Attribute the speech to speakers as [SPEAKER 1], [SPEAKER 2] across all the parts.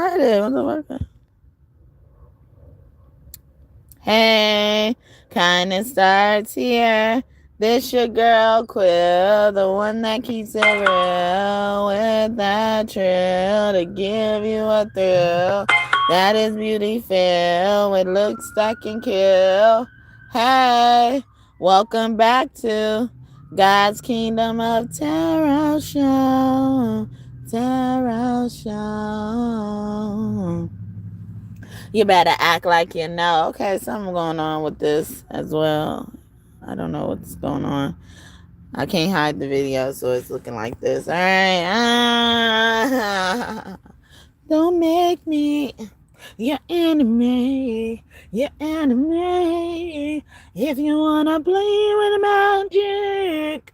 [SPEAKER 1] quiet. What the fuck? Hey, kindness starts here. This your girl Quill, the one that keeps it real with that trill to give you a thrill. That is beauty filled with looks that can kill. Hey, welcome back to God's Kingdom of Tarot Show. Tarot Show. You better act like you know. Okay, something going on with this as well. I don't know what's going on. I can't hide the video, so it's looking like this. All right. Don't make me your enemy. Your enemy. If you want to play with magic,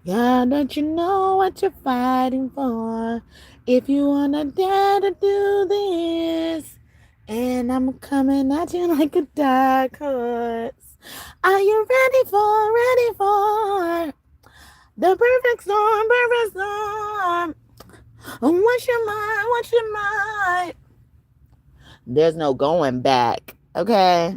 [SPEAKER 1] God, don't you know what you're fighting for? If you want to dare to do this, and I'm coming at you like a dark horse. Are you ready for the perfect storm, perfect storm? What's your mind? There's no going back, okay?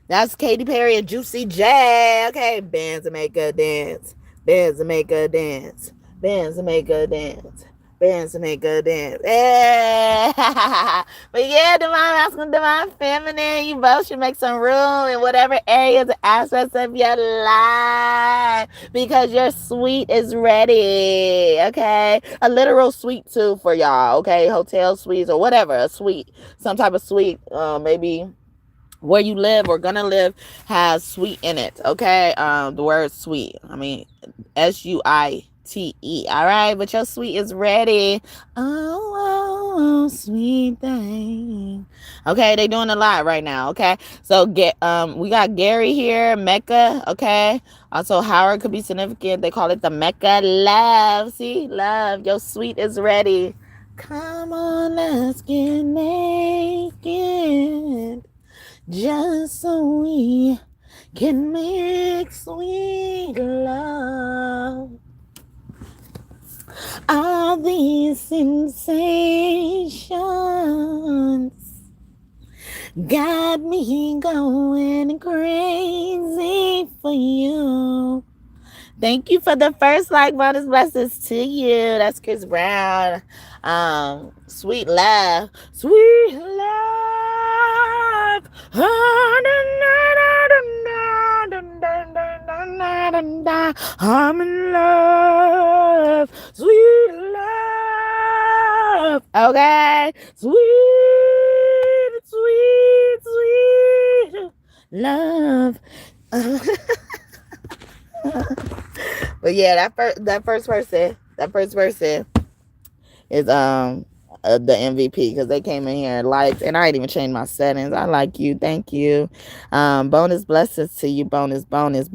[SPEAKER 1] That's Katy Perry and Juicy J, okay? Bands to make a dance. Bands to make a dance. Bands to make a dance. Bands to make a dance. Yeah. But yeah, divine masculine, divine feminine, you both should make some room in whatever areas and aspects of your life because your suite is ready, okay? A literal suite too for y'all, okay? Hotel suites or whatever, a suite, some type of suite, maybe where you live or gonna live has sweet in it, okay? The word sweet, I mean SUITE, all right? But your sweet is ready. Oh, sweet thing. Okay, they doing a lot right now, okay? So we got Gary here, Mecca, okay? Also Howard could be significant. They call it the Mecca love. See, love, your sweet is ready. Come on, let's get naked. Just so we can make sweet love. All these sensations got me going crazy for you. Thank you for the first like bonus blessings to you. That's Chris Brown. Sweet love. Sweet love. I'm in love. Sweet love. Okay. Sweet, sweet, sweet love. But yeah, that first person is the MVP because they came in here and liked, and I didn't even change my settings. I like you, thank you. Bonus blessings to you, bonus blessings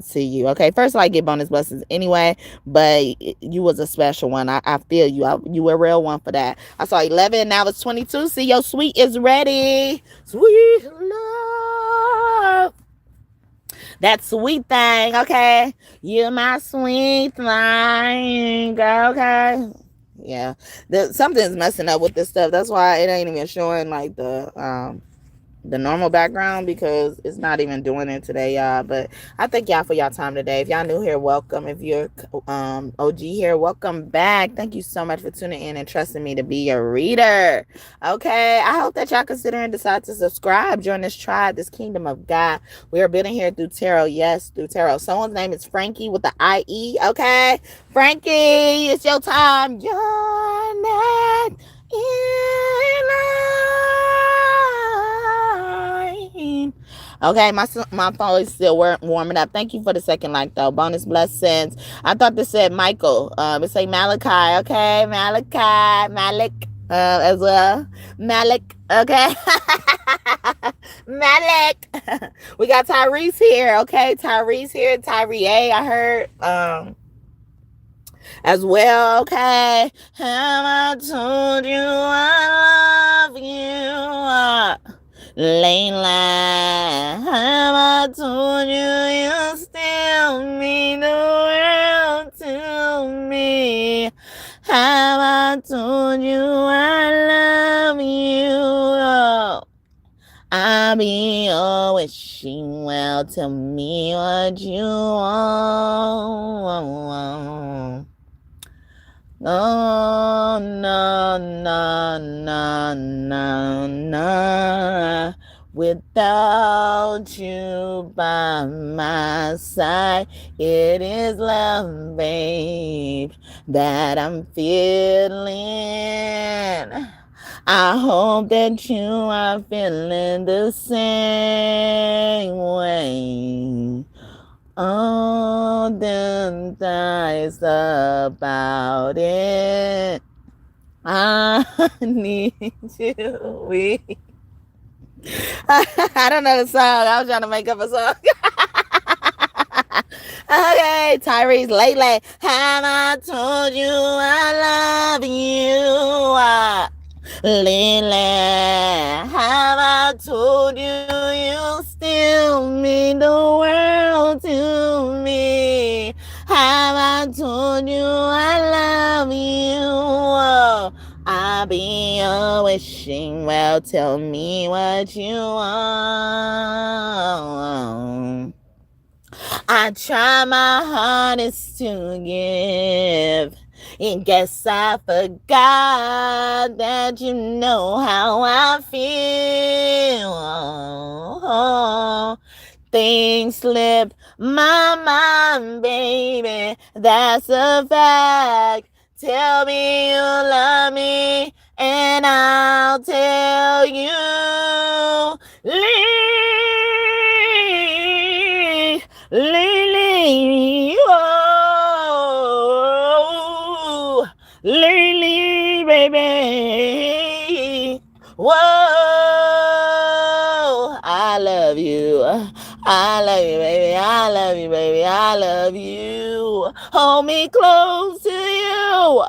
[SPEAKER 1] to you. Okay, first I get bonus blessings anyway, but you was a special one. I feel you. You were a real one for that. I saw 11, now it's 22. See, your sweet is ready. Sweet love. That sweet thing, okay? You're my sweet thing, okay? Yeah. Something's messing up with this stuff. That's why it ain't even showing like the normal background because it's not even doing it today, y'all. But I thank y'all for y'all time today. If y'all new here, welcome. If you're OG here, welcome back. Thank you so much for tuning in and trusting me to be your reader. Okay, I hope that y'all consider and decide to subscribe, join this tribe, this kingdom of God. We are building here through tarot. Yes, through tarot. Someone's name is Frankie with the IE. Okay, Frankie, it's your time. You're not in line. Okay, my phone is still warming up. Thank you for the second like though. Bonus blessings. I thought this said Michael. It say Malachi. Okay, Malik as well. Malik. Okay. Malik. We got Tyrese here. Okay, Tyrese here. Tyree A. I heard. As well, okay. Have I told you I love you? Layla, have I told you you still mean the world to me? Have I told you I love you. Oh, I be wishing well. Tell me what you want. Oh, no, no, no, no, no. Without you by my side, it is love, babe, that I'm feeling. I hope that you are feeling the same way. Oh, then that's about it. I need you. I don't know the song. I was trying to make up a song. Okay, Tyrese, lately, have I told you I love you? Lately, have I told you you still mean the world to me? Have I told you I love you? I be wishing well. Tell me what you want. I try my hardest to give. And guess I forgot that you know how I feel. Things slip my mind, baby. That's a fact. Tell me you love me, and I'll tell you. Lately, oh, lately, baby, whoa, I love you. I love you, baby. I love you, baby. I love you. Hold me close to you.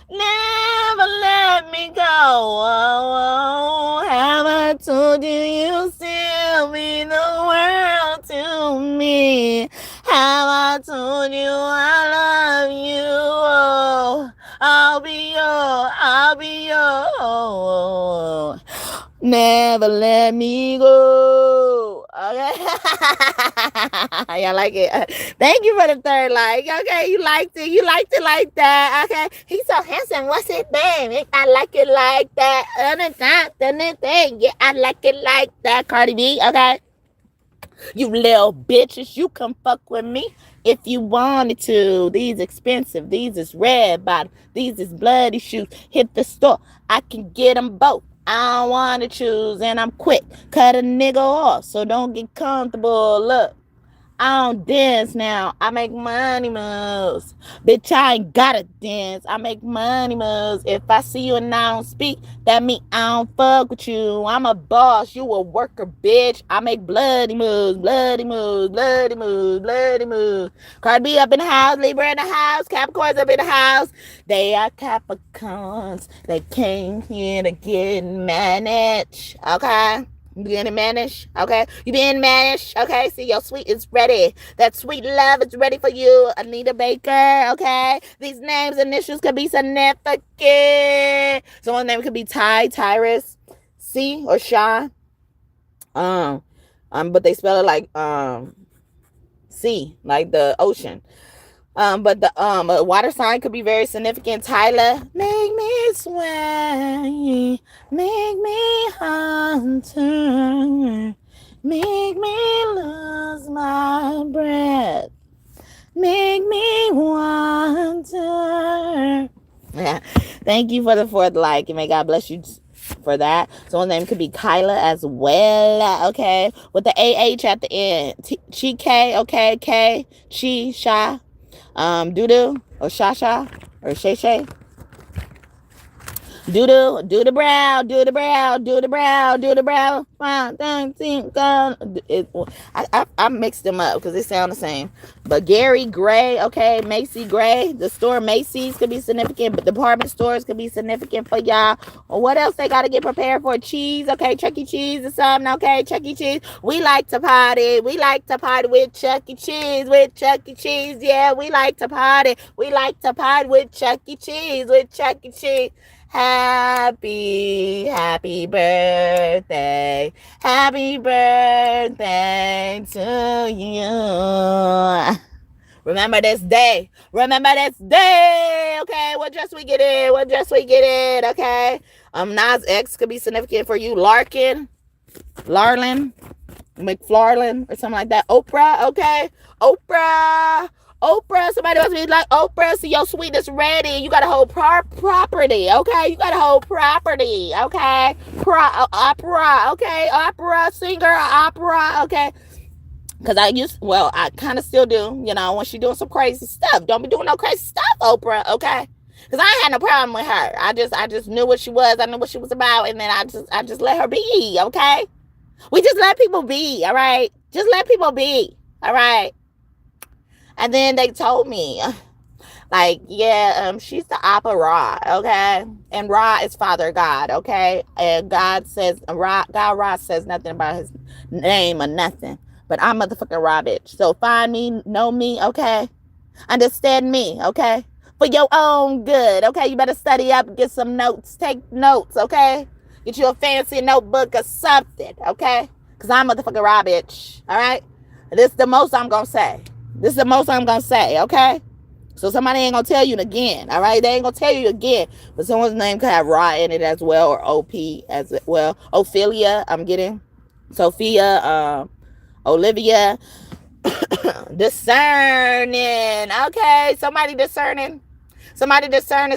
[SPEAKER 1] Never let me go. Oh, have I told you you still mean the world to me? Have I told you I love you? Oh, I'll be yours. Never let me go. Okay. Y'all like it? Thank you for the third like. Okay, you liked it. You liked it like that. Okay. He's so handsome. What's his name? I like it like that. Yeah, I like it like that. Cardi B. Okay. You little bitches, you come fuck with me if you wanted to. These expensive. These is red bottom. These is bloody shoes. Hit the store. I can get them both. I don't want to choose, and I'm quick. Cut a nigga off, so don't get comfortable. Look, I don't dance now. I make money moves. Bitch, I ain't gotta dance. I make money moves. If I see you and I don't speak, that mean I don't fuck with you. I'm a boss. You a worker, bitch. I make bloody moves, bloody moves, bloody moves, bloody moves. Cardi B up in the house. Libra in the house. Capricorns up in the house. They are Capricorns. They came here to get managed. Okay? You being managed, okay? You being managed, okay? See, your sweet is ready. That sweet love is ready for you, Anita Baker, okay? These names, initials could be significant. Someone's name could be Ty, Tyrus, C, or Sha. But they spell it like C, like the ocean. But the water sign could be very significant. Tyler, make me sway, make me hunter, make me lose my breath, make me wonder. Yeah. Thank you for the fourth like, and may God bless you for that. Someone's name could be Kyla as well, okay, with the AH at the end. Chi, okay, K, Chi, Sha. Doo-doo, or Sha-Sha, or Shay-Shay. Do the brow, do the brow, do the brow, do the brow. I mixed them up because they sound the same. But Gary Gray, okay, Macy Gray. The store Macy's could be significant, but department stores could be significant for y'all. Or what else they got to get prepared for? Cheese, okay, Chuck E. Cheese or something, okay, Chuck E. Cheese. We like to party. We like to party with Chuck E. Cheese, with Chuck E. Cheese. Yeah, we like to party. We like to party with Chuck E. Cheese, with Chuck E. Cheese. Happy birthday. Happy birthday to you. Remember this day. Remember this day. Okay, what dress we get in? What dress we get in? Okay. Nas X could be significant for you. Larlin, McFlarlin, or something like that. Oprah, okay? Oprah. Somebody must be like, Oprah, see your sweetness ready. You got to hold property, okay? You got to hold property, okay? Opera, okay? Opera, singer, opera, okay? Because I kind of still do, when she doing some crazy stuff. Don't be doing no crazy stuff, Oprah, okay? Because I ain't had no problem with her. I just knew what she was. I knew what she was about. And then I just let her be, okay? We just let people be, all right? Just let people be, all right? And then they told me, like, she's the Opera Ra, okay? And Ra is Father God, okay? And God Ra says nothing about his name or nothing. But I'm motherfucking Ra, bitch. So find me, know me, okay? Understand me, okay? For your own good, okay? You better study up, get some notes, take notes, okay? Get you a fancy notebook or something, okay? Because I'm motherfucking Ra, bitch, all right? This is the most I'm going to say. This is the most I'm going to say, okay? So somebody ain't going to tell you again, all right? They ain't going to tell you again. But someone's name could have Ra in it as well, or OP as well. Ophelia, I'm getting. Sophia, Olivia. Discerning, okay? Somebody discerning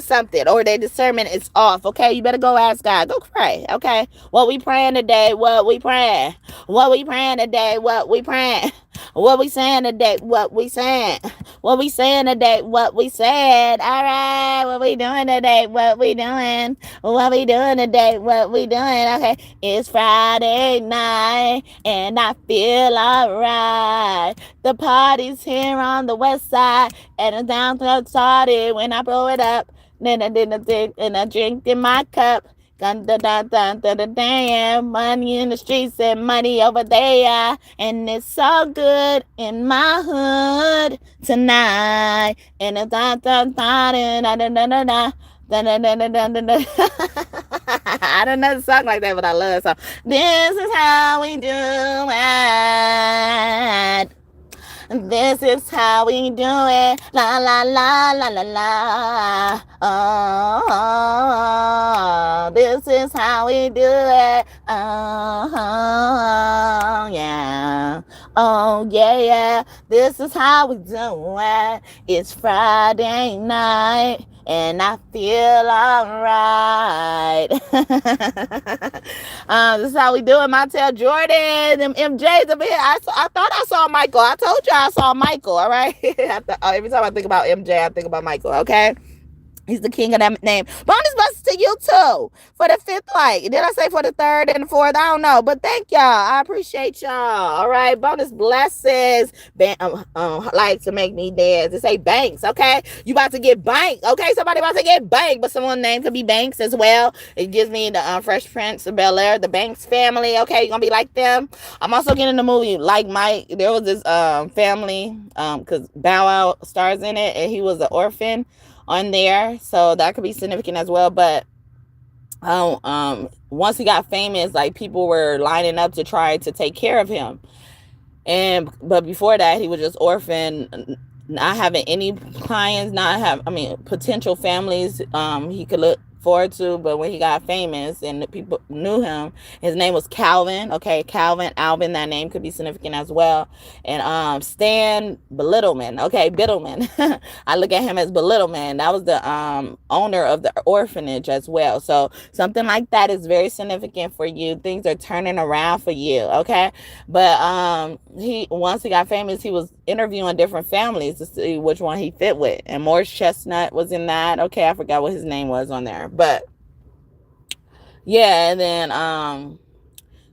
[SPEAKER 1] something, or their discernment is off, okay? You better go ask God. Go pray, okay? What we praying today? What we praying? What we praying today? What we praying? What we saying today? What we saying? What we saying today? What we said? All right. What we doing today? What we doing? What we doing today? What we doing? Okay. It's Friday night and I feel alright. The party's here on the west side and the downtown started when I blow it up. Then I did a thing and I drink in my cup. Dun, dun, dun, dun, dun, dun, dun. Money in the streets and money over there. And it's all good in my hood tonight. And it's dun, dun, dun, dun, dun, dun, dun, dun. Dun, dun, dun, dun, dun, dun, dun. I don't know the song like that, but I love it. So this is how we do it. This is how we do it. La la la la la la. Oh, this is how we do it. Oh, yeah. Oh, yeah. This is how we do it. It's Friday night. And I feel alright. This is how we do it. Montel Jordan, them MJs up here. I thought I saw Michael. I told you I saw Michael, all right? Every time I think about MJ, I think about Michael, okay? He's the king of that name. Bonus bucks to you too for the fifth like. Did I say for the third and the fourth? I don't know. But thank y'all. I appreciate y'all. All right. Bonus blessings. Like to make me dance. It say Banks. Okay. You about to get banked. Okay. Somebody about to get banked. But someone's name could be Banks as well. It gives me the Fresh Prince of Bel-Air. The Banks family. Okay. You're going to be like them. I'm also getting the movie Like Mike. There was this family. Because Bow Wow stars in it. And he was an orphan on there, so that could be significant as well. But once he got famous, like, people were lining up to try to take care of him, but before that he was just orphan, not having any clients, potential families he could look forward to. But when he got famous and the people knew him, his name was Calvin. Okay, Alvin, that name could be significant as well. And Stan Belittleman. Okay, Bittleman. I look at him as Belittleman. That was the owner of the orphanage as well. So something like that is very significant for you. Things are turning around for you. Okay, but once he got famous, he was interviewing different families to see which one he fit with. And Morris Chestnut was in that. Okay, I forgot what his name was on there. But yeah, and then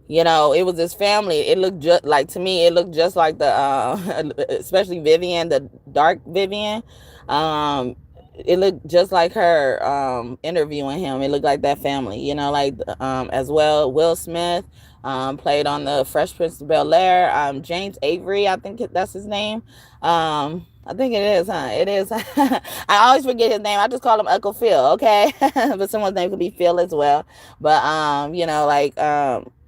[SPEAKER 1] it was his family. It looked just like, to me, it looked just like the especially Vivian, the dark Vivian. It looked just like her interviewing him. It looked like that family, as well. Will Smith played on the Fresh Prince of Bel-Air. James Avery, I think that's his name. I think it is, huh? It is. I always forget his name. I just call him Uncle Phil, okay? But someone's name could be Phil as well. But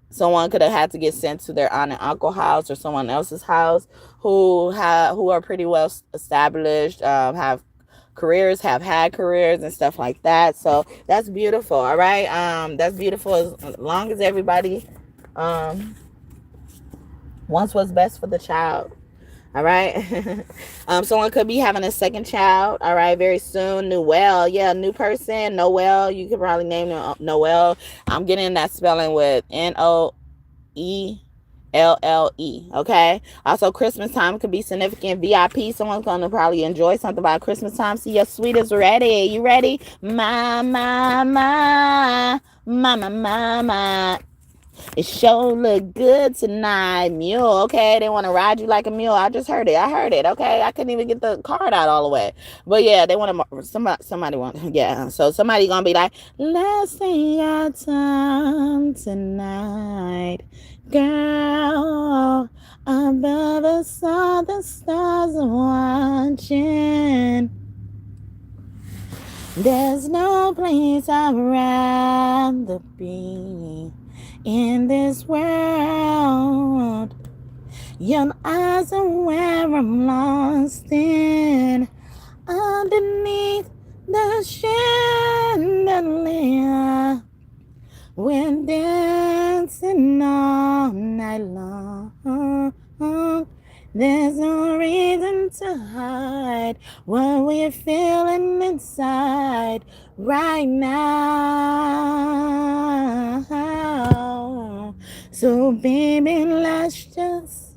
[SPEAKER 1] someone could have had to get sent to their aunt and uncle house or someone else's house who are pretty well established, have careers, have had careers and stuff like that. So that's beautiful. All right. That's beautiful as long as everybody wants what's best for the child. All right. Someone could be having a second child. All right. Very soon. Noel. Yeah. New person. Noel. You could probably name them Noel. I'm getting that spelling with NOELLE. Okay. Also, Christmas time could be significant. VIP. Someone's going to probably enjoy something about Christmas time. See, your sweet is ready. You ready? My. It sure look good tonight. Mule, okay? They want to ride you like a mule. I just heard it. Okay? I couldn't even get the card out all the way. But yeah, they want to, somebody want, yeah. So somebody going to be like, let's take our time tonight. Girl, above us all the stars are watching. There's no place I'd rather be in this world. Your eyes are where I'm lost in. Underneath the chandelier, we're dancing all night long. There's no reason to hide what we're feeling inside right now. So baby, let's just,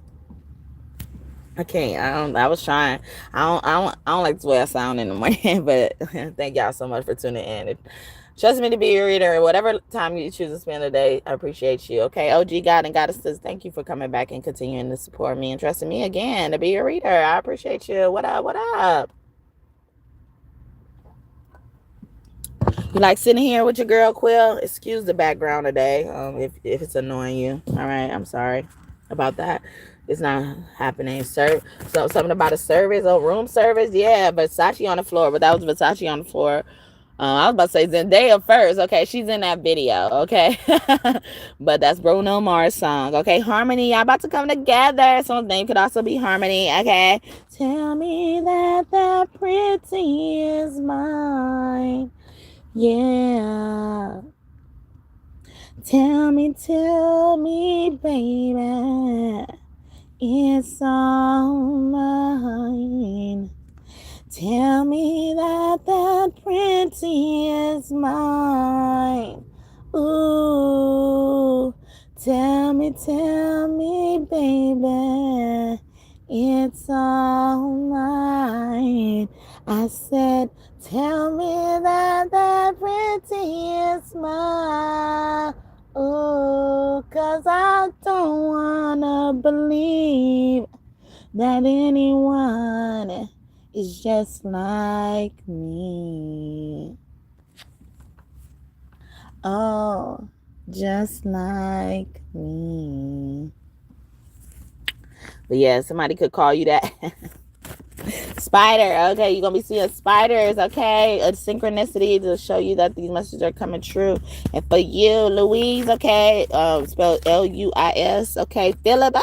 [SPEAKER 1] I was trying. I don't like the way I sound in the morning, but thank y'all so much for tuning in. Trust me to be your reader. Whatever time you choose to spend the day, I appreciate you. Okay, OG God and Goddesses, thank you for coming back and continuing to support me and trusting me again to be your reader. I appreciate you. What up? What up? You like sitting here with your girl Quill? Excuse the background today. If it's annoying you. All right, I'm sorry about that. It's not happening. So something about a service or room service. Yeah, Versace on the floor, but that was Versace on the floor. I was about to say Zendaya first. Okay, she's in that video. Okay, but that's Bruno Mars' song. Okay, Harmony. Y'all about to come together. Someone's name could also be Harmony. Okay, tell me that pretty is mine. Yeah. Tell me, baby, it's all mine. Tell me that pretty is mine. Ooh, tell me, baby, it's all mine. I said, tell me that pretty is mine. Ooh, 'cause I don't wanna believe that anyone is just like me. Oh, just like me. But yeah, somebody could call you that. Spider, okay, you're gonna be seeing spiders, okay, a synchronicity to show you that these messages are coming true. And for you, Louise, okay, spelled Luis, okay, Philip,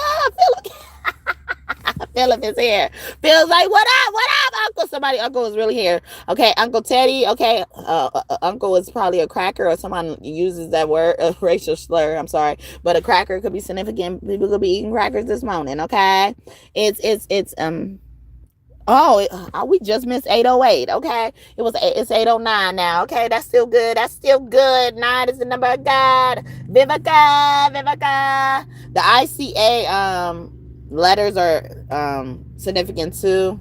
[SPEAKER 1] Philip is here. Phil's like, what up, Uncle? Uncle is really here. Okay, Uncle Teddy, okay, Uncle is probably a cracker or someone uses that word, racial slur, I'm sorry, but a cracker could be significant. People could be eating crackers this morning, okay? We just missed 808. Okay, it's 809 now. Okay, that's still good. 9 is the number of God. Vivica. The ICA letters are significant too,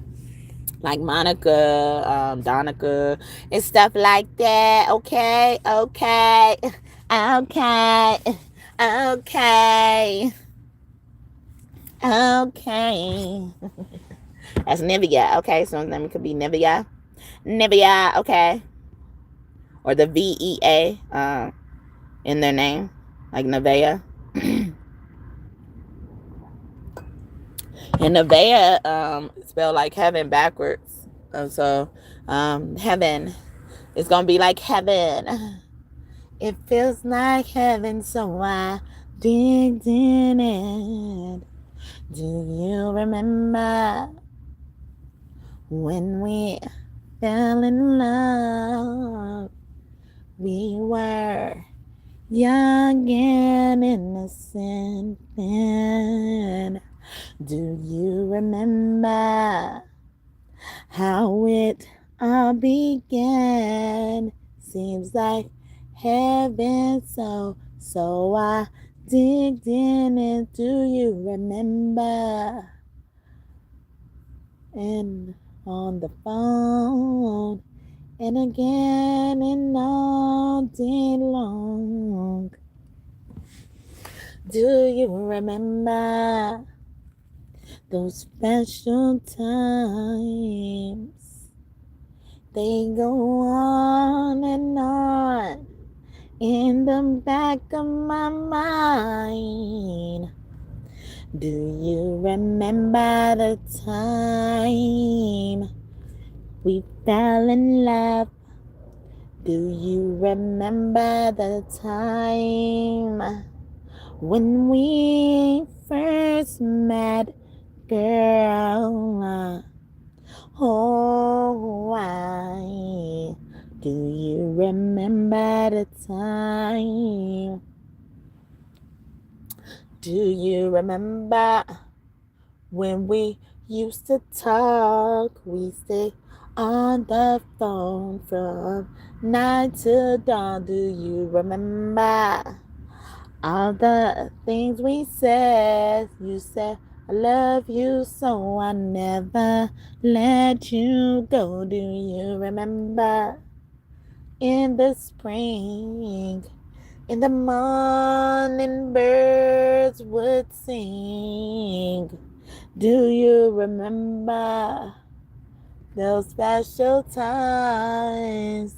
[SPEAKER 1] like Monica, Donica, and stuff like that. Okay. That's Nivea, okay? So his name could be Nivea, okay? Or the VEA in their name, like Nivea. And Nevaeh spelled like heaven backwards. So heaven is gonna be like heaven. It feels like heaven, so I digged in it. Do you remember when we fell in love? We were young and innocent then. Do you remember how it all began? Seems like heaven, so I digged in it. Do you remember? And on the phone, and again and all day long. Do you remember those special times? They go on and on in the back of my mind. Do you remember the time we fell in love? Do you remember the time when we first met, girl? Oh, why? Do you remember the time? Do you remember when we used to talk? We stay on the phone from night till dawn. Do you remember all the things we said? You said, I love you, so I never let you go. Do you remember in the spring? In the morning, birds would sing. Do you remember those special times?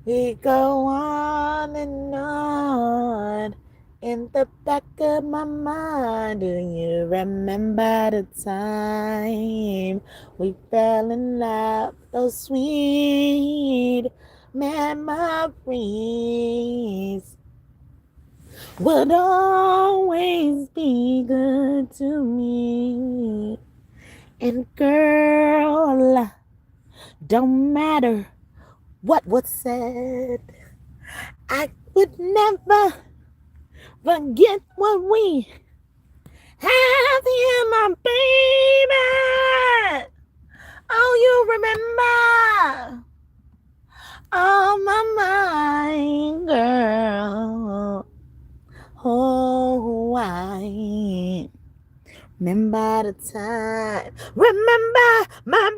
[SPEAKER 1] We go on and on in the back of my mind. Do you remember the time we fell in love? Those sweet memories would always be good to me. And girl, don't matter what was said, I would never forget what we have here, my baby. Oh, you remember? Oh, my mind, girl. Oh, I remember the time. Remember my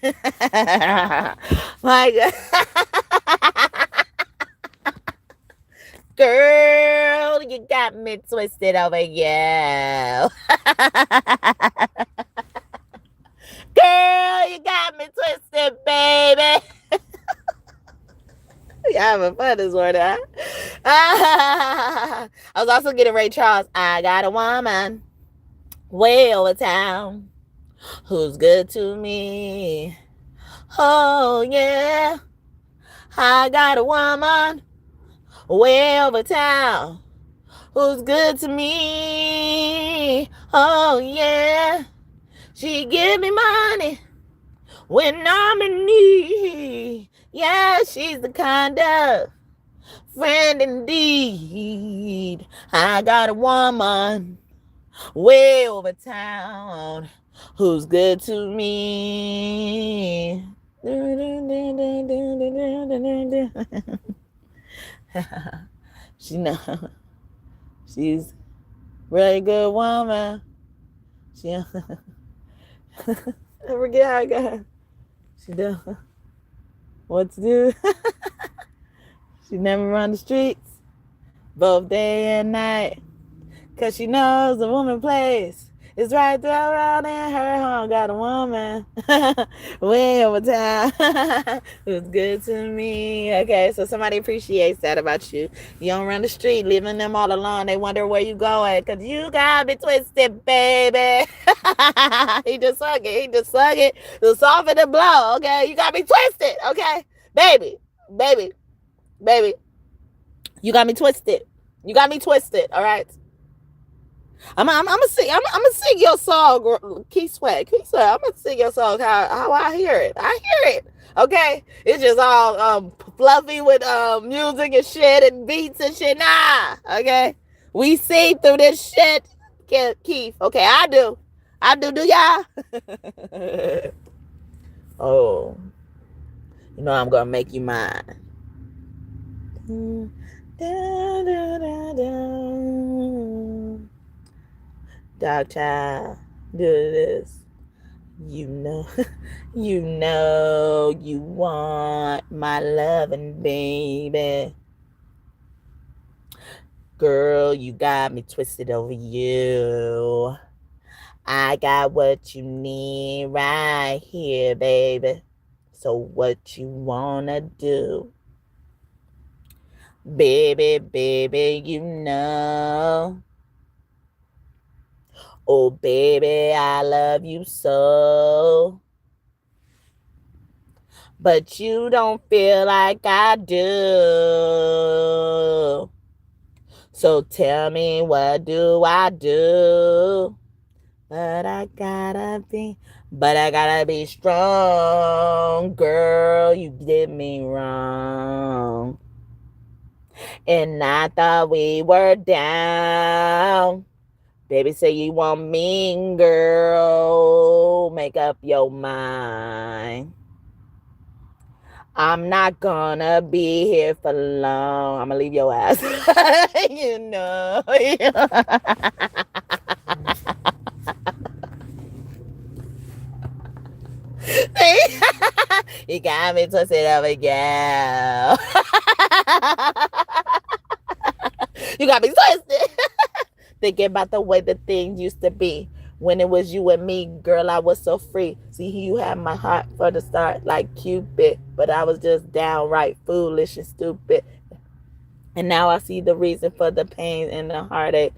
[SPEAKER 1] baby. My God. Girl, you got me twisted over you. Girl, you got me twisted, baby. Y'all having fun this morning, huh? I was also getting Ray Charles. I got a woman way over town who's good to me. Oh, yeah. I got a woman way over town who's good to me. Oh, yeah. She give me money when I'm in need. Yeah, she's the kind of friend indeed. I got a woman way over town who's good to me. She know she's really good woman. She I forget how I got. She know what to do. She never run the streets both day and night, 'cause she knows the woman plays It's right there around in her home. Got a woman way over time. Who's good to me. Okay, so somebody appreciates that about you. You don't run the street leaving them all alone. They wonder where you going because you got me twisted, baby. He just sung it. He just sung it. The soften the blow. Okay, you got me twisted. Okay, baby. You got me twisted. You got me twisted. All right. I'm gonna sing your song, Key Sweat. I'm gonna sing your song how I hear it. I hear it. Okay, it's just all fluffy with music and shit and beats and shit. Nah, okay, we see through this shit, Keith. Okay, I do. Do y'all? Oh, you know I'm gonna make you mine. Da, da, da, da. Dog child, do this. You know you want my loving, baby. Girl, you got me twisted over you. I got what you need right here, baby. So what you wanna do? Baby, you know. Oh, baby, I love you so. But you don't feel like I do. So tell me, what do I do? But I gotta be strong. Girl, you did me wrong. And I thought we were down. Baby, say you want me, girl. Make up your mind. I'm not gonna be here for long. I'm gonna leave your ass. You know. You got me twisted up again. You got me twisted. Thinking about the way the things used to be. When it was you and me, girl, I was so free. See, you had my heart for the start like Cupid. But I was just downright foolish and stupid. And now I see the reason for the pain and the heartache.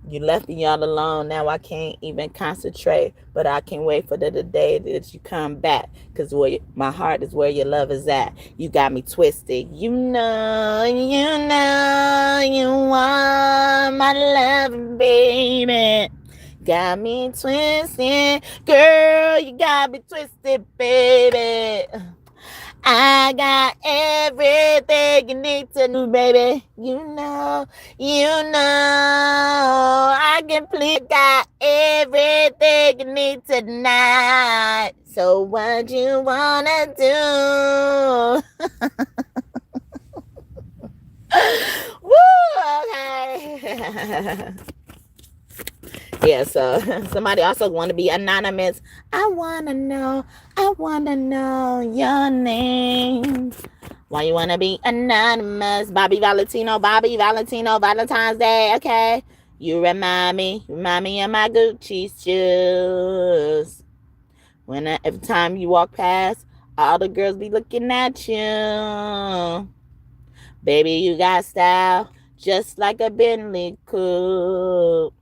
[SPEAKER 1] You left me all alone. Now I can't even concentrate. But I can't wait for the day that you come back. Because my heart is where your love is at. You got me twisted. You know, you want my love, baby. Got me twisted. Girl, you got me twisted, baby. I got everything you need to know, baby. You know, I got everything you need tonight. So what you wanna do? Woo, okay. Yeah, so somebody also want to be anonymous. I want to know your name. Why you want to be anonymous? Bobby Valentino, Valentine's Day, okay? You remind me of my Gucci shoes. Every time you walk past, all the girls be looking at you. Baby, you got style, just like a Bentley coupe.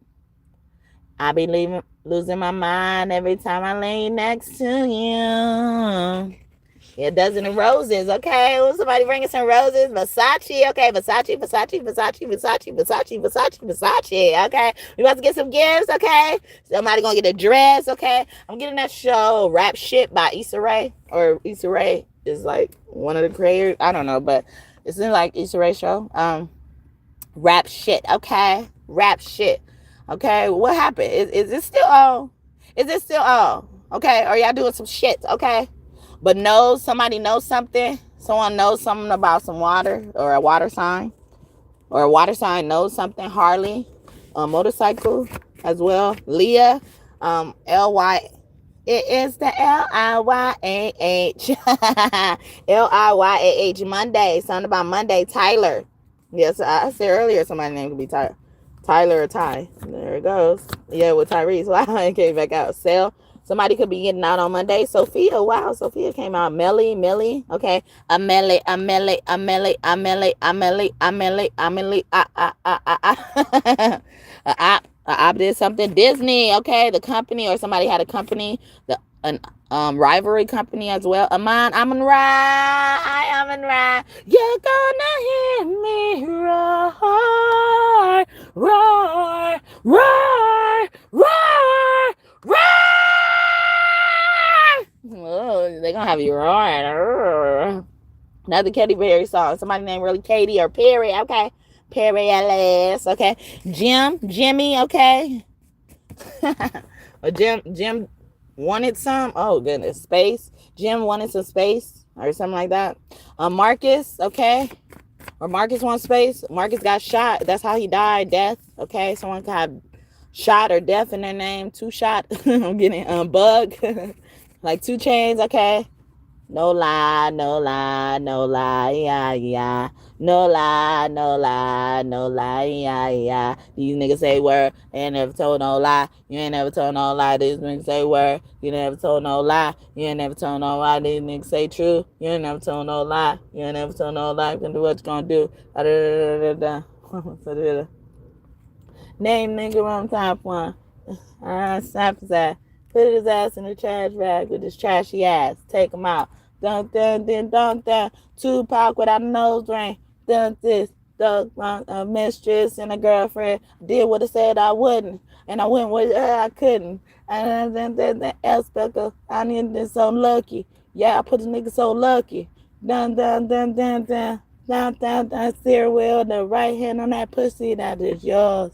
[SPEAKER 1] I be losing my mind every time I lay next to you. Yeah, a dozen of roses, okay? Will somebody bringing some roses? Versace, okay? Versace, okay? We about to get some gifts, okay? Somebody gonna get a dress, okay? I'm getting that show, Rap Shit by Issa Rae. Or Issa Rae is like one of the creators. I don't know, but it's in like Issa Rae show. Rap Shit, okay? Rap Shit. Okay, what happened? Is it still on? Okay, or y'all doing some shit, okay? But somebody knows something. Someone knows something about some water or a water sign. Or a water sign knows something. Harley, a motorcycle as well. Leah, L-Y. It is the L-I-Y-A-H. L-I-Y-A-H. Monday. Something about Monday. Tyler. Yes, I said earlier somebody's name could be Tyler. Tyler or Ty. There it goes. Yeah, with Tyrese. Wow, it came back out. Sell. Somebody could be getting out on Monday. Sophia. Wow, Sophia came out. Millie. Okay. Amelie. I did something. Disney. Okay. The company or somebody had a company. An rivalry company as well. Amon Ra. You're gonna hear me roar, roar, roar, roar, roar. Oh, they're gonna have you roaring. Another Katy Perry song. Somebody named really Katy or Perry. Okay. Perry LS. Okay. Jimmy. Okay. Or Jim wanted some. Oh goodness, space. Jim wanted some space or something like that. Marcus, okay, or Marcus wants space. Marcus got shot. That's how he died. Death. Okay, someone got shot or death in their name. 2 shot. I'm getting bug. Like 2 Chainz. Okay. No lie, yeah. No lie, yeah. These niggas say word, ain't never told no lie. You ain't never told no lie. These niggas say word, you never told no lie. You ain't never told no lie. These niggas say true, you ain't never told no lie. You ain't never told no lie. You can do what you gonna do. Name nigga wrong top one. Snap his ass. Put his ass in the trash bag with his trashy ass. Take him out. Dun. Tupac without a nose ring. Dun this. A mistress and a girlfriend. Did what I said I wouldn't. And I went with her I couldn't. And then Elspecka. I need this so lucky. Yeah, I put the nigga so lucky. Dun. Steer wheel, the right hand on that pussy, that is yours.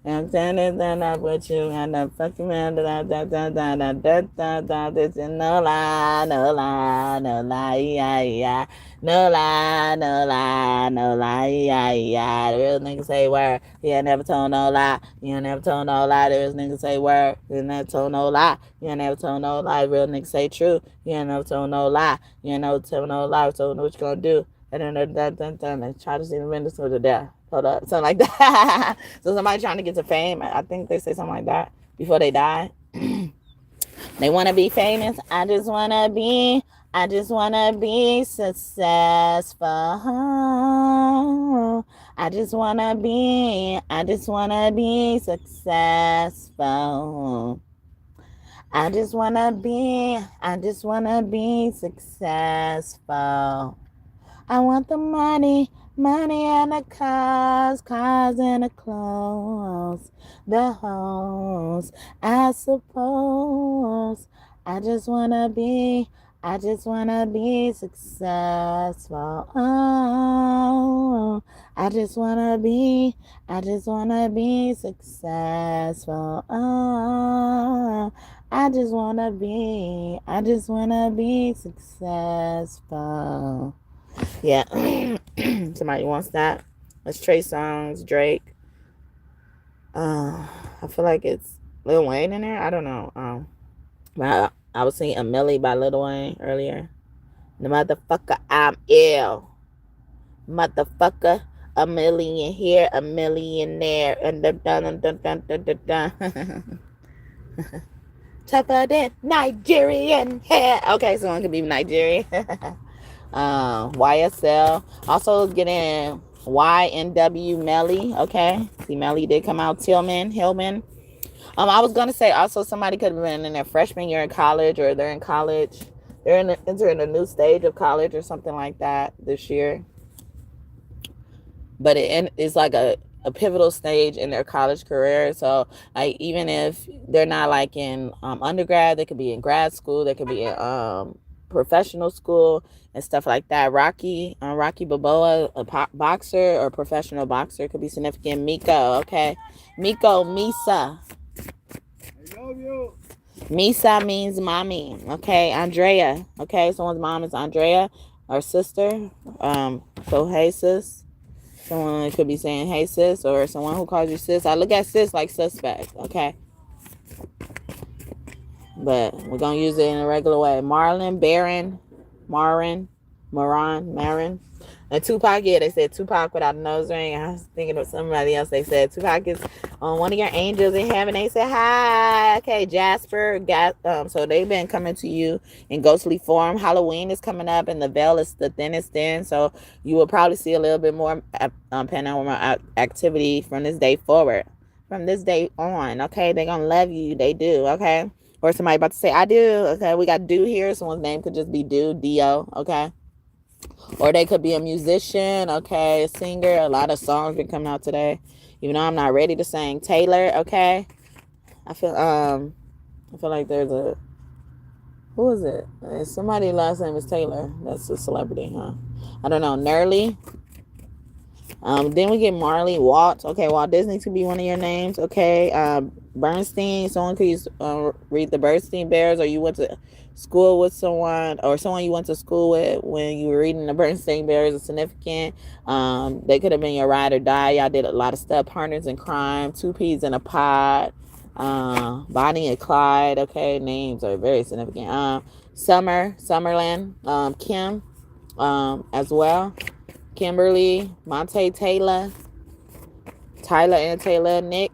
[SPEAKER 1] I'm standing up with you and the fucking man this is no lie, yeah. No lie, yeah. The real nigga say word. He ain't never told no lie. You ain't never told no lie. The real nigga say word. You ain't never told no lie. You ain't never told no lie. The real nigga say true. You ain't never told no lie. You ain't never told no lie. So what you gonna do? And then try to see the windows to the death. Hold up, something like that. So somebody trying to get to fame, I think they say something like that before they die. They want to be famous. I just want to be successful. I just want to be successful. I just want to be successful. I want the money and the cars and the clothes, the hoes, I suppose. I just wanna be successful. Oh, I just wanna be successful. Oh, I just wanna be successful. Yeah. Somebody wants that. Let's Trey Songz, Drake. I feel like it's Lil Wayne in there. I don't know. But I was singing Amelie by Lil Wayne earlier. The motherfucker, I'm ill. Motherfucker, a million here, a million there, and dun. Tougher than Nigerian hair. Okay, someone could be Nigerian. YSL. Also getting YNW Melly. Okay. See, Melly did come out. Hillman. I was gonna say also somebody could have been in their freshman year in college, or they're in college. They're entering a new stage of college or something like that this year. But it's like a pivotal stage in their college career. So like even if they're not like in undergrad, they could be in grad school. They could be in professional school and stuff like that. Rocky Balboa, a boxer or professional boxer, could be significant. Miko, okay. Misa. I love you. Misa means mommy, okay. Andrea, okay. Someone's mom is Andrea, or sister. So hey sis. Someone could be saying hey sis, or someone who calls you sis. I look at sis like suspect, okay. But we're going to use it in a regular way. Marin. And Tupac, yeah, they said Tupac without a nose ring. I was thinking of somebody else. They said Tupac is on one of your angels in heaven. They said hi. Okay, Jasper. So they've been coming to you in ghostly form. Halloween is coming up, and the veil is the thinnest thin. So you will probably see a little bit more paranormal activity from this day forward. From this day on, okay, they're gonna love you. They do, okay. Or somebody about to say I do. Okay, we got Do here. Someone's name could just be Do. Okay. Or they could be a musician, okay, a singer. A lot of songs been coming out today. Even though I'm not ready to sing. Taylor, okay. I feel like there's a, who is it? Somebody last name is Taylor. That's a celebrity, huh? I don't know. Nerly. Then we get Marley, Walt. Okay, Walt Disney could be one of your names. Okay, Bernstein. Someone could use, read the Bernstein Bears, or you went to school with someone, or someone you went to school with when you were reading the Bernstein Bears is significant. They could have been your ride or die. Y'all did a lot of stuff. Partners in crime. Two peas in a pod. Bonnie and Clyde. Okay, names are very significant. Summerland. Kim, as well. Kimberly, Monte Taylor, Tyler and Taylor, Nikki,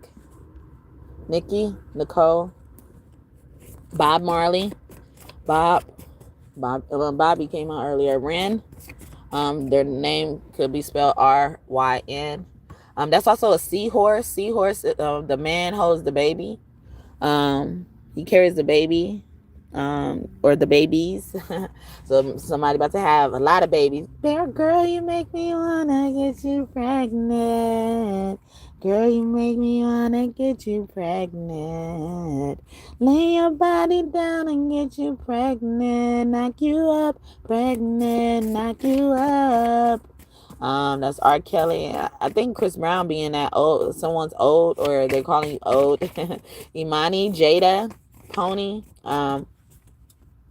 [SPEAKER 1] Nicole, Bob Marley, Bobby came out earlier. Ren, their name could be spelled Ryn. That's also a seahorse. The man holds the baby. He carries the baby. Or the babies. So somebody about to have a lot of babies. Girl, you make me wanna get you pregnant. Girl, you make me wanna get you pregnant. Lay your body down and get you pregnant. Knock you up, pregnant, knock you up. That's R. Kelly. I think Chris Brown being that old, someone's old, or they're calling you old. Imani, Jada, Pony.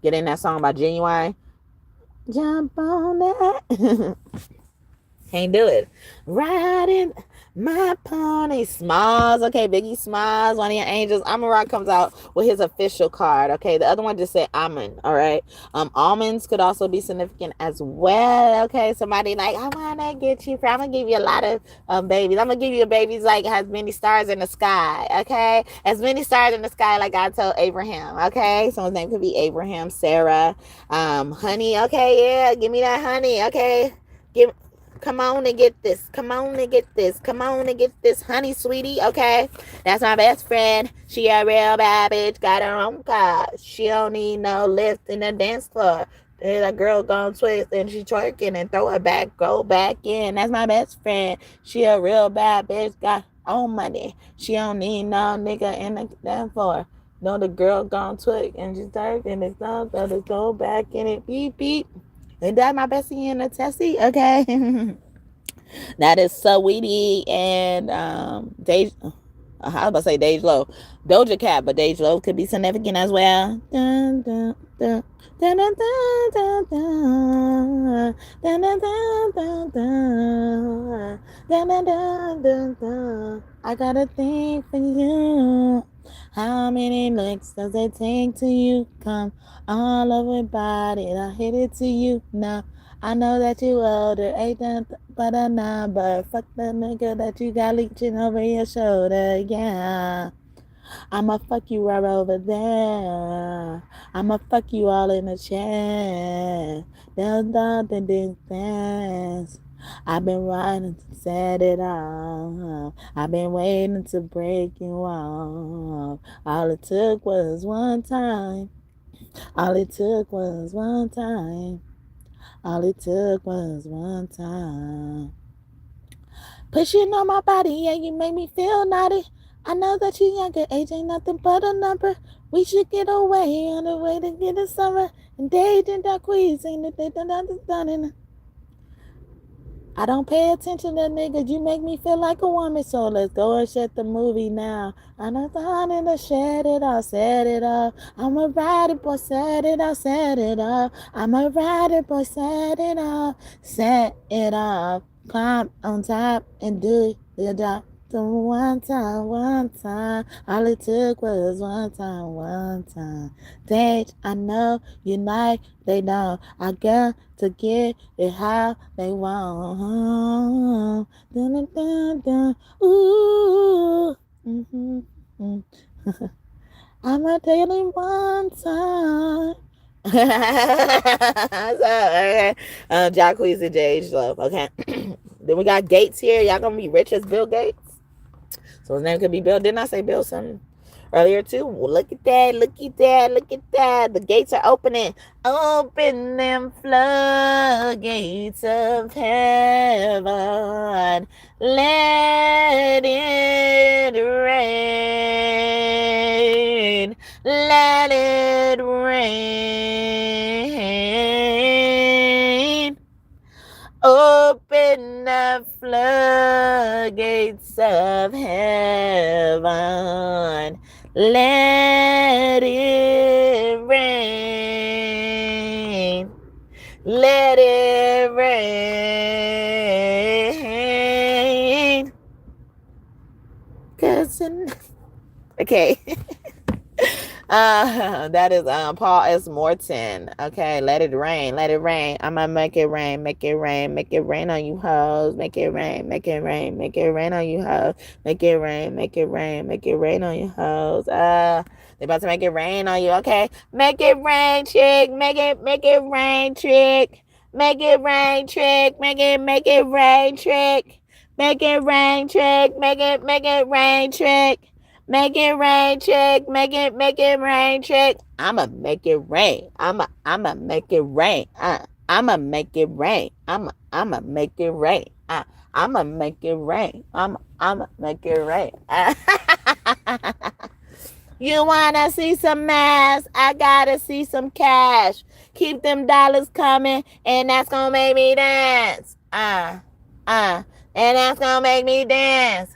[SPEAKER 1] Getting that song by Genuine. Jump on that. Can't do it. Riding my pony. Smalls. Okay, Biggie Smalls, one of your angels. Amarock comes out with his official card. Okay, the other one just said almond. All right. Almonds could also be significant as well. Okay, somebody like, I want to get you. I'm going to give you a lot of babies. I'm going to give you a baby's like has many stars in the sky. Okay, as many stars in the sky like I told Abraham. Okay, someone's name could be Abraham, Sarah, honey. Okay, yeah, give me that honey. Okay, come on and get this. Come on and get this. Come on and get this, honey, sweetie. Okay, that's my best friend. She a real bad bitch. Got her own car. She don't need no lift in the dance floor. There's a girl gonna twist and she twerking and throw her back, go back in. That's my best friend. She a real bad bitch. Got own money. She don't need no nigga in the dance floor. No, the girl gonna twerk and she twerk and it's not gonna go back in it. Beep beep. And that my bestie in the tessie, okay? That is Saweetie and I was about to say Dej Low. Doja Cat, but Dej Low could be significant as well. Dun, dun, dun. Dun, dun, dun, dun, dun. Dun, dun, dun, dun, dun. Dun, dun, dun, dun, dun. I got a thing for you. How many licks does it take till you come all over body? I hit it to you now. I know that you older, ain't that but a number. Fuck the nigga that you got leeching over your shoulder, yeah. I'ma fuck you right over there. I'ma fuck you all in the chair. Dun, dance. I've been riding to set it off. I've been waiting to break you off. All it took was one time. All it took was one time. All it took was one time. Pushing on my body, yeah, you make me feel naughty. I know that you younger, age ain't nothing but a number. We should get away on the way to get a summer. And dating that quiz ain't that they done. I don't pay attention to niggas. You make me feel like a woman. So let's go and shut the movie now. I'm not trying to set it off, set it off. I'm a rider boy, set it off, set it off. I'm a rider boy, set it off, set it off. Climb on top and do your job. The one time. All it took was one time. Stage, I know you like, they know. I got to get it how they want. Dun, dun, dun, dun. Ooh. Mm-hmm. I'ma tell him one time. So, Jacquees and J.H. Love. Okay. Then we got Gates here. Y'all gonna be rich as Bill Gates? So his name could be Bill. Didn't I say Bill something earlier too? Well, look at that. The gates are opening. Open them floodgates of heaven. Let it rain. Let it rain. Open the floodgates of heaven. Let it rain. Let it rain. Okay. That is Paul S. Morton. Okay, let it rain. I'ma make it rain on you hoes. Make it rain on you hoes. Make it rain on you hoes. They about to make it rain on you, okay? Make it rain, chick. Make it rain, trick. Make it rain, trick. Make it rain, trick. Make it rain, trick. Make it rain, trick. Make it rain, chick. Make it rain, chick. I'ma make it rain. I'ma make it rain. I'ma make it rain. I'ma make it rain. I'ma make it rain. I'ma make it rain. You wanna see some ass? I gotta see some cash. Keep them dollars coming, and that's gonna make me dance. And that's gonna make me dance.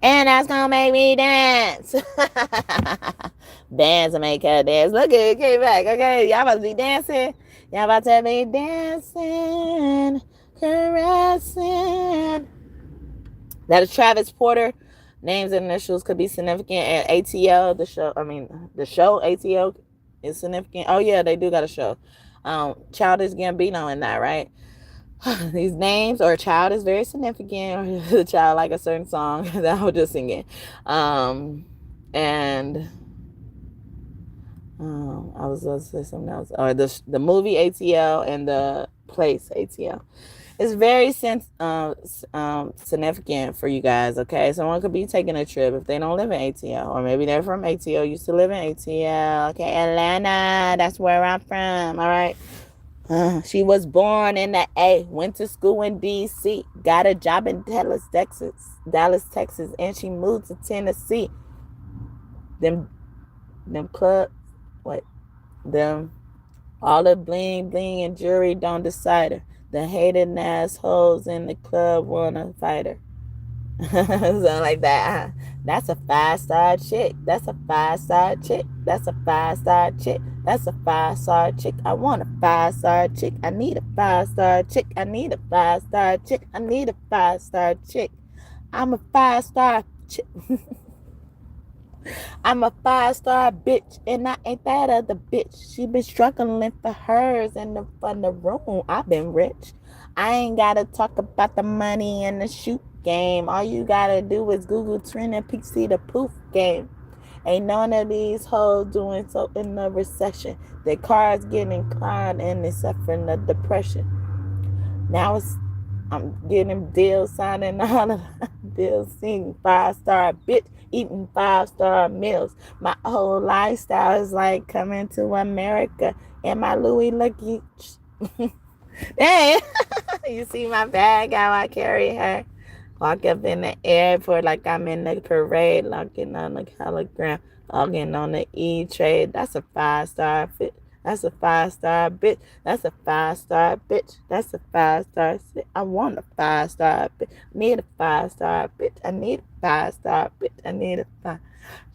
[SPEAKER 1] And that's gonna make me dance. Dance and make her dance. Look at it, came back. Okay, y'all about to be dancing. Y'all about to be dancing, caressing. That is Travis Porter. Names and initials could be significant. And ATL, the show ATL is significant. Oh yeah, they do got a show. Childish Gambino in that, right? These names or a child is very significant, or the child like a certain song that I was just singing. And I was going to say something else. Or the movie ATL and the place ATL. It's very significant for you guys, okay? Someone could be taking a trip if they don't live in ATL. Or maybe they're from ATL, used to live in ATL. Okay, Atlanta, that's where I'm from, all right? She was born in the A, went to school in D.C., got a job in Dallas, Texas, and she moved to Tennessee. Them clubs, all the bling and jewelry don't decide her. The hated assholes in the club wanna fight her. Something like that. That's a 5-star chick. That's a 5-star chick. That's a 5-star chick. That's a 5-star chick. I want a 5-star chick. I need a 5-star chick. I need a 5-star chick. I need a 5-star chick. I'm a 5-star chick. I'm a 5-star bitch, and I ain't that other bitch. She been struggling for hers in the room. I've been rich. I ain't gotta talk about the money and the shoot game. All you gotta do is Google Trend and see the poof game. Ain't none of these hoes doing so in the recession. Their cars getting declined and they suffering the depression. Now I'm getting deals, signing all of the deals, seeing 5-star bitch, eating 5-star meals. My whole lifestyle is like coming to America, and my Louis lucky. Dang, you see my bag, how I carry her. Walk up in the airport like I'm in the parade, looking on the hologram, walking on the E-trade. That's a 5-star fit. That's a 5-star bitch. That's a 5-star bitch. That's a 5-star shit. I want a 5-star bitch. I need a 5-star bitch. I need a 5-star bitch. I need a 5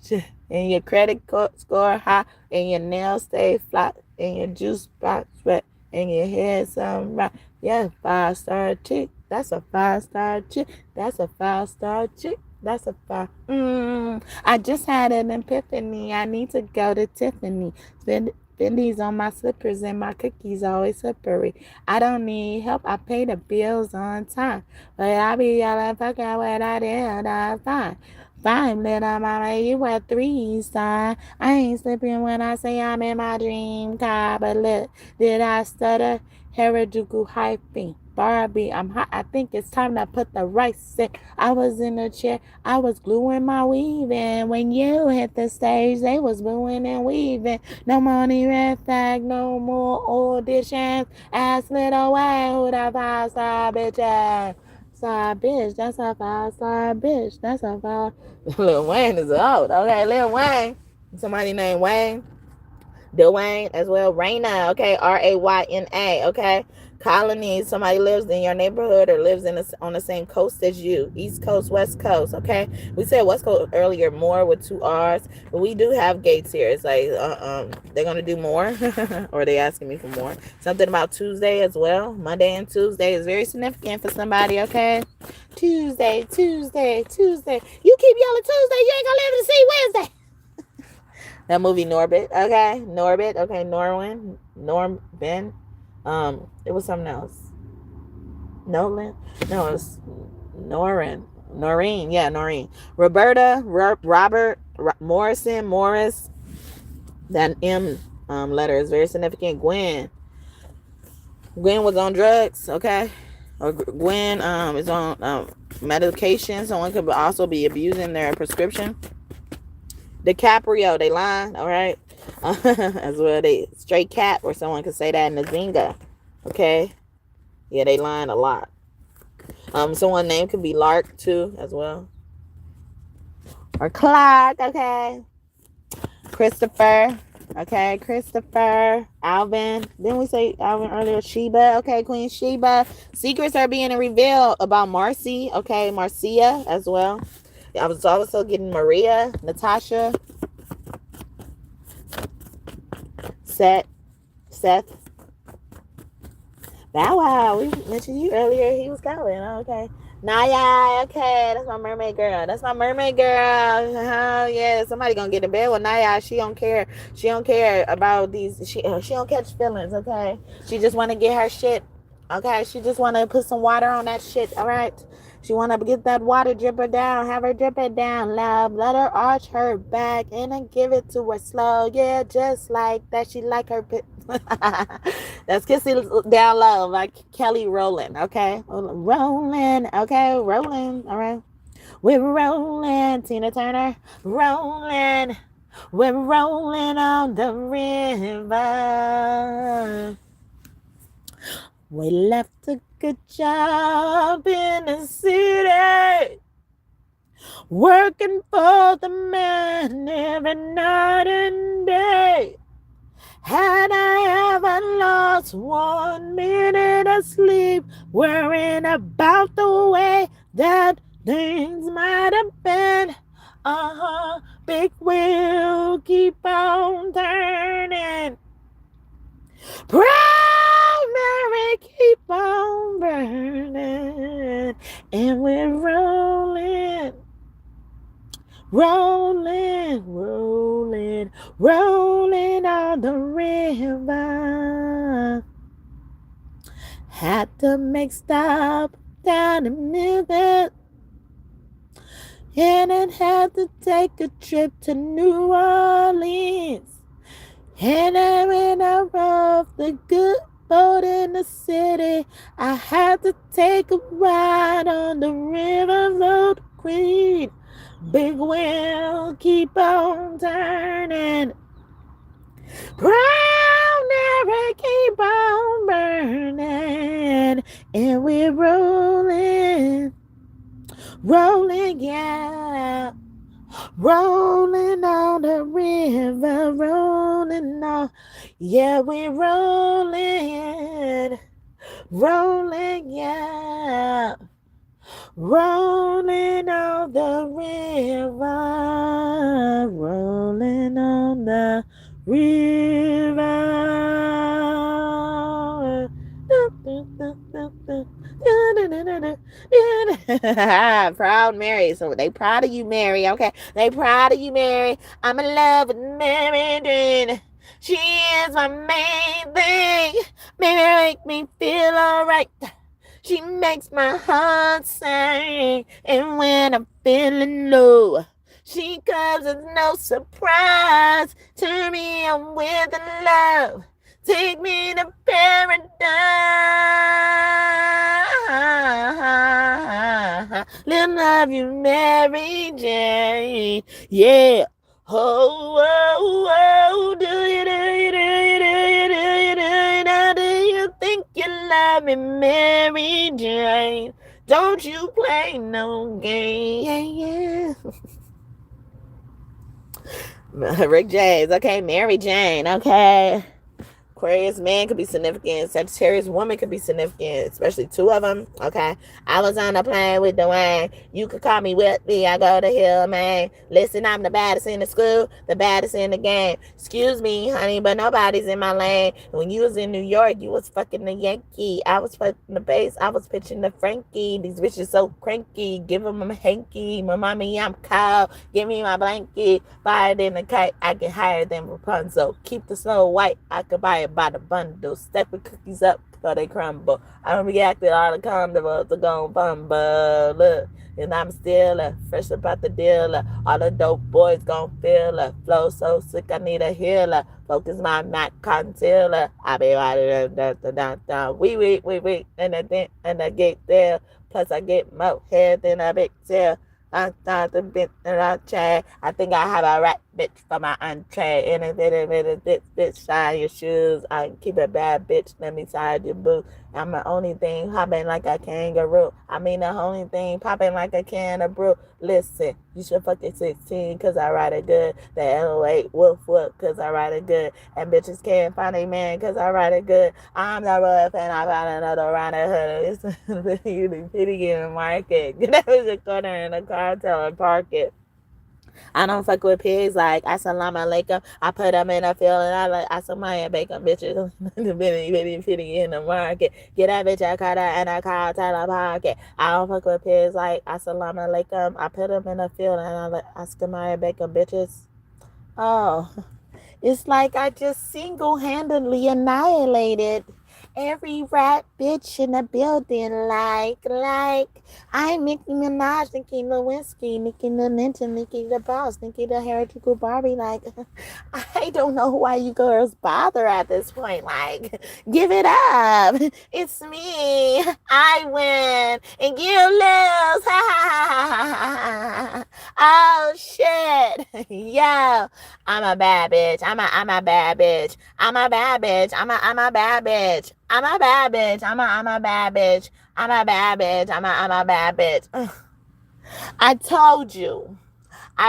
[SPEAKER 1] shit. And your credit score high, and your nails stay flat, and your juice box wet, and your hair some right. Yeah, 5-star chick. That's a 5-star chick. That's a 5-star chick. That's a 5. I just had an epiphany. I need to go to Tiffany. Fendi on my slippers and my cookies always slippery. I don't need help. I pay the bills on time. But I be yelling, fucking what I did. That's fine. Fine, little mama, you wear 3-star. I ain't slipping when I say I'm in my dream car. But look, did I stutter? Harajuku hyping. Barbie, I'm hot. I think it's time to put the rice in. I was in the chair. I was gluing my weaving. When you hit the stage, they was booing and weaving. No money, red flag, no more auditions. Ask Little Wayne who the 5-star bitch is. Star bitch, that's a 5-star bitch. That's a 5. Lil Wayne is old. Okay, Lil Wayne. Somebody named Wayne. Dwayne as well. Raina, okay, Rayna, okay. Colony, somebody lives in your neighborhood or lives on the same coast as you. East Coast, West Coast, okay. We said West Coast earlier, more with 2 R's, but we do have gates here. It's like they're gonna do more, or they asking me for more. Something about Tuesday as well. Monday and Tuesday is very significant for somebody, okay. Tuesday. You keep yelling Tuesday, you ain't gonna live to see Wednesday. That movie Norbit, okay? Norbit, okay, Norwin, Ben. It was something else. Nolan? No, it was Noreen, yeah, Noreen. Roberta, Robert, Morrison, Morris. That M letter is very significant. Gwen was on drugs, okay? Or Gwen is on medication. Someone could also be abusing their prescription. DiCaprio, they lying, all right? As well, they straight cap, or someone could say that in the Zinga, okay? Yeah, they lying a lot. Someone name could be Lark too, as well, or Clark, okay? Christopher, okay? Christopher, Alvin. Didn't we say Alvin earlier? Sheba, okay? Queen Sheba. Secrets are being revealed about Marcy, okay? Marcia as well. I was also getting Maria, Natasha, Seth. Bow Wow. We mentioned you earlier. He was calling. Okay. Naya. Okay. That's my mermaid girl. Yeah. Somebody gonna get in bed with Naya. She don't care. She don't care about these. She don't catch feelings. Okay. She just want to get her shit. Okay. She just want to put some water on that shit. All right. She want to get that water dripper down. Have her drip it down, love. Let her arch her back and then give it to her slow. Yeah, just like that. She like her. That's Kissy Down Low, like Kelly Rowland. Okay. Rolling. Okay. Rolling. All right. We're rolling. Tina Turner. Rolling. We're rolling on the river. We left a good job in the city, working for the man every night and day. Had I ever lost 1 minute of sleep, worrying about the way that things might have been, big wheel keep on turning. Proud Mary keep on burning, and we're rolling on the river. Had to make stop down in Memphis, and it had to take a trip to New Orleans. And I went off the good boat in the city. I had to take a ride on the river road queen. Big wheel keep on turning. Brown never keep on burning. And we're rolling, yeah. Rolling on the river, rolling on. Yeah, we're rolling, yeah. Rolling on the river, rolling on the river. Proud Mary. So they proud of you, Mary. Okay, they proud of you, Mary. I'm in love with Mary Jane. She is my main thing. Mary make me feel alright. She makes my heart sing. And when I'm feeling low, she comes as no surprise. Turn me on with the love. Take me to paradise. Little love you, Mary Jane. Yeah. Oh, oh, oh, do you, do you, do you, do you, do you, do you, now do you think you love me, Mary Jane? Don't you play no game. Rick James, okay, Mary Jane, okay. Aquarius man could be significant. Sagittarius woman could be significant, especially two of them. Okay. I was on a plane with Dwayne. You could call me Whitley. I go to Hill, man. Listen, I'm the baddest in the school, the baddest in the game. Excuse me, honey, but nobody's in my lane. When you was in New York, you was fucking the Yankee. I was fucking the bass. I was pitching the Frankie. These bitches so cranky. Give them a hanky. My mommy, I'm cold. Give me my blanket. Buy it in a kite. I can hire them Rapunzel. Keep the snow white. I could buy it by the bundle. Stack the cookies up before they crumble. I don't react to all the condoms are gon' fumble. Look, and I'm still fresh about the dealer. All the dope boys gon' feel flow so sick I need a healer. Focus my Mac concealer. I be riding down. We and I get there. Plus I get more head than a big tail. I thought the bitch that I tried. I think I have a rat bitch for my entree. And a bitch, shine your shoes. I keep a bad bitch, let me tie your boots. I'm the only thing hopping like a kangaroo. I mean the only thing popping like a can of brew. Listen, you should fuck at 16 cause I ride it good. The L08 woof cause I ride it good. And bitches can't find a man cause I ride it good. I'm the rough and I found another round of hood. It's you pity in the market. Get over the corner in a car, tell her park it. I don't fuck with pigs like assalamu alaikum. I put them in a field and I like assamaya bacon bitches. Pity in the market. Get that bitch I caught her and I call tell her pocket. I don't fuck with pigs like assalamu alaikum. I put them in a field and I like assamaya bacon bitches. Oh, it's like I just single-handedly annihilated every rat bitch in the building. Like, I'm Nicki Minaj, Nicki Lewinsky, Nicki the Minton, Nicki the Boss, Nicki the Heritage Barbie. Like, I don't know why you girls bother at this point. Like, give it up. It's me. I win. And you lose. Oh, shit. Yo. I'm a bad bitch. I'm a bad bitch. I'm a bad bitch. I'm a bad bitch. I'm a bad bitch. I'm a bad bitch. I'm a bad bitch. I'm a bad bitch. I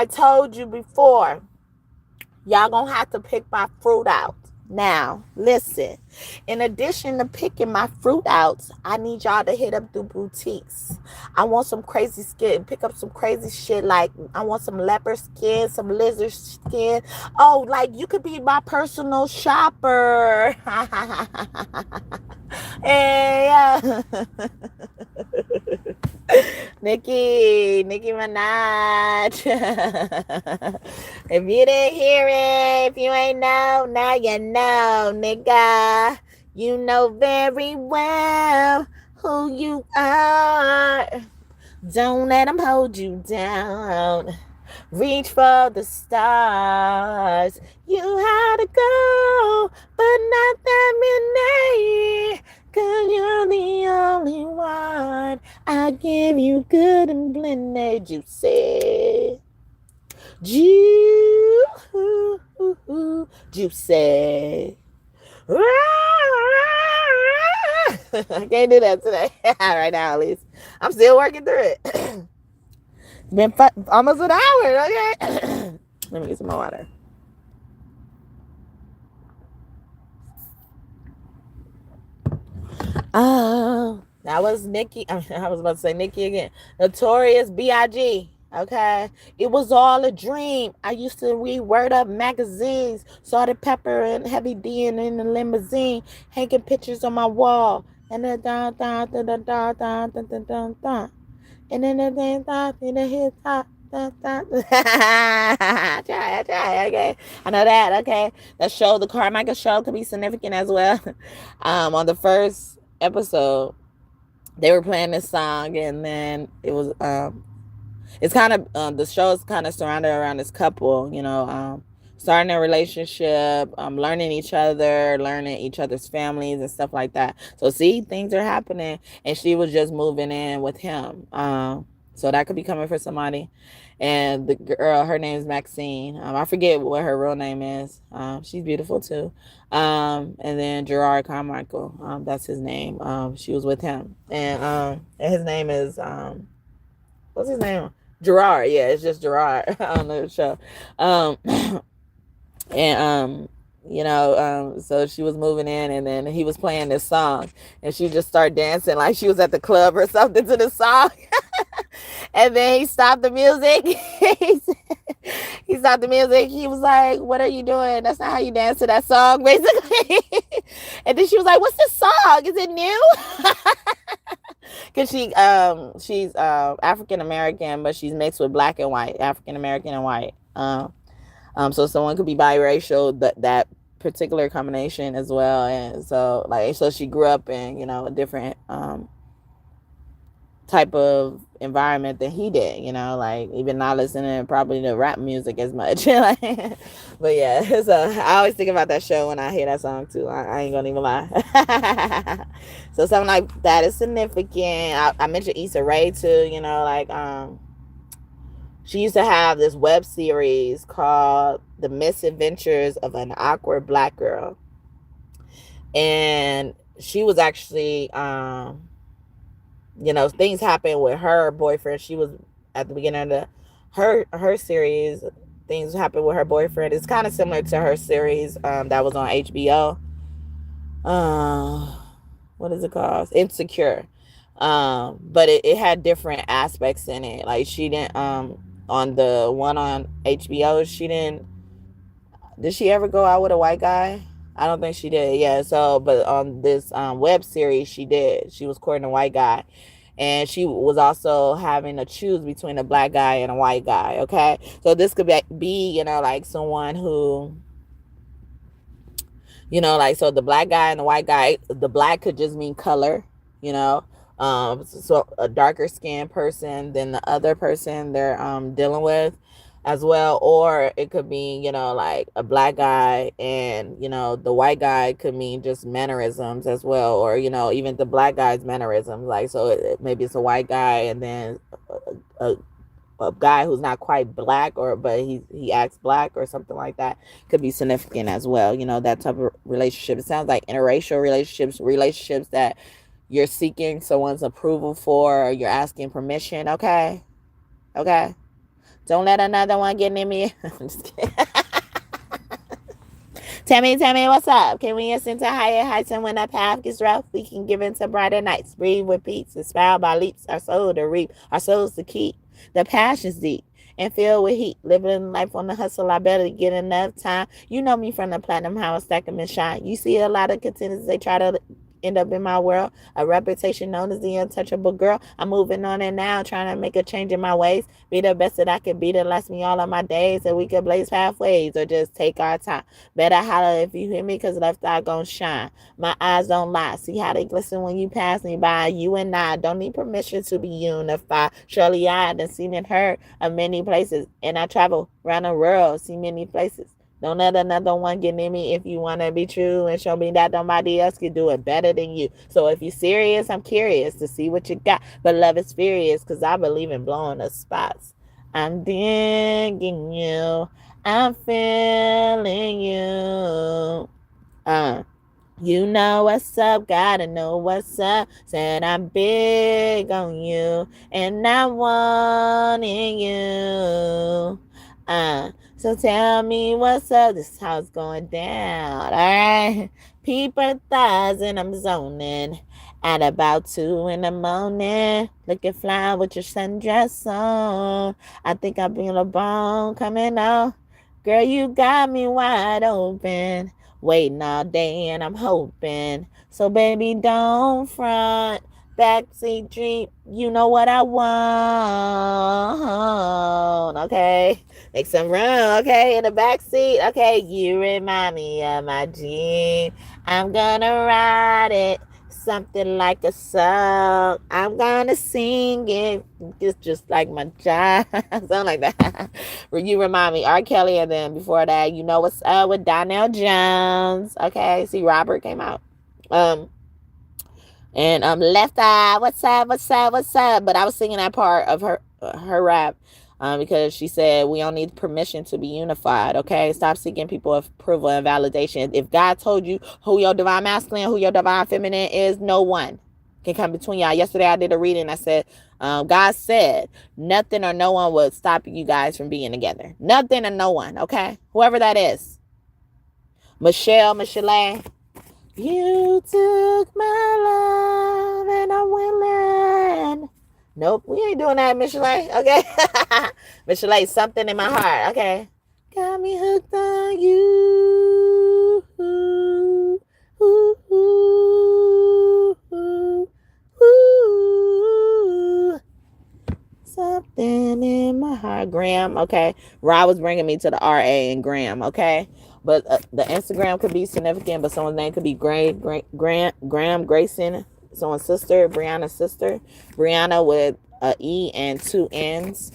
[SPEAKER 1] told you before. Y'all gonna have to pick my fruit out. Now, listen. In addition to picking my fruit out, I need y'all to hit up the boutiques. I want some crazy skin. Pick up some crazy shit. Like, I want some leopard skin, some lizard skin. Oh, like, you could be my personal shopper. Hey, Nicki Minaj. If you didn't hear it, if you ain't know, now you know, nigga. You know very well who you are. Don't let them hold you down. Reach for the stars. You had to go, but not that midnight. Cause you're the only one. I give you good and blended juicy. Juicy. I can't do that today. Right now, at least. I'm still working through it. It's been almost an hour, okay? Let me get some more water. Oh, that was Nicki. I was about to say Nicki again. Notorious B.I.G. Okay, it was all a dream. I used to read Word Up magazines, Salted Pepper and Heavy D in the limousine, hanging pictures on my wall. And then da da da da da da da da da da. And then the thing stop in the hip hop. I try, okay. I know that, okay. That show, the Carmichael show, could be significant as well. On the first episode, they were playing this song, and then it was it's kind of the show is kind of surrounded around this couple, starting a relationship, learning each other, learning each other's families and stuff like that. So see, things are happening, and she was just moving in with him. So that could be coming for somebody. And the girl, her name is Maxine. I forget what her real name is. She's beautiful too. And then Gerard Carmichael, that's his name. She was with him, and his name is what's his name? Gerard. Yeah, it's just Gerard on the show. Um, and so she was moving in, and then he was playing this song, and she just started dancing like she was at the club or something to the song. And then he stopped the music. He stopped the music. He was like, "What are you doing? That's not how you dance to that song," basically. And then she was like, "What's this song? Is it new?" Because she's African American, but she's mixed with black and white, African American and white. So someone could be biracial, that particular combination as well. And so she grew up in a different type of environment than he did, like even not listening probably to rap music as much. But yeah, so I always think about that show when I hear that song too. I ain't gonna even lie. So something like that is significant. I mentioned Issa Rae too, she used to have this web series called The Misadventures of an Awkward Black Girl. And she was actually things happened with her boyfriend. She was at the beginning of her series. Things happened with her boyfriend. It's kind of similar to her series that was on HBO. What is it called? Insecure. But it had different aspects in it. Like she didn't on the one on HBO, did she ever go out with a white guy? I don't think she did. Yeah. So, but on this web series, she did. She was courting a white guy, and she was also having to choose between a black guy and a white guy. Okay. So this could be like someone who, so the black guy and the white guy, the black could just mean color, so a darker skinned person than the other person they're dealing with as well. Or it could be like a black guy, and the white guy could mean just mannerisms as well, or even the black guy's mannerisms. Like, so maybe it's a white guy and then a guy who's not quite black, but he acts black or something like that, could be significant as well. That type of relationship. It sounds like interracial relationships that you're seeking someone's approval for, or you're asking permission. Okay. Don't let another one get near me. I'm just kidding. Tell me what's up. Can we ascend to higher heights, and when our path gets rough, we can give into brighter nights. Breathe with peace, inspired by leaps, our soul to reap, our souls to keep. The passion's deep and filled with heat. Living life on the hustle, I better get enough time. You know me from the Platinum House, stack 'em and shine. You see a lot of contenders, they try to end up in my world. A reputation known as the untouchable girl. I'm moving on and now, trying to make a change in my ways. Be the best that I can be to last me all of my days, so we can blaze pathways or just take our time. Better holler if you hear me, cause left eye gon' shine. My eyes don't lie. See how they glisten when you pass me by. You and I don't need permission to be unified. Surely I done seen and heard of many places, and I travel around the world, see many places. Don't let another one get near me if you want to be true, and show me that nobody else can do it better than you. So if you're serious, I'm curious to see what you got. But love is furious, because I believe in blowing the spots. I'm digging you. I'm feeling you. You know what's up, gotta know what's up. Said I'm big on you, and I wanting you. So tell me what's up. This is how it's going down. Alright. People thighs and I'm zoning. At about 2 in the morning. Looking fly with your sundress on. I think I'll be on a bone coming out. Girl, you got me wide open. Waiting all day and I'm hoping. So baby, don't front. Backseat Jeep, you know what I want. Okay. Make some room, okay, in the backseat. Okay, you remind me of my Jeep. I'm gonna ride it. Something like a song. I'm gonna sing it. It's just like my job. Something like that. You remind me, R. Kelly, and then before that, you know what's up with Donnell Jones. Okay, see, Robert came out. And Left Eye, what's up, what's up, what's up? But I was singing that part of her rap because she said we don't need permission to be unified. Okay, stop seeking people approval and validation. If God told you who your divine masculine, who your divine feminine is, no one can come between y'all. Yesterday I did a reading. I said, God said nothing or no one would stop you guys from being together. Nothing or no one. Okay, whoever that is. Michelle. You took my love and I'm willing. Nope, we ain't doing that, Michelle. Okay. Michelle, something in my heart. Okay. Got me hooked on you. Ooh, ooh, ooh, ooh, ooh. Something in my heart. Graham. Okay. Rob was bringing me to the RA and Graham. Okay. But the Instagram could be significant, but someone's name could be Graham Grayson, someone's sister, Brianna's sister. Brianna with a E and two N's.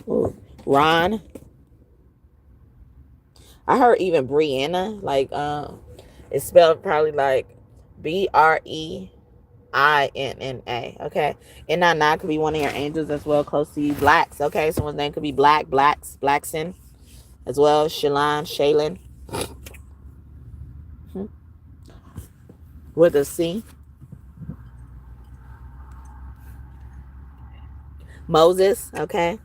[SPEAKER 1] Ooh. Ron. I heard even Brianna, like it's spelled probably like BREINNA. Okay. And Nana could be one of your angels as well, close to you. Blacks. Okay. Someone's name could be Blackson. As well, Shaylin, with a C. Moses, okay.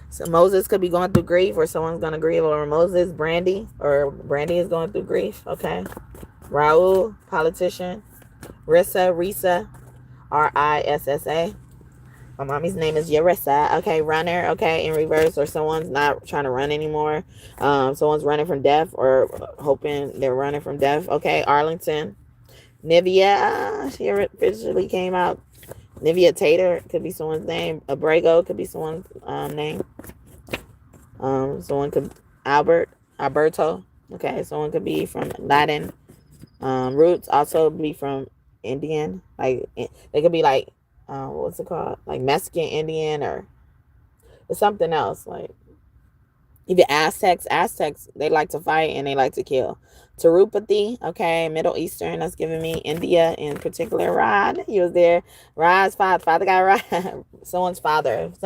[SPEAKER 1] So Moses could be going through grief, or someone's going to grieve over Moses. Brandy is going through grief, okay. Raul, politician. Rissa, Rissa. My mommy's name is Yarissa. Okay, runner. Okay, in reverse, or someone's not trying to run anymore. Someone's running from death, or hoping they're running from death. Okay, Arlington. Nivea. She officially came out. Nivea Tater could be someone's name. Abrego could be someone's name. Someone could Alberto. Okay, someone could be from Latin roots. Also be from Indian. Like they could be like. What's it called? Like Mexican Indian or something else. Like even Aztecs, they like to fight and they like to kill. Terupathy, okay, Middle Eastern, that's giving me India in particular. Rod, he was there. Rod's father got Rod. Someone's father is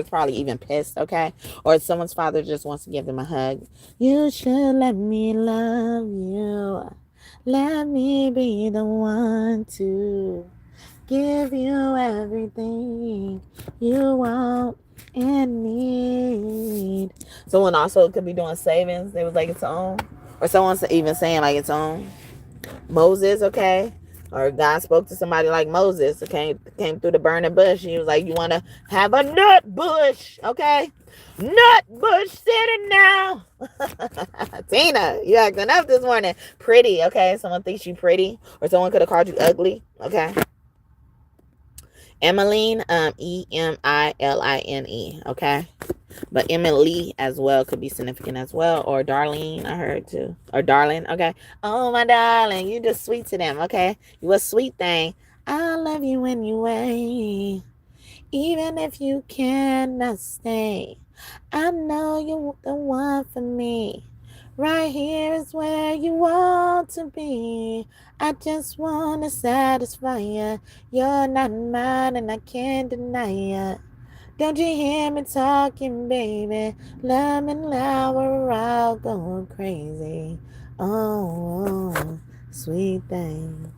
[SPEAKER 1] probably even pissed, okay? Or someone's father just wants to give them a hug. You should let me love you. Let me be the one to give you everything you want and need. Someone also could be doing savings. They was like its own. Or someone's even saying like its own. Moses, okay? Or God spoke to somebody like Moses. Okay? Came through the burning bush. He was like, you want to have a nut bush, okay? Nut bush sitting now. Tina, you acting up this morning. Pretty, okay? Someone thinks you pretty. Or someone could have called you ugly, okay? Emmeline, Emiline, okay? But Emily as well could be significant as well. Or Darlene, I heard too. Or Darling, okay? Oh, my darling, you just sweet to them, okay? You a sweet thing. I love you anyway. Even if you cannot stay. I know you're the one for me. Right here is where you want to be. I just want to satisfy you. You're not mine and I can't deny you. Don't you hear me talking, baby? Love me loud, we're all going crazy. Oh, sweet thing.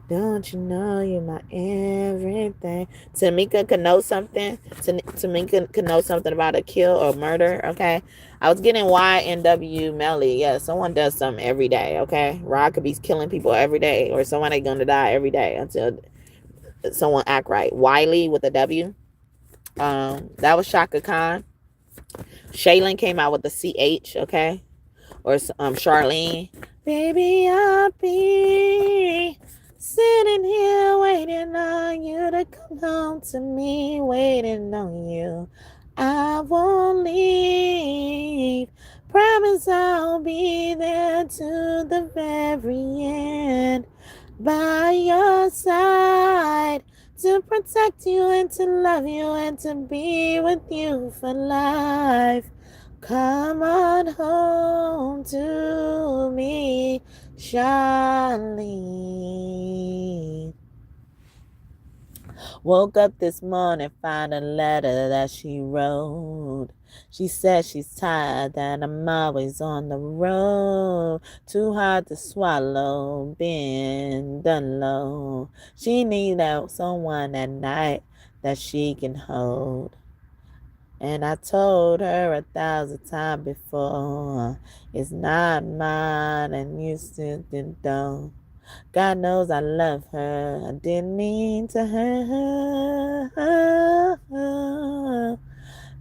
[SPEAKER 1] Don't you know you're my everything? Tamika could know something. Tamika could know something about a kill or murder, okay? I was getting YNW Melly. Yeah, someone does something every day, okay? Rod could be killing people every day, or someone ain't gonna die every day until someone act right. Wiley with a W. That was Shaka Khan. Shaylin came out with the CH, okay? Or Charlene. Baby, I'll be sitting here waiting on you to come home to me, waiting on you. I won't leave. Promise I'll be there to the very end, by your side, to protect you and to love you and to be with you for life. Come on home to me, Charlene. Woke up this morning, found a letter that she wrote. She said she's tired, that I'm always on the road. Too hard to swallow, been done low. She needed someone at night that she can hold. And I told her 1,000 times before, it's not mine, and you still don't. God knows I love her. I didn't mean to hurt her.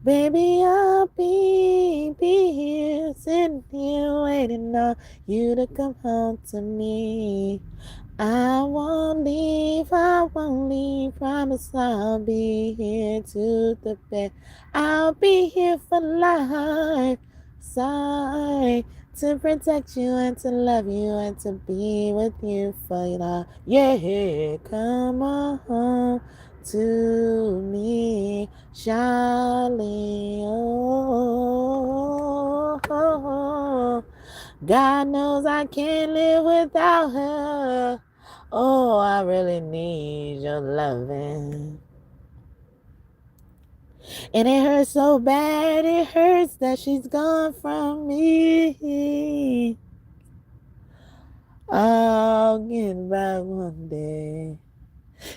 [SPEAKER 1] Baby, I'll be here, sitting here waiting on you to come home to me. I won't leave, promise I'll be here to the bed. I'll be here for life, sorry, to protect you and to love you and to be with you for life. Yeah, come on home to me, Charlie. Oh. God knows I can't live without her. Oh, I really need your loving. And it hurts so bad, it hurts that she's gone from me. I'll get back one day.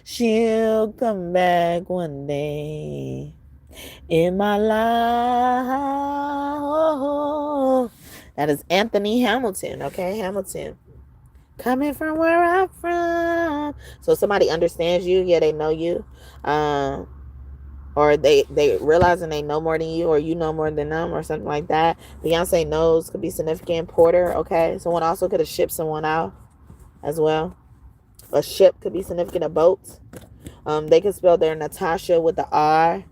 [SPEAKER 1] She'll come back one day in my life. Oh, that is Anthony Hamilton, okay? Hamilton. Coming from where I'm from. So somebody understands you, yeah, they know you. Or they realizing they know more than you, or you know more than them, or something like that. Beyonce knows could be significant. Porter, okay. Someone also could have shipped someone out as well. A ship could be significant. A boat. They could spell their Natasha with the R.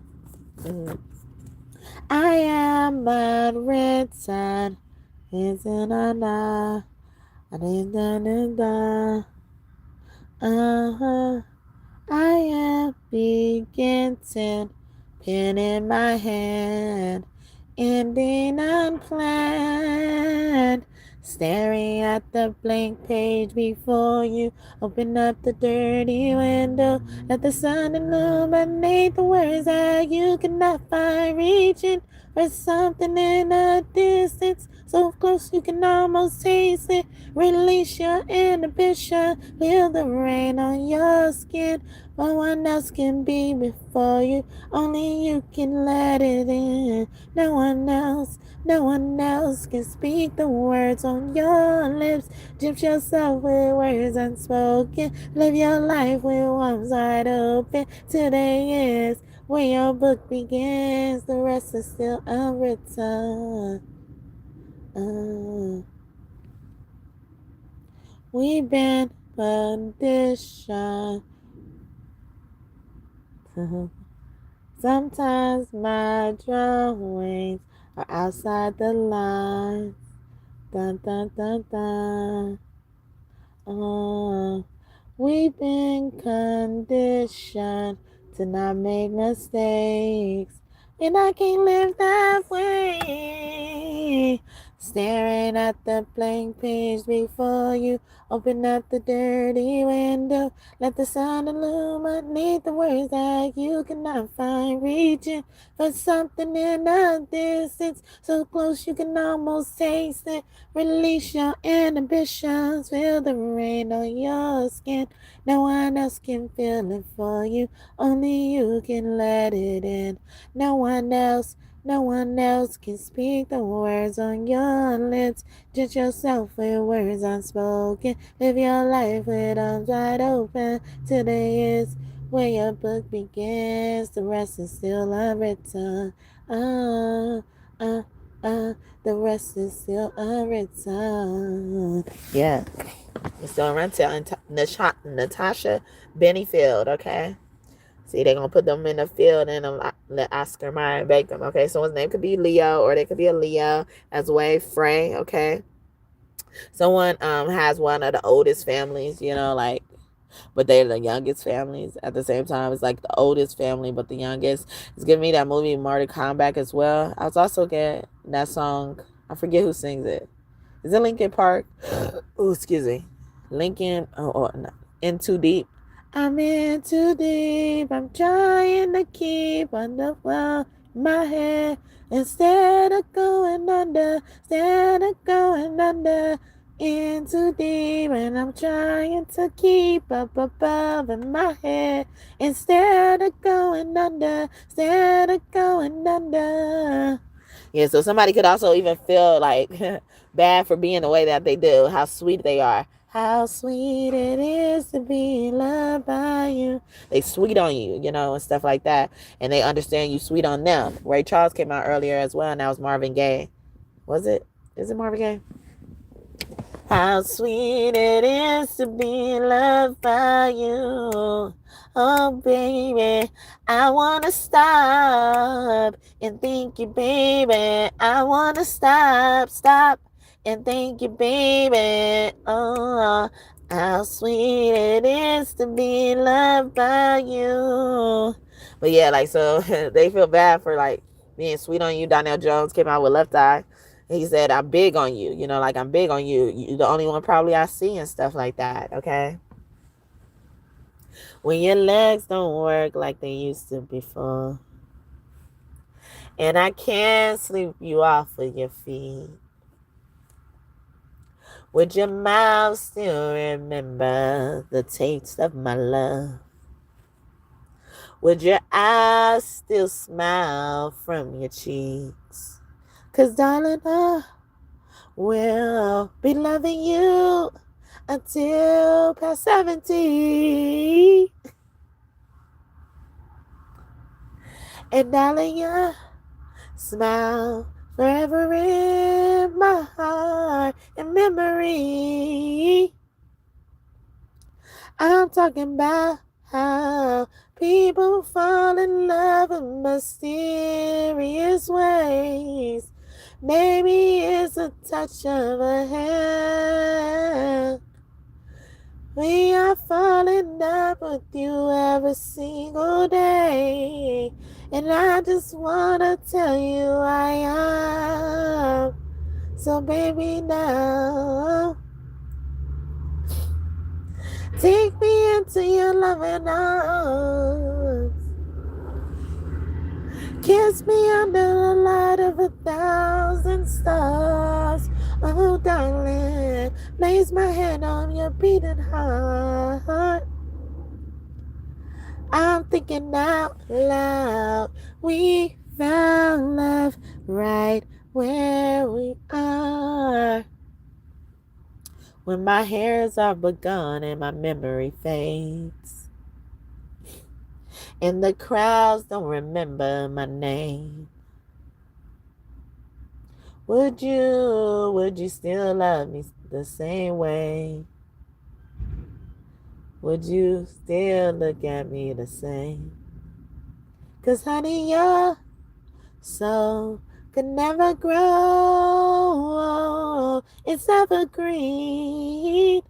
[SPEAKER 1] I am unwritten. Isn't I? I am beginning, pen in my hand, ending unplanned. Staring at the blank page before you, open up the dirty window, let the sun illuminate the words that you cannot find, reaching for something in the distance, so close you can almost taste it. Release your inhibition, feel the rain on your skin. No one else can be before you, only you can let it in. No one else can speak the words on your lips. Gyp yourself with words unspoken. Live your life with arms wide open. Today is where your book begins. The rest is still unwritten. We've been conditioned. Sometimes my drawings are outside the lines. Dun, dun, dun, dun. We've been conditioned to not make mistakes, and I can't live that way. Staring at the blank page before you, open up the dirty window, let the sun illuminate the words that you cannot find, reaching for something in the distance, so close you can almost taste it. Release your inhibitions, feel the rain on your skin. No one else can feel it for you, only you can let it in. No one else can speak the words on your lips. Just yourself with words unspoken. Live your life with arms wide open. Today is where your book begins. The rest is still unwritten. uh, the rest is still unwritten. Yeah, it's still unwritten. And Natasha Bennyfield, okay? See, they're going to put them in the field and let Oscar Mayer bake them, okay? Someone's name could be Leo, or they could be a Leo as way, Frey, okay? Someone has one of the oldest families, you know, like, but they're the youngest families at the same time. It's like the oldest family, but the youngest. It's giving me that movie Mortal Kombat as well. I was also getting that song. I forget who sings it. Is it Linkin Park? Oh, excuse me. Linkin. Oh, no. In Too Deep. I'm in too deep. I'm trying to keep under my head instead of going under. Instead of going under. In too deep, and I'm trying to keep up above in my head instead of going under. Instead of going under. Yeah, so somebody could also even feel like bad for being the way that they do, how sweet they are. How sweet it is to be loved by you. They sweet on you, you know, and stuff like that. And they understand you sweet on them. Ray Charles came out earlier as well, and that was Marvin Gaye. Was it? Is it Marvin Gaye? How sweet it is to be loved by you. Oh, baby, I want to stop and thank you, baby. I want to stop and thank you, baby. Oh, how sweet it is to be loved by you. But yeah, like, so they feel bad for like being sweet on you. Donnell Jones came out with Left Eye. He said, I'm big on you. You know, like, I'm big on you. You're the only one probably I see and stuff like that, okay? When your legs don't work like they used to before. And I can't sweep you off of your feet. Would your mouth still remember the taste of my love? Would your eyes still smile from your cheeks? 'Cause darling, we'll be loving you until past 70. And darling, your smile forever in my heart and memory. I'm talking about how people fall in love in mysterious ways. Maybe it's a touch of a hand. We are falling up with you every single day. And I just want to tell you I am. So baby, now take me into your loving arms. Kiss me under the light of 1,000 stars. Oh, darling, place my hand on your beating heart. I'm thinking out loud. We found love right where we are. When my hairs are begun and my memory fades, and the crowds don't remember my name. Would you still love me the same way? Would you still look at me the same? 'Cause honey, your soul could never grow. It's evergreen.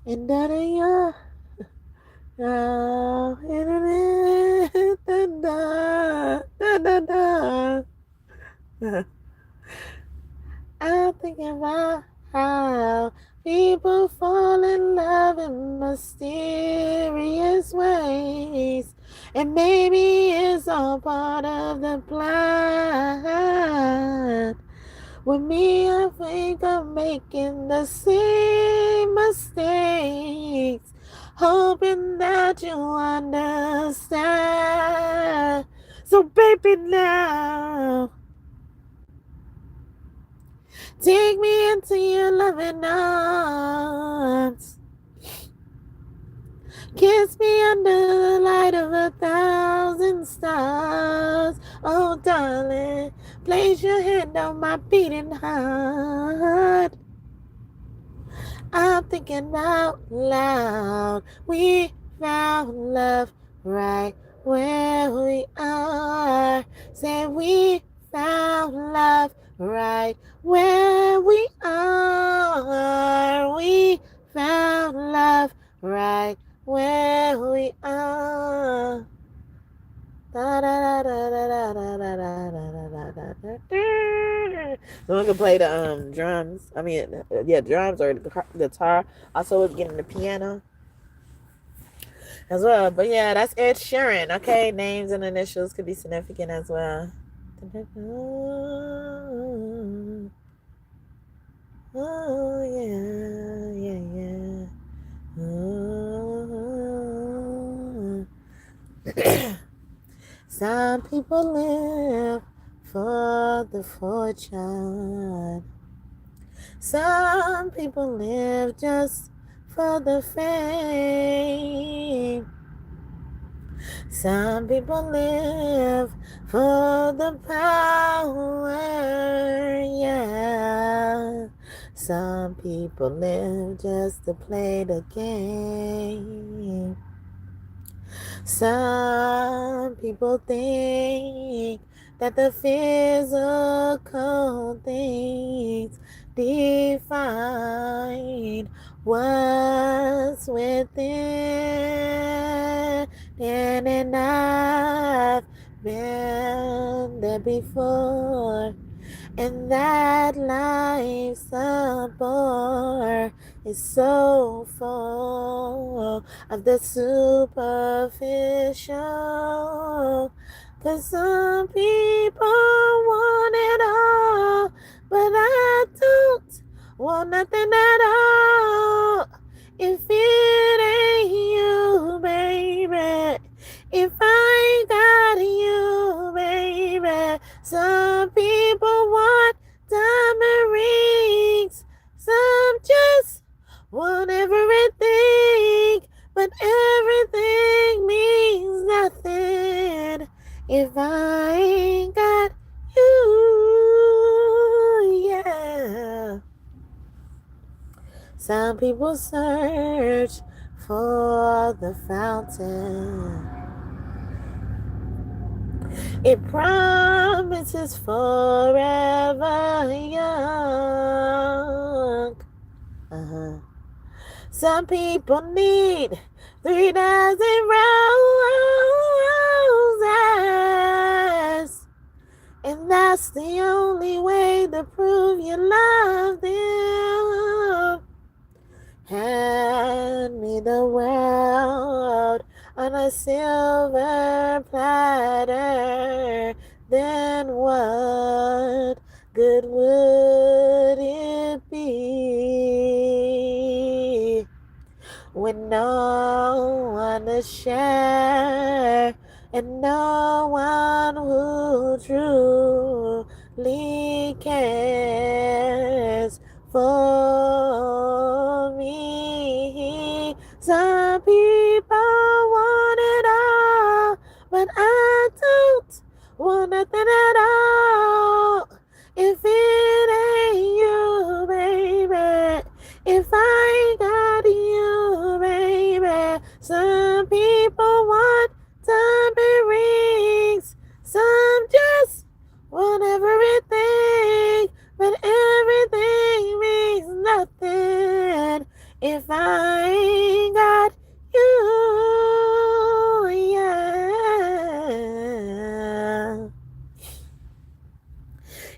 [SPEAKER 1] And darling, your I'm thinking about how people fall in love in mysterious ways. And maybe it's all part of the plan. With me, I think I'm making the same mistakes, hoping that you understand. So baby, now take me into your loving arms. Kiss me under the light of 1,000 stars. darling. Place your hand on my beating heart. I'm thinking out loud. We found love right where we are. Say we found love right where we are. We found love right where we are. Da, da, da, da, da, da, da, da, da, da, da, da. So we can play the drums. I mean, yeah, drums or the guitar. Also, we're getting the piano as well. But yeah, that's Ed Sheeran. Okay, names and initials could be significant as well. Oh yeah, yeah, yeah. Some people live for the fortune. Some people live just for the fame. Some people live for the power, yeah. Some people live just to play the game. Some people think that the physical things define what's within. And I've been there before. And that life's a bore is so full of the superficial. 'Cause some people want it all, but I don't want nothing at all. If it ain't you, baby, if I ain't got you, baby. Some people want diamond rings, some just want everything, but everything means nothing if I ain't got you, yeah. Some people search for the fountain. It promises forever young. Some people need 3,000 roses, and that's the only way to prove you love them. Hand me the world on a silver platter, then what good would it be? With no one to share and no one who truly cares for me. Some people want it all, but I don't want nothing at all. If it ain't you, baby, if I ain't got you, baby. Some people want diamond rings, some just want everything, but everything means nothing if I ain't got you, yeah.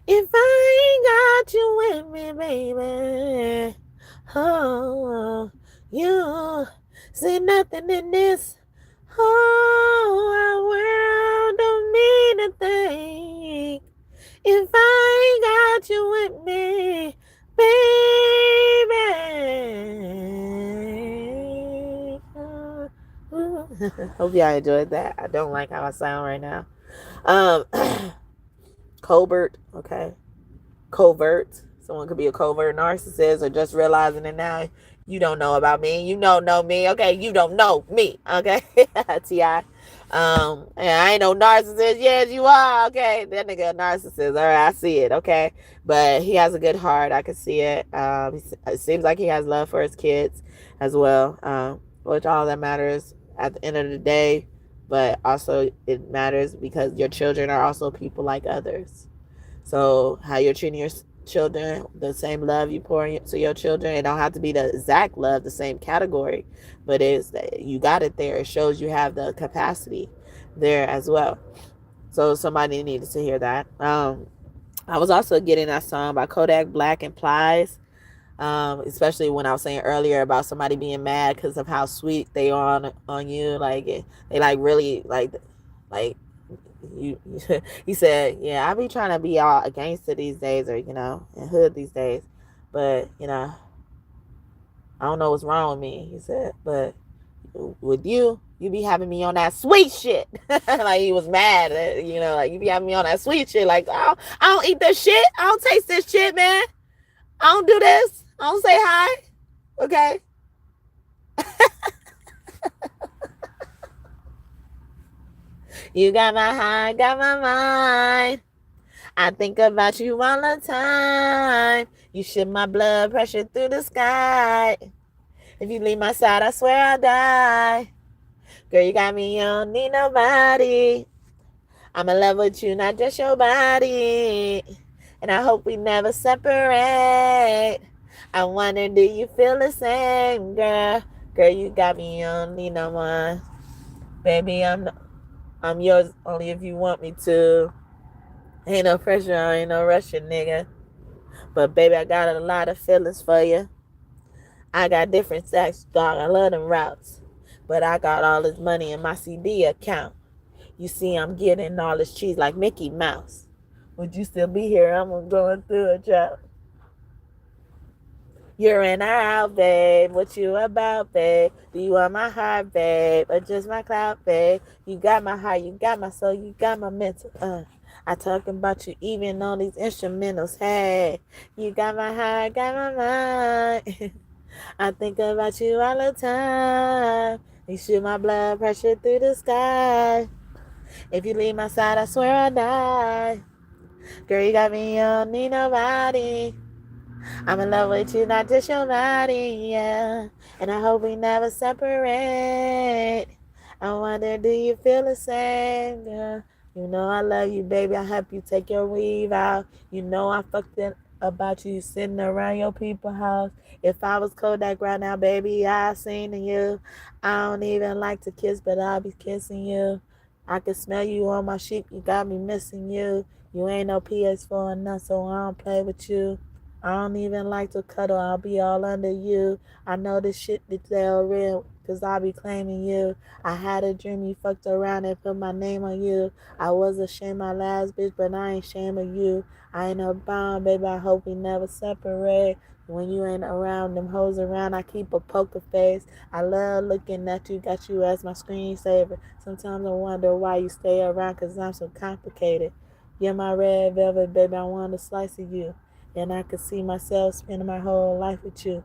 [SPEAKER 1] If I ain't got you with me, baby, oh, you see nothing in this whole world don't mean a thing if I ain't got you with me, baby. Hope y'all enjoyed that. I don't like how I sound right now. Covert, okay. Covert. Someone could be a covert narcissist or just realizing it now. You don't know about me. You don't know me. Okay. You don't know me. Okay. T.I. And I ain't no narcissist. Yes, you are. Okay, that nigga a narcissist. All right, I see it. Okay, but he has a good heart. I can see it. It seems like he has love for his kids as well. Which all that matters at the end of the day. But also it matters because your children are also people like others. So how you're treating your children, the same love you pour into your children, it don't have to be the exact love, the same category, but it's that you got it there. It shows you have the capacity there as well. So somebody needed to hear that. I was also getting that song by Kodak Black and Plies. Especially when I was saying earlier about somebody being mad because of how sweet they are on you, like they like really like you he said, yeah, I be trying to be all against it these days, or in hood these days, but I don't know what's wrong with me. He said, but with you be having me on that sweet shit. Like he was mad, like you be having me on that sweet shit. Like I don't eat this shit. I don't taste this shit, man. I don't do this. I don't say hi. Okay. You got my heart, got my mind. I think about you all the time. You shift my blood pressure through the sky. If you leave my side, I swear I'll die. Girl, you got me, you don't need nobody. I'm in love with you, not just your body. And I hope we never separate. I wonder, do you feel the same, girl? Girl, you got me, you don't need no one. Baby, I'm yours only if you want me to. Ain't no pressure, ain't no rushing, nigga. But baby, I got a lot of feelings for you. I got different stacks, dog. I love them routes. But I got all this money in my CD account. You see, I'm getting all this cheese like Mickey Mouse. Would you still be here? I'm going through a drought. You're in or out, babe. What you about, babe? Do you want my heart, babe? Or just my clout, babe? You got my heart, you got my soul, you got my mental. I talking about you even on these instrumentals. Hey, you got my heart, got my mind. I think about you all the time. You shoot my blood pressure through the sky. If you leave my side, I swear I'll die. Girl, you got me, you don't need nobody. I'm in love with you, not just your body, yeah. And I hope we never separate. I wonder, do you feel the same, girl? You know I love you, baby. I help you take your weave out. You know I fucked it about you sitting around your people's house. If I was Kodak right now, baby, I seen you. I don't even like to kiss, but I'll be kissing you. I can smell you on my sheep. You got me missing you. You ain't no PS4 enough, so I don't play with you. I don't even like to cuddle. I'll be all under you. I know this shit that's real, cause I'll be claiming you. I had a dream you fucked around and put my name on you. I was ashamed my last bitch, but I ain't ashamed of you. I ain't no bound, baby. I hope we never separate. When you ain't around, them hoes around, I keep a poker face. I love looking at you, got you as my screensaver. Sometimes I wonder why you stay around, cause I'm so complicated. You're my red velvet, baby. I want a slice of you. And I could see myself spending my whole life with you.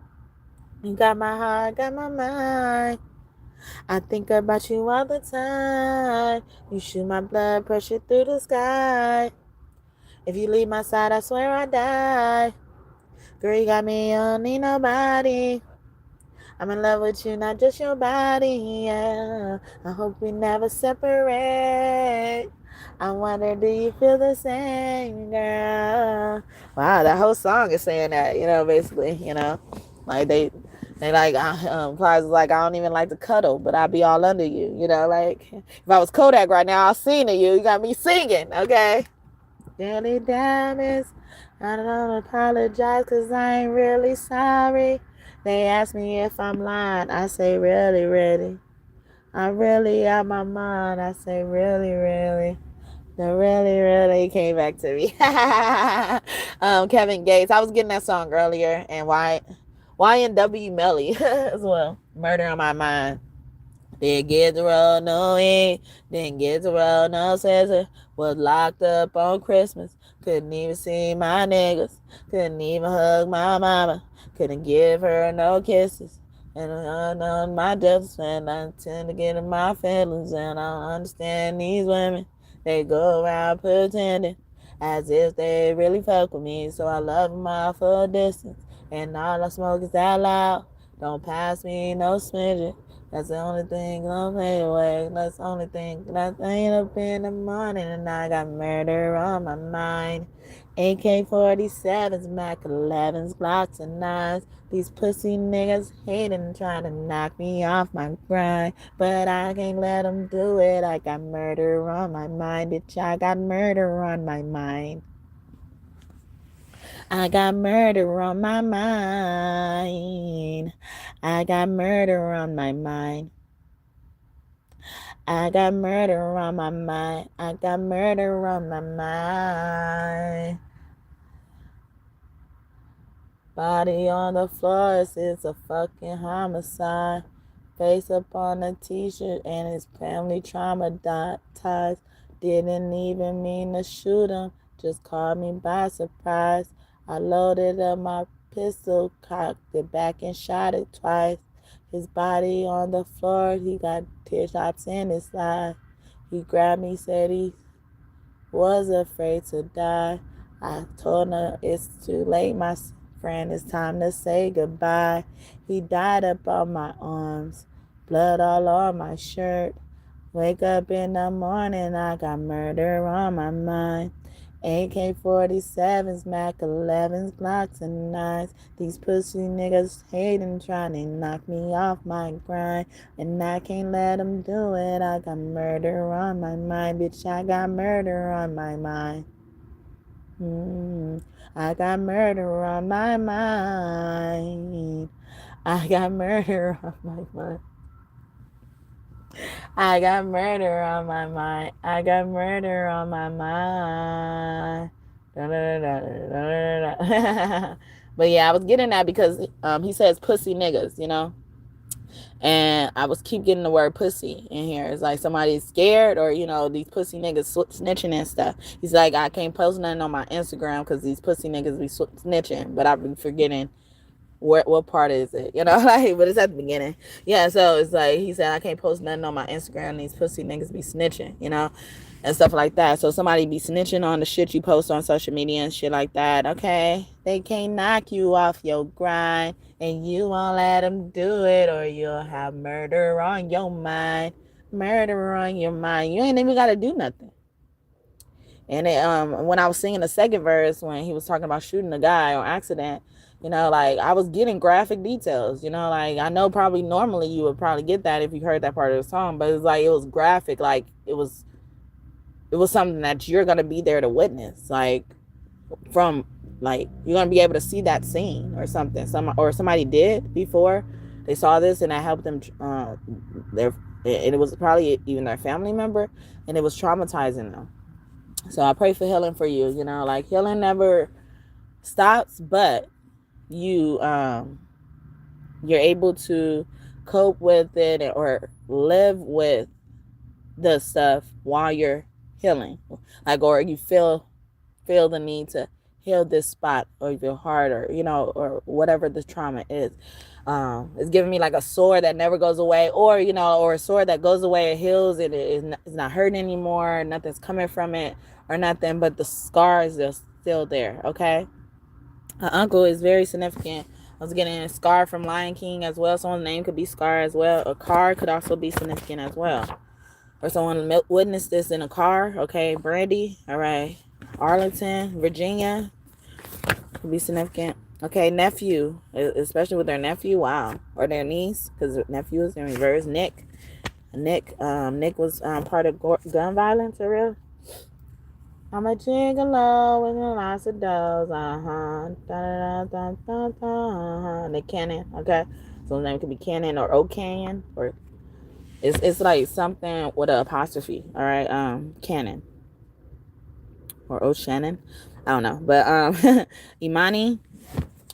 [SPEAKER 1] You got my heart, got my mind. I think about you all the time. You shoot my blood pressure through the sky. If you leave my side, I swear I die. Girl, you got me, you don't need nobody. I'm in love with you, not just your body, yeah. I hope we never separate. I wonder, do you feel the same, girl? Wow, that whole song is saying that, basically, like they like, Plies is like, I don't even like to cuddle, but I'll be all under you, like, if I was Kodak right now, I'll sing to you. You got me singing, okay? Daily diamonds, I don't apologize, cause I ain't really sorry. They ask me if I'm lying, I say really, really. I'm really out my mind, I say really, really. The really, really came back to me. Kevin Gates. I was getting that song earlier, and YNW Melly as well. Murder on My Mind. Didn't get the road, no way. Didn't get the road, no scissor. Was locked up on Christmas. Couldn't even see my niggas. Couldn't even hug my mama. Couldn't give her no kisses. And on my depths, and I tend to get in my feelings, and I don't understand these women. They go around pretending as if they really fuck with me. So I love them all for a distance, and all I smoke is that loud. Don't pass me no smidget. That's the only thing I'm fade away. That's the only thing that I ain't up in the morning, and I got murder on my mind. AK-47s, Mac 11s, Glocks and 9s. These pussy niggas hating, trying to knock me off my grind. But I can't let them do it. I got murder on my mind, bitch. I got murder on my mind. I got murder on my mind. I got murder on my mind. I got murder on my mind. I got murder on my mind. Body on the floor, it's a fucking homicide. Face up on a t-shirt and his family traumatized. Didn't even mean to shoot him, just caught me by surprise. I loaded up my pistol, cocked it back and shot it twice. His body on the floor, he got tear shots in his side. He grabbed me, said he was afraid to die. I told him it's too late, my friend, it's time to say goodbye. He died up on my arms, blood all on my shirt. Wake up in the morning, I got murder on my mind. AK-47s, Mac 11s, Glocks and 9s. These pussy niggas hating, trying to knock me off my grind. And I can't let them do it. I got murder on my mind, bitch. I got murder on my mind. I got murder on my mind. I got murder on my mind. I got murder on my mind. I got murder on my mind. But yeah, I was getting that because he says pussy niggas, you know. And I was keep getting the word pussy in here. It's like somebody's scared, or, you know, these pussy niggas snitching and stuff. He's like, I can't post nothing on my Instagram because these pussy niggas be snitching. But I've been forgetting what part is it, you know, like, but it's at the beginning. Yeah, so it's like he said I can't post nothing on my Instagram, these pussy niggas be snitching, you know, and stuff like that. So somebody be snitching on the shit you post on social media and shit like that. Okay, they can't knock you off your grind, and you won't let them do it, or you'll have murder on your mind. Murder on your mind. You ain't even gotta do nothing. And when I was singing the second verse, when he was talking about shooting a guy on accident, you know, like, I was getting graphic details, you know, like, I know probably normally you would probably get that if you heard that part of the song, but it's like, it was graphic, like, it was something that you're going to be there to witness, like, from, like, you're going to be able to see that scene or something, somebody did before they saw this, and I helped them, and it was probably even their family member, and it was traumatizing them. So I pray for healing for you, you know, like, healing never stops, but you're able to cope with it or live with the stuff while you're healing, like, or you feel the need to heal this spot or your heart, or, you know, or whatever the trauma is. It's giving me like a sore that never goes away, or, you know, or a sore that goes away, it heals, and it's not hurting anymore, nothing's coming from it or nothing, but the scar is just still there. Okay. An uncle is very significant. I was getting a Scar from Lion King as well. Someone's name could be Scar as well. A car could also be significant as well. Or someone witnessed this in a car. Okay, Brandy. All right. Arlington, Virginia could be significant. Okay, nephew, especially with their nephew. Wow. Or their niece, because nephew is in reverse. Nick was part of gun violence, for real. I'm a gigolo with lots of doors. Nick Cannon. Okay, so his name could be Cannon or O'Cannon, or it's like something with an apostrophe. All right, Cannon or O'Shannon. I don't know, but Imani,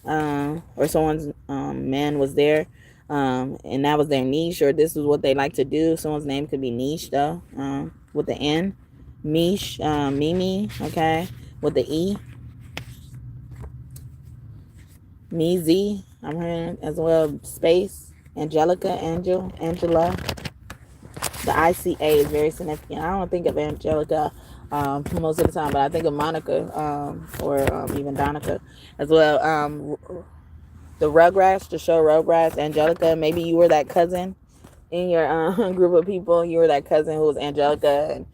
[SPEAKER 1] or someone's man was there, and that was their niche, or this is what they like to do. Someone's name could be niche though, with the N. Mish, Mimi, okay, with the E. Mizi, I'm hearing as well, space, Angela. The ICA is very significant. I don't think of Angelica most of the time, but I think of Monica or even Donica as well. The Rugrats, the show Rugrats, Angelica. Maybe you were that cousin in your group of people. You were that cousin who was Angelica, and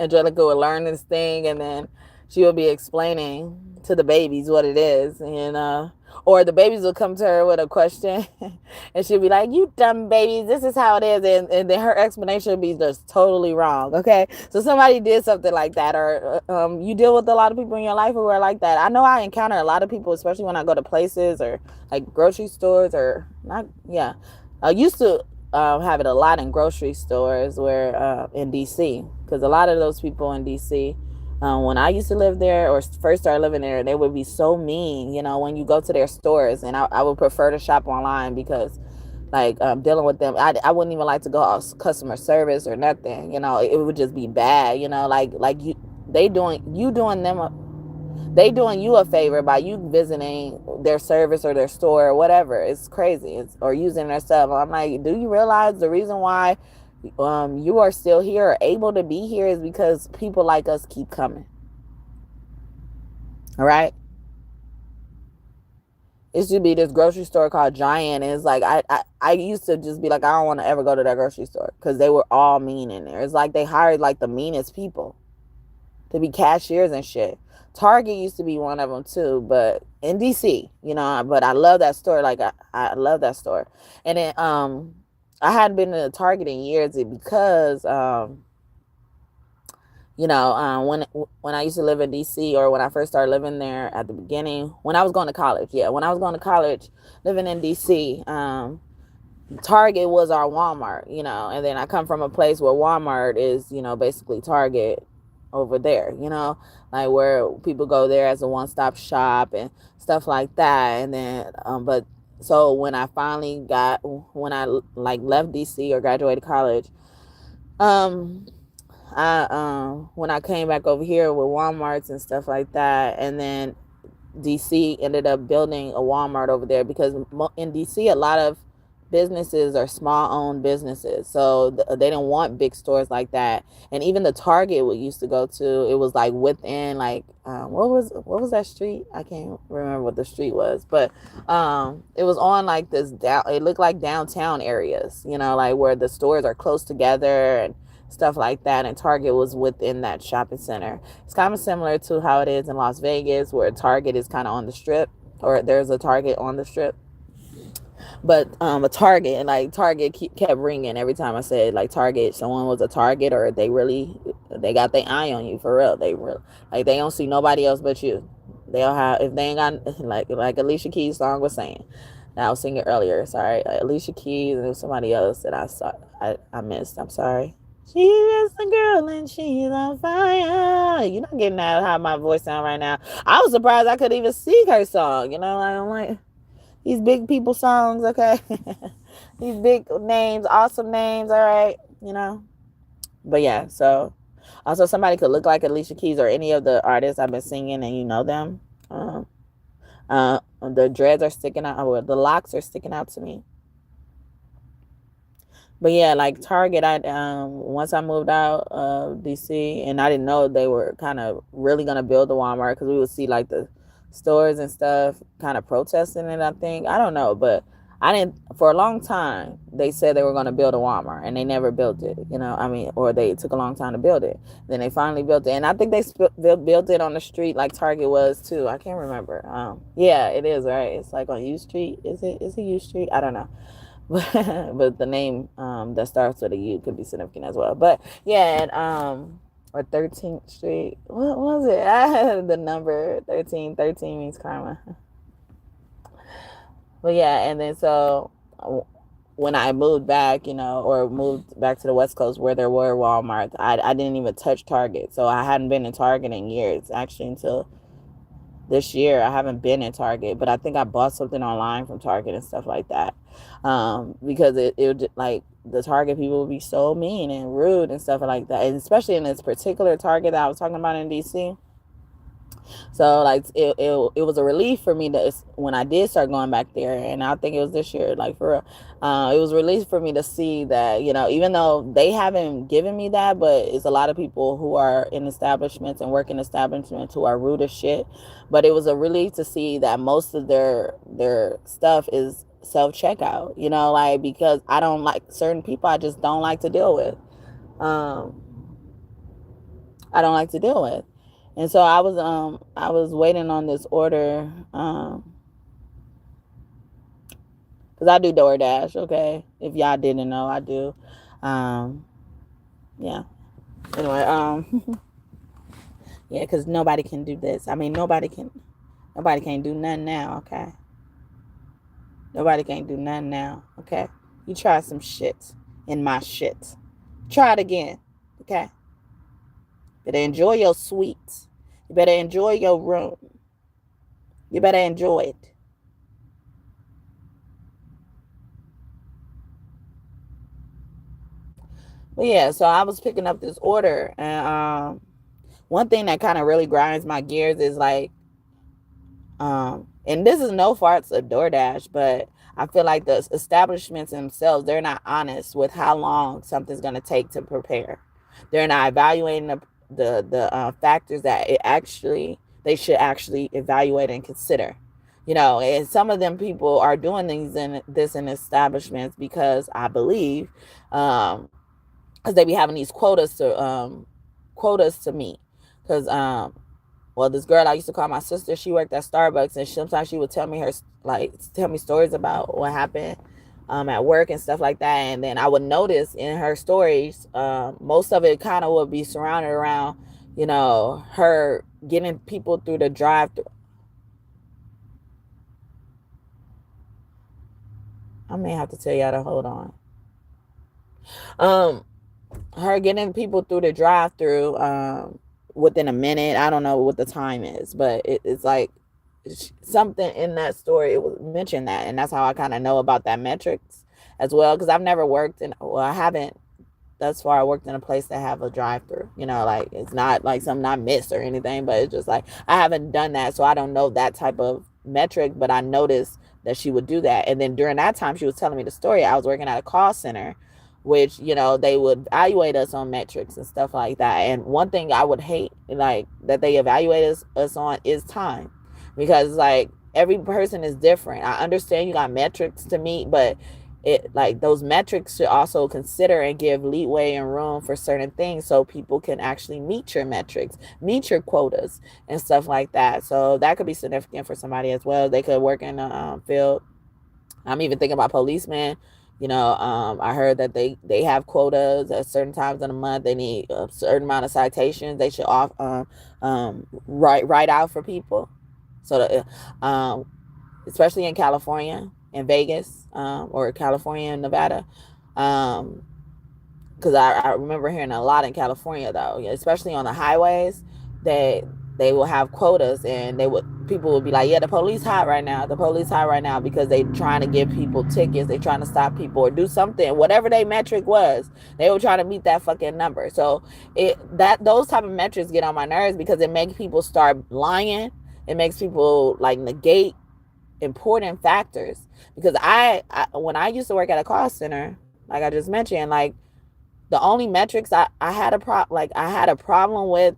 [SPEAKER 1] Angelica would learn this thing, and then she would be explaining to the babies what it is, and or the babies would come to her with a question, and she'd be like, "You dumb babies, this is how it is," and then her explanation would be just totally wrong. Okay, so somebody did something like that, or you deal with a lot of people in your life who are like that. I know I encounter a lot of people, especially when I go to places or like grocery stores or not. Yeah, I used to have it a lot in grocery stores where in DC, because a lot of those people in DC, when I used to live there or first started living there, they would be so mean, when you go to their stores. And I would prefer to shop online because like dealing with them, I wouldn't even like to go off customer service or nothing. It would just be bad. Like you doing them. They doing you a favor by you visiting their service or their store or whatever. It's crazy. Or using their stuff. I'm like, do you realize the reason why you are still here or able to be here is because people like us keep coming? All right. It should be this grocery store called Giant, and it's like I used to just be like, I don't want to ever go to that grocery store because they were all mean in there. It's like they hired like the meanest people to be cashiers and shit. Target used to be one of them too, but in DC, but I love that store. Like I love that store. And then I hadn't been to Target in years because when I used to live in DC, or when I first started living there at the beginning, when I was going to college, living in DC, Target was our Walmart, and then I come from a place where Walmart is, basically Target over there, like where people go there as a one-stop shop and stuff like that. And then but so when I like left DC or graduated college, when I came back over here with Walmarts and stuff like that, and then DC ended up building a Walmart over there because in DC a lot of businesses are small owned businesses, so they didn't want big stores like that. And even the Target we used to go to, it was like within like what was that street? I can't remember what the street was, but it was on like this it looked like downtown areas, like where the stores are close together and stuff like that, and Target was within that shopping center. It's kind of similar to how it is in Las Vegas, where Target is kind of on the strip, or there's a Target on the strip. But a Target, and like Target kept ringing every time I said like Target. Someone was a Target, or they got their eye on you for real. They don't see nobody else but you. They'll have, if they ain't got like Alicia Keys' song was saying. I was singing earlier. Sorry, Alicia Keys, and there was somebody else that I missed. I'm sorry. She is the girl and she's on fire. You're not getting out how my voice sound right now. I was surprised I could even sing her song. I don't like these big people songs, okay? These big names, awesome names, all right, But yeah, so also somebody could look like Alicia Keys or any of the artists I've been singing, and you know them. The dreads are sticking out, or the locks are sticking out to me. But yeah, like Target, once I moved out of DC, and I didn't know they were kind of really gonna build a Walmart, because we would see like the stores and stuff kind of protesting it. I think, I don't know, but I didn't. For a long time, they said they were gonna build a Walmart, and they never built it. Or they took a long time to build it. Then they finally built it, and I think they built it on the street like Target was too. I can't remember. Yeah, it is, right. It's like on U Street. Is it U Street? I don't know. But the name that starts with a U could be significant as well. But yeah, and or 13th Street. What was it? I had the number 13. 13 means karma. But yeah, and then so when I moved back, or moved back to the West Coast where there were Walmarts, I didn't even touch Target. So I hadn't been in Target in years, actually, until this year. I haven't been in Target, but I think I bought something online from Target and stuff like that. Because it would, like, the Target people would be so mean and rude and stuff like that. And especially in this particular Target that I was talking about in DC, So like it was a relief for me to, when I did start going back there, and I think it was this year, like for real, it was a relief for me to see that, you know, even though they haven't given me that, but it's a lot of people who are in establishments and work in establishments who are rude as shit. But it was a relief to see that most of their stuff is self checkout, you know, like, because I don't like certain people, I just don't like to deal with. Um, I don't like to deal with. And so I was waiting on this order, cuz I do DoorDash, okay? If y'all didn't know, I do. Um yeah. Anyway, yeah, cuz nobody can do this. I mean, nobody can't do nothing now, okay? Nobody can't do nothing now, okay? You try some shit in my shit. Try it again, okay? Better enjoy your sweets. You better enjoy your room. You better enjoy it. But yeah, so I was picking up this order, and one thing that kind of really grinds my gears is like, and this is no faults of DoorDash, but I feel like the establishments themselves, they're not honest with how long something's going to take to prepare. They're not evaluating the factors that they should actually evaluate and consider. You know, and some of them people are doing things in establishments because I believe, because they be having these quotas to meet. Because well, this girl I used to call my sister, she worked at Starbucks, and sometimes she would tell me stories about what happened at work and stuff like that. And then I would notice in her stories, most of it kind of would be surrounded around, you know, her getting people through the drive-thru. I may have to tell y'all to hold on. Her getting people through the drive-thru within a minute. I don't know what the time is, but it's like something in that story, it was mentioned that, and that's how I kind of know about that metrics as well, because I've never worked in, well, I haven't thus far worked in a place that have a drive-through, you know, like it's not like something I missed or anything, but it's just like I haven't done that, so I don't know that type of metric. But I noticed that she would do that, and then during that time she was telling me the story, I was working at a call center, which, you know, they would evaluate us on metrics and stuff like that. And one thing I would hate, like, that they evaluate us on is time, because like every person is different. I understand you got metrics to meet, but it, like, those metrics should also consider and give leeway and room for certain things so people can actually meet your metrics, meet your quotas and stuff like that. So that could be significant for somebody as well. They could work in the field. I'm even thinking about policemen. You know, I heard that they have quotas at certain times in a month. They need a certain amount of citations they should write out for people. So that, especially in California and Vegas, or California and Nevada, because I remember hearing a lot in California though, especially on the highways, that they will have quotas, and people would be like, yeah, the police hot right now, because they trying to give people tickets, they trying to stop people or do something, whatever their metric was, they were trying to meet that fucking number. So those type of metrics get on my nerves, because it makes people start lying. It makes people like negate important factors. Because I when I used to work at a call center, like I just mentioned, like the only metrics I had a problem with,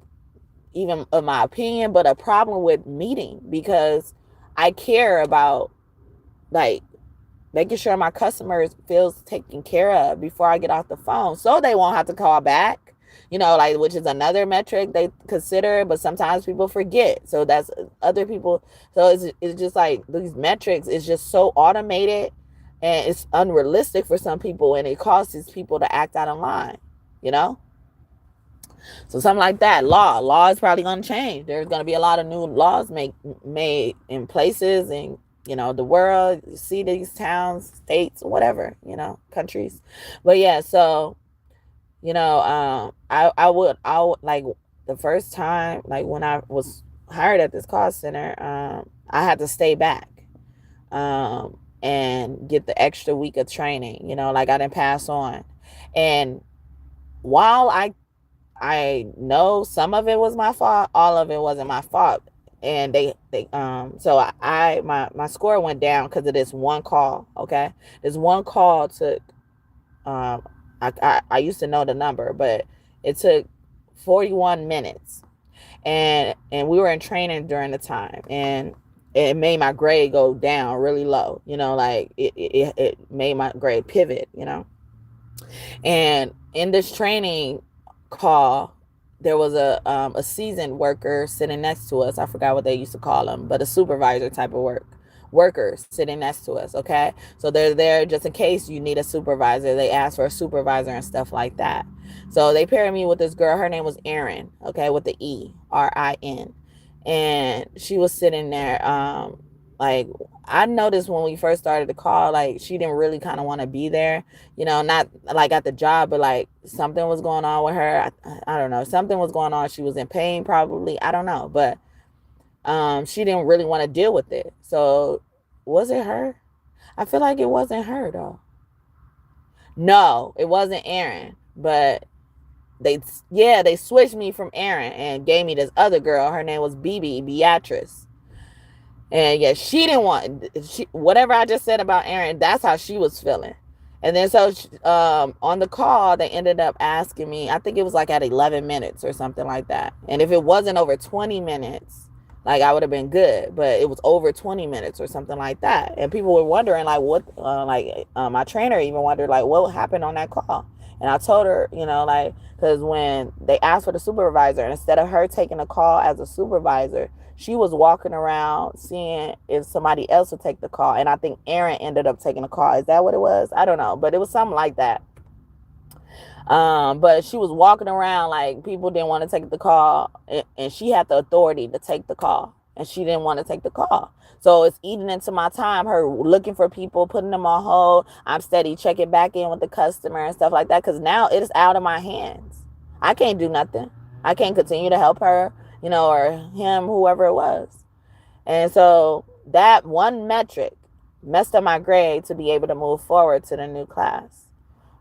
[SPEAKER 1] even in my opinion, but a problem with meeting, because I care about, like, making sure my customers feels taken care of before I get off the phone, so they won't have to call back, you know, like, which is another metric they consider, but sometimes people forget. So that's other people. So it's just like these metrics is just so automated, and it's unrealistic for some people, and it causes people to act out of line, you know. So something like that. Law is probably going to change. There's going to be a lot of new laws made in places, and, you know, the world, cities, towns, states, whatever, you know, countries. But yeah, so, you know, I would like, the first time, like when I was hired at this call center, I had to stay back and get the extra week of training, you know, like I didn't pass on. And while I know some of it was my fault, all of it wasn't my fault. and so my score went down because of this one call. Okay, this one call took I used to know the number, but it took 41 minutes, and we were in training during the time, and it made my grade go down really low. Like it made my grade pivot. And in this training call, there was a seasoned worker sitting next to us. I forgot what they used to call them, but a supervisor type of worker sitting next to us. Okay, so they're there just in case you need a supervisor. They ask for a supervisor and stuff like that. So they paired me with this girl. Her name was Erin. Okay, with the ERIN, and she was sitting there. Like, I noticed when we first started the call, like, she didn't really kind of want to be there, not like at the job, but like something was going on with her. I don't know. Something was going on. She was in pain, probably. I don't know. But she didn't really want to deal with it. So was it her? I feel like it wasn't her, though. No, it wasn't Erin. But they switched me from Erin and gave me this other girl. Her name was Beatrice. And yeah, she didn't want whatever I just said about Erin. That's how she was feeling. And then so on the call, they ended up asking me. I think it was like at 11 minutes or something like that. And if it wasn't over 20 minutes, like, I would have been good. But it was over 20 minutes or something like that. And people were wondering, like, what? My trainer even wondered, like, what happened on that call. And I told her, like, because when they asked for the supervisor, and instead of her taking the call as a supervisor, she was walking around seeing if somebody else would take the call. And I think Erin ended up taking the call. Is that what it was? I don't know. But it was something like that. But she was walking around like people didn't want to take the call. And she had the authority to take the call. And she didn't want to take the call. So it's eating into my time, her looking for people, putting them on hold. I'm steady checking back in with the customer and stuff like that. Because now it is out of my hands. I can't do nothing. I can't continue to help her, or him, whoever it was. And so that one metric messed up my grade to be able to move forward to the new class.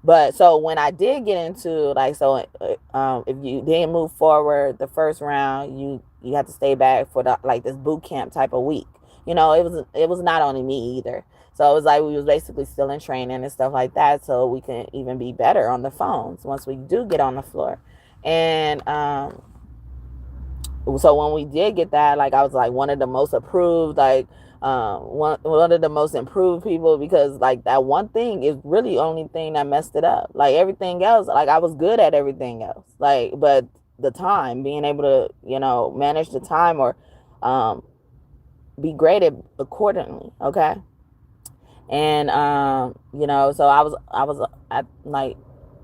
[SPEAKER 1] But so when I did get into, like, so if you didn't move forward the first round, you have to stay back for this boot camp type of week. It was not only me either. So it was like we was basically still in training and stuff like that, so we can even be better on the phones once we do get on the floor. And so when we did get that, like, I was like one of the most approved, like one of the most improved people, because like that one thing is really the only thing that messed it up. Like everything else, like I was good at everything else, like, but the time, being able to manage the time or be graded accordingly. Okay. And so I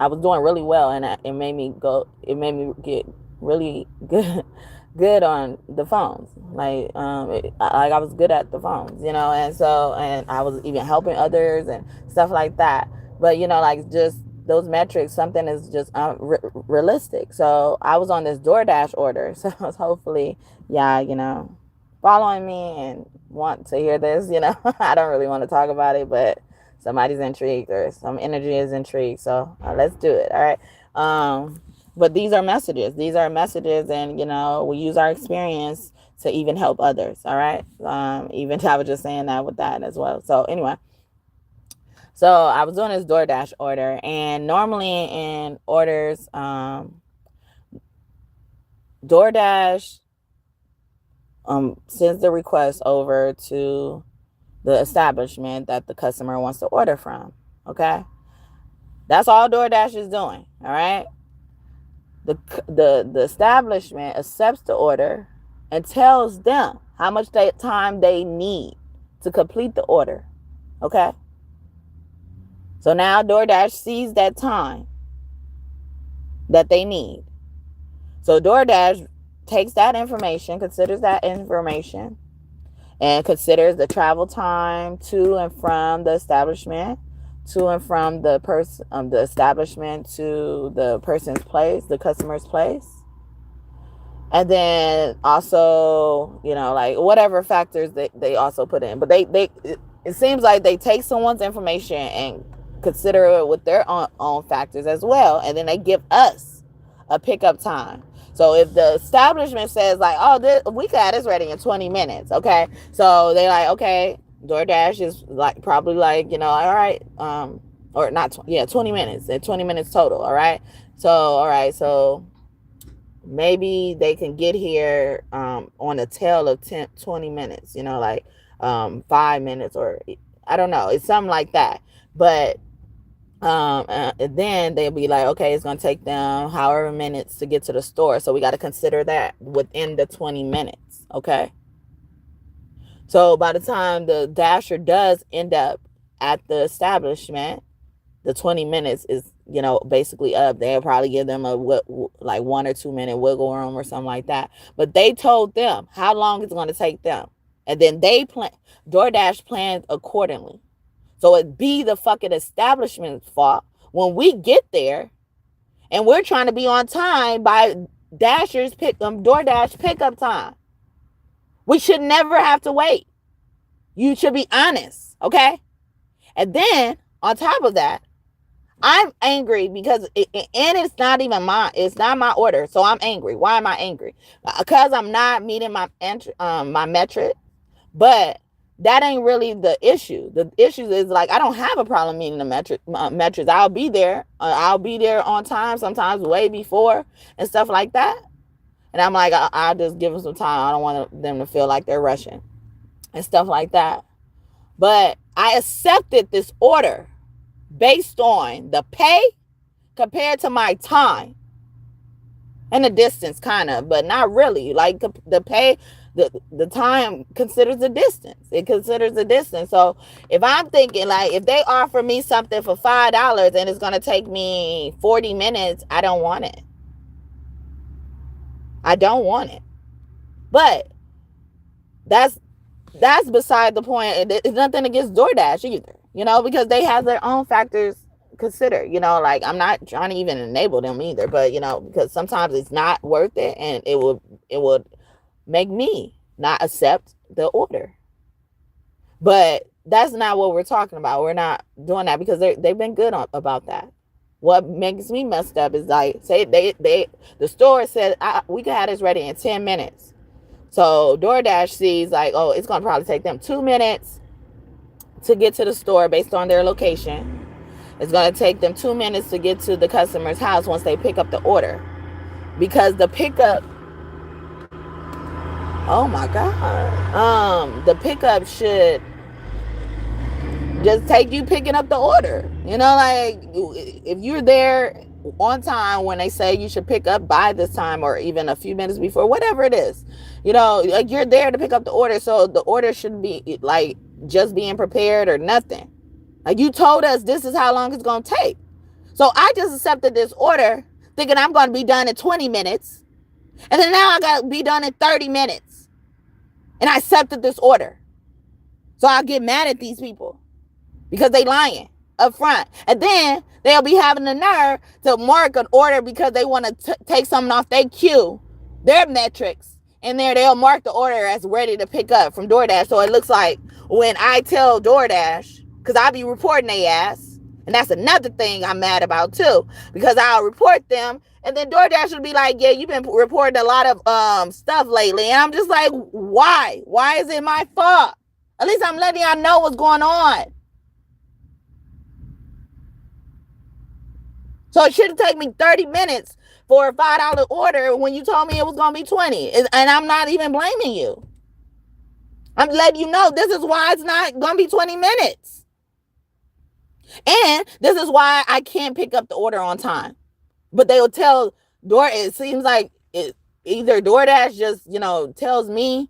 [SPEAKER 1] was doing really well, and it made me get really good on the phones. Like I was good at the phones, and I was even helping others and stuff like that. But like, just those metrics, something is just realistic. So I was on this DoorDash order, so hopefully, following me and want to hear this. I don't really want to talk about it, but somebody's intrigued or some energy is intrigued, so let's do it. All right. But these are messages, and we use our experience to even help others. All right. Even I was just saying that with that as well. So anyway, so I was doing this DoorDash order, and normally in orders, DoorDash sends the request over to the establishment that the customer wants to order from. Okay. That's all DoorDash is doing. All right. The establishment accepts the order and tells them how much time they need to complete the order. Okay. So now DoorDash sees that time that they need. So DoorDash takes that information, considers that information, and considers the travel time to and from the establishment, to and from the establishment to the person's place, the customer's place. And then also, like whatever factors they also put in. But it seems like they take someone's information and consider it with their own factors as well. And then they give us a pickup time. So if the establishment says like, oh, we got this ready in 20 minutes, okay? So they're like, okay, DoorDash is like probably like, all right, or not, 20 minutes, 20 minutes total, all right? So, all right, so maybe they can get here on a tail of 20 minutes, like 5 minutes, or I don't know, it's something like that. But then they'll be like, okay, it's going to take them however minutes to get to the store. So we got to consider that within the 20 minutes. Okay. So by the time the dasher does end up at the establishment, the 20 minutes is, basically up. They'll probably give them like 1 or 2 minute wiggle room or something like that. But they told them how long it's going to take them. And then DoorDash planned accordingly. So it be the fucking establishment's fault when we get there and we're trying to be on time by DoorDash pickup time. We should never have to wait. You should be honest, okay? And then on top of that, I'm angry because it's not even it's not my order. So I'm angry. Why am I angry? Because I'm not meeting my metric. But that ain't really the issue. The issue is like, I don't have a problem meeting the metrics. I'll be there. I'll be there on time, sometimes way before and stuff like that. And I'm like, I'll just give them some time. I don't want them to feel like they're rushing and stuff like that. But I accepted this order based on the pay compared to my time and the distance, kind of, but not really. Like the pay, the time considers the distance. It considers the distance. So if I'm thinking like, if they offer me something for $5 and it's going to take me 40 minutes, I don't want it. I don't want it. But that's beside the point. It's nothing against DoorDash either, because they have their own factors consider, like I'm not trying to even enable them either, but because sometimes it's not worth it, and it would make me not accept the order. But that's not what we're talking about. We're not doing that because they've been good about that. What makes me messed up is like, say the store said we can have this ready in 10 minutes. So DoorDash sees like, oh, it's gonna probably take them 2 minutes to get to the store based on their location. It's gonna take them 2 minutes to get to the customer's house once they pick up the order. Because the pickup, oh my God, the pickup should just take you picking up the order. Like if you're there on time when they say you should pick up by this time, or even a few minutes before, whatever it is, like you're there to pick up the order. So the order shouldn't be like just being prepared or nothing. Like you told us this is how long it's going to take. So I just accepted this order thinking I'm going to be done in 20 minutes. And then now I got to be done in 30 minutes. And I accepted this order. So I'll get mad at these people because they lying up front. And then they'll be having the nerve to mark an order because they want to take something off their queue, their metrics. And there they'll mark the order as ready to pick up from DoorDash. So it looks like when I tell DoorDash, because I'll be reporting their ass. And that's another thing I'm mad about too. Because I'll report them. And then DoorDash will be like, yeah, you've been reporting a lot of stuff lately. And I'm just like, why? Why is it my fault? At least I'm letting y'all know what's going on. So it shouldn't take me 30 minutes for a $5 order when you told me it was going to be 20. And I'm not even blaming you. I'm letting you know this is why it's not going to be 20 minutes. And this is why I can't pick up the order on time. But they'll tell it seems like either DoorDash just, tells me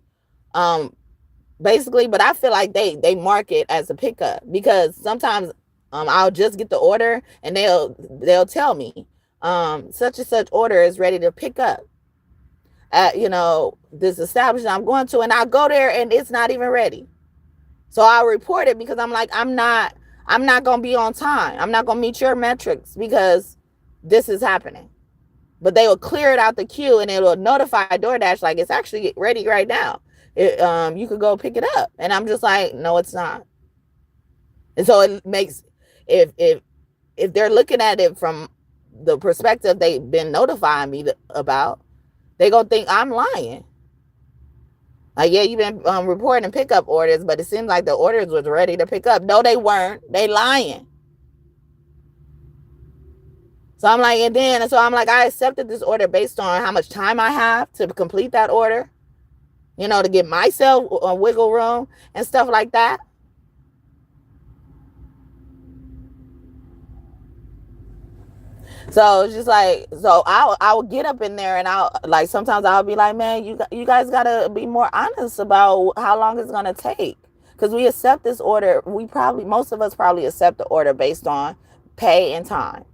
[SPEAKER 1] basically, but I feel like they mark it as a pickup because sometimes I'll just get the order and they'll tell me such and such order is ready to pick up at this establishment I'm going to, and I'll go there and it's not even ready. So I'll report it because I'm like, I'm not gonna be on time. I'm not gonna meet your metrics because this is happening. But they will clear it out the queue and it will notify DoorDash like it's actually ready right now. You could go pick it up. And I'm just like, no, it's not. And so it makes, if they're looking at it from the perspective they've been notifying me about, They gonna think I'm lying. Like, yeah, you've been reporting pickup orders, but it seems like the orders was ready to pick up. No, they weren't. They lying. So I'm like, I accepted this order based on how much time I have to complete that order, to give myself a wiggle room and stuff like that. So it's just like, so I will get up in there and sometimes I'll be like, man, you guys gotta be more honest about how long it's gonna take, because we accept this order. Most of us probably accept the order based on pay and time.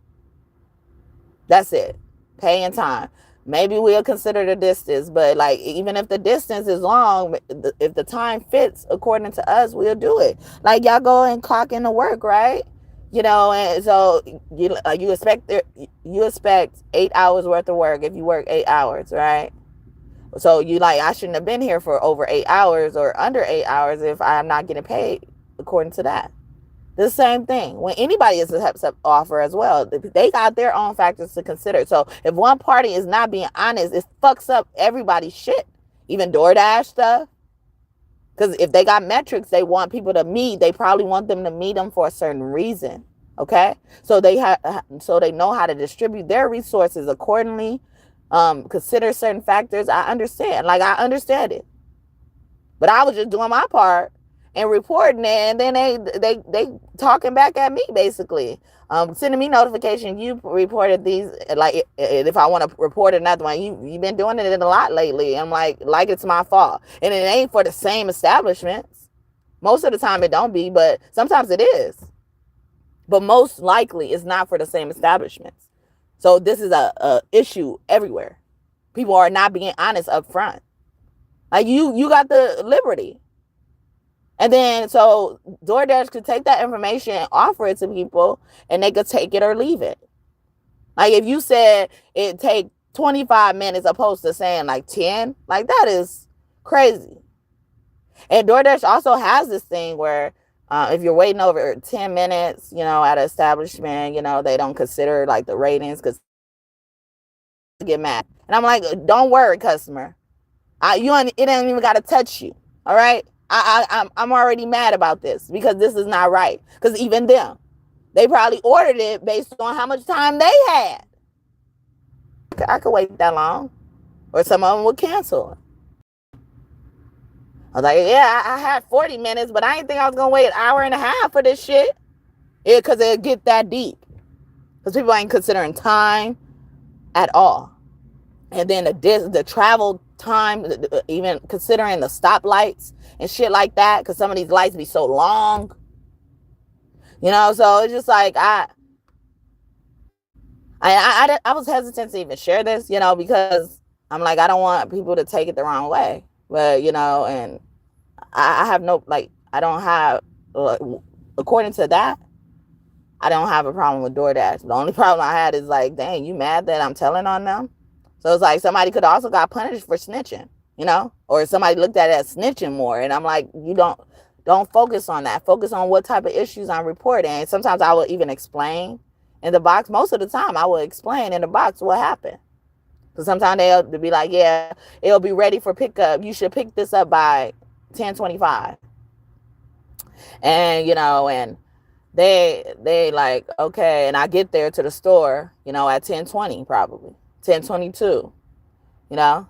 [SPEAKER 1] That's it, pay and time. Maybe we'll consider the distance, but like, even if the distance is long, if the time fits according to us, we'll do it. Like, y'all go and clock into work, right? And so you expect 8 hours worth of work if you work 8 hours, right? So I shouldn't have been here for over 8 hours or under 8 hours if I'm not getting paid according to that. The same thing when anybody is an offer as well. They got their own factors to consider. So if one party is not being honest, it fucks up everybody's shit, even DoorDash stuff. Because if they got metrics they want people to meet, they probably want them to meet them for a certain reason. Okay, so they know how to distribute their resources accordingly. Consider certain factors. I understand it, but I was just doing my part and reporting it, and then they talking back at me, basically, sending me notification. You reported these, like, if I want to report another one, you've been doing it a lot lately. I'm like it's my fault, and it ain't for the same establishments. Most of the time it don't be, but sometimes it is. But most likely it's not for the same establishments. So this is a issue everywhere. People are not being honest up front. Like, you got the liberty. And then so DoorDash could take that information and offer it to people, and they could take it or leave it. Like, if you said it take 25 minutes opposed to saying like 10, like, that is crazy. And DoorDash also has this thing where if you're waiting over 10 minutes, at an establishment, they don't consider like the ratings, because they get mad. And I'm like, don't worry, customer. It ain't even got to touch you. All right. I'm already mad about this, because this is not right. Because even them, they probably ordered it based on how much time they had. I could wait that long, or some of them would cancel. I was like, yeah, I had 40 minutes, but I didn't think I was going to wait an hour and a half for this shit. Yeah, because it'll get that deep. Because people ain't considering time at all. And then the travel time, even considering the stoplights and shit like that, because some of these lights be so long. So it's just like, I was hesitant to even share this, because I'm like, I don't want people to take it the wrong way. But, and I have no, I don't have, according to that, I don't have a problem with DoorDash. The only problem I had is like, dang, you mad that I'm telling on them? So it's like, somebody could also got punished for snitching, or somebody looked at it as snitching more. And I'm like, you don't focus on that. Focus on what type of issues I'm reporting. And sometimes I will even explain in the box. Most of the time I will explain in the box what happened. Because sometimes they'll be like, yeah, it'll be ready for pickup. You should pick this up by 10:25. And, and they like, okay. And I get there to the store, at 10:20, probably 10:22, so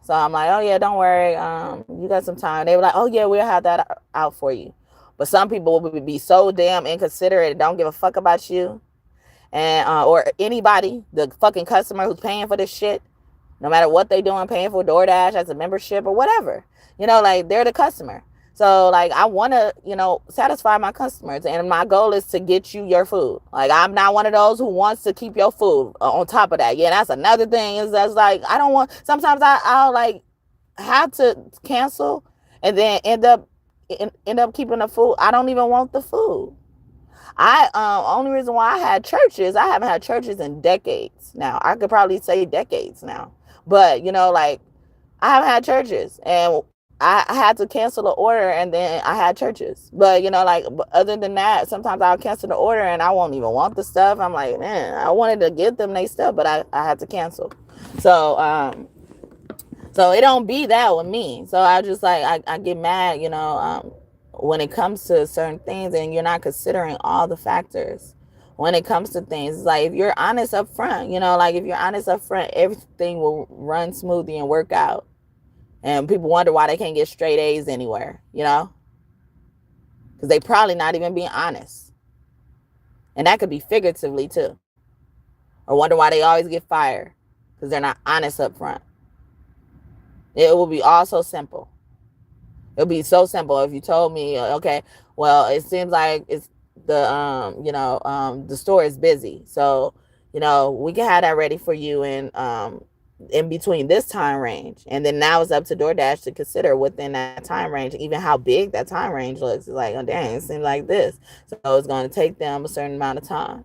[SPEAKER 1] I'm like, oh yeah, don't worry. You got some time. They were like, oh yeah, we'll have that out for you. But some people will be so damn inconsiderate and don't give a fuck about you. And, or anybody, the fucking customer who's paying for this shit, no matter what they doing, paying for DoorDash as a membership or whatever, like, they're the customer. So like, I want to, satisfy my customers, and my goal is to get you your food. Like, I'm not one of those who wants to keep your food. On top of that, yeah, that's another thing, is that's like, I don't want, sometimes I'll like have to cancel and then end up keeping the food. I don't even want the food. Only reason why I haven't had churches in decades now. I could probably say decades now. But, like, I haven't had churches, and I had to cancel the order, and then I had churches. But, other than that, sometimes I'll cancel the order and I won't even want the stuff. I'm like, man, I wanted to get them their stuff, but I had to cancel. So, So it don't be that with me. So I just like I get mad, when it comes to certain things and you're not considering all the factors. When it comes to things, it's like if you're honest up front, like if you're honest up front, everything will run smoothly and work out. And people wonder why they can't get straight A's anywhere, because they probably not even being honest. And that could be figuratively too. Or wonder why they always get fired because they're not honest up front. It will be all so simple. It'll be so simple if you told me, okay, well, it seems like it's the store is busy, so we can have that ready for you in between this time range, and then now it's up to DoorDash to consider within that time range, even how big that time range looks. It's like, oh dang, it seems like this, so it's going to take them a certain amount of time.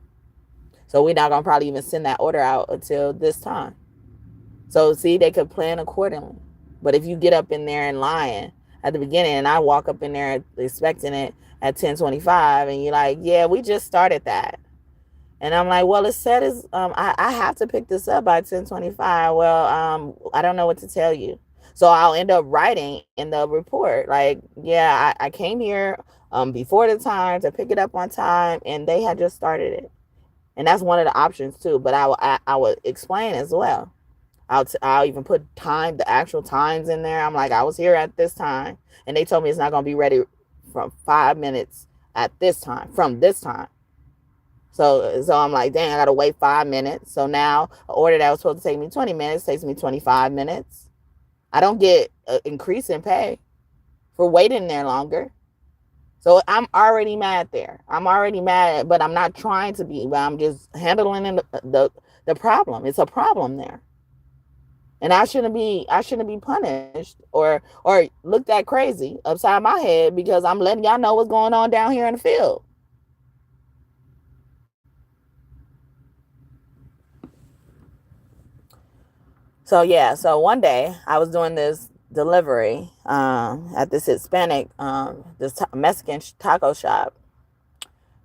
[SPEAKER 1] So we're not going to probably even send that order out until this time. So see, they could plan accordingly. But if you get up in there and lying at the beginning, and I walk up in there expecting it at 10:25, and you're like, yeah, we just started that. And I'm like, well, it said I have to pick this up by 10:25. Well, I don't know what to tell you. So I'll end up writing in the report, like, yeah, I came here before the time to pick it up on time, and they had just started it. And that's one of the options too. But I would explain as well. I'll even put the actual times in there. I'm like, I was here at this time, and they told me it's not going to be ready from 5 minutes at this time, from this time. So I'm like, dang, I got to wait 5 minutes. So now an order that was supposed to take me 20 minutes takes me 25 minutes. I don't get an increase in pay for waiting there longer. So I'm already mad there. I'm already mad, but I'm not trying to be, but I'm just handling the problem. It's a problem there. And I shouldn't be punished or looked at crazy upside my head because I'm letting y'all know what's going on down here in the field. So yeah, so one day I was doing this delivery at this Hispanic, this Mexican taco shop,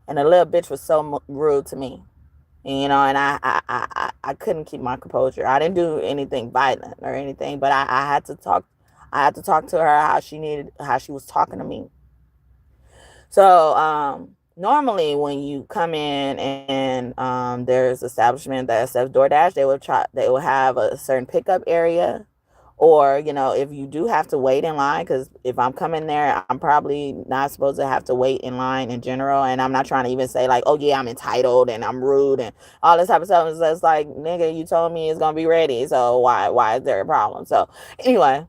[SPEAKER 1] and the little bitch was so rude to me. And I couldn't keep my composure. I didn't do anything violent or anything, but I had to talk. I had to talk to her how she was talking to me. So normally when you come in and there's establishment that accepts DoorDash, they will have a certain pickup area. Or, if you do have to wait in line, because if I'm coming there, I'm probably not supposed to have to wait in line in general. And I'm not trying to even say like, oh yeah, I'm entitled and I'm rude and all this type of stuff. It's just like, nigga, you told me it's going to be ready. So why is there a problem? So anyway,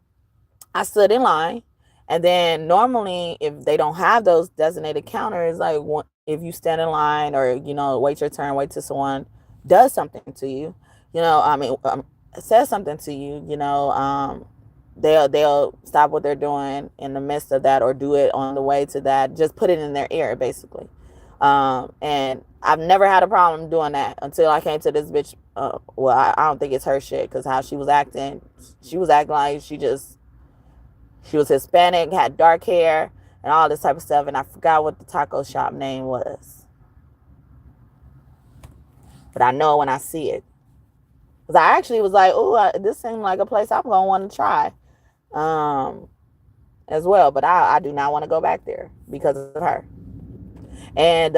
[SPEAKER 1] I stood in line. And then normally if they don't have those designated counters, like if you stand in line or, wait your turn, wait till someone does something to you, says something to you, they'll stop what they're doing in the midst of that or do it on the way to that. Just put it in their ear, basically. And I've never had a problem doing that until I came to this bitch. Well, I don't think it's her shit because how she was acting like she was Hispanic, had dark hair, and all this type of stuff. And I forgot what the taco shop name was, but I know when I see it. Because I actually was like, oh, this seemed like a place I'm going to want to try as well. But I do not want to go back there because of her. And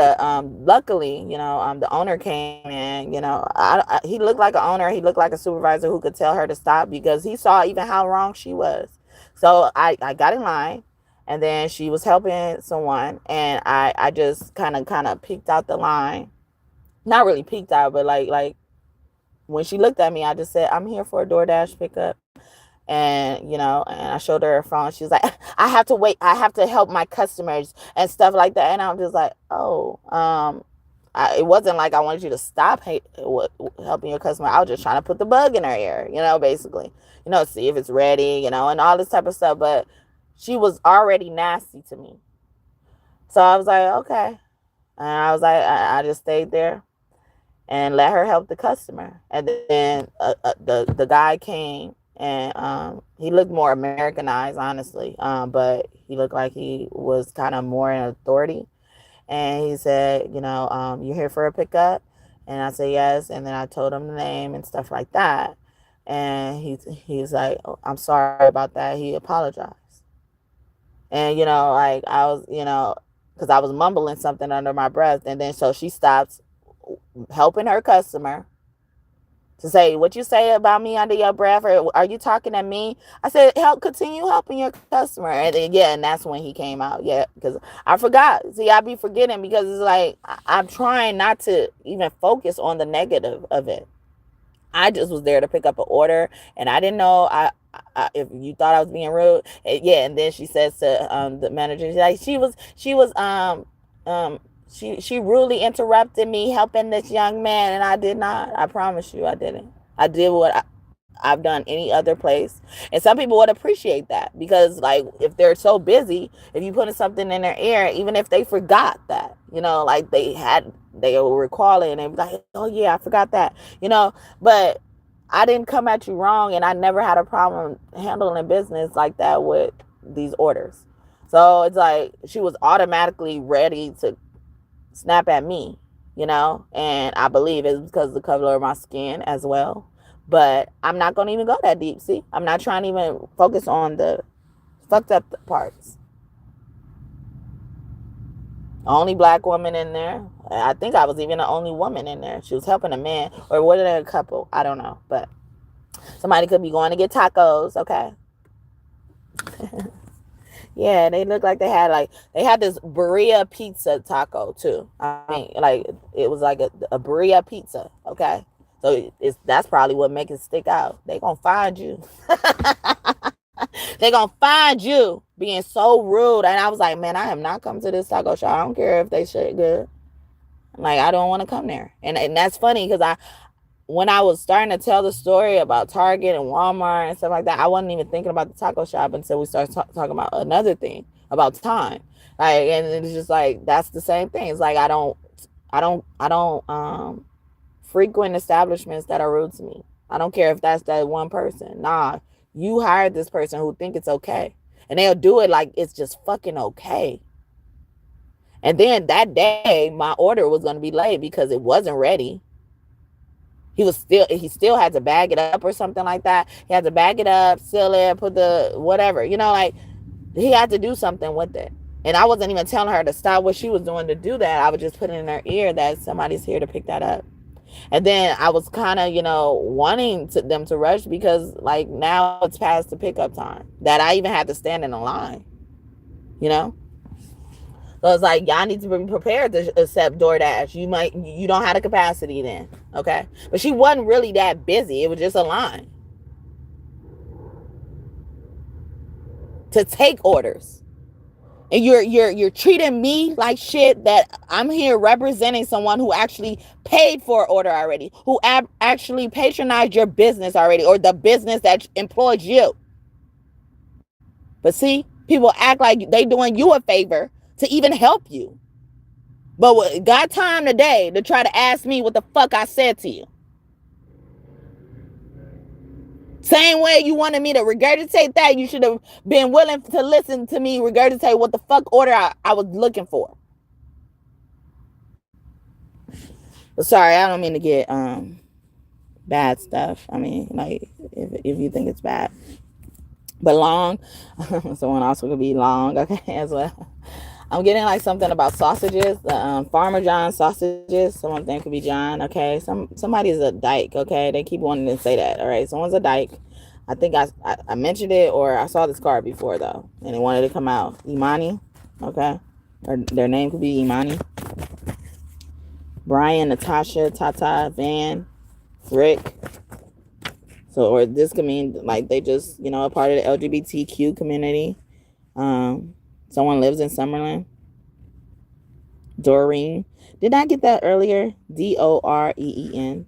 [SPEAKER 1] luckily, the owner came in, he looked like an owner. He looked like a supervisor who could tell her to stop because he saw even how wrong she was. So I got in line, and then she was helping someone. And I just kind of peeked out the line. Not really peeked out, but like when she looked at me, I just said, I'm here for a DoorDash pickup. And, and I showed her phone. She was like, I have to wait. I have to help my customers and stuff like that. And I'm just like, oh, it wasn't like I wanted you to stop helping your customer. I was just trying to put the bug in her ear, basically, see if it's ready, and all this type of stuff. But she was already nasty to me. So I was like, okay. And I was like, I just stayed there and let her help the customer. And then the guy came, and he looked more Americanized, honestly, but he looked like he was kind of more in authority. And he said, you're here for a pickup? And I said yes. And then I told him the name and stuff like that. And he's like, oh, I'm sorry about that. He apologized. And, like I was, because I was mumbling something under my breath. And then so she stops helping her customer to say, what you say about me under your breath, or are you talking to me? I said, continue helping your customer. And then, and that's when he came out. Yeah, because I forgot. See, I be forgetting because it's like, I'm trying not to even focus on the negative of it. I just was there to pick up an order, and I didn't know if you thought I was being rude. Yeah, and then she says to the manager, like she rudely interrupted me helping this young man, and I did not. I promise you, I didn't. I did what I've done any other place. And some people would appreciate that because, like, if they're so busy, if you put something in their ear, even if they forgot that, like they were recalling and they be like, oh yeah, I forgot that, but I didn't come at you wrong, and I never had a problem handling business like that with these orders. So it's like she was automatically ready to snap at me, and I believe it's because of the color of my skin as well. But I'm not going to even go that deep. See, I'm not trying to even focus on the fucked up parts. Only black woman in there. I think I was even the only woman in there. She was helping a man, or was it a couple? I don't know. But somebody could be going to get tacos. Okay. Yeah, they looked like they had this birria pizza taco too. I mean, like it was like a birria pizza. Okay. So that's probably what makes it stick out. They gonna find you. They gonna find you being so rude. And I was like, man, I am not coming to this taco shop. I don't care if they shit good. Like, I don't want to come there. And that's funny because when I was starting to tell the story about Target and Walmart and stuff like that, I wasn't even thinking about the taco shop until we started talking about another thing about time. Like, and it's just like that's the same thing. It's like I don't frequent establishments that are rude to me. I don't care if that's that one person. Nah, you hired this person who think it's okay. And they'll do it like it's just fucking okay. And then that day, my order was going to be late because it wasn't ready. He still had to bag it up or something like that. He had to bag it up, seal it, put the whatever, like he had to do something with it. And I wasn't even telling her to stop what she was doing to do that. I was just putting in her ear that somebody's here to pick that up. And then I was kind of, wanting them to rush because, like, now it's past the pickup time that I even had to stand in a line, So it's like, y'all need to be prepared to accept DoorDash. You don't have the capacity then, okay? But she wasn't really that busy. It was just a line to take orders. And you're treating me like shit that I'm here representing someone who actually paid for an order already, who actually patronized your business already, or the business that employed you. But see, people act like they doing you a favor to even help you. But got time today to try to ask me what the fuck I said to you. Same way you wanted me to regurgitate that, you should have been willing to listen to me regurgitate what the fuck order I was looking for. But sorry, I don't mean to get bad stuff. I mean, like, if you think it's bad. But long, someone also could be long, okay, as well. I'm getting like something about sausages, Farmer John sausages. Someone think could be John, okay. Somebody's a dyke, okay. They keep wanting to say that, all right. Someone's a dyke. I think I mentioned it, or I saw this card before though, and they wanted to come out. Imani, okay, or their name could be Imani. Brian, Natasha, Tata, Van, Rick. So, or this could mean like they just, a part of the LGBTQ community. Someone lives in Summerlin. Doreen. Did I get that earlier? Doreen.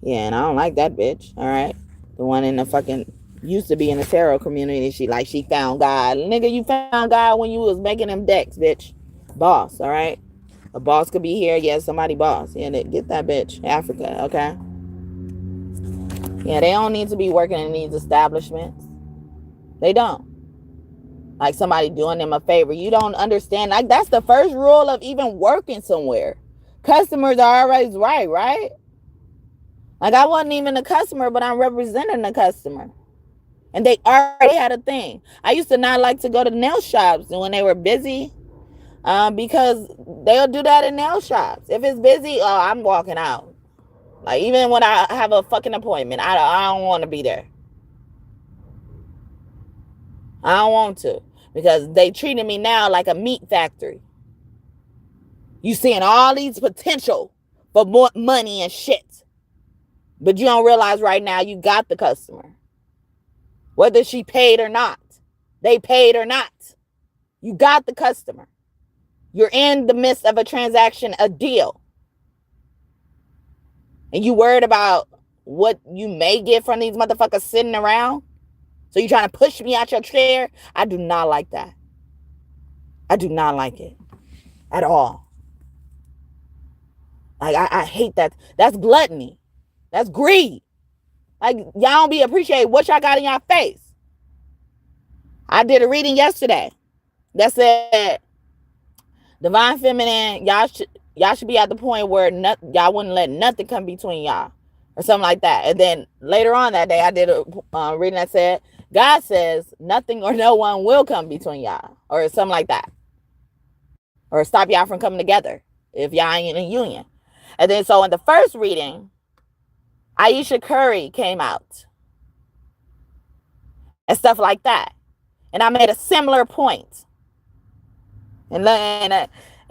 [SPEAKER 1] Yeah, and I don't like that bitch. All right. The one in the fucking used to be in the tarot community. She found God. Nigga, you found God when you was making them decks, bitch. Boss, all right? A boss could be here. Yeah, somebody boss. Yeah, get that bitch. Africa, okay? Yeah, they don't need to be working in these establishments. They don't. Like somebody doing them a favor. You don't understand. Like, that's the first rule of even working somewhere. Customers are always right? Like, I wasn't even a customer, but I'm representing the customer. And they already had a thing. I used to not like to go to nail shops when they were busy, because they'll do that in nail shops. If it's busy, oh, I'm walking out. Like, even when I have a fucking appointment, I don't want to be there. I don't want to, because they treating me now like a meat factory. You seeing all these potential for more money and shit, but you don't realize right now you got the customer. Whether she paid or not, they paid or not, you got the customer. You're in the midst of a transaction, a deal. And you worried about what you may get from these motherfuckers sitting around? So you trying to push me out your chair? I do not like that. I do not like it at all. Like, I hate that. That's gluttony. That's greed. Like, y'all don't be appreciate what y'all got in y'all face. I did a reading yesterday that said, divine feminine, y'all should be at the point where y'all wouldn't let nothing come between y'all, or something like that. And then later on that day, I did a reading that said, God says nothing or no one will come between y'all, or something like that, or stop y'all from coming together if y'all ain't in a union. And then so in the first reading, Aisha Curry came out and stuff like that, and I made a similar point. And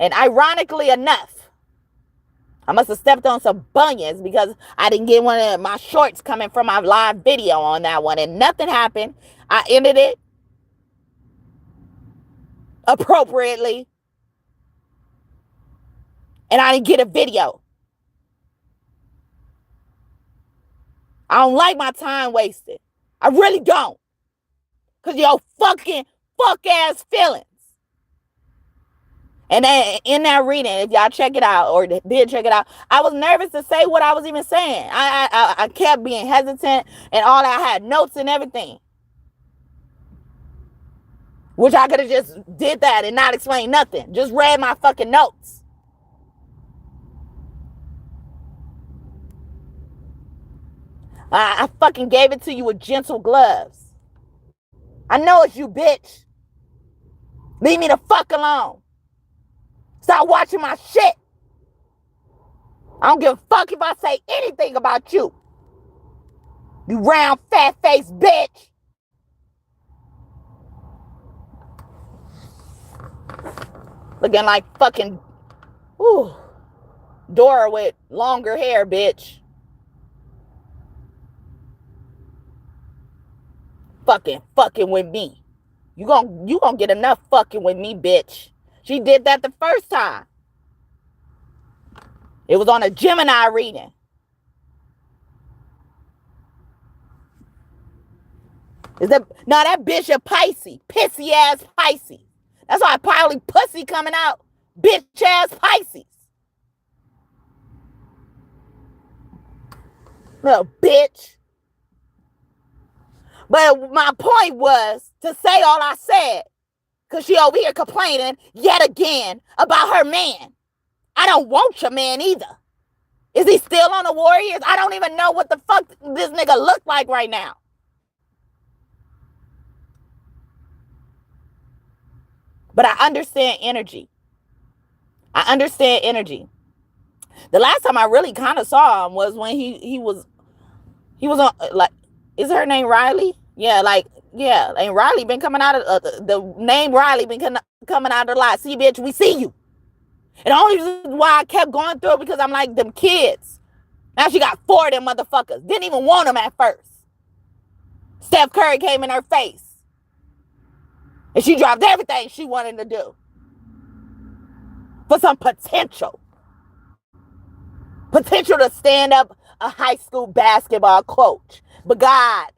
[SPEAKER 1] ironically enough, I must have stepped on some bunions because I didn't get one of my shorts coming from my live video on that one, and nothing happened. I ended it appropriately, and I didn't get a video. I don't like my time wasted. I really don't. Because your fucking fuck-ass feelings. And then in that reading, if y'all check it out or did check it out, I was nervous to say what I was even saying. I kept being hesitant and all that. I had notes and everything. Which I could have just did that and not explained nothing. Just read my fucking notes. I fucking gave it to you with gentle gloves. I know it's you, bitch. Leave me the fuck alone. Stop watching my shit. I don't give a fuck if I say anything about you. You round, fat-faced bitch. Looking like fucking, Dora with longer hair, bitch. Fucking with me. You gonna get enough fucking with me, bitch. She did that the first time. It was on a Gemini reading. That bitch a Pisces. Pissy ass Pisces. That's why probably pussy coming out. Bitch ass Pisces. Little bitch. But my point was to say all I said. Because she over here complaining yet again about her man. I don't want your man either. Is he still on the Warriors? I don't even know what the fuck this nigga look like right now. But I understand energy. I understand energy. The last time I really kind of saw him was when he was on, like, is her name Riley? Yeah, like, yeah, and Riley been coming out of the name Riley been coming out of the lot. See, bitch, we see you. And the only reason why I kept going through it because I'm like, them kids. Now she got 4 of them motherfuckers. Didn't even want them at first. Steph Curry came in her face. And she dropped everything she wanted to do. For some potential. Potential to stand up a high school basketball coach. But God,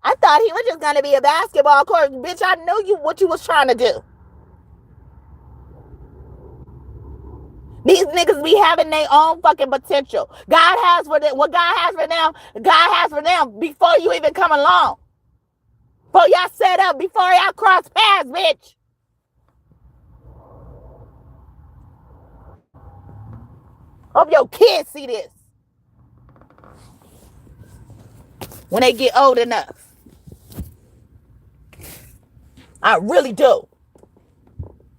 [SPEAKER 1] I thought he was just going to be a basketball coach. Bitch, I knew what you was trying to do. These niggas be having their own fucking potential. God has for them what God has for them. God has for them before you even come along. Before y'all set up, before y'all cross paths, bitch. Hope your kids see this. when they get old enough. I really do.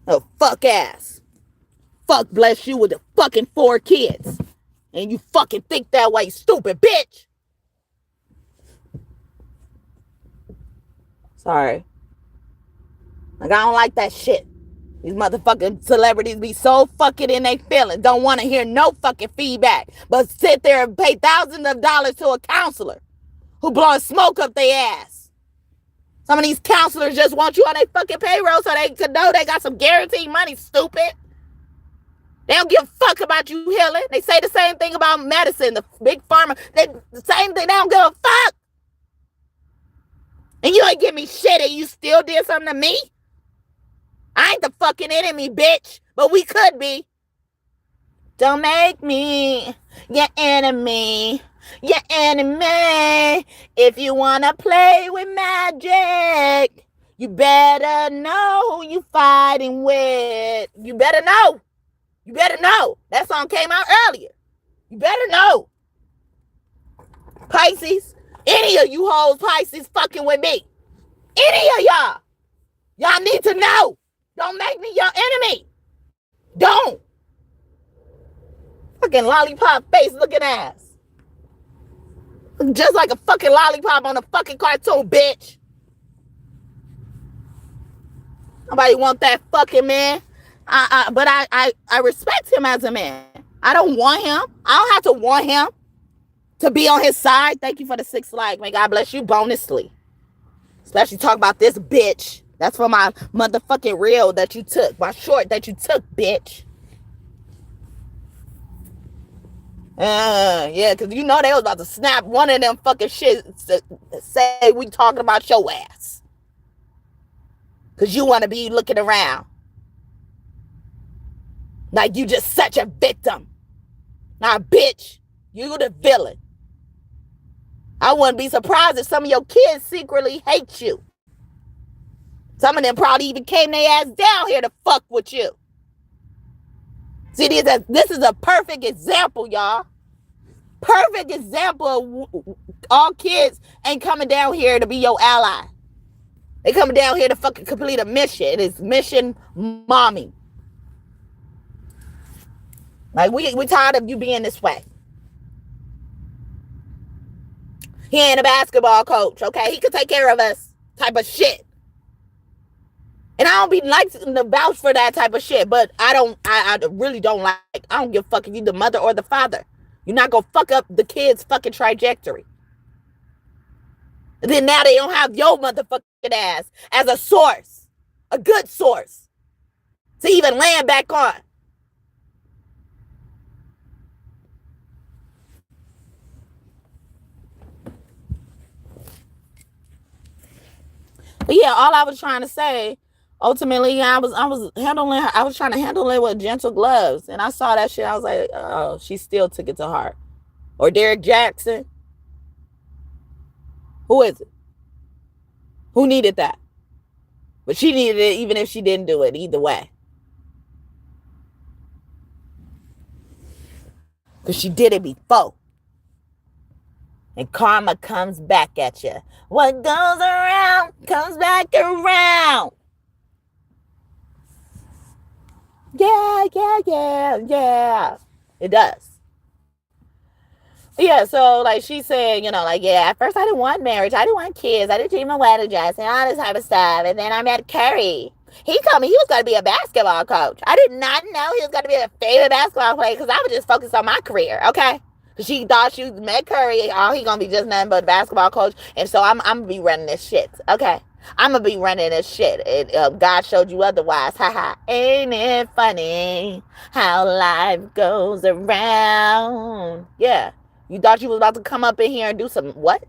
[SPEAKER 1] Oh, fuck ass. Fuck bless you with the fucking 4 kids. And you fucking think that way, stupid bitch. Sorry. Like, I don't like that shit. These motherfucking celebrities be so fucking in their feelings. Don't want to hear no fucking feedback. But sit there and pay thousands of dollars to a counselor who blowing smoke up their ass. Some of these counselors just want you on their fucking payroll so they can know they got some guaranteed money, stupid. They don't give a fuck about you healing. They say the same thing about medicine, the big pharma. The same thing, they don't give a fuck. And you ain't give me shit and you still did something to me? I ain't the fucking enemy, bitch. But we could be. Don't make me your enemy. Your enemy. If you want to play with magic, you better know who you fighting with. You better know. You better know. That song came out earlier. You better know. Pisces. Any of you hoes Pisces fucking with me. Any of y'all. Y'all need to know. Don't make me your enemy. Don't. Fucking lollipop face looking ass. Just like a fucking lollipop on a fucking cartoon, bitch. Nobody want that fucking man. But I respect him as a man. I don't want him. I don't have to want him to be on his side. Thank you for the 6 likes. May God bless you bonusly. Especially talk about this bitch. That's for my motherfucking reel that you took. My short that you took, bitch. Yeah, because you know they was about to snap one of them fucking shit. Say we talking about your ass. Because you want to be looking around. Like you just such a victim. Nah, bitch. You the villain. I wouldn't be surprised if some of your kids secretly hate you. Some of them probably even came their ass down here to fuck with you. See, this is a perfect example, y'all. Perfect example of all kids ain't coming down here to be your ally. They coming down here to fucking complete a mission. It is mission mommy. Like, we tired of you being this way. He ain't a basketball coach, okay? He could take care of us type of shit. And I don't be like to vouch for that type of shit, but I really don't like, I don't give a fuck if you the mother or the father. You're not going to fuck up the kid's fucking trajectory. And then now they don't have your motherfucking ass as a source, a good source, to even land back on. But yeah, all I was trying to say, ultimately, I was handling her. I was trying to handle it with gentle gloves, and I saw that shit. I was like, oh, she still took it to heart. Or Derek Jackson. Who is it? Who needed that? But she needed it even if she didn't do it. Either way, because she did it before. And karma comes back at you. What goes around comes back around. Yeah. It does. Yeah, so like she said, you know, like, yeah, at first I didn't want marriage. I didn't want kids. I didn't dream of wedding dress and all this type of stuff. And then I met Curry. He told me he was going to be a basketball coach. I did not know he was going to be a favorite basketball player because I was just focused on my career, okay? She thought she met Curry. Oh, he gonna be just nothing but a basketball coach. And so I'm gonna be running this shit. Okay. I'm gonna be running this shit. And God showed you otherwise. Haha. Ain't it funny how life goes around? Yeah. You thought you was about to come up in here and do some what?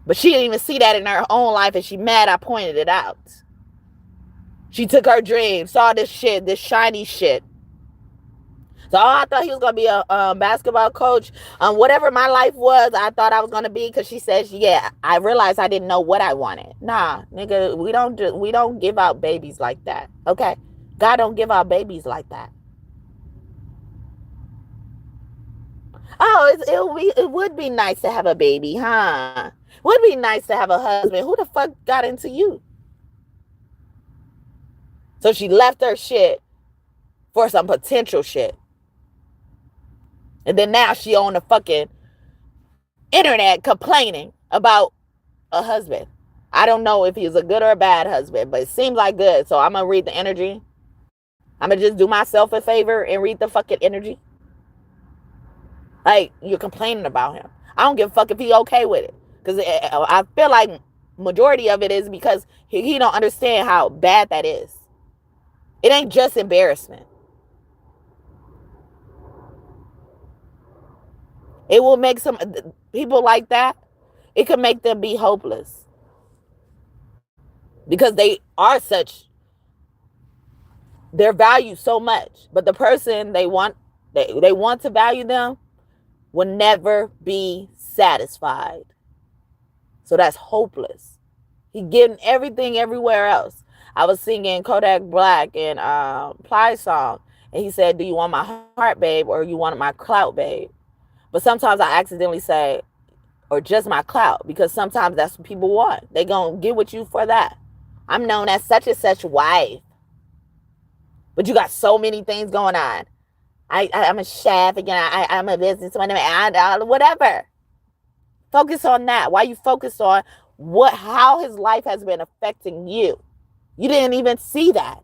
[SPEAKER 1] But she didn't even see that in her own life, and she mad I pointed it out. She took her dream, saw this shit, this shiny shit. So I thought he was going to be a basketball coach. Whatever my life was, I thought I was going to be, because she said, yeah, I realized I didn't know what I wanted. Nah, nigga, we don't give out babies like that, okay? God don't give out babies like that. Oh, it would be nice to have a baby, huh? Would be nice to have a husband. Who the fuck got into you? So she left her shit for some potential shit. And then now she on the fucking internet complaining about a husband. I don't know if he's a good or a bad husband, but it seems like good. So I'm going to read the energy. I'm going to just do myself a favor and read the fucking energy. Like, you're complaining about him. I don't give a fuck if he okay with it. Because I feel like majority of it is because he don't understand how bad that is. It ain't just embarrassment. It will make some people like that, it could make them be hopeless. Because they are such, they're valued so much. But the person they want to value them will never be satisfied. So that's hopeless. He getting everything everywhere else. I was singing Kodak Black and Ply song, and he said, "Do you want my heart, babe, or you want my clout, babe?" But sometimes I accidentally say, or just my clout, because sometimes that's what people want. They gonna get with you for that. I'm known as such and such wife, but you got so many things going on. I'm a chef again. I'm a businesswoman. Whatever. Focus on that. Why you focus on how his life has been affecting you? You didn't even see that.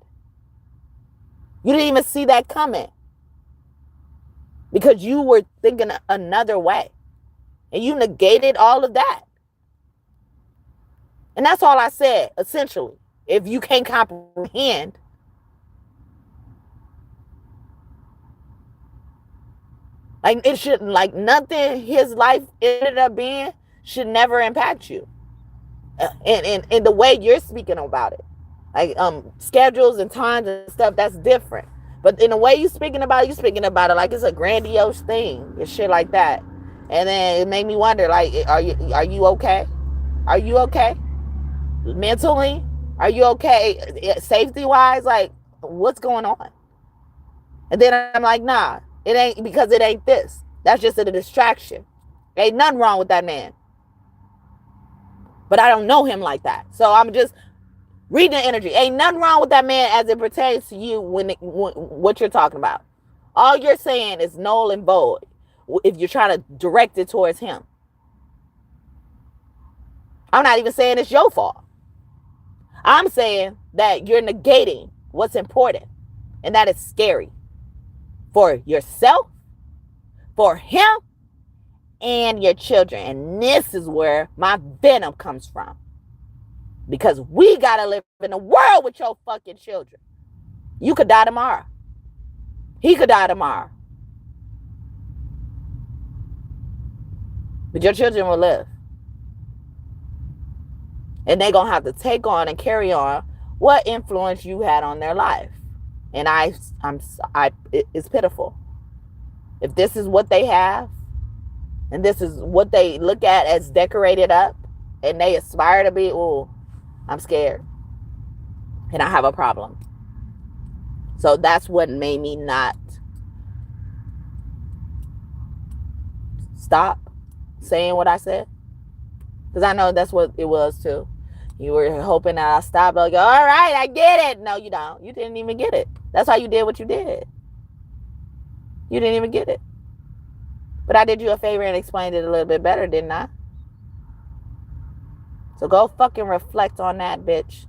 [SPEAKER 1] You didn't even see that coming because you were thinking another way, and you negated all of that. And that's all I said. Essentially, if you can't comprehend. Like, it shouldn't, like, nothing his life ended up being should never impact you. And the way you're speaking about it. Like, schedules and times and stuff, that's different. But in the way you're speaking about it, like it's a grandiose thing and shit like that. And then it made me wonder, like, are you okay? Are you okay? Mentally? Are you okay? Safety-wise? Like, what's going on? And then I'm like, nah. It ain't, because it ain't this. That's just a distraction. Ain't nothing wrong with that man. But I don't know him like that. So I'm just reading the energy. Ain't nothing wrong with that man as it pertains to you when what you're talking about. All you're saying is null and void if you're trying to direct it towards him. I'm not even saying it's your fault. I'm saying that you're negating what's important. And that is scary. For yourself, for him, and your children. And this is where my venom comes from. Because we gotta live in a world with your fucking children. You could die tomorrow. He could die tomorrow. But your children will live. And they're gonna have to take on and carry on what influence you had on their life. And it's pitiful. If this is what they have, and this is what they look at as decorated up, and they aspire to be, oh, I'm scared. And I have a problem. So that's what made me not stop saying what I said. Because I know that's what it was too. You were hoping that I stopped. Like, all right, I get it. No, you don't. You didn't even get it. That's why you did what you did. You didn't even get it. But I did you a favor and explained it a little bit better, didn't I? So go fucking reflect on that, bitch.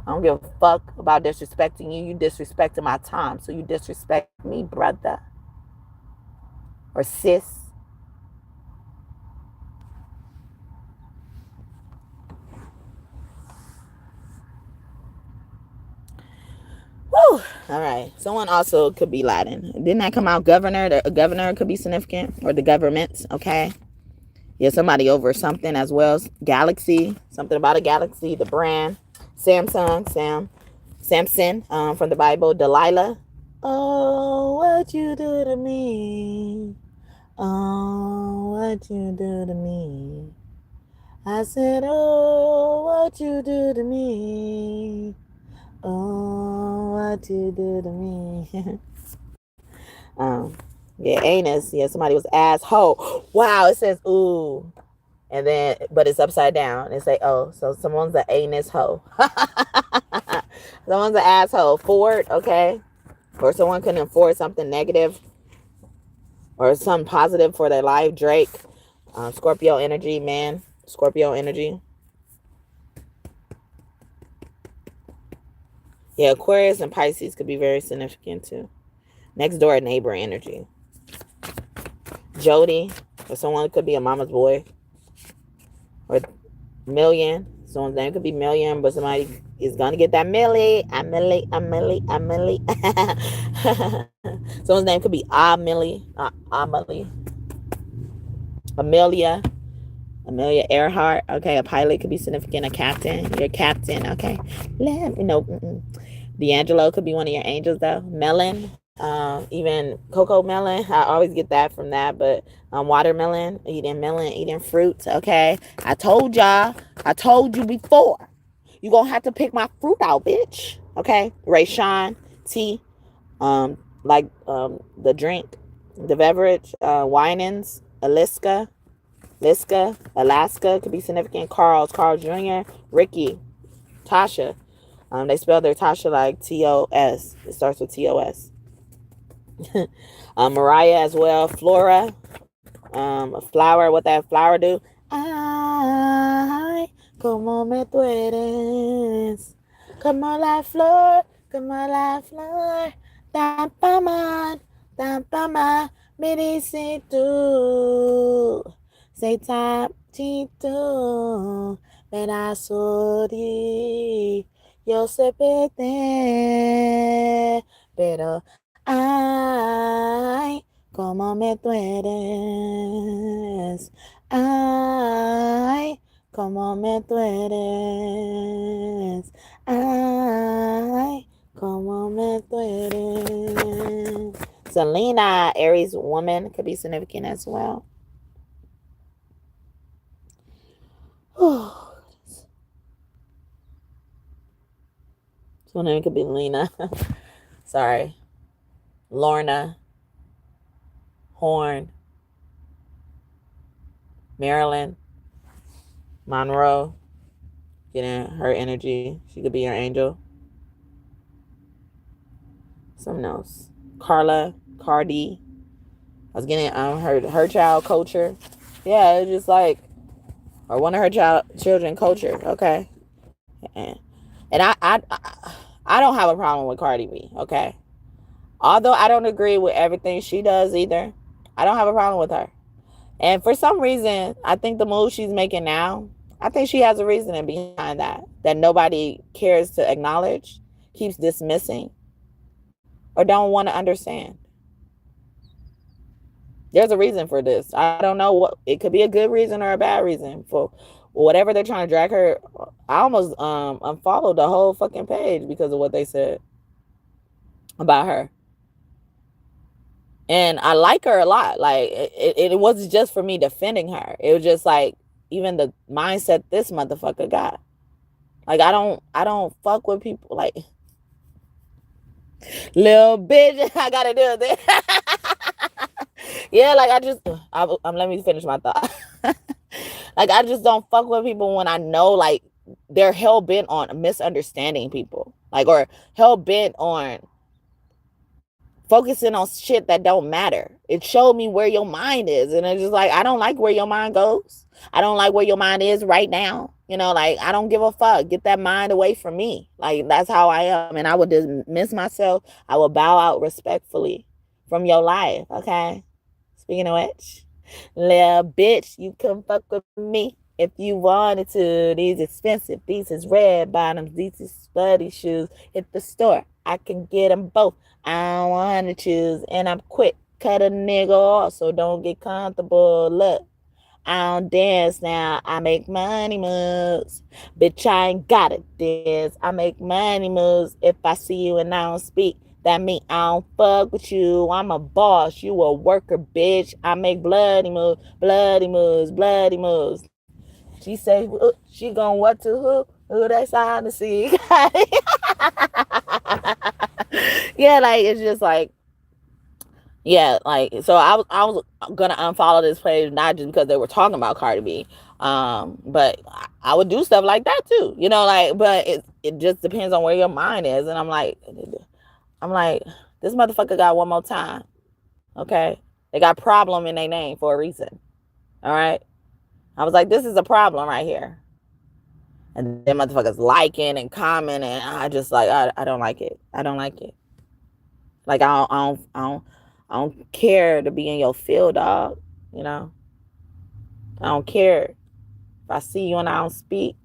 [SPEAKER 1] I don't give a fuck about disrespecting you. You disrespecting my time. So you disrespect me, brother. Or sis. Woo! All right. Someone also could be Latin. Didn't that come out? Governor. The governor could be significant. Or the government. Okay. Yeah, somebody over something as well. Galaxy. Something about a galaxy. The brand. Samsung. Samson. From the Bible. Delilah. Oh, what you do to me. Oh, what you do to me. I said, oh, what you do to me. Oh, what you do to me. Yeah, anus. Yeah, somebody was asshole. Wow, it says ooh. And then, but it's upside down. It say, oh, so someone's an anus hoe. Someone's an asshole. Forward, okay? Or someone can afford something negative or something positive for their life. Drake, Scorpio energy, man. Scorpio energy. Yeah, Aquarius and Pisces could be very significant too. Next door neighbor energy. Jody, or someone could be a mama's boy. Or Million. Someone's name could be Million, but somebody is gonna get that Millie. Millie. Someone's name could be Amelie. Amelie. Amelia Earhart. Okay, a pilot could be significant. A captain. You're a captain. Okay. Let me know. D'Angelo could be one of your angels though. Melon. Even Coco Melon. I always get that from that, but watermelon, eating fruits. Okay. I told you before. You gonna have to pick my fruit out, bitch. Okay. Rayshawn T. The drink, the beverage, Winans, Alaska could be significant. Carl Jr., Ricky, Tasha. They spell their Tasha like TOS. It starts with TOS. Mariah as well. Flora. A flower. What that flower do? Ay, como me tú eres. Como la flor. Tampama, me dice tú. Say taptito. Pedazo de. Yo sé perder. Pero ay, como me tú eres. Ay, como me tú eres. Ay, como me tú eres. Selena, Aries woman, could be significant as well. So name could be Lena. Sorry. Lorna. Horn. Marilyn. Monroe. Getting her energy. She could be your angel. Something else. Cardi. I was getting her child culture. Yeah, it's just like, or one of her children culture. Okay. And I don't have a problem with Cardi B. Okay. Although I don't agree with everything she does either, I don't have a problem with her. And for some reason, I think the move she's making now, I think she has a reasoning behind that nobody cares to acknowledge, keeps dismissing, or don't want to understand. There's a reason for this. I don't know what it could be, a good reason or a bad reason for whatever they're trying to drag her. I almost unfollowed the whole fucking page because of what they said about her. And I like her a lot. Like it wasn't just for me defending her. It was just like even the mindset this motherfucker got. Like I don't fuck with people like little bitch. I gotta do this. Yeah, like let me finish my thought. Like I just don't fuck with people when I know like they're hell bent on misunderstanding people, like, or hell bent on focusing on shit that don't matter. It showed me where your mind is, and it's just like I don't like where your mind goes. I don't like where your mind is right now. You know, like I don't give a fuck. Get that mind away from me. Like that's how I am, and I would dismiss myself. I will bow out respectfully from your life. Okay. Speaking of which, little bitch, you come fuck with me if you wanted to. These expensive pieces, red bottoms, these is slutty shoes. Hit the store, I can get them both. I don't want to choose, and I'm quick. Cut a nigga off, so don't get comfortable. Look, I don't dance now. I make money moves. Bitch, I ain't gotta dance. I make money moves. If I see you and I don't speak, that mean I don't fuck with you. I'm a boss. You a worker, bitch. I make bloody moves. She say she gon' what to who? Who they sign to see? Yeah, like it's just like Yeah, like, so I was gonna unfollow this page, not just because they were talking about Cardi B, but I would do stuff like that too, like, but it just depends on where your mind is. And I'm like, this motherfucker got one more time, okay? They got problem in their name for a reason, all right? I was like, this is a problem right here. And then motherfuckers liking and commenting, and I just like, I don't like it. I don't like it. Like, I don't care to be in your field, dog. I don't care. If I see you and I don't speak,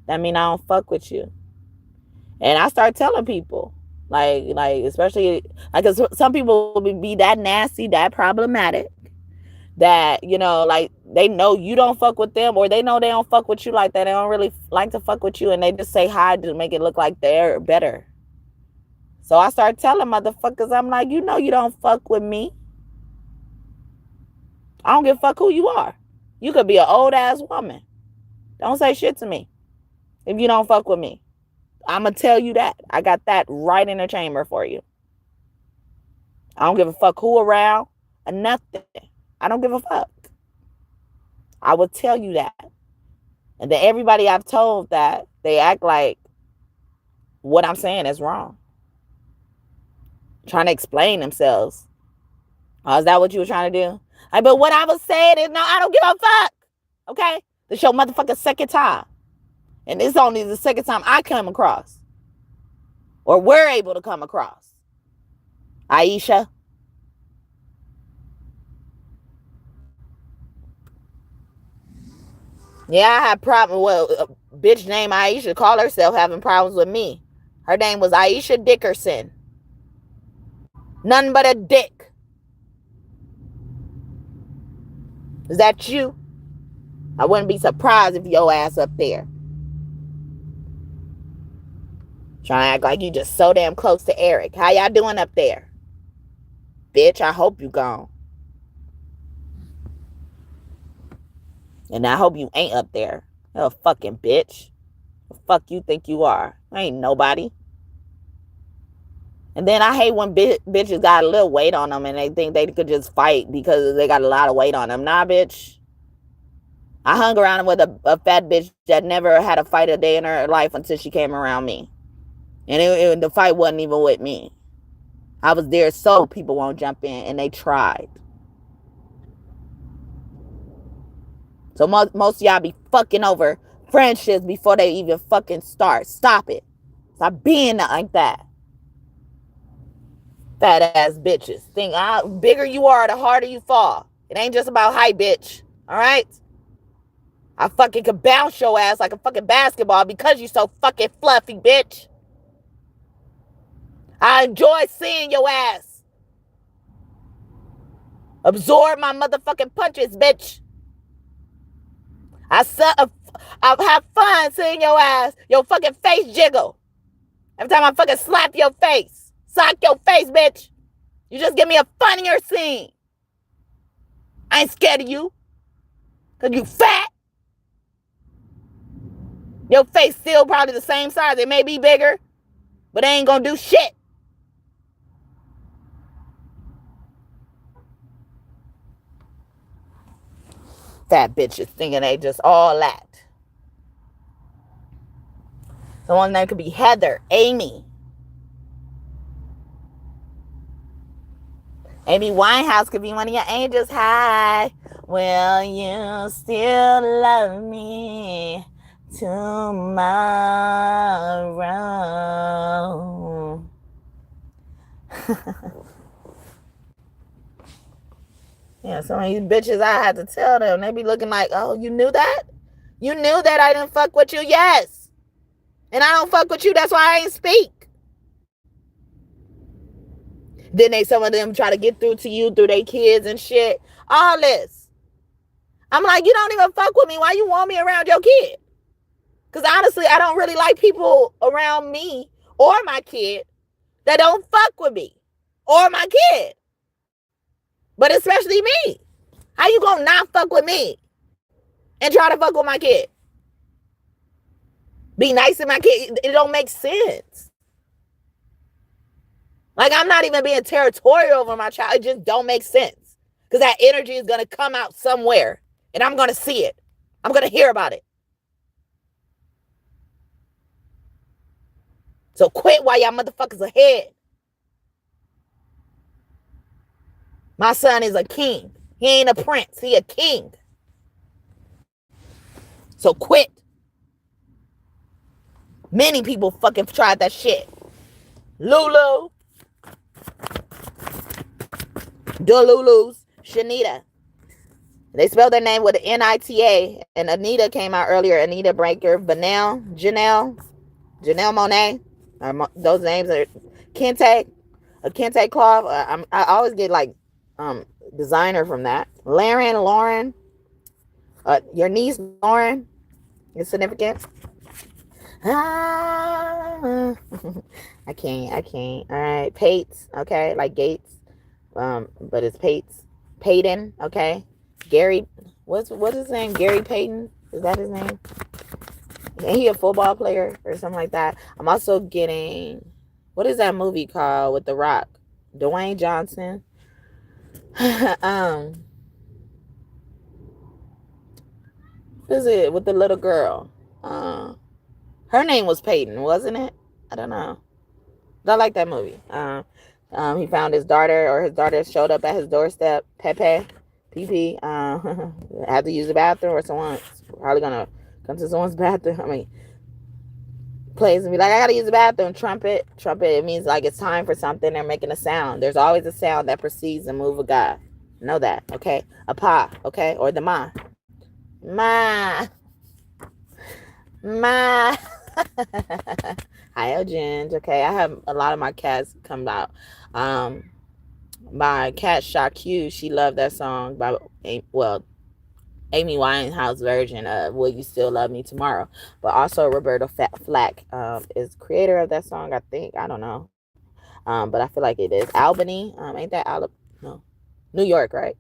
[SPEAKER 1] that mean I don't fuck with you. And I start telling people, like especially, like, 'cause some people will be that nasty, that problematic, that, like, they know you don't fuck with them, or they know they don't fuck with you like that. They don't really like to fuck with you, and they just say hi to make it look like they're better. So I start telling motherfuckers, I'm like, you don't fuck with me. I don't give a fuck who you are. You could be an old ass woman. Don't say shit to me if you don't fuck with me. I'm going to tell you that. I got that right in the chamber for you. I don't give a fuck who around or nothing. I don't give a fuck. I will tell you that. And then everybody I've told that, they act like what I'm saying is wrong. Trying to explain themselves. Oh, is that what you were trying to do? But what I was saying is, no, I don't give a fuck. Okay? This your motherfucking second time. And it's only the second time I come across, or we're able to come across, Aisha. Yeah, I had problem. Well, a bitch named Aisha called herself having problems with me. Her name was Aisha Dickerson. Nothing but a dick. Is that you? I wouldn't be surprised if your ass up there. Trying to act like you just so damn close to Eric. How y'all doing up there? Bitch, I hope you gone. And I hope you ain't up there. Oh, fucking bitch. The fuck you think you are? I ain't nobody. And then I hate when bitches got a little weight on them and they think they could just fight because they got a lot of weight on them. Nah, bitch. I hung around with a fat bitch that never had a fight a day in her life until she came around me. And the fight wasn't even with me. I was there so people won't jump in, and they tried. So most of y'all be fucking over friendships before they even fucking start. Stop it. Stop being like that. Fat ass bitches. Think bigger you are, the harder you fall. It ain't just about height, bitch. All right? I fucking could bounce your ass like a fucking basketball because you so fucking fluffy, bitch. I enjoy seeing your ass absorb my motherfucking punches, bitch. I have fun seeing your ass, your fucking face jiggle. Every time I fucking slap your face, sock your face, bitch. You just give me a funnier scene. I ain't scared of you. Because you fat. Your face still probably the same size. It may be bigger, but they ain't gonna do shit. Fat bitches thinking they just all that. Someone's name could be Heather, Amy. Amy Winehouse could be one of your angels. Hi. Will you still love me tomorrow? Yeah, some of these bitches, I had to tell them. They be looking like, oh, you knew that? You knew that I didn't fuck with you? Yes. And I don't fuck with you. That's why I ain't speak. Then some of them try to get through to you through their kids and shit. All this. I'm like, you don't even fuck with me. Why you want me around your kid? Because honestly, I don't really like people around me or my kid that don't fuck with me or my kid. But especially me. How you gonna not fuck with me and try to fuck with my kid? Be nice to my kid. It don't make sense. Like, I'm not even being territorial over my child. It just don't make sense. Because that energy is going to come out somewhere. And I'm going to see it. I'm going to hear about it. So quit while y'all motherfuckers ahead. My son is a king. He ain't a prince. He a king. So quit. Many people fucking tried that shit. Lulu. Delulus. Shanita. They spelled their name with an N-I-T-A. And Anita came out earlier. Anita Breaker. Janelle Monet. Those names are Kente. A Kente cloth. I always get like designer from that. Lauren. Your niece Lauren is significant. I can't. All right, Pates. Okay, like Gates. But it's Pates. Payton. Okay, Gary. What's his name? Gary Payton. Is that his name? Ain't he a football player or something like that? I'm also getting, what is that movie called with The Rock? Dwayne Johnson. What is it with the little girl? Her name was Peyton, wasn't it? I don't know. But I like that movie. He found his daughter, or his daughter showed up at his doorstep. Pepe, PP, had to use the bathroom, or someone's probably gonna come to someone's bathroom. I mean, plays and be like, I gotta use the bathroom. Trumpet. It means like it's time for something. They're making a sound. There's always a sound that precedes the move of God. Know that, okay? A pa, okay, or the ma. Ma. Hi, Ginge. Okay, I have a lot of my cats come out. My cat Shaku, she loved that song by Amy Winehouse version of "Will You Still Love Me Tomorrow," but also Roberta Flack is creator of that song. I think, I don't know, but I feel like it is Albany. Ain't that No, New York, right?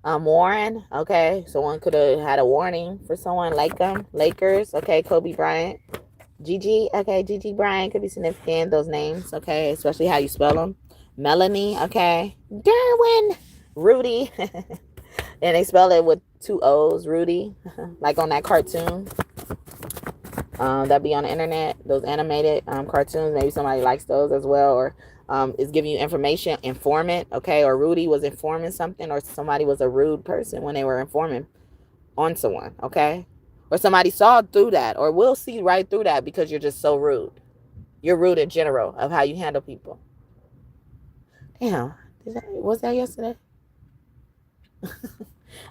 [SPEAKER 1] Warren. Okay, someone could have had a warning for someone like them. Lakers. Okay, Kobe Bryant. Gigi. Okay, Gigi Bryant could be significant. Those names. Okay, especially how you spell them. Melanie. Okay, Derwin. Rudy. And they spell it with 2 O's, Rudy, like on that cartoon that be on the internet, those animated cartoons. Maybe somebody likes those as well, or is giving you information, informant, okay? Or Rudy was informing something, or somebody was a rude person when they were informing on someone, okay? Or somebody saw through that, or will see right through that because you're just so rude. You're rude in general of how you handle people. Damn, was that yesterday?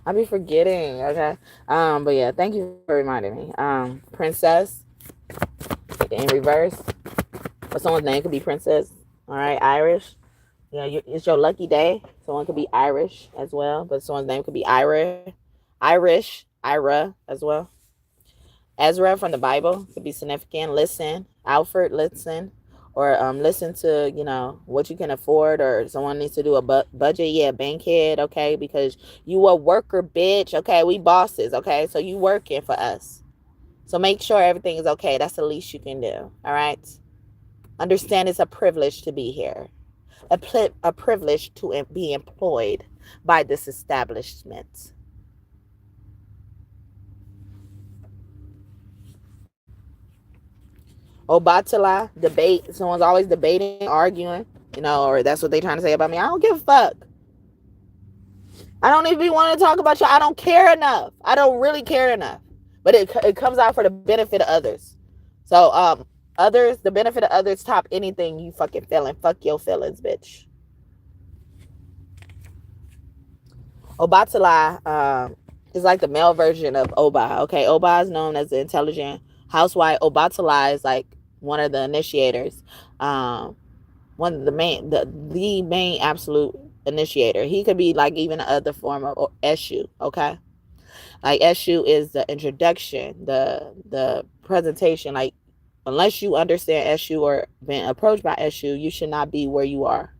[SPEAKER 1] I be forgetting, okay? But yeah, thank you for reminding me. Princess in reverse. But someone's name could be Princess. All right, Irish. Yeah, it's your lucky day. Someone could be Irish as well, but someone's name could be Ira as well. Ezra from the Bible could be significant. Listen, Alfred, listen, or listen to what you can afford, or someone needs to do a budget. Yeah, bankhead, okay, because you a worker, bitch. Okay, we bosses. Okay, so you working for us, so make sure everything is okay. That's the least you can do. All right, understand it's a privilege to be here, a privilege to be employed by this establishment. Obatala, debate. Someone's always debating, arguing, or that's what they're trying to say about me. I don't give a fuck. I don't even want to talk about you. I don't care enough. I don't really care enough. But it comes out for the benefit of others. So the benefit of others top anything you fucking feeling. Fuck your feelings, bitch. Obatala is like the male version of Oba. Okay, Oba is known as the intelligent housewife. Obatala is like one of the initiators. One of the main absolute initiator. He could be like even the other form of Eshu. Okay, like Eshu is the introduction, the presentation. Like, unless you understand Eshu or been approached by Eshu, you should not be where you are.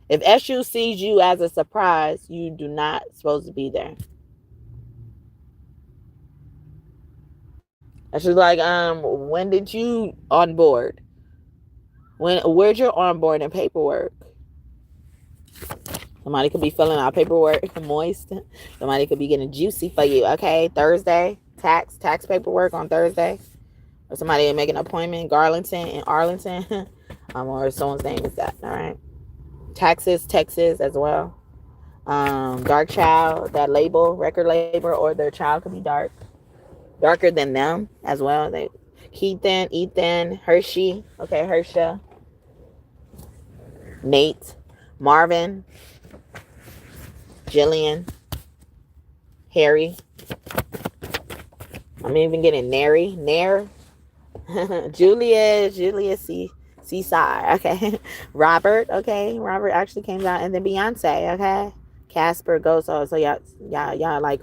[SPEAKER 1] If Eshu sees you as a surprise, you do not supposed to be there. Eshu's like, when did you on board? Where's your onboarding paperwork? Somebody could be filling out paperwork moist. Somebody could be getting juicy for you. Okay, Thursday, tax paperwork on Thursday. Or somebody make an appointment in Garlington and Arlington. Or someone's name is that. All right. Taxes, Texas as well. Dark child, that label, record label, or their child could be darker than them as well. They Ethan, Hershey, okay, Hersha, Nate, Marvin, Jillian, Harry. I'm even getting Nary, Nair, Julia Seaside, okay, Robert, okay, Robert actually came out, and then Beyonce, okay, Casper goes. So y'all like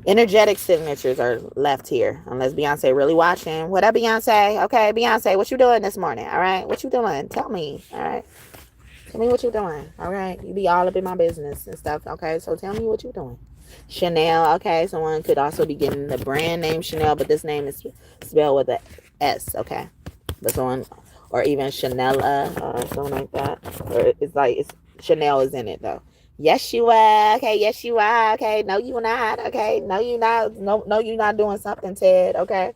[SPEAKER 1] energetic signatures are left here, unless Beyonce really watching. What up, Beyonce? Okay, Beyonce, what you doing this morning? All right, what you doing? Tell me. All right, tell me what you doing. All right, you be all up in my business and stuff. Okay, so tell me what you doing. Chanel. Okay, someone could also be getting the brand name Chanel, but this name is spelled with a S. Okay, but someone, or even Chanela or something like that. Or it's Chanel is in it though. Yes, you are. Okay, yes, you are. Okay, no, you not. Okay, no, you not. No, you not doing something, Ted. Okay.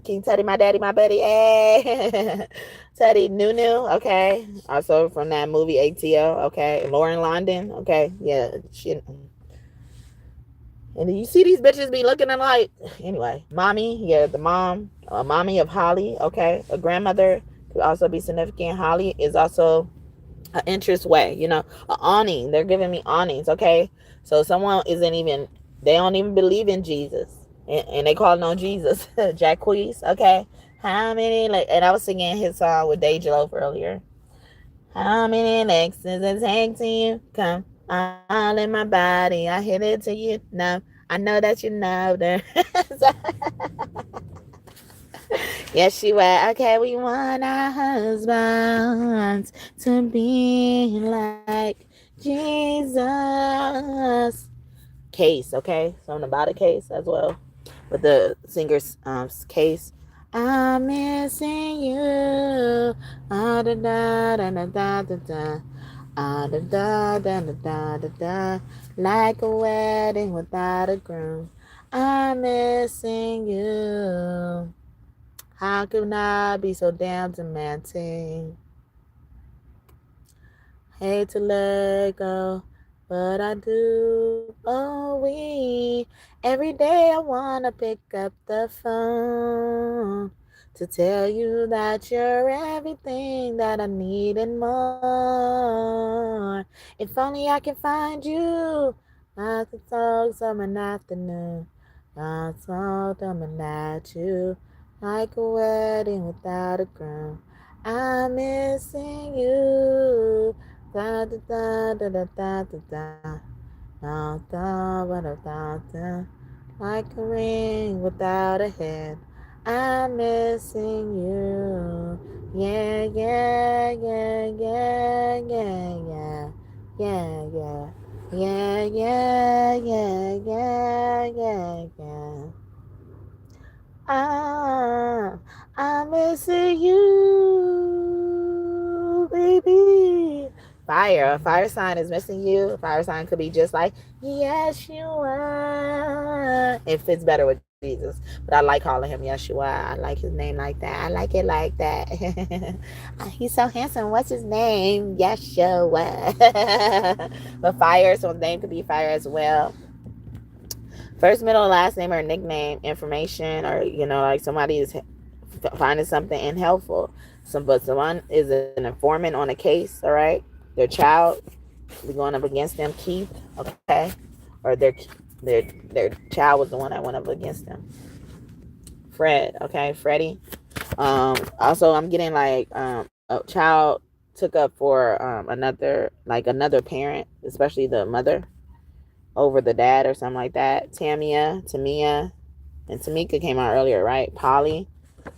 [SPEAKER 1] King Teddy, my daddy, my buddy. Hey, Teddy Nunu. Okay. Also from that movie ATL. Okay, Lauren London. Okay, yeah, she. And you see these bitches be looking like, anyway, mommy, yeah, the mom, mommy of Holly, okay, a grandmother could also be significant. Holly is also an interest way, an awning. They're giving me awnings, okay? So someone they don't even believe in Jesus, and they calling on Jesus. Jacquees, okay? How many, and I was singing his song with Dejlo earlier. How many legs does it take to you? Come all in my body. I hit it to you. No, I know that you know that. Yes, you are. Okay, we want our husbands to be like Jesus. Case, okay? Something about a case as well. With the singer's case. I'm missing you. Ah, da, da, da, da, da, da, da. Ah, da, da, da, da, da, da, da. Like a wedding without a groom. I'm missing you. How can I be so damn demanding? Hate to let go, but I do. Oh, every day I wanna pick up the phone to tell you that you're everything that I need and more. If only I can find you. I could talk summer afternoon. I talk coming at you like a wedding without a groom. I'm missing you. Da da da da da da da da. Da da da da da. Like a ring without a head. I'm missing you. Yeah, yeah, yeah, yeah, yeah, yeah, yeah, yeah. Yeah, yeah, yeah, yeah, yeah, yeah. I'm missing you, baby. A fire sign is missing you. A fire sign could be just like, yes, you are. It fits better with Jesus. But I like calling him Yeshua. I like his name like that. I like it like that. He's so handsome. What's his name? Yeshua. But fire, so his name could be fire as well. First, middle, last name, or nickname information, or like somebody is finding something unhelpful. But someone is an informant on a case. All right, their child, we're going up against them. Keith, okay, or their child was the one that went up against them. Fred, okay, Freddie. Also, I'm getting like a child took up for another parent, especially the mother, over the dad or something like that. Tamia, and Tamika came out earlier, right? Polly.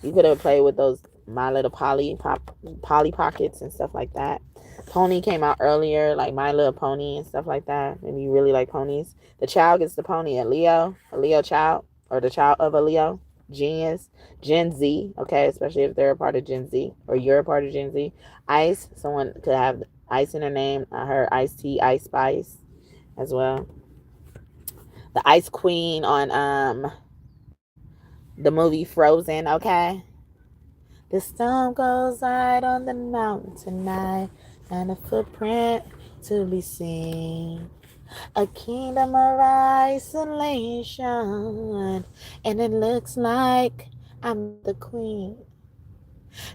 [SPEAKER 1] You could have played with those My Little Polly Pockets and stuff like that. Pony came out earlier, like My Little Pony and stuff like that. Maybe you really like ponies. The child gets the pony, a Leo child, or the child of a Leo. genius, Gen Z, okay, especially if they're a part of Gen Z or you're a part of Gen Z. Ice, someone could have Ice in her name. I heard Ice Tea, Ice Spice as well. The Ice Queen on the movie Frozen, okay? The storm goes right on the mountain tonight, and a footprint to be seen. A kingdom of isolation, and it looks like I'm the queen.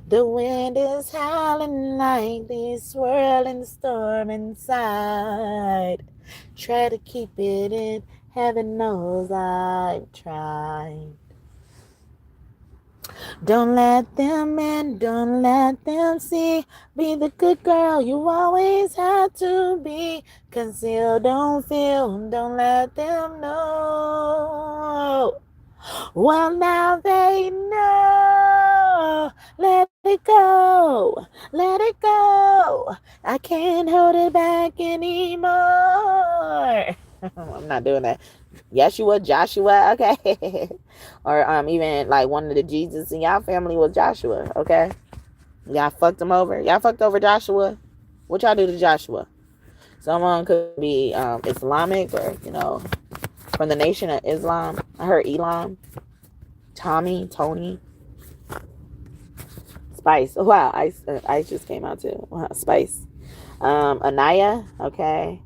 [SPEAKER 1] The wind is howling like the swirling storm inside. Try to keep it in, heaven knows I've tried. Don't let them in, don't let them see. Be the good girl you always had to be. Conceal, don't feel, don't let them know. Well, now they know. Let it go, let it go. I can't hold it back anymore. I'm not doing that. Yeshua, Joshua, okay. Or even like one of the Jesus in y'all family was Joshua, okay. Y'all fucked him over. Y'all fucked over Joshua. What y'all do to Joshua? Someone could be Islamic or from the nation of Islam. I heard Elam, Tommy, Tony, Spice. Oh, wow, Ice just came out too. Wow, Spice. Anaya, okay.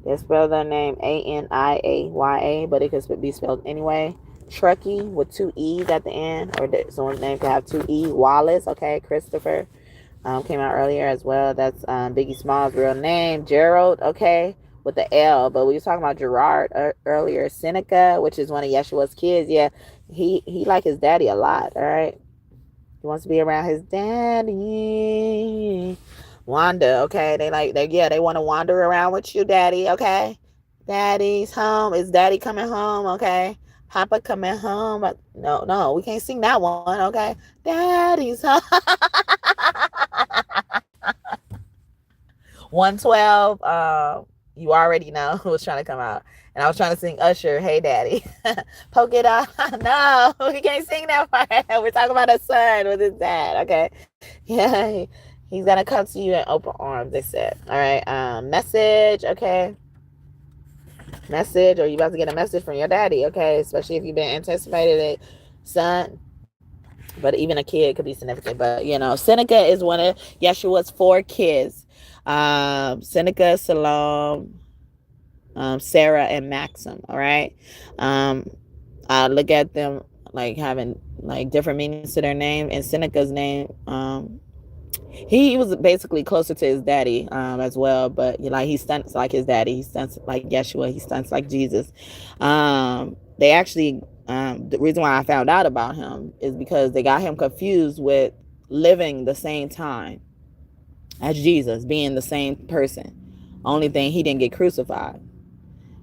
[SPEAKER 1] They spell their name Aniaya, but it could be spelled anyway. Truckee with two E's at the end, or someone's name could have two E. Wallace, okay. Christopher came out earlier as well. That's Biggie Small's real name. Gerald, okay, with the L, but we were talking about Gerard earlier. Seneca, which is one of Yeshua's kids. Yeah, he like his daddy a lot. All right, he wants to be around his daddy. Wanda, okay, they want to wander around with you, daddy, okay. Daddy's home. Is daddy coming home? Okay. Papa coming home. No, we can't sing that one, okay. Daddy's home. 112. You already know who was trying to come out. And I was trying to sing Usher, Hey Daddy. Poke it out. No, we can't sing that part. We're talking about a son with his dad, okay. Yeah, he's gonna come to you in open arms, they said. All right. Message, okay. Message, or you about to get a message from your daddy, okay, especially if you've been anticipated a son, but even a kid could be significant. But Seneca is one of Yeshua's 4 kids. Seneca, Salam, Sarah, and Maxim. All right. I look at them like having like different meanings to their name. And Seneca's name, he was basically closer to his daddy as well, but he stunts like his daddy, he stunts like Yeshua, he stunts like Jesus. They actually the reason why I found out about him is because they got him confused with living the same time as Jesus, being the same person. Only thing, he didn't get crucified.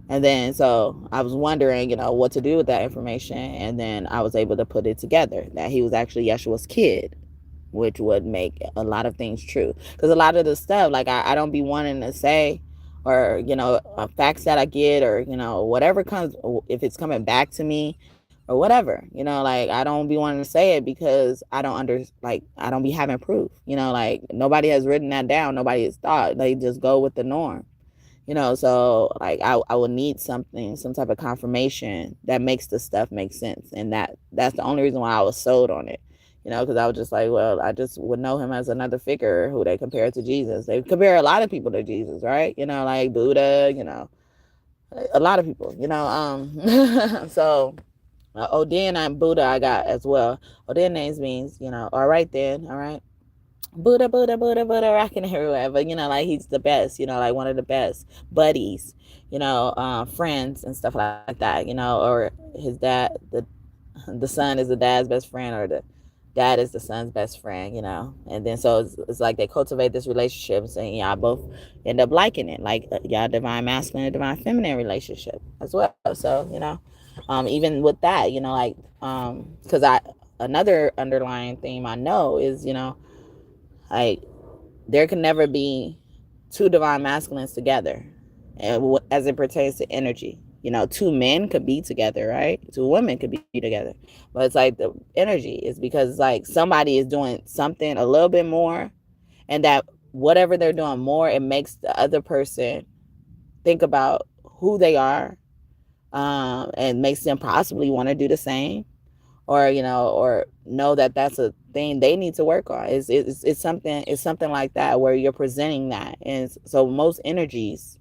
[SPEAKER 1] And then so I was wondering what to do with that information, and then I was able to put it together that he was actually Yeshua's kid, which would make a lot of things true. Because a lot of the stuff, like I don't be wanting to say, or facts that I get, or whatever comes, if it's coming back to me or whatever, like I don't be wanting to say it because I don't I don't be having proof. Like nobody has written that down, nobody has thought. They just go with the norm. So like I will need some type of confirmation that makes the stuff make sense, and that's the only reason why I was sold on it. Because I was just like, well, I just would know him as another figure who they compare to Jesus. They compare a lot of people to Jesus, right? Like Buddha, a lot of people, so Odin and Buddha I got as well. Odin names means, all right then, all right. Buddha, rocking everywhere. But, like he's the best, like one of the best buddies, friends and stuff like that, or his dad, the son is the dad's best friend, or the dad is the son's best friend, and then so it's like they cultivate this relationship, and y'all both end up liking it, like y'all divine masculine and divine feminine relationship as well. So even with that, like because another underlying theme I know is like there can never be 2 divine masculines together, as it pertains to energy. Two men could be together, right? Two women could be together. But it's like the energy is because it's like somebody is doing something a little bit more, and that whatever they're doing more, it makes the other person think about who they are, and makes them possibly want to do the same, or know that that's a thing they need to work on. It's something like that where you're presenting that, and so most energies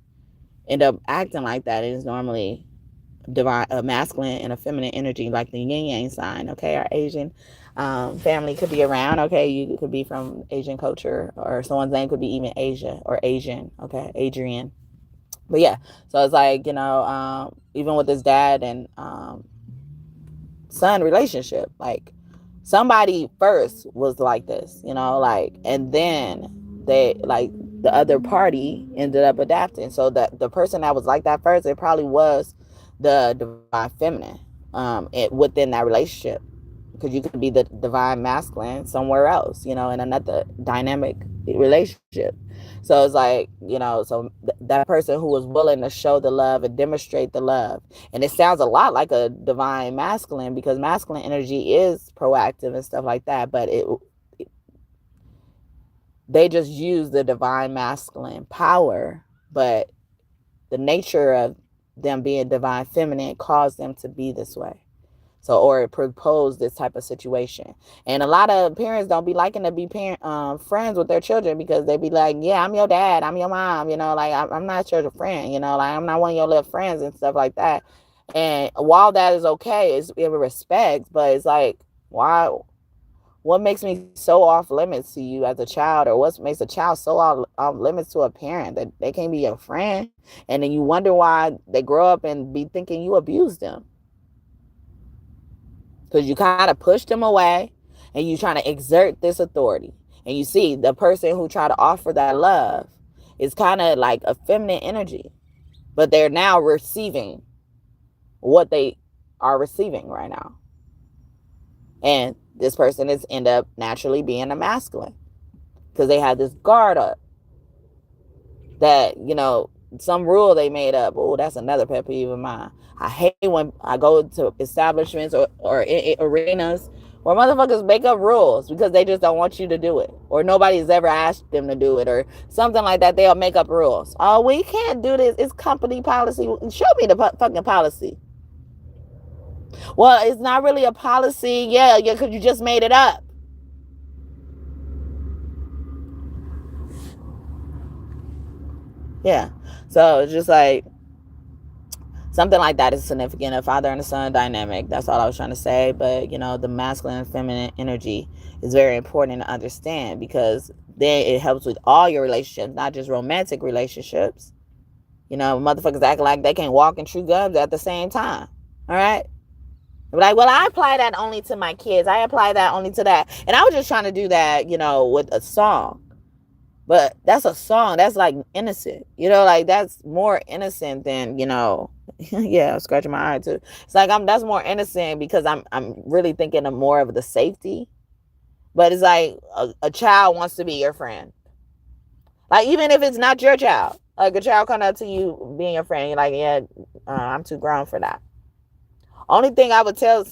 [SPEAKER 1] end up acting like that. It is normally divine, a masculine and a feminine energy, like the yin yang sign. Okay, our Asian family could be around. Okay, you could be from Asian culture, or someone's name could be even Asia or Asian. Okay, Adrian. But yeah, so it's like even with his dad and son relationship, like somebody first was like this, like, and then they like the other party ended up adapting. So that the person that was like that first, it probably was the divine feminine within that relationship, because you could be the divine masculine somewhere else, in another dynamic relationship. So it's like, so that person who was willing to show the love and demonstrate the love. And it sounds a lot like a divine masculine, because masculine energy is proactive and stuff like that. But they just use the divine masculine power. But the nature of them being divine feminine caused them to be this way. So, or propose this type of situation. And a lot of parents don't be liking to be friends with their children, because they be like, yeah, I'm your dad, I'm your mom, like I'm not your friend, like I'm not one of your little friends and stuff like that. And while that is okay, it's in respect, but it's like, why? What makes me so off limits to you as a child, or what makes a child so off limits to a parent that they can't be your friend? And then you wonder why they grow up and be thinking you abused them, because you kind of pushed them away, and you trying to exert this authority. And you see the person who tried to offer that love is kind of like a feminine energy, but they're now receiving what they are receiving right now. And this person is end up naturally being a masculine, because they have this guard up that, some rule they made up. Oh, that's another pet peeve of mine. I hate when I go to establishments or arenas where motherfuckers make up rules because they just don't want you to do it, or nobody's ever asked them to do it, or something like that. They'll make up rules. Oh, we can't do this. It's company policy. Show me the fucking policy. Well, it's not really a policy. Yeah, because you just made it up. Yeah. So it's just like something like that is significant. A father and a son dynamic. That's all I was trying to say. But, the masculine and feminine energy is very important to understand, because then it helps with all your relationships, not just romantic relationships. Motherfuckers acting like they can't walk and chew gums at the same time. All right? Like, well, I apply that only to my kids. I apply that only to that. And I was just trying to do that, with a song. But that's a song. That's like innocent. Like that's more innocent than, yeah, I'm scratching my eye too. It's like that's more innocent, because I'm really thinking of more of the safety. But it's like a child wants to be your friend. Like, even if it's not your child. Like, a child come up to you being your friend. You're like, yeah, I'm too grown for that. Only thing I would tell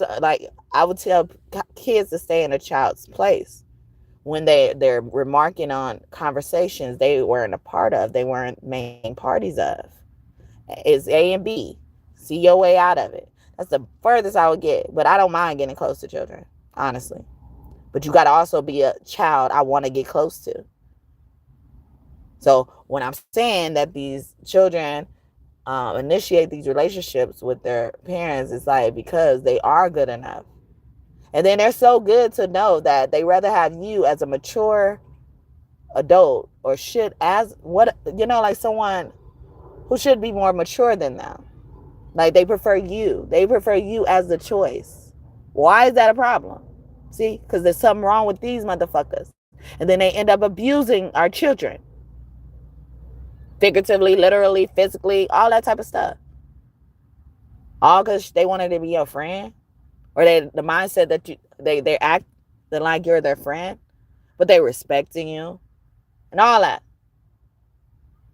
[SPEAKER 1] kids to stay in a child's place when they're remarking on conversations they weren't a part of, they weren't main parties of. It's A and B. See your way out of it. That's the furthest I would get. But I don't mind getting close to children, honestly. But you got to also be a child I want to get close to. So when I'm saying that these children initiate these relationships with their parents, it's like because they are good enough. And then they're so good to know that they rather have you as a mature adult, or should, as what, like someone who should be more mature than them. Like, they prefer you. They prefer you as the choice. Why is that a problem? See, because there's something wrong with these motherfuckers. And then they end up abusing our children. Figuratively, literally, physically, all that type of stuff. All because they wanted to be your friend. Or the mindset that they act like you're their friend. But they respecting you. And all that.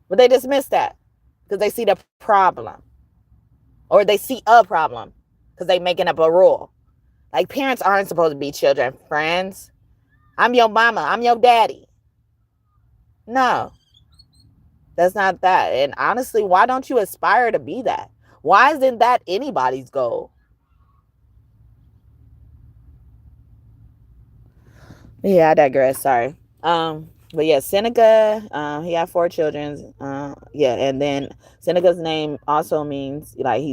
[SPEAKER 1] But they dismiss that. Because they see the problem. or they see a problem because they making up a rule. Like, parents aren't supposed to be children friends. I'm your mama. I'm your daddy. No, that's not that. And honestly, why don't you aspire to be that? Why isn't that anybody's goal? Yeah, I digress. Sorry. But yeah, Seneca, he had 4 children. Yeah, and then Seneca's name also means like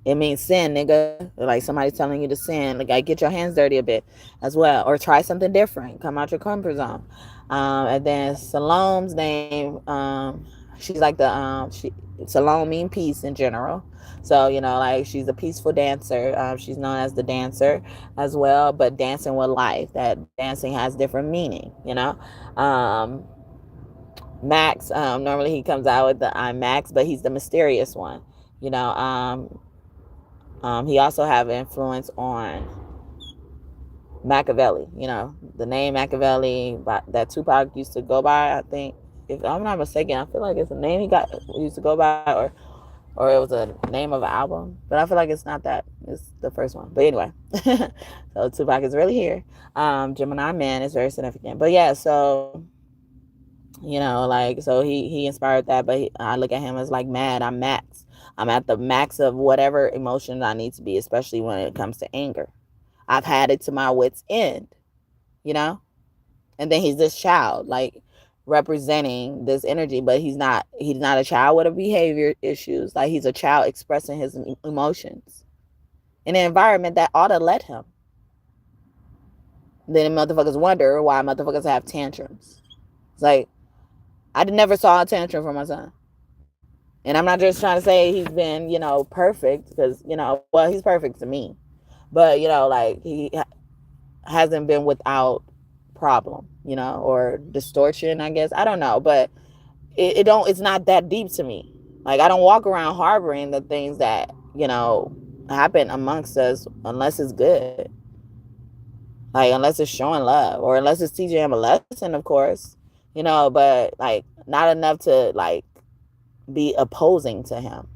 [SPEAKER 1] it means sin, nigga. Like somebody's telling you to sin. Like, get your hands dirty a bit as well, or try something different. Come out your comfort zone. And then Salome's name, she's like Salome mean peace in general. So, like, she's a peaceful dancer. She's known as the dancer as well, but dancing with life. That dancing has different meaning. Max, normally he comes out with the I'm Max, but he's the mysterious one. He also have influence on Machiavelli. The name Machiavelli that Tupac used to go by. I think, if I'm not mistaken, I feel like it's a name used to go by, or it was a name of an album. But I feel like it's not that. It's the first one. But anyway, so Tupac is really here. Gemini man is very significant. But yeah, so so he inspired that. But I look at him as like mad. I'm Max. I'm at the max of whatever emotion I need to be, especially when it comes to anger. I've had it to my wit's end, And then he's this child, like, representing this energy, but he's not a child with a behavior issues. Like, he's a child expressing his emotions in an environment that ought to let him. Then motherfuckers wonder why motherfuckers have tantrums. It's like, I never saw a tantrum from my son. And I'm not just trying to say he's been, perfect, because, well, he's perfect to me. But, like, he hasn't been without problem, or distortion, I guess. I don't know. But it's not that deep to me. Like, I don't walk around harboring the things that, happen amongst us unless it's good. Like, unless it's showing love, or unless it's teaching him a lesson, of course, but, like, not enough to, like, be opposing to him.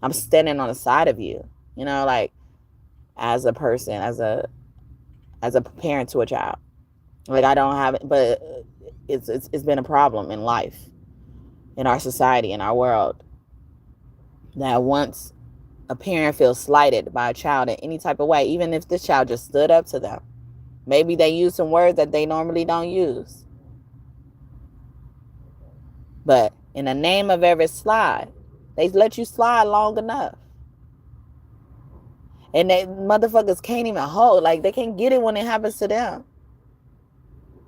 [SPEAKER 1] I'm standing on the side of you, like, as a person, as a parent to a child. Like, I don't have it, but it's been a problem in life, in our society, in our world, that once a parent feels slighted by a child in any type of way, even if this child just stood up to them, maybe they use some words that they normally don't use, but in the name of every slide, they let you slide long enough. And they motherfuckers can't even hold. Like, they can't get it when it happens to them.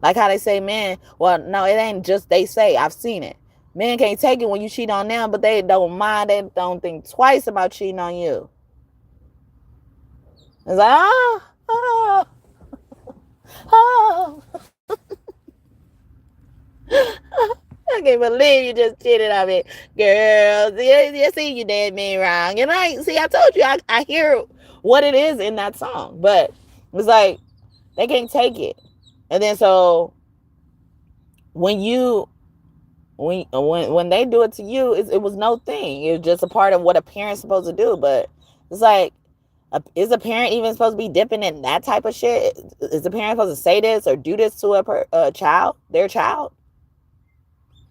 [SPEAKER 1] Like how they say, man, well, no, it ain't just they say. I've seen it. Men can't take it when you cheat on them, but they don't mind. They don't think twice about cheating on you. It's like, oh. I can't believe you just cheated on me. Girls, you see you did me wrong. See, I told you, I hear what it is in that song. But it's like, they can't take it. And then so when they do it to you, it was no thing. It was just a part of what a parent's supposed to do. But it's like, is a parent even supposed to be dipping in that type of shit? Is the parent supposed to say this or do this to a child, their child?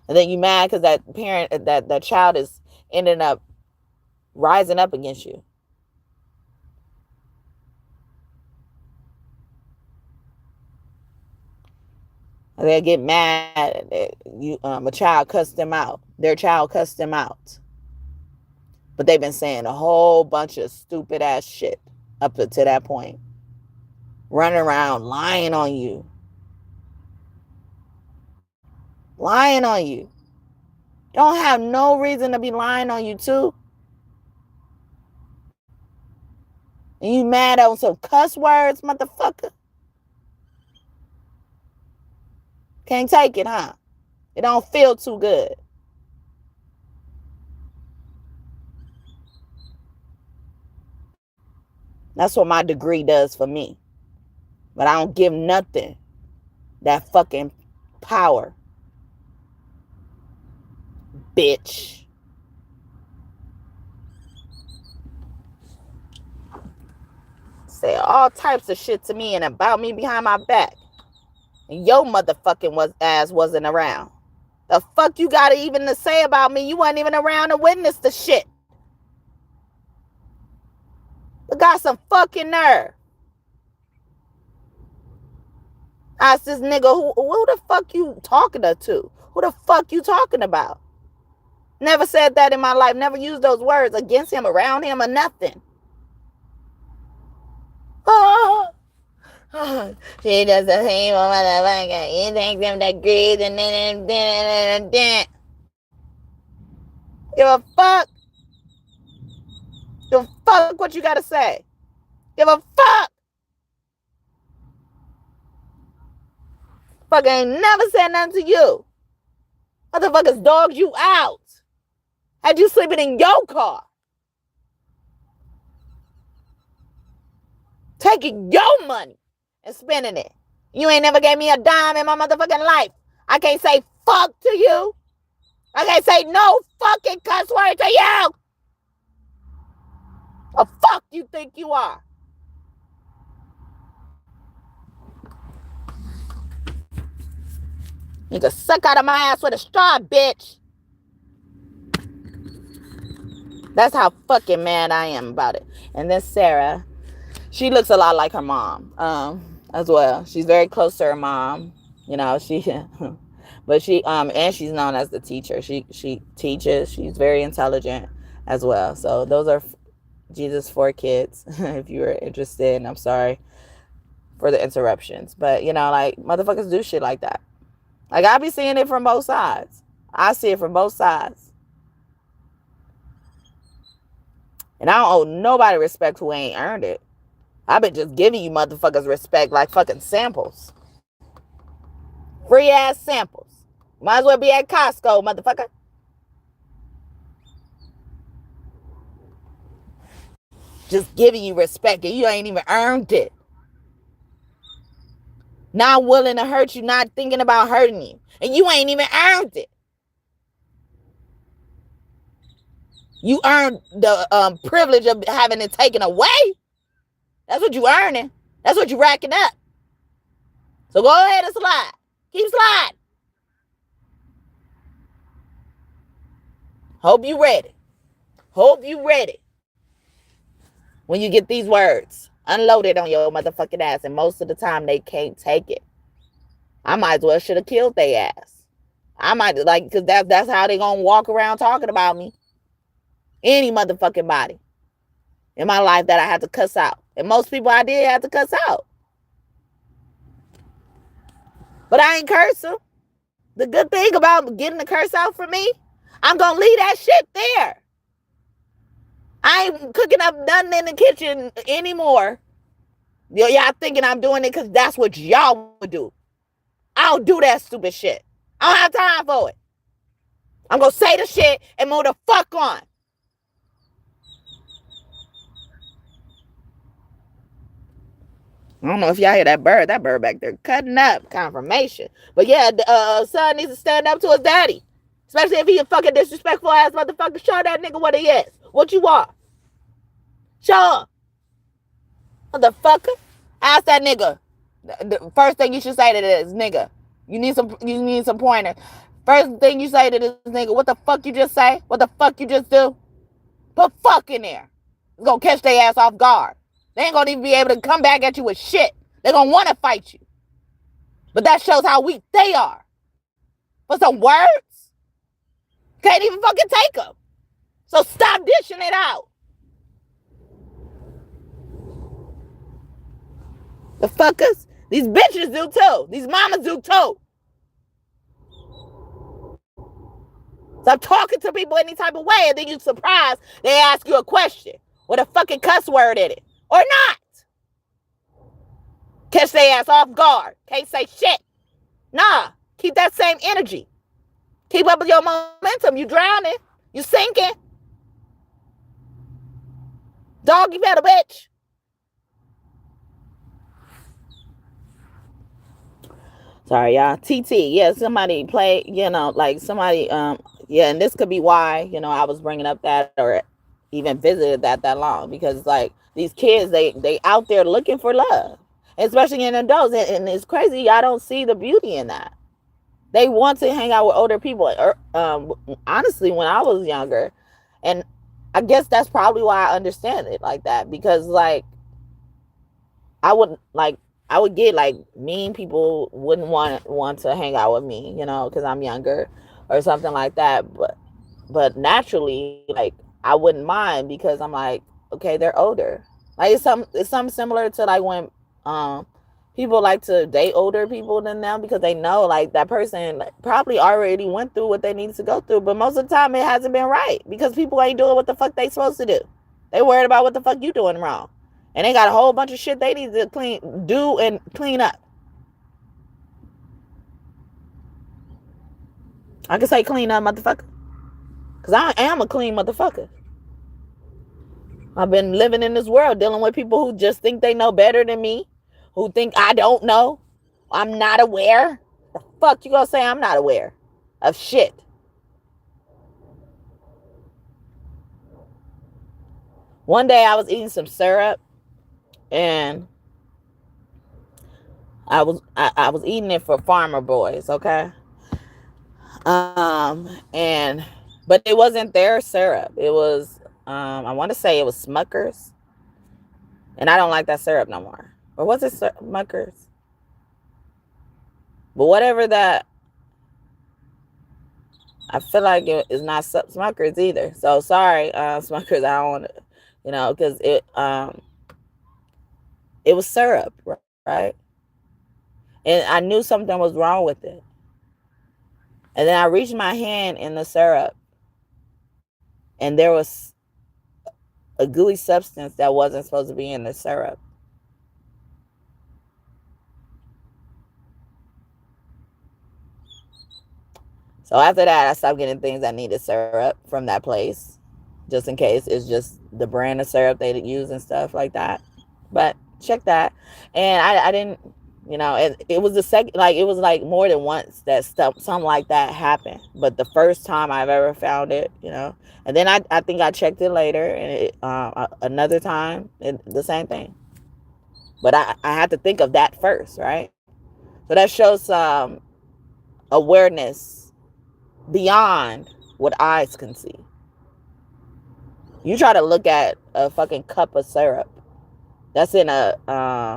[SPEAKER 1] And then you mad because that parent, that child is ending up rising up against you. They get mad that a child cussed them out. Their child cussed them out. But they've been saying a whole bunch of stupid ass shit up to that point. Running around lying on you. Lying on you. Don't have no reason to be lying on you too. And you mad on some cuss words, motherfucker? Can't take it, huh? It don't feel too good. That's what my degree does for me. But I don't give nothing that fucking power. Bitch. say all types of shit to me and about me behind my back. And your motherfucking ass wasn't around. The fuck you got even to say about me? You weren't even around to witness the shit. But got some fucking nerve. Ask this nigga, who the fuck you talking to? Who the fuck you talking about? Never said that in my life. Never used those words against him, around him, or nothing. Oh. She does the same motherfucker. He takes them degrees and then. Give a fuck. Give a fuck what you gotta say. Give a fuck. Fucker ain't never said nothing to you. Motherfuckers dogged you out. Had you sleeping in your car. Taking your money and spending it. You ain't never gave me a dime in my motherfucking life. I can't say fuck to you. I can't say no fucking cuss word to you. The fuck you think you are? You can suck out of my ass with a straw, bitch. That's how fucking mad I am about it. And then Sarah, she looks a lot like her mom, as well. She's very close to her mom, you know. But she, and she's known as the teacher. She teaches. She's very intelligent as well. So those are Jesus' 4 kids. If you were interested, and I'm sorry for the interruptions, but you know, like motherfuckers do shit like that. Like I be seeing it from both sides. I see it from both sides. And I don't owe nobody respect who ain't earned it. I've been just giving you motherfuckers respect like fucking samples. Free ass samples. Might as well be at Costco, motherfucker. Just giving you respect and you ain't even earned it. Not willing to hurt you, not thinking about hurting you. And you ain't even earned it. You earned the privilege of having it taken away. That's what you earning. That's what you racking up. So go ahead and slide. Keep sliding. Hope you ready. Hope you ready. When you get these words unloaded on your motherfucking ass, and most of the time they can't take it. I might as well should have killed their ass. I might, like, because that's how they gonna walk around talking about me. Any motherfucking body in my life that I had to cuss out. And most people I did have to cuss out. But I ain't curse them. The good thing about getting the curse out for me, I'm gonna leave that shit there. I ain't cooking up nothing in the kitchen anymore. Y'all thinking I'm doing it because that's what y'all would do. I don't do that stupid shit. I don't have time for it. I'm gonna say the shit and move the fuck on. I don't know if y'all hear that bird. That bird back there cutting up. Confirmation. But yeah, son needs to stand up to his daddy. Especially if he a fucking disrespectful ass motherfucker. Show that nigga what he is. What you are. Show him. Motherfucker. Ask that nigga. The first thing you should say to this nigga. You need some pointer. First thing you say to this nigga. What the fuck you just say? What the fuck you just do? Put fuck in there. It's gonna catch their ass off guard. They ain't gonna even be able to come back at you with shit. They're gonna want to fight you. But that shows how weak they are. For some words, can't even fucking take them. So stop dishing it out. The fuckers, these bitches do too. These mamas do too. Stop talking to people any type of way and then you surprised they ask you a question with a fucking cuss word in it. Or not. Catch their ass off guard. Can't say shit. Nah. Keep that same energy. Keep up with your momentum. You drowning. You sinking. Doggy better, bitch. Sorry, y'all. TT. Yeah, somebody play, like somebody, yeah, and this could be why, I was bringing up that or even visited that long because, like, these kids, they out there looking for love, especially in adults. And it's crazy. Y'all don't see the beauty in that. They want to hang out with older people. Honestly, when I was younger, and I guess that's probably why I understand it like that, because like I would like I would get like mean people wouldn't want to hang out with me, because I'm younger or something like that. But naturally, like I wouldn't mind because I'm like, okay, they're older. Like it's something similar to like when um people like to date older people than them, because they know like that person probably already went through what they needed to go through, but most of the time it hasn't been right because people ain't doing what the fuck they supposed to do. They worried about what the fuck you doing wrong, and they got a whole bunch of shit they need to do and clean up. I can say clean up, motherfucker, because I am a clean motherfucker. I've been living in this world dealing with people who just think they know better than me, who think I don't know, I'm not aware. The fuck you gonna say I'm not aware of shit? One day I was eating some syrup, and I was eating it for Farmer Boys, okay? And but it wasn't their syrup. It was I want to say it was Smuckers, and I don't like that syrup no more. Or was it Smuckers? But whatever that, I feel like it is not Smuckers either. So sorry, Smuckers. I don't want to, because it was syrup, right? And I knew something was wrong with it. And then I reached my hand in the syrup, and there was a gooey substance that wasn't supposed to be in the syrup. So after that, I stopped getting things that needed syrup from that place, just in case it's just the brand of syrup they use and stuff like that. But check that. And I didn't, it was the second, like it was like more than once that something like that happened. But the first time I've ever found it, and then I think I checked it later, and another time, the same thing. But I had to think of that first, right? So that shows some awareness beyond what eyes can see. You try to look at a fucking cup of syrup that's in a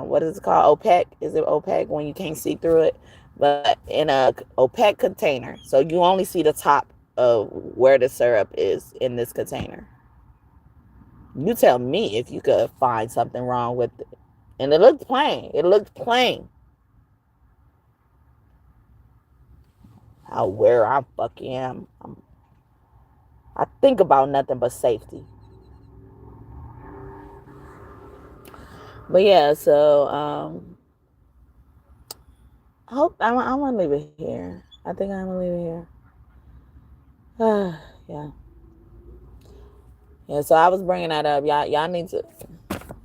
[SPEAKER 1] what is it called, opaque? Is it opaque when you can't see through it? But in a opaque container, so you only see the top of where the syrup is in this container. You tell me if you could find something wrong with it. And it looked plain. It looked plain. How aware I fucking am. I think about nothing but safety. But yeah, so I hope I want to leave it here. I think I'm gonna leave it here. Yeah. Yeah, so I was bringing that up. Y'all need to.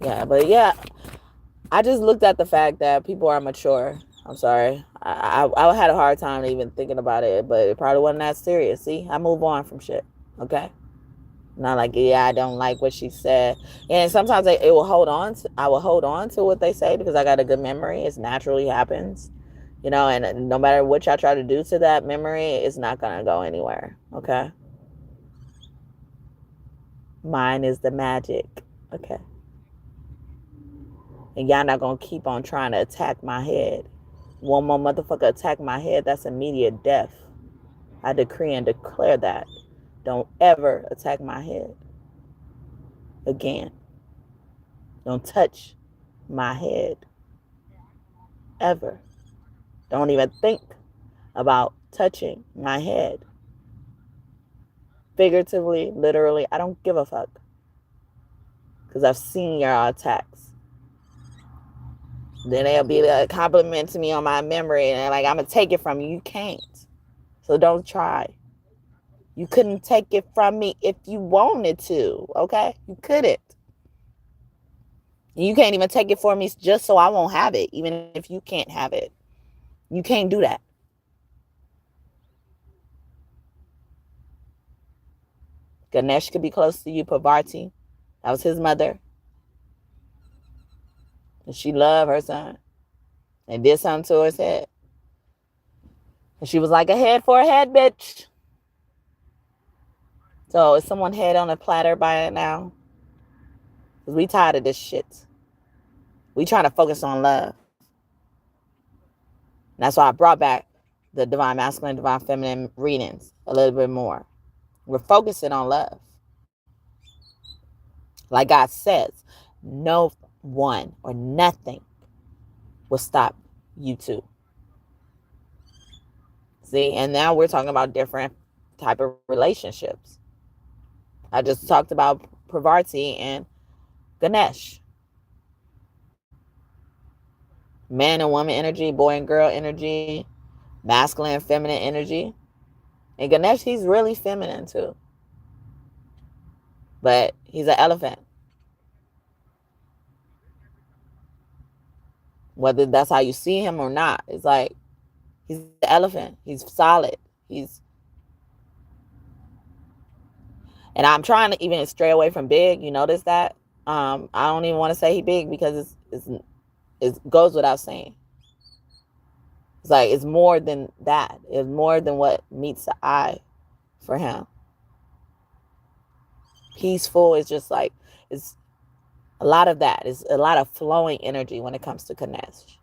[SPEAKER 1] Yeah, but yeah, I just looked at the fact that people are mature. I'm sorry. I had a hard time even thinking about it, but it probably wasn't that serious. See, I move on from shit. Okay. Not like, yeah, I don't like what she said. And sometimes I will hold on to what they say because I got a good memory. It naturally happens. And no matter what y'all try to do to that memory, it's not going to go anywhere. Okay. Mine is the magic. Okay. And y'all not going to keep on trying to attack my head. One more motherfucker attack my head, that's immediate death. I decree and declare that. Don't ever attack my head again. Don't touch my head ever. Don't even think about touching my head. Figuratively, literally, I don't give a fuck. Because I've seen your attacks. Then they'll be like complimenting me on my memory, and they're like, I'm going to take it from you. You can't. So don't try. You couldn't take it from me if you wanted to, okay? You couldn't. You can't even take it for me just so I won't have it, even if you can't have it. You can't do that. Ganesh could be close to you, Parvati. That was his mother. And she loved her son. And did something to his head. And she was like a head for a head, bitch. So is someone head on a platter by it now? Because we tired of this shit. We trying to focus on love. And that's why I brought back the divine masculine, divine feminine readings a little bit more. We're focusing on love. Like God says, no one or nothing will stop you too. See, and now we're talking about different type of relationships. I just talked about Parvati and Ganesh. Man and woman energy, boy and girl energy, masculine and feminine energy. And Ganesh, he's really feminine too. But he's an elephant. Whether that's how you see him or not, it's like he's an elephant. He's solid. And I'm trying to even stray away from big. You notice that? I don't even want to say he big because it goes without saying. It's like it's more than that. It's more than what meets the eye for him. Peaceful is just like, it's a lot of that. It's a lot of flowing energy when it comes to Ganesh.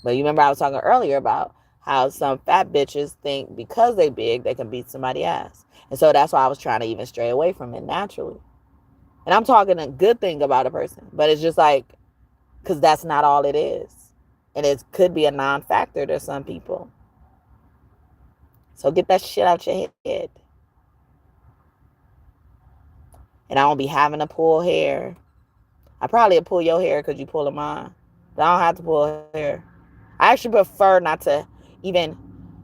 [SPEAKER 1] But you remember I was talking earlier about how some fat bitches think because they big, they can beat somebody ass. And so that's why I was trying to even stray away from it naturally. And I'm talking a good thing about a person, but it's just like, because that's not all it is. And it could be a non-factor to some people. So get that shit out your head. And I don't be having to pull hair. I probably pull your hair because you pulling mine. But I don't have to pull hair. I actually prefer not to even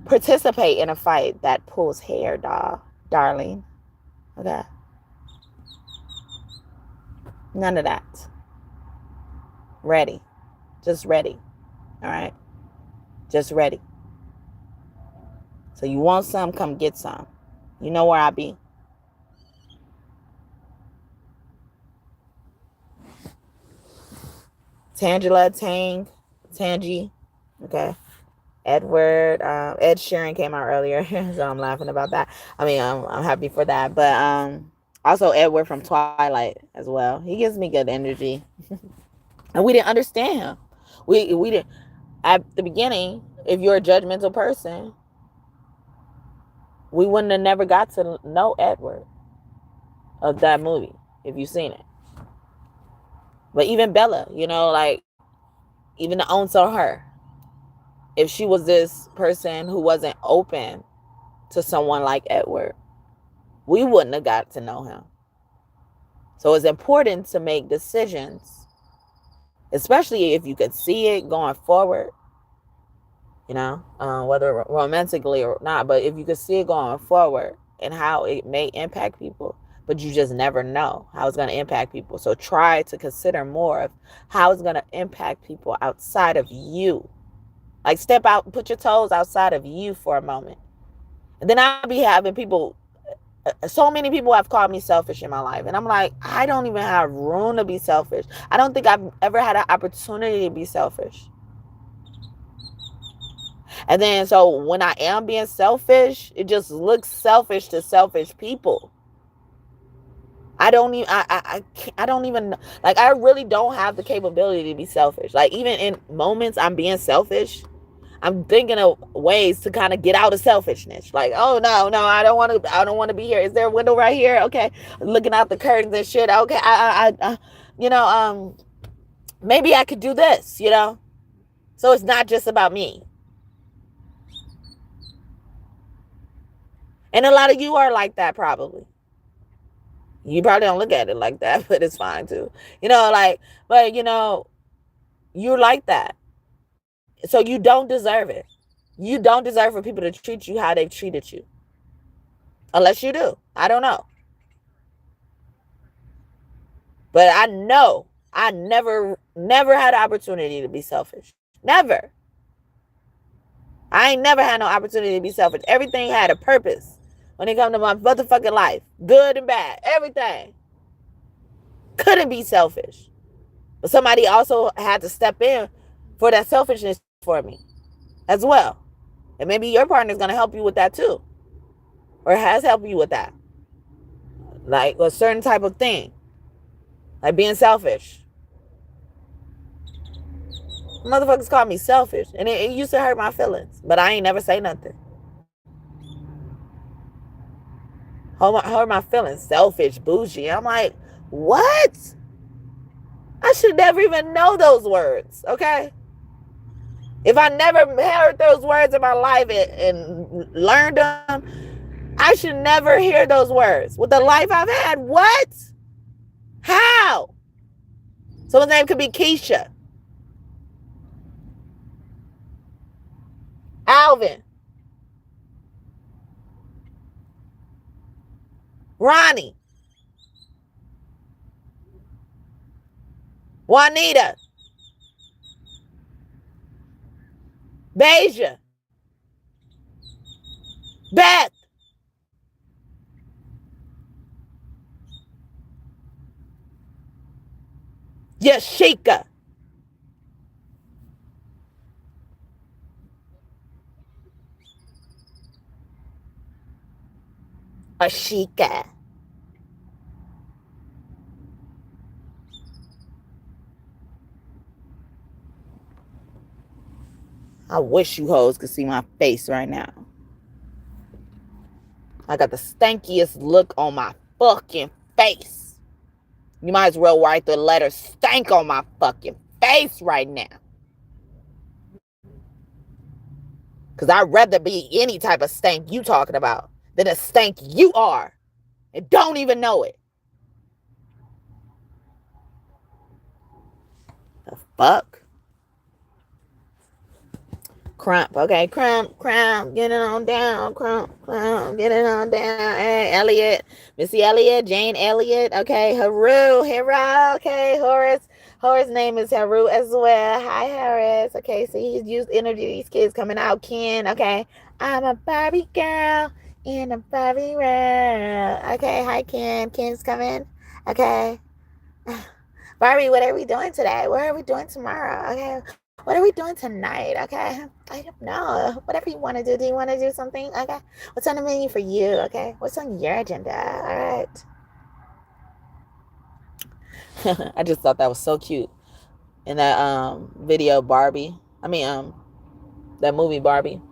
[SPEAKER 1] participate in a fight that pulls hair, darling. Okay. None of that. Ready. Just ready. All right. Just ready. So you want some, come get some. You know where I be. Tangela, Tangi. Okay. Edward, Ed Sheeran came out earlier, so I'm laughing about that. I mean, I'm happy for that. But also Edward from Twilight as well. He gives me good energy. And we didn't understand him. We didn't at the beginning. If you're a judgmental person, we wouldn't have never got to know Edward of that movie if you've seen it. But even Bella, like even the owns of her, if she was this person who wasn't open to someone like Edward, we wouldn't have got to know him. So it's important to make decisions, especially if you could see it going forward, whether romantically or not. But if you could see it going forward and how it may impact people, but you just never know how it's going to impact people. So try to consider more of how it's going to impact people outside of you. Like step out, put your toes outside of you for a moment. And then I'll be having people, so many people have called me selfish in my life. And I'm like, I don't even have room to be selfish. I don't think I've ever had an opportunity to be selfish. And then so when I am being selfish, it just looks selfish to selfish people. I don't even, like, I really don't have the capability to be selfish. Like, even in moments I'm being selfish, I'm thinking of ways to kind of get out of selfishness. Like, oh no, I don't want to be here. Is there a window right here? Okay. Looking out the curtains and shit. Okay. Maybe I could do this, so it's not just about me. And a lot of you are like that, probably. You probably don't look at it like that, but it's fine too. But you're like that. So you don't deserve it. You don't deserve for people to treat you how they've treated you. Unless you do. I don't know. But I know I never had an opportunity to be selfish. Never. I ain't never had no opportunity to be selfish. Everything had a purpose when it comes to my motherfucking life. Good and bad. Everything. couldn't be selfish. But somebody also had to step in for that selfishness for me as well. And maybe your partner is going to help you with that too. Or has helped you with that. Like a certain type of thing. Like being selfish. Motherfuckers call me selfish. And it used to hurt my feelings. But I ain't never say nothing. Hurt my feelings. Selfish, bougie. I'm like, what? I should never even know those words. Okay? If I never heard those words in my life and learned them, I should never hear those words. With the life I've had, what? How? Someone's name could be Keisha. Alvin. Ronnie. Juanita. Beja. Beth. Yashika. Ashika. I wish you hoes could see my face right now. I got the stankiest look on my fucking face. You might as well write the letter stank on my fucking face right now. Because I'd rather be any type of stank you talking about than a stank you are and don't even know it. The fuck? Crump, okay, crump, get it on down, crump, get it on down. Hey, Elliot, Missy Elliott, Jane Elliott, okay, Haru, okay, Horace's name is Haru as well. Hi, Horace, okay, see, he's used energy, these kids coming out, Ken, okay, I'm a Barbie girl in a Barbie world, okay, hi, Ken's coming, okay, Barbie, what are we doing today? What are we doing tomorrow, okay? What are we doing tonight? Okay. I don't know. Whatever you want to do. Do you want to do something? Okay. What's on the menu for you? Okay. What's on your agenda? All right. I just thought that was so cute. In that video Barbie. That movie Barbie.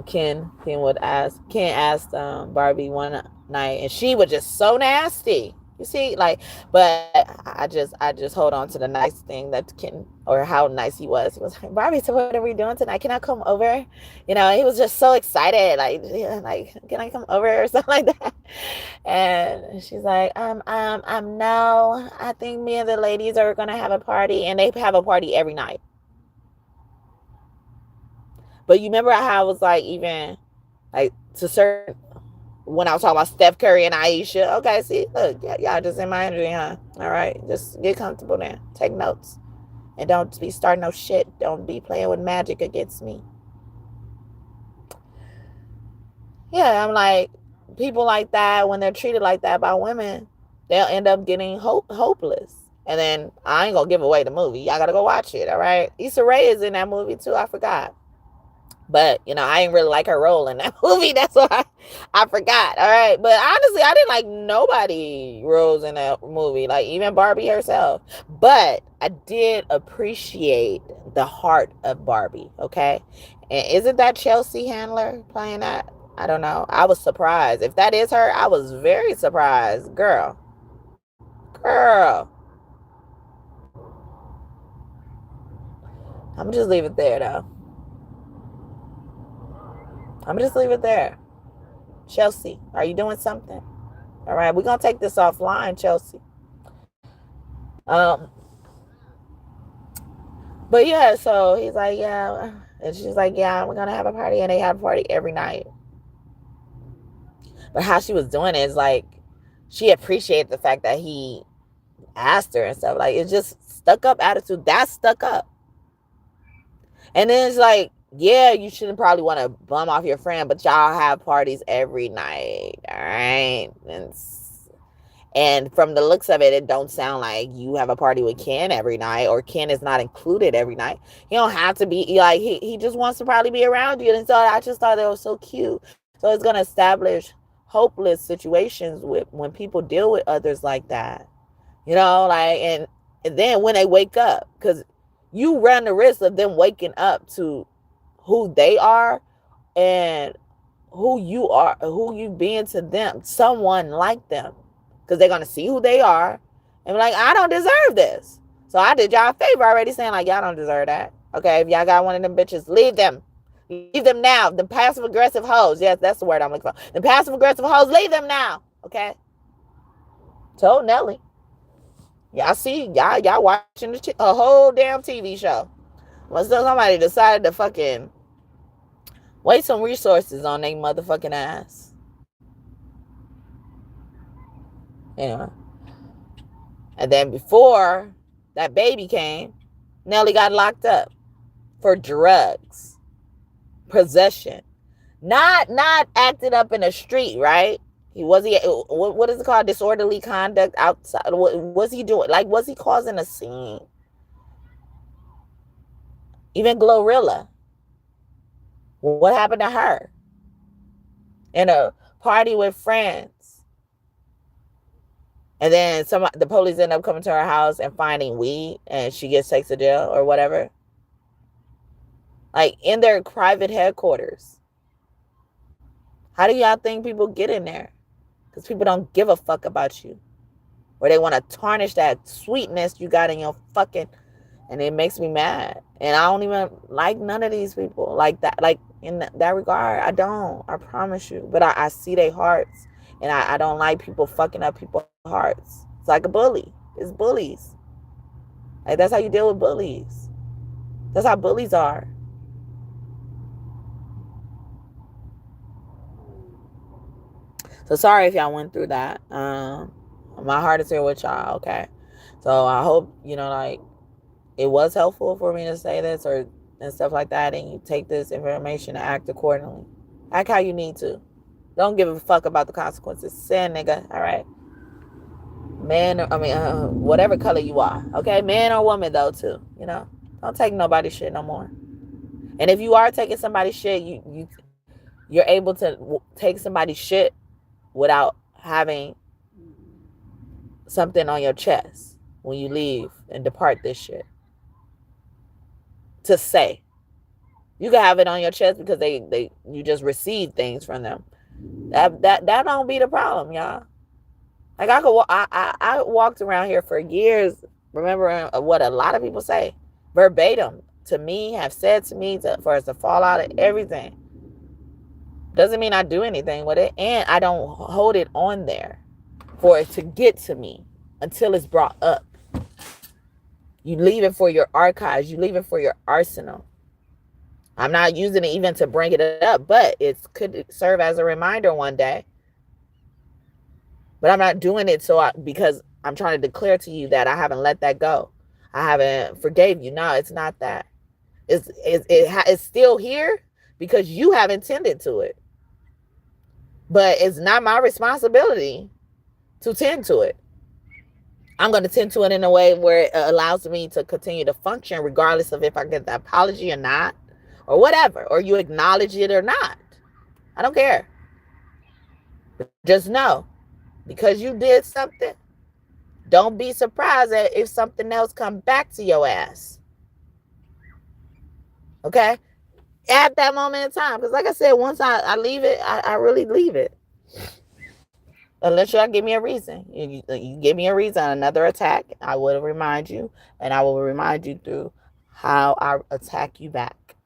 [SPEAKER 1] Ken asked Barbie one night, and she was just so nasty. You see, like, but I just hold on to the nice thing that Ken, or how nice he was. He was like, Barbie, so what are we doing tonight? Can I come over? You know, he was just so excited, like, can I come over or something like that? And she's like, no, I think me and the ladies are gonna have a party, and they have a party every night. But you remember how I was like, even like to certain, when I was talking about Steph Curry and Aisha. Okay, see, look, y'all just in my energy, huh? All right, just get comfortable then. Take notes. And don't be starting no shit. Don't be playing with magic against me. Yeah, I'm like, people like that, when they're treated like that by women, they'll end up getting hopeless. And then, I ain't gonna give away the movie. Y'all gotta go watch it, all right? Issa Rae is in that movie too, I forgot. But, you know, I didn't really like her role in that movie. That's why I forgot. All right. But honestly, I didn't like nobody roles in that movie, like even Barbie herself. But I did appreciate the heart of Barbie. Okay. And isn't that Chelsea Handler playing that? I don't know. I was surprised. If that is her, I was very surprised. Girl. I'm just leave it there, though. I'm just leave it there. Chelsea, are you doing something? All right, we're gonna take this offline, Chelsea. But yeah, so he's like, yeah, and she's like, yeah, we're gonna have a party, and they have a party every night. But how she was doing it is like, she appreciated the fact that he asked her and stuff. Like, it's just stuck up attitude. That's stuck up. And then it's like, yeah, you shouldn't probably want to bum off your friend, but y'all have parties every night, all right? And from the looks of it, it don't sound like you have a party with Ken every night, or Ken is not included every night. He don't have to be like, he just wants to probably be around you. And so I just thought that was so cute. So it's going to establish hopeless situations with when people deal with others like that. You know, like, and then when they wake up, because you run the risk of them waking up to who they are and who you are, who you being to them, someone like them. Because they're going to see who they are and be like, I don't deserve this. So I did y'all a favor already saying like, y'all don't deserve that. Okay, if y'all got one of them bitches, leave them. Leave them now. The passive aggressive hoes. Yes, that's the word I'm looking for. The passive aggressive hoes, leave them now. Okay. Told Nelly. Y'all see, y'all watching a whole damn TV show. Well, so somebody decided to fucking waste some resources on their motherfucking ass. Anyway. And then before that baby came, Nelly got locked up for drugs, possession, not acting up in the street, right? What is it called? Disorderly conduct outside. What was he doing? Like, was he causing a scene? Even Glorilla. What happened to her? In a party with friends. And then the police end up coming to her house and finding weed, and she gets taken to jail or whatever. Like, in their private headquarters. How do y'all think people get in there? Because people don't give a fuck about you. Or they want to tarnish that sweetness you got in your fucking... And it makes me mad. And I don't even like none of these people like that. Like, in that regard, I don't. I promise you. But I see their hearts. And I don't like people fucking up people's hearts. It's like a bully. It's bullies. Like, that's how you deal with bullies. That's how bullies are. So sorry if y'all went through that. My heart is here with y'all, okay? So I hope, like, it was helpful for me to say this and stuff like that, and you take this information and act accordingly. Act how you need to. Don't give a fuck about the consequences. Sin, nigga, all right? Man, whatever color you are, okay? Man or woman, though, too, Don't take nobody's shit no more. And if you are taking somebody's shit, you're able to take somebody's shit without having something on your chest when you leave and depart this shit. To say. You can have it on your chest because you just received things from them. That don't be the problem, y'all. Like, I walked around here for years remembering what a lot of people say verbatim to me, have said to me, for us to fall out of everything. Doesn't mean I do anything with it, and I don't hold it on there for it to get to me until it's brought up. You leave it for your archives. You leave it for your arsenal. I'm not using it even to bring it up, but it could serve as a reminder one day. But I'm not doing it because I'm trying to declare to you that I haven't let that go. I haven't forgave you. No, it's not that. It's still here because you haven't tended to it. But it's not my responsibility to tend to it. I'm going to tend to it in a way where it allows me to continue to function regardless of if I get the apology or not, or whatever, or you acknowledge it or not. I don't care. But just know, because you did something, don't be surprised if something else comes back to your ass. Okay? At that moment in time. Because like I said, once I leave it, I really leave it. Unless y'all give me a reason. You give me a reason, another attack, I will remind you. And I will remind you through how I attack you back.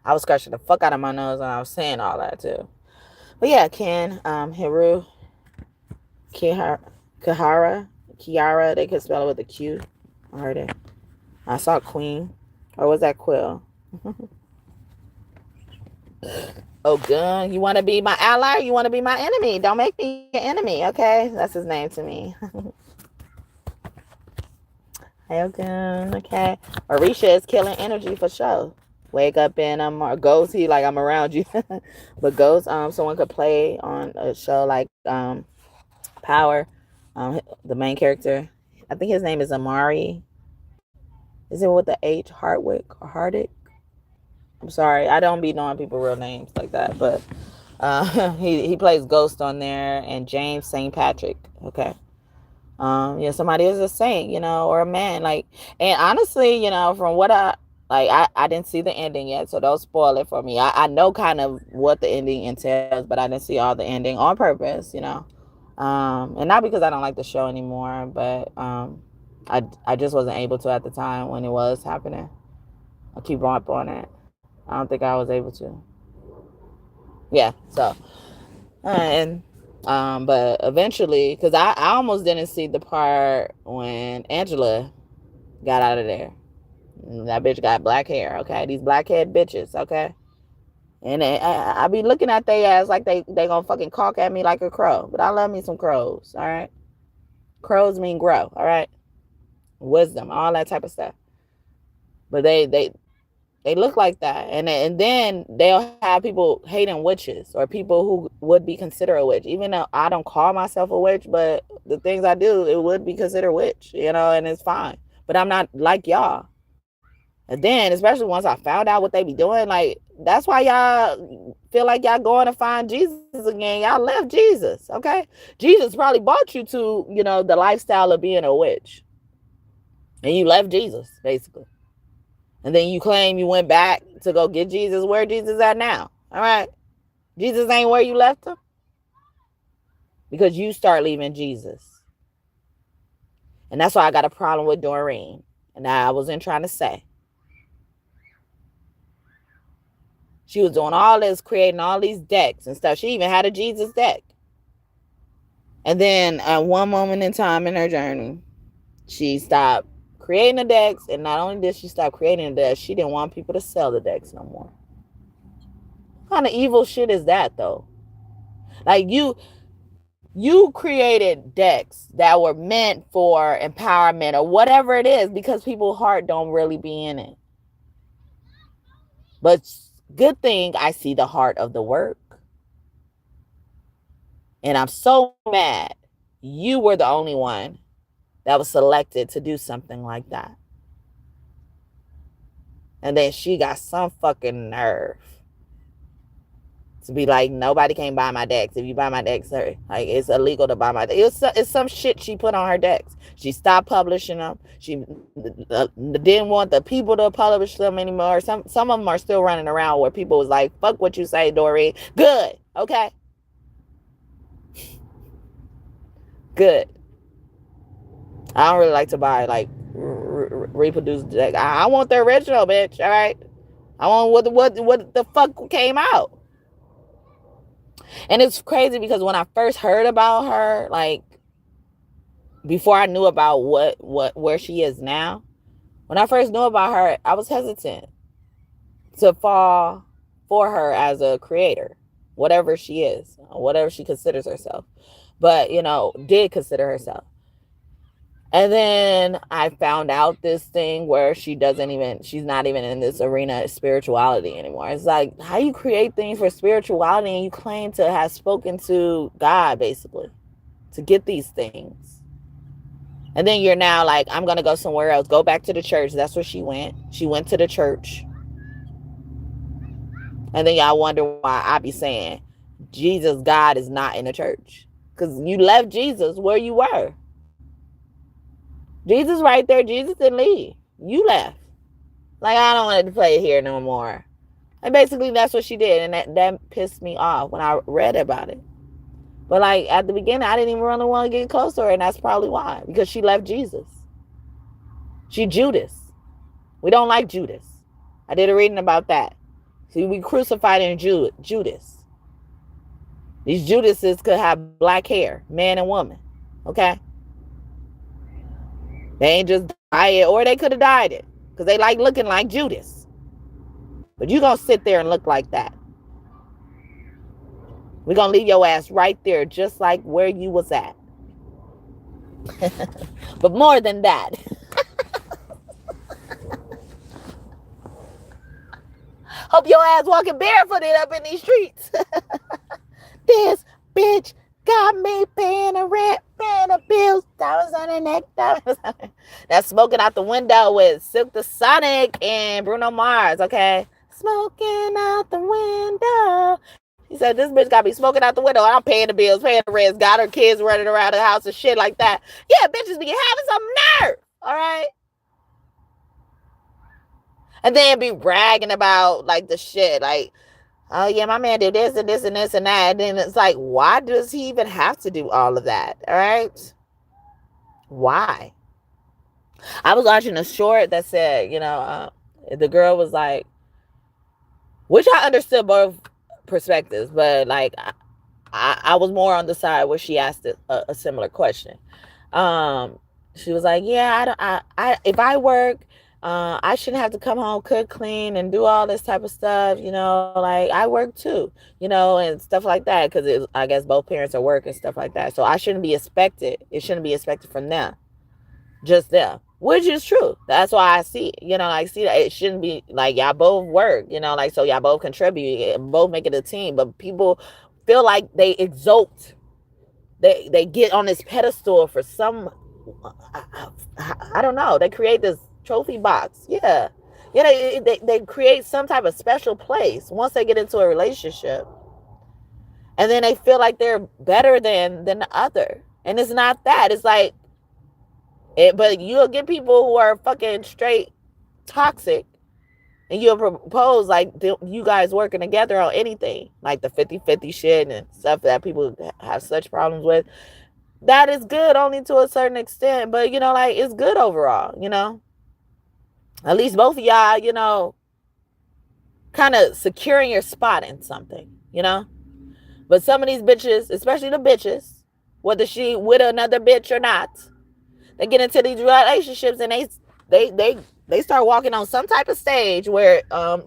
[SPEAKER 1] I was scratching the fuck out of my nose when I was saying all that too. But yeah, Ken, Hiru, Kiara, they could spell it with a Q. I heard it. I saw Queen. Or was that Quill? Oh, gun. You want to be my ally? You want to be my enemy? Don't make me your enemy, okay? That's his name to me. Hey, gun. Okay. Orisha is killing energy for sure. wake up in them, or Ghost, he like, I'm around you. But Ghost, someone could play on a show like Power. The main character, I think his name is Amari. Is it with the H? Hardwick or Hardick? I'm sorry, I don't be knowing people real names like that, but he plays Ghost on there, and James St. Patrick. Okay. Yeah, somebody is a saint, or a man. Like, and honestly, from what I didn't see the ending yet, so don't spoil it for me. I know kind of what the ending entails, but I didn't see all the ending on purpose, and not because I don't like the show anymore, but I just wasn't able to at the time when it was happening. I'll keep up on it. I don't think I was able to. Yeah, so and but eventually, because I almost didn't see the part when Angela got out of there. That bitch got black hair, okay? These black-haired bitches, okay? And I be looking at they ass like they gonna fucking caulk at me like a crow. But I love me some crows, all right? Crows mean grow, all right? Wisdom, all that type of stuff. But they look like that. And then they'll have people hating witches, or people who would be considered a witch. Even though I don't call myself a witch, but the things I do, it would be considered witch, and it's fine. But I'm not like y'all. And then, especially once I found out what they be doing, like, that's why y'all feel like y'all going to find Jesus again. Y'all left Jesus, okay? Jesus probably brought you to, the lifestyle of being a witch. And you left Jesus, basically. And then you claim you went back to go get Jesus. Where Jesus at now? All right? Jesus ain't where you left him. Because you start leaving Jesus. And that's why I got a problem with Doreen. And I wasn't trying to say. She was doing all this, creating all these decks and stuff. She even had a Jesus deck. And then at one moment in time in her journey, she stopped creating the decks. And not only did she stop creating the decks, she didn't want people to sell the decks no more. What kind of evil shit is that, though? Like, you created decks that were meant for empowerment or whatever it is, because people's heart don't really be in it. But good thing I see the heart of the work. And I'm so mad you were the only one that was selected to do something like that. And then she got some fucking nerve to be like, nobody can buy my decks. If you buy my decks, like, it's illegal to buy my decks. It's some shit she put on her decks. She stopped publishing them. She didn't want the people to publish them anymore. Some of them are still running around where people was like, fuck what you say, Doreen. Good. Okay. Good. I don't really like to buy, like, reproduced decks. I want the original, bitch. All right. I want what the fuck came out. And it's crazy because when I first heard about her, like, before I knew about where she is now, when I first knew about her, I was hesitant to fall for her as a creator, whatever she is, whatever she considers herself. But, did consider herself. And then I found out this thing where she's not even in this arena of spirituality anymore. It's like, how you create things for spirituality and you claim to have spoken to God, basically, to get these things. And then you're now like, I'm going to go somewhere else. Go back to the church. That's where she went. She went to the church. And then y'all wonder why I be saying Jesus, God is not in the church. Because you left Jesus where you were. Jesus right there. Jesus didn't leave. You left. Like, I don't want to play it here no more. And basically that's what she did. And that pissed me off when I read about it. But, like, at the beginning, I didn't even really want to get close to her. And that's probably why. Because she left Jesus. She Judas. We don't like Judas. I did a reading about that. See, we crucified in Judas. These Judases could have black hair, man and woman. Okay? They ain't just dye it, or they could have dyed it. Because they like looking like Judas. But you going to sit there and look like that. We're going to leave your ass right there, just like where you was at. But more than that. Hope your ass walking barefooted up in these streets. This bitch got me paying the rent, paying the bills, diamonds on her neck, diamonds on her. That's Smoking Out the Window with Silk the Sonic and Bruno Mars, okay? Smoking out the window. He said, this bitch got me smoking out the window. I'm paying the bills, paying the rent, got her kids running around the house and shit like that. Yeah, bitches be having some nerve, all right? And then be bragging about, like, the shit, like, oh, yeah, my man did this and this and this and that. And then it's like, why does he even have to do all of that? All right? Why? I was watching a short that said, the girl was like, which I understood both perspectives, but like, I was more on the side where she asked a similar question. She was like, yeah, I if I work, I shouldn't have to come home, cook, clean, and do all this type of stuff, like I work too, and stuff like that, because I guess both parents are working, stuff like that. So I shouldn't be expected. It shouldn't be expected from them, just them, which is true. That's why I see it, I see that it shouldn't be like y'all both work, like, so y'all both contribute, both make it a team, but people feel like they exalt, they get on this pedestal for some, I don't know, they create this trophy box. They create some type of special place once they get into a relationship, and then they feel like they're better than the other, and it's not that. It's like but you'll get people who are fucking straight toxic, and you'll propose like you guys working together on anything, like the 50-50 shit and stuff that people have such problems with. That is good only to a certain extent, but like, it's good overall, at least both of y'all, kind of securing your spot in something, but some of these bitches, especially the bitches, whether she with another bitch or not, they get into these relationships and they start walking on some type of stage where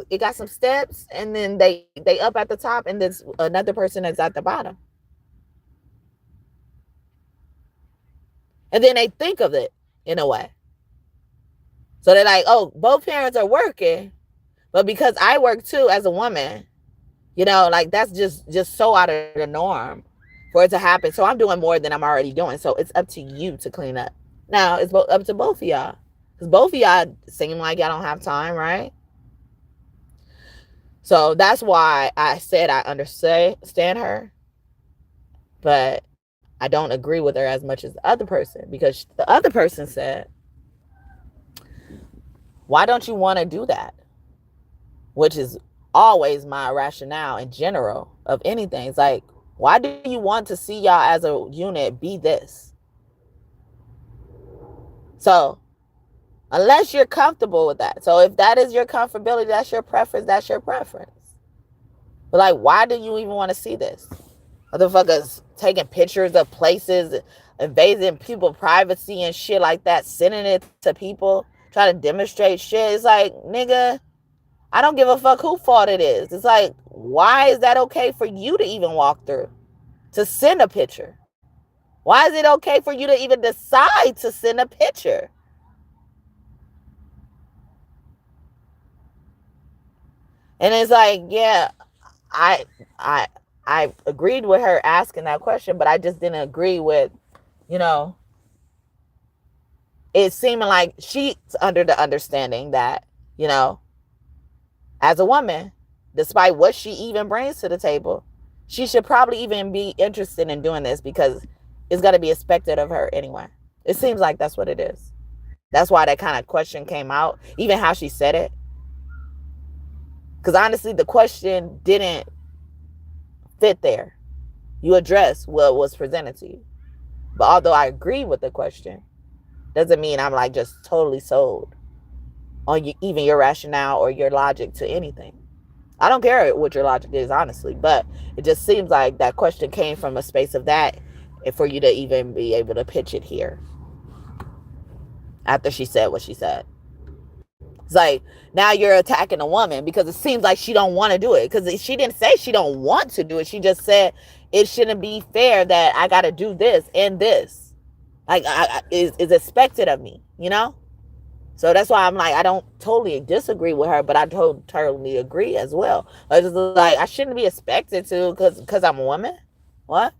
[SPEAKER 1] it got some steps, and then they up at the top, and there's another person that's at the bottom. And then they think of it in a way. So they're like, oh, both parents are working, but because I work too as a woman, like, that's just so out of the norm for it to happen. So I'm doing more than I'm already doing. So it's up to you to clean up. Now it's up to both of y'all, because both of y'all seem like y'all don't have time, right? So that's why I said I understand her, but I don't agree with her as much as the other person, because the other person said, why don't you want to do that? Which is always my rationale in general of anything. It's like, why do you want to see y'all as a unit be this? So unless you're comfortable with that. So if that is your comfortability, that's your preference, that's your preference. But like, why do you even want to see this? Motherfuckers taking pictures of places, invading people's privacy and shit like that, sending it to people, trying to demonstrate shit. It's like, nigga, I don't give a fuck who fault it is. It's like, why is that okay for you to even walk through, to send a picture? Why is it okay for you to even decide to send a picture? And it's like, yeah, I agreed with her asking that question, but I just didn't agree with, it seeming like she's under the understanding that, as a woman, despite what she even brings to the table, she should probably even be interested in doing this because it's going to be expected of her anyway. It seems like that's what it is. That's why that kind of question came out, even how she said it. Because honestly, the question didn't fit there. You addressed what was presented to you. But although I agree with the question, doesn't mean I'm like just totally sold on even your rationale or your logic to anything. I don't care what your logic is, honestly, but it just seems like that question came from a space of that, and for you to even be able to pitch it here after she said what she said. It's like, now you're attacking a woman because it seems like she don't want to do it. Because she didn't say she don't want to do it. She just said it shouldn't be fair that I got to do this and this. Like, is expected of me, So that's why I'm like, I don't totally disagree with her, but I totally agree as well. I just like, I shouldn't be expected to because I'm a woman. What?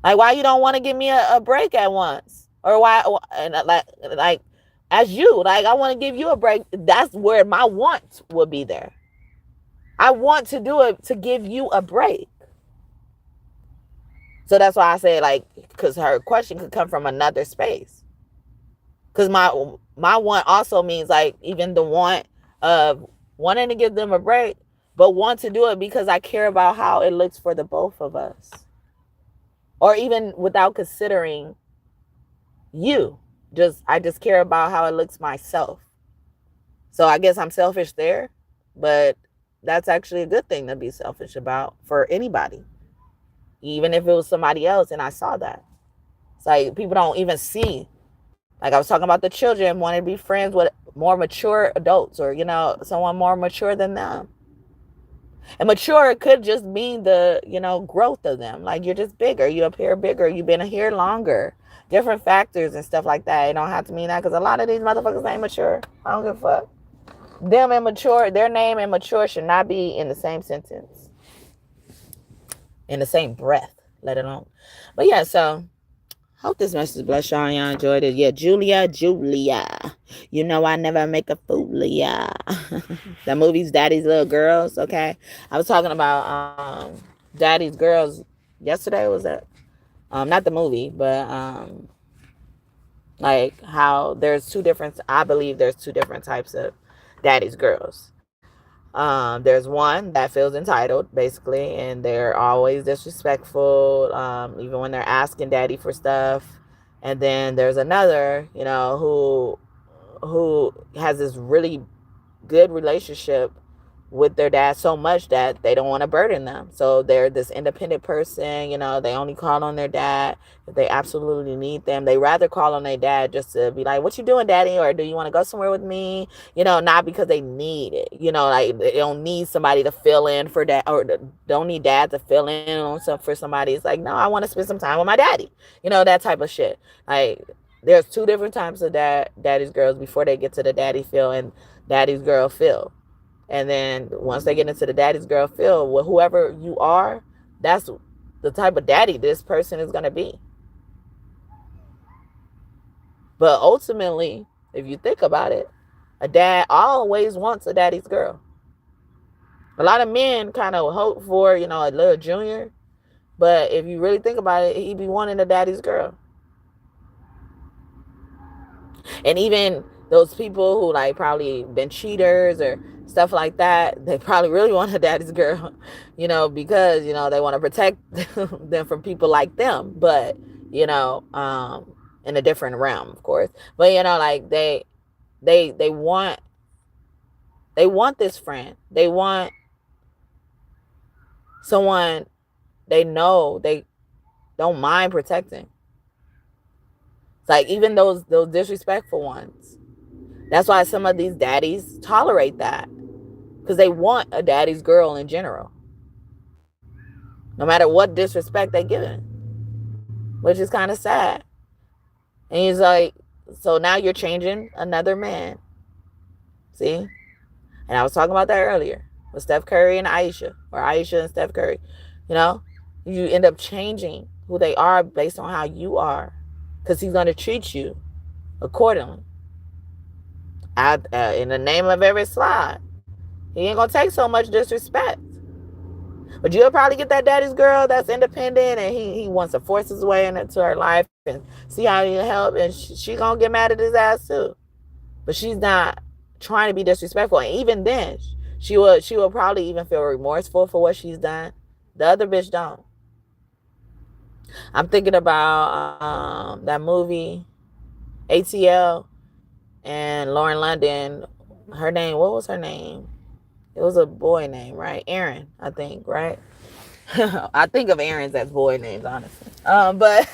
[SPEAKER 1] Like, why you don't want to give me a break at once? Or why? And like, as you, like, I want to give you a break. That's where my wants will be there. I want to do it to give you a break. So that's why I say, like, because her question could come from another space. Because my want also means, like, even the want of wanting to give them a break, but want to do it because I care about how it looks for the both of us. Or even without considering you. I just care about how it looks myself. So I guess I'm selfish there, but that's actually a good thing to be selfish about for anybody. Even if it was somebody else and I saw that. It's like people don't even see. Like I was talking about the children wanting to be friends with more mature adults or, someone more mature than them. And mature could just mean the, growth of them. Like you're just bigger. You appear bigger. You've been here longer. Different factors and stuff like that. It don't have to mean that because a lot of these motherfuckers ain't mature. I don't give a fuck. Them and mature, their name and mature should not be in the same sentence. In the same breath, let alone. But yeah, so hope this message bless y'all. Y'all enjoyed it. Yeah, Julia. You know I never make a fool of ya. That movie's Daddy's Little Girls, okay? I was talking about Daddy's Girls yesterday, was that? Not the movie, but like how I believe there's two different types of Daddy's Girls. There's one that feels entitled, basically, and they're always disrespectful, even when they're asking daddy for stuff. And then there's another, who has this really good relationship with their dad so much that they don't want to burden them. So they're this independent person, they only call on their dad if they absolutely need them. They rather call on their dad just to be like, what you doing, daddy? Or do you want to go somewhere with me? Not because they need it, like they don't need somebody to fill in for that, or don't need dad to fill in on for somebody. It's like, no, I want to spend some time with my daddy, that type of shit. Like there's two different types of daddy's girls before they get to the daddy feel and daddy's girl feel. And then once they get into the daddy's girl feel, well, whoever you are, that's the type of daddy this person is going to be. But ultimately, if you think about it, a dad always wants a daddy's girl. A lot of men kind of hope for, a little junior. But if you really think about it, he be wanting a daddy's girl. And even those people who like probably been cheaters or stuff like that, they probably really want a daddy's girl, because, they want to protect them from people like them. But, in a different realm, of course. But, like they want this friend. They want someone they know they don't mind protecting. It's like even those disrespectful ones. That's why some of these daddies tolerate that. Because they want a daddy's girl in general. No matter what disrespect they give it. Which is kind of sad. And he's like, so now you're changing another man. See? And I was talking about that earlier. With Steph Curry and Aisha. Or Aisha and Steph Curry. You end up changing who they are based on how you are. Because he's going to treat you accordingly. In the name of every slide. He ain't going to take so much disrespect. But you'll probably get that daddy's girl that's independent and he wants to force his way into her life and see how he can help. And she going to get mad at his ass too. But she's not trying to be disrespectful. And even then, she will probably even feel remorseful for what she's done. The other bitch don't. I'm thinking about that movie, ATL, and Lauren London. Her name, what was her name? It was a boy name, right? Aaron, I think, right? I think of Aaron's as boy names, honestly. But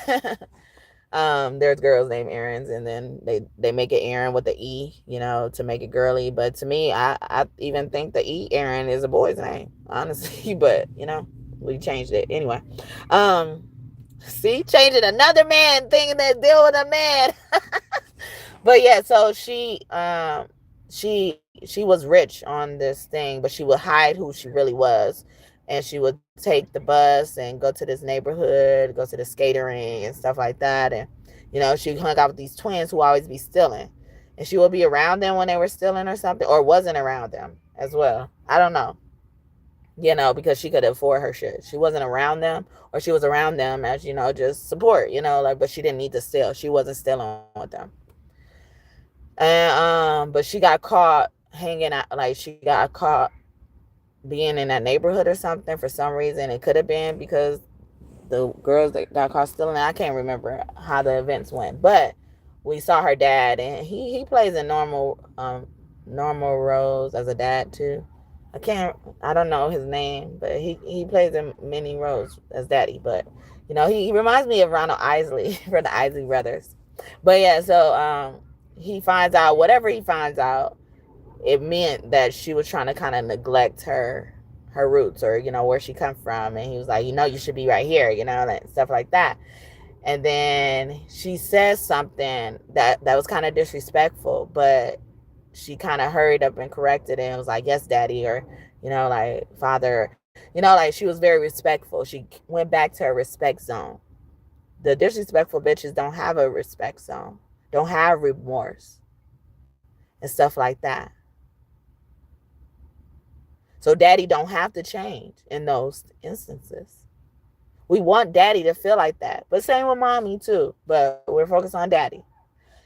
[SPEAKER 1] there's girls named Aaron's, and then they make it Aaron with the E, to make it girly. But to me, I even think the E Aaron is a boy's name, honestly. But we changed it anyway. See, changing another man, thinking that deal with a man. But yeah, so she was rich on this thing, but she would hide who she really was. And she would take the bus and go to this neighborhood, go to the skating ring and stuff like that. And she hung out with these twins who always be stealing. And she would be around them when they were stealing or something, or wasn't around them as well. I don't know. Because she could afford her shit. She wasn't around them, or she was around them as, just support, like, but she didn't need to steal. She wasn't stealing with them. And but she got caught hanging out, like she got caught being in that neighborhood or something for some reason. It could have been because the girls that got caught stealing, I can't remember how the events went, but we saw her dad, and he plays in normal roles as a dad too. I don't know his name, but he plays in many roles as daddy. But he reminds me of Ronald Isley from the Isley Brothers. But yeah, so he finds out whatever he finds out, it meant that she was trying to kind of neglect her roots, or where she come from. And he was like, you should be right here, like stuff like that. And then she says something that was kind of disrespectful, but she kind of hurried up and corrected it and was like, yes, daddy, or like, father. Like, she was very respectful. She went back to her respect zone. The disrespectful bitches don't have a respect zone, don't have remorse and stuff like that. So daddy don't have to change in those instances. We want daddy to feel like that. But same with mommy too. But we're focused on daddy.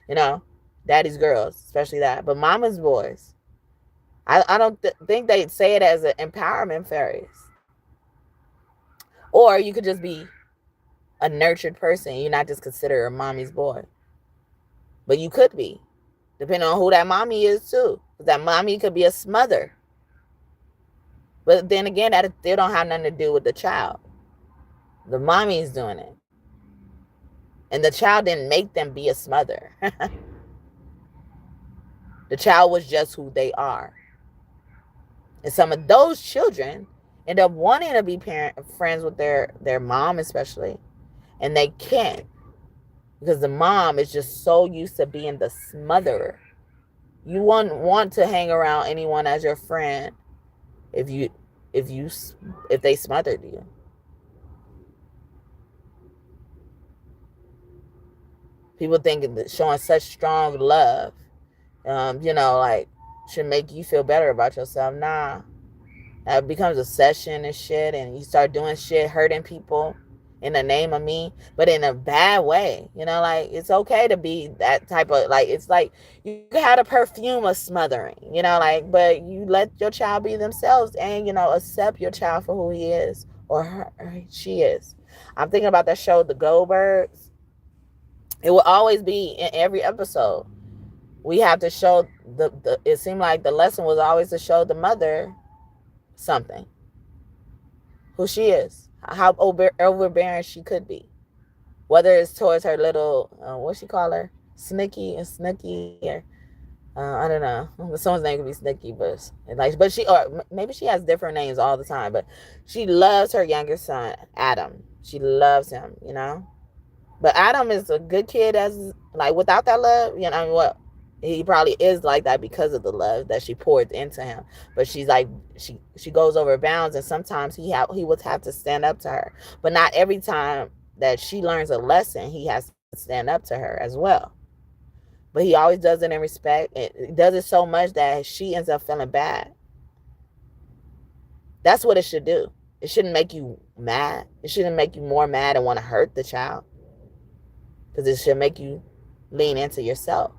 [SPEAKER 1] You know, daddy's girls, especially that. But mama's boys. I don't think they say it as an empowerment phase. Or you could just be a nurtured person. You're not just considered a mommy's boy. But you could be, depending on who that mommy is too. That mommy could be a smother. But then again, that still don't have nothing to do with the child. The mommy's doing it. And the child didn't make them be a smother. The child was just who they are. And some of those children end up wanting to be friends with their mom especially. And they can't. Because the mom is just so used to being the smotherer. You wouldn't want to hang around anyone as your friend if they smothered you. People think that showing such strong love, like, should make you feel better about yourself. Nah. That becomes a session and shit, and you start doing shit, hurting people in the name of me, but in a bad way. Like, it's okay to be that type of, like, it's like you had a perfume of smothering, like, but you let your child be themselves and, accept your child for who he is or she is. I'm thinking about that show, The Goldbergs. It will always be in every episode. We have to show it seemed like the lesson was always to show the mother something, who she is, how overbearing she could be, whether it's towards her little what she call her, Snicky and Snooky, or I don't know, someone's name could be Snicky, but she, or maybe she has different names all the time, but she loves her younger son Adam. She loves him, but Adam is a good kid, as like, without that love, what, he probably is like that because of the love that she poured into him. But she's like, she goes over bounds, and sometimes he would have to stand up to her. But not every time that she learns a lesson, he has to stand up to her as well. But he always does it in respect. It does it so much that she ends up feeling bad. That's what it should do. It shouldn't make you mad. It shouldn't make you more mad and want to hurt the child. Because it should make you lean into yourself.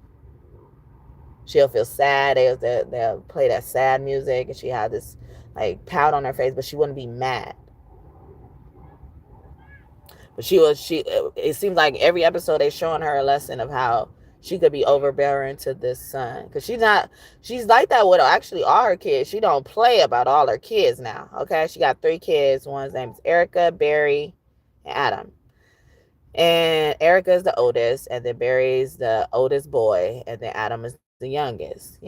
[SPEAKER 1] She'll feel sad. They'll play that sad music, and she had this like pout on her face, but she wouldn't be mad. But it seems like every episode they showing her a lesson of how she could be overbearing to this son. Because she's like that with actually all her kids. She don't play about all her kids now. Okay. She got 3 kids. One's name is Erica, Barry, and Adam. And Erica is the oldest, and then Barry is the oldest boy, and then Adam is the youngest,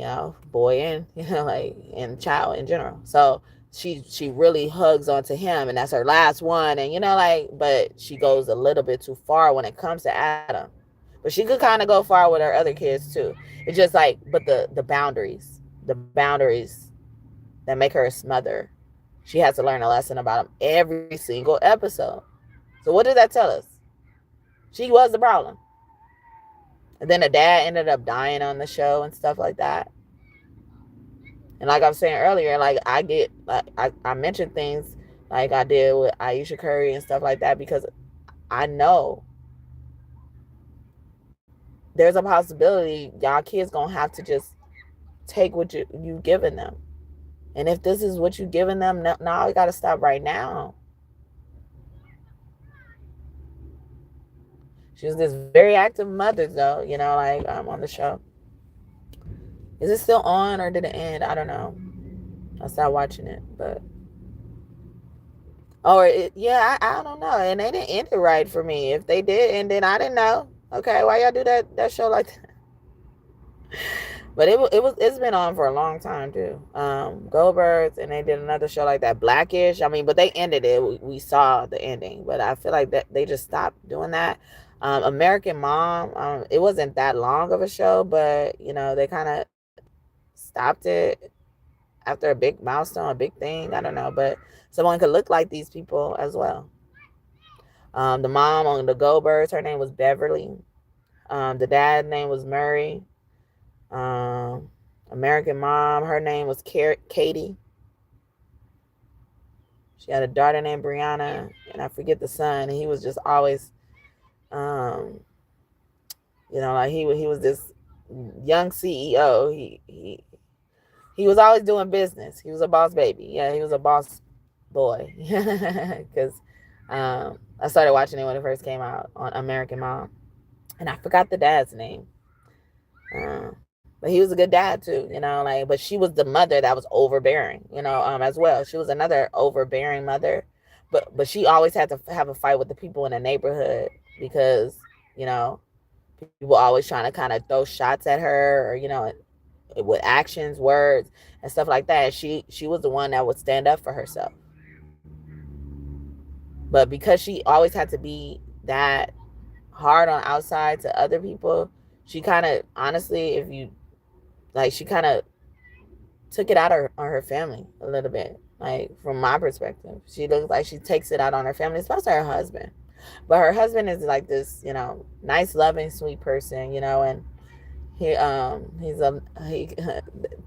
[SPEAKER 1] boy, and like, and child in general. So she really hugs onto him, and that's her last one. And like, but she goes a little bit too far when it comes to Adam. But she could kind of go far with her other kids too. It's just like, but the boundaries that make her a smother, she has to learn a lesson about them every single episode. So what did that tell us? She was the problem. And then the dad ended up dying on the show and stuff like that. And like I was saying earlier, like I mentioned things like I did with Aisha Curry and stuff like that because I know there's a possibility y'all kids gonna have to just take what you giving them. And if this is what you giving them, now you gotta stop right now. She was this very active mother though, you know, like on the show. Is it still on or did it end? I don't know. I stopped watching it, but yeah, I don't know. And they didn't end it right for me. If they did end it, I didn't know. Okay, why y'all do that show like that? But it's been on for a long time too. Goldbergs, and they did another show like that, Blackish. I mean, but they ended it. We saw the ending, but I feel like that they just stopped doing that. American Mom, it wasn't that long of a show, but you know they kind of stopped it after a big milestone, a big thing. I don't know, but someone could look like these people as well. The mom on the Goldbergs, her name was Beverly. The dad name was Murray. American Mom, her name was Katie. She had a daughter named Brianna, and I forget the son. And he was just always, like he was this young CEO. He was always doing business. He was a boss baby. Yeah, he was a boss boy. Because I started watching it when it first came out on American Mom, and I forgot the dad's name. But he was a good dad too, but she was the mother that was overbearing, as well. She was another overbearing mother, but she always had to have a fight with the people in the neighborhood because, people always trying to kind of throw shots at her or, with actions, words, and stuff like that. She was the one that would stand up for herself. But because she always had to be that hard on outside to other people, she kind of, honestly, she kind of took it out on her family a little bit. Like, from my perspective, she looks like she takes it out on her family, especially her husband. But her husband is like this, nice, loving, sweet person, and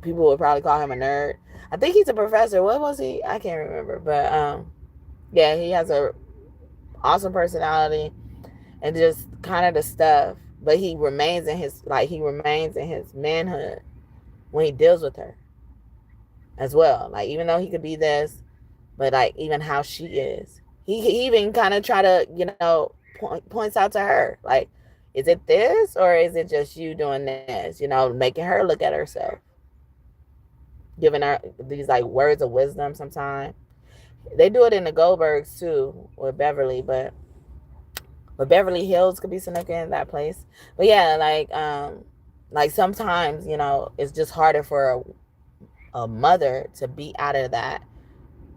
[SPEAKER 1] people would probably call him a nerd. I think he's a professor. What was he? I can't remember. But yeah, he has a awesome personality and just kind of the stuff. But he remains in his manhood when he deals with her as well. Like, even though he could be this, but like even how she is, he even kind of try to points out to her, like, is it this or is it just you doing this? Making her look at herself, giving her these like words of wisdom. Sometimes they do it in the Goldbergs too with Beverly, but Beverly Hills could be snuck in that place. But yeah, like sometimes, it's just harder for a mother to be out of that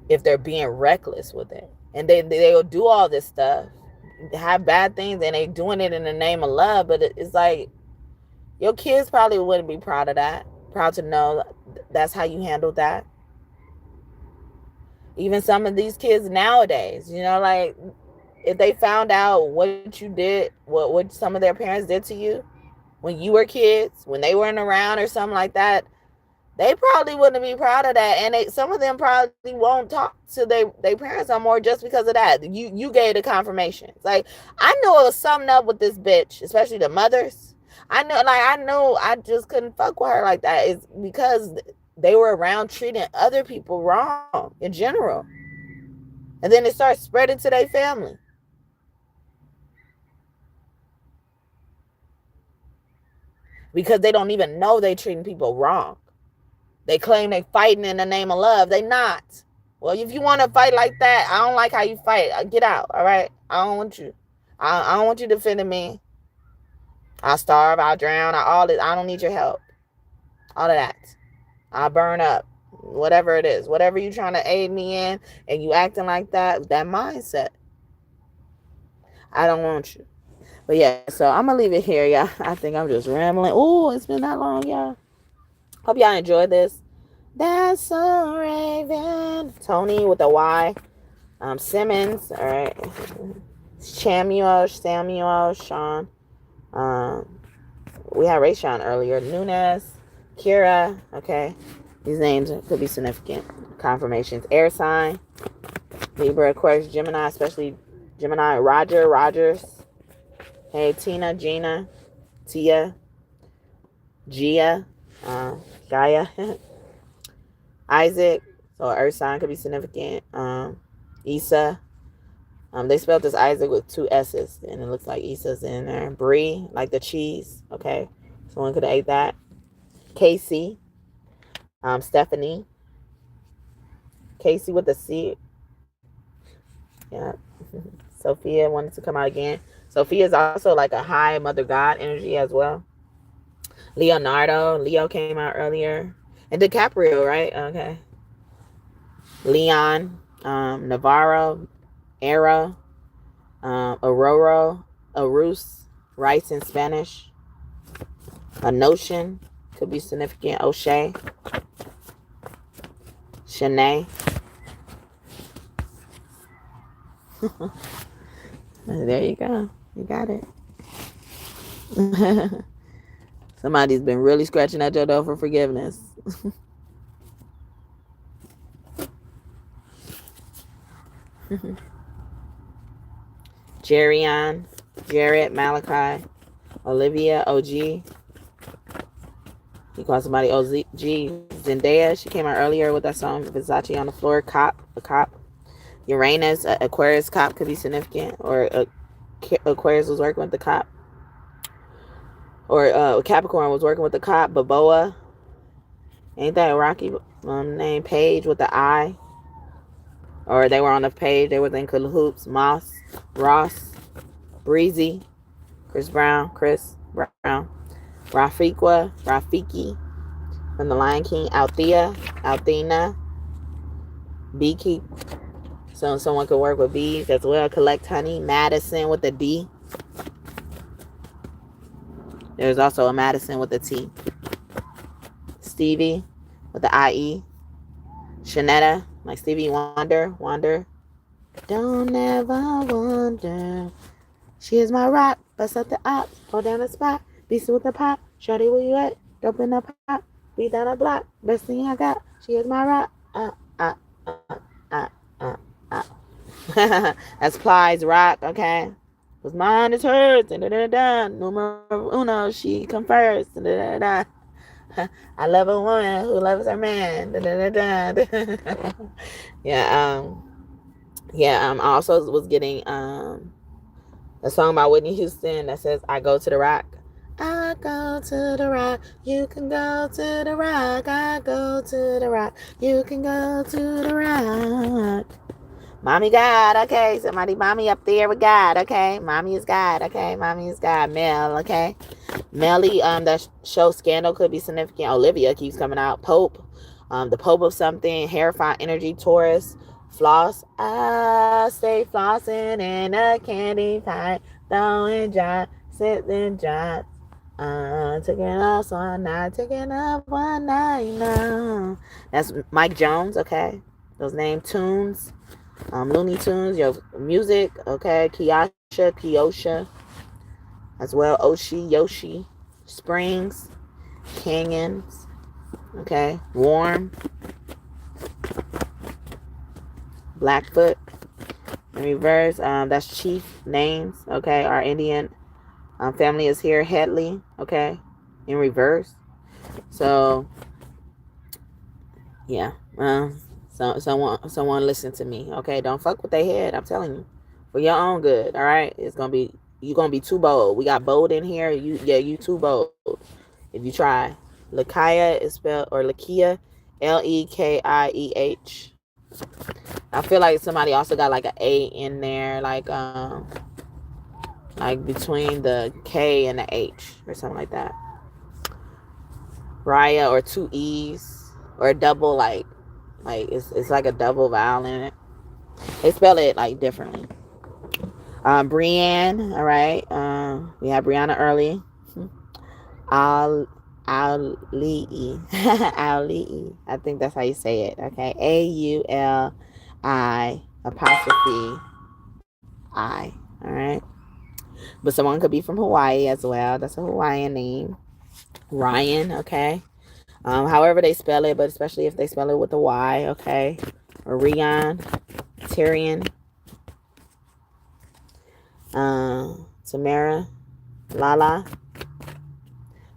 [SPEAKER 1] if they're being reckless with it. And they'll do all this stuff, have bad things, and they doing it in the name of love. But it's like, your kids probably wouldn't be proud of that, proud to know that's how you handled that. Even some of these kids nowadays, like, if they found out what you did, what some of their parents did to you when you were kids, when they weren't around or something like that, they probably wouldn't be proud of that. And some of them probably won't talk to their parents no more just because of that. You gave the confirmation. It's like, I knew it was something up with this bitch, especially the mothers. I knew I just couldn't fuck with her like that. It's because they were around treating other people wrong in general. And then it starts spreading to their family. Because they don't even know they treating people wrong. They claim they fighting in the name of love. They not. Well, if you want to fight like that, I don't like how you fight. Get out, all right? I don't want you. I don't want you defending me. I'll starve. I'll drown. I don't need your help. All of that. I'll burn up. Whatever it is. Whatever you're trying to aid me in and you acting like that mindset, I don't want you. But yeah, so I'm gonna leave it here, y'all. I think I'm just rambling. Oh, it's been that long, y'all. Hope y'all enjoyed this. That's so Raven. Tony with a Y. Simmons. All right. Samuel, Sean. We had Ray Sean earlier. Nunez, Kira. Okay. These names could be significant. Confirmations. Air sign. Libra, Aquarius, Gemini, especially Gemini. Rogers. Hey, Tina, Gina, Tia, Gia, Gaia, Isaac. So Earth sign could be significant. Issa. They spelled this Isaac with 2 S's, and it looks like Issa's in there. Brie, like the cheese. Okay, someone could have ate that. Casey, Stephanie, Casey with a C. Yeah. Sophia wanted to come out again. Sophia is also like a high mother God energy as well. Leonardo, Leo came out earlier. And DiCaprio, right? Okay. Leon, Navarro, Era, Aurora, Arus, Rice in Spanish. A Notion could be significant. O'Shea, Shanae. There you go. You got it. Somebody's been really scratching at your door for forgiveness. Jerion, Jared, Malachi, Olivia, OG. He called somebody OG. Zendaya, she came out earlier with that song, Versace on the Floor. Cop, a cop. Uranus, Aquarius cop could be significant. Or Aquarius was working with the cop. Or Capricorn was working with the cop. Baboa. Ain't that a Rocky name? Paige with the I. Or they were on the page. They were in cahoots. Moss, Ross, Breezy, Chris Brown, Rafiki from The Lion King, Althea, Beekeep. So someone could work with bees as well. Collect honey. Madison with the D. There's also a Madison with a T. Stevie with the IE. Shanetta, like Stevie Wonder. Don't ever wonder. She is my rock. Bust up the ops. Hold down the spot. Beast with the pop. Shorty, where you at? Dope in the pop. Beat down the block. Best thing I got. She is my rock. That's Plies Rock, okay? Cause mine is hers. Numero uno, she come first. I love a woman who loves her man. I also was getting a song by Whitney Houston that says, I go to the rock. I go to the rock. You can go to the rock. I go to the rock. You can go to the rock. Mommy God, okay. Somebody mommy up there with God, okay. Mommy is God, okay. Mommy is God. Mel, okay. Melly, that show Scandal could be significant. Olivia keeps coming out. Pope, the Pope of something. Hairfine energy, Taurus. Floss. I stay flossing in a candy pie. Throwing dry, sitting dry. Taking off one night, taking up one night now. That's Mike Jones, okay. Those name tunes. Looney Tunes, your music, okay. Kiosha, as well. Oshi, Yoshi, Springs, Canyons, okay. Warm, Blackfoot. In reverse, that's Chief names, okay. Our Indian family is here. Headley, okay. In reverse. So, yeah. So someone listen to me, okay? Don't fuck with their head. I'm telling you, for your own good. All right, you're gonna be too bold. We got bold in here. You too bold. If you try, Lakia is spelled, or Lakia, Lekieh. I feel like somebody also got like an A in there, like between the K and the H or something like that. Raya, or 2 E's, or a double like it's like a double vowel in it. They spell it like differently. Brienne, all right. We have Brianna Early. Al Ali. Ali. I think that's how you say it. Okay. AULI apostrophe I. All right. But someone could be from Hawaii as well. That's a Hawaiian name. Ryan. Okay. However they spell it, but especially if they spell it with a Y. Okay. Or Rion. Tyrion. Tamara. Lala.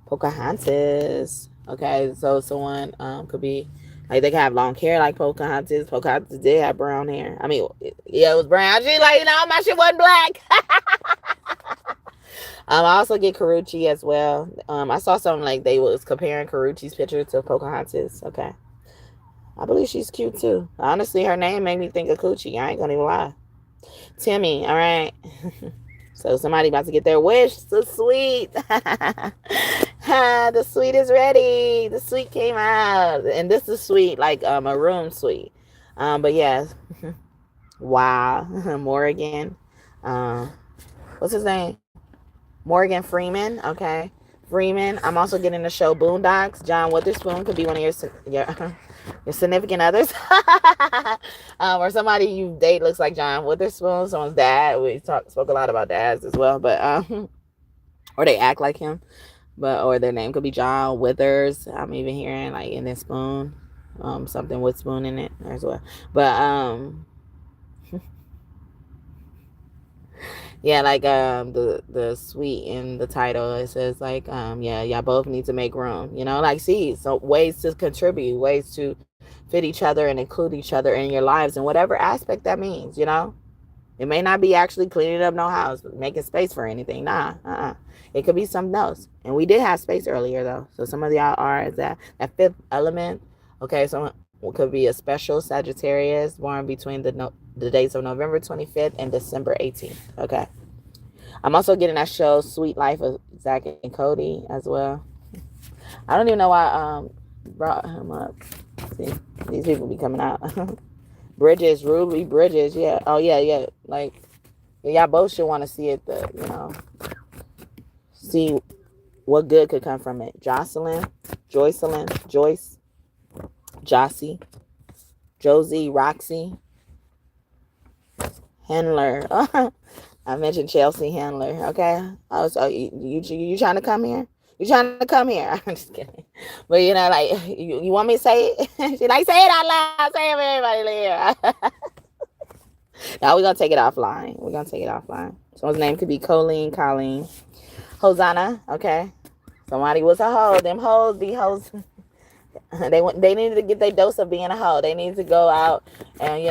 [SPEAKER 1] Pocahontas. Okay, so someone could be like, they can have long hair like Pocahontas. Pocahontas did have brown hair. I mean, yeah, it was brown. She's like, my shit wasn't black. I also get Karuchi as well. I saw something like they was comparing Karuchi's picture to Pocahontas. Okay, I believe she's cute too. Honestly, her name made me think of Coochie. I ain't gonna even lie. Timmy. All right. So somebody about to get their wish. So sweet. The sweet is ready. The sweet came out. And this is sweet, like a room sweet. But yeah. Wow. Morgan. What's his name? Morgan Freeman. Okay. Freeman. I'm also getting the show Boondocks. John Witherspoon could be one of your significant others. Or somebody you date looks like John Witherspoon, someone's dad. We spoke a lot about dads as well, but or they act like him, but or their name could be John Withers. I'm even hearing like in this spoon, something with spoon in it as well. But yeah, like the suite in the title, it says like yeah, y'all both need to make room, like, see, so ways to contribute, ways to fit each other and include each other in your lives in whatever aspect that means. It may not be actually cleaning up no house, making space for anything. It could be something else. And we did have space earlier though, so some of y'all are that fifth element. Okay, so it could be a special Sagittarius born between the dates of November 25th and December 18th. Okay. I'm also getting that show Sweet Life of Zach and Cody as well. I don't even know why I brought him up. See, these people be coming out. Bridges, Ruby Bridges, yeah. Oh yeah. Like, y'all both should want to see it. See what good could come from it. Jocelyn, Joyce, Jossie, Josie, Roxy, Handler. I mentioned Chelsea Handler. Okay. Oh, so you trying to come here? You trying to come here? I'm just kidding. But like, you want me to say it? She like, say it out loud. Say it for everybody here. Now we're gonna take it offline. Someone's name could be Colleen, Hosanna. Okay. Somebody was a hoe. Them hoes be hoes. They needed to get their dose of being a hoe. They need to go out and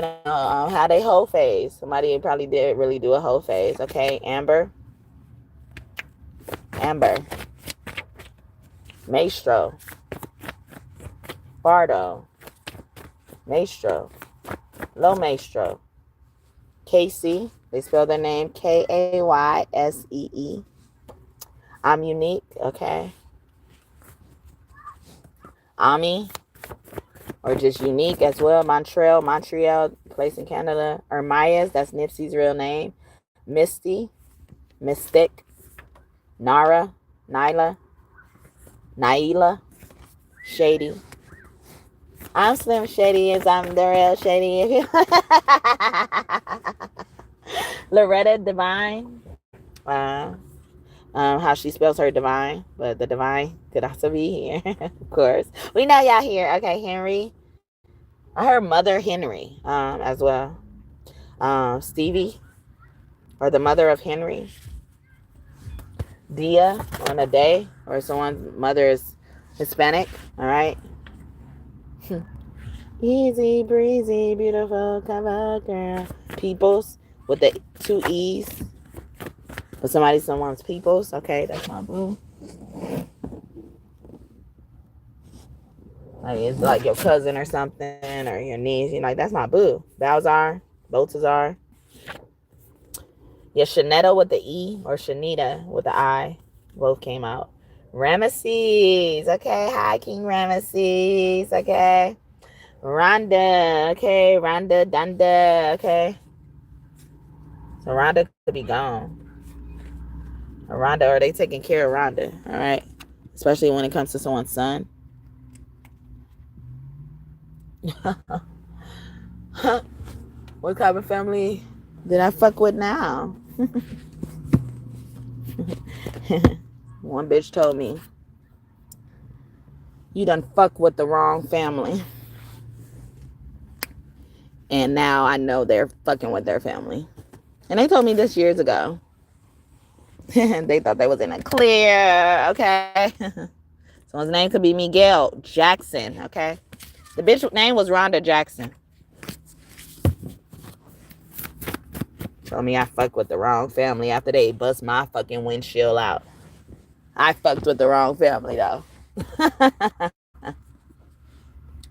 [SPEAKER 1] have their hoe phase. Somebody probably did really do a hoe phase. Okay, Amber, Maestro, Bardo, Maestro, Lo Maestro, Casey. They spell their name Kaysee. I'm unique. Okay. Ami, or just unique as well. Montreal, place in Canada. Ermias, that's Nipsey's real name. Misty, Mystic, Nara, Nyla, Shady. I'm Slim Shady, as I'm the real Shady. Loretta Divine. How she spells her divine, but the divine could also be here. Of course, we know y'all here. Okay, Henry. I heard Mother Henry as well. Stevie, or the mother of Henry. Dia on a day, or someone's mother is Hispanic. All right. Easy breezy, beautiful cover girl. Peoples with the 2 E's. But someone's peoples. Okay, that's my boo. Like, it's like your cousin or something, or your niece. That's my boo. Balzar, Yeah, Shanetta with the E, or Shanita with the I. Both came out. Ramesses. Okay, hi, King Ramesses. Okay. Rhonda. Okay, Rhonda, Dunda. Okay. So Rhonda could be gone. Or Rhonda, or they taking care of Rhonda, all right? Especially when it comes to someone's son. What type of family did I fuck with now? One bitch told me, you done fuck with the wrong family. And now I know they're fucking with their family. And they told me this years ago. They thought they was in a clear, okay? Someone's name could be Miguel Jackson, okay? The bitch name was Rhonda Jackson. Told me I fucked with the wrong family after they bust my fucking windshield out. I fucked with the wrong family, though.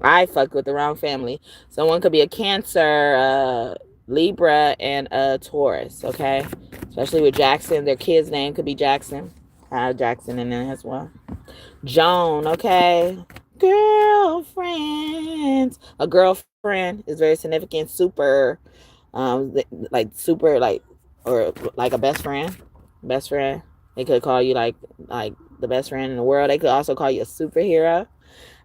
[SPEAKER 1] I fucked with the wrong family. Someone could be a Cancer, Libra, and a Taurus, okay? Especially with Jackson. Their kid's name could be Jackson. Jackson in there as well. Joan, okay? Girlfriends. A girlfriend is very significant. Super, super, or like a best friend. Best friend. They could call you like the best friend in the world. They could also call you a superhero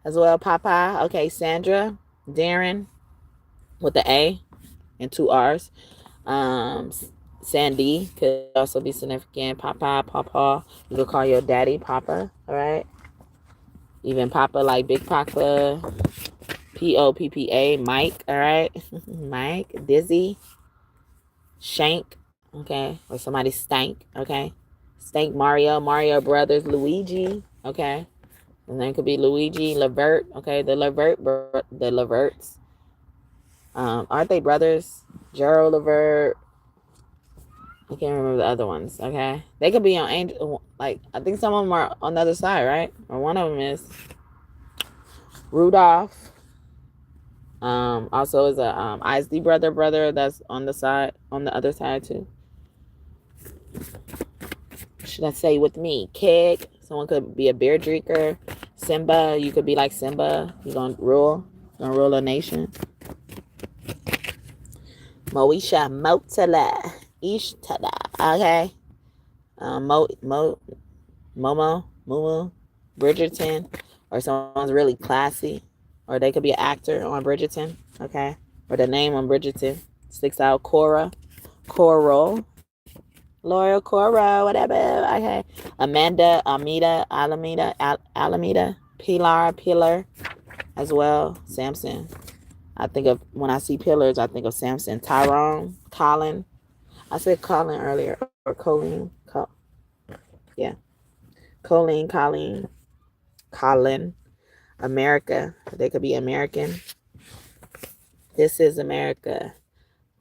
[SPEAKER 1] as well. Papa, okay? Sandra, Darren, with the A and 2 R's. Sandy could also be significant. Papa. You could call your daddy Papa, all right? Even Papa, like Big Papa. Poppa. Mike, all right? Mike. Dizzy. Shank, okay? Or somebody Stank, okay? Stank Mario Brothers. Luigi, okay? And then it could be Luigi, Levert, okay? The Leverts. Aren't they brothers? Gerald Levert. I can't remember the other ones, okay? They could be on Angel, I think some of them are on the other side, right? Or one of them is. Rudolph. Also is a Isley brother that's on the other side too. Should I say with me? Keg. Someone could be a beer drinker. Simba. You could be like Simba. You're gonna rule a nation. Moesha Motala. Ishtala. Okay. Momo. Bridgerton. Or someone's really classy. Or they could be an actor on Bridgerton. Okay. Or the name on Bridgerton sticks out. Coral. Laura, Cora, whatever. Okay. Amanda, Alameda, Pilar, as well. Samson. When I see pillars, I think of Samson. Tyrone, Colin. I said Colin earlier. Or Colleen. Yeah. Colleen. America. They could be American. This is America.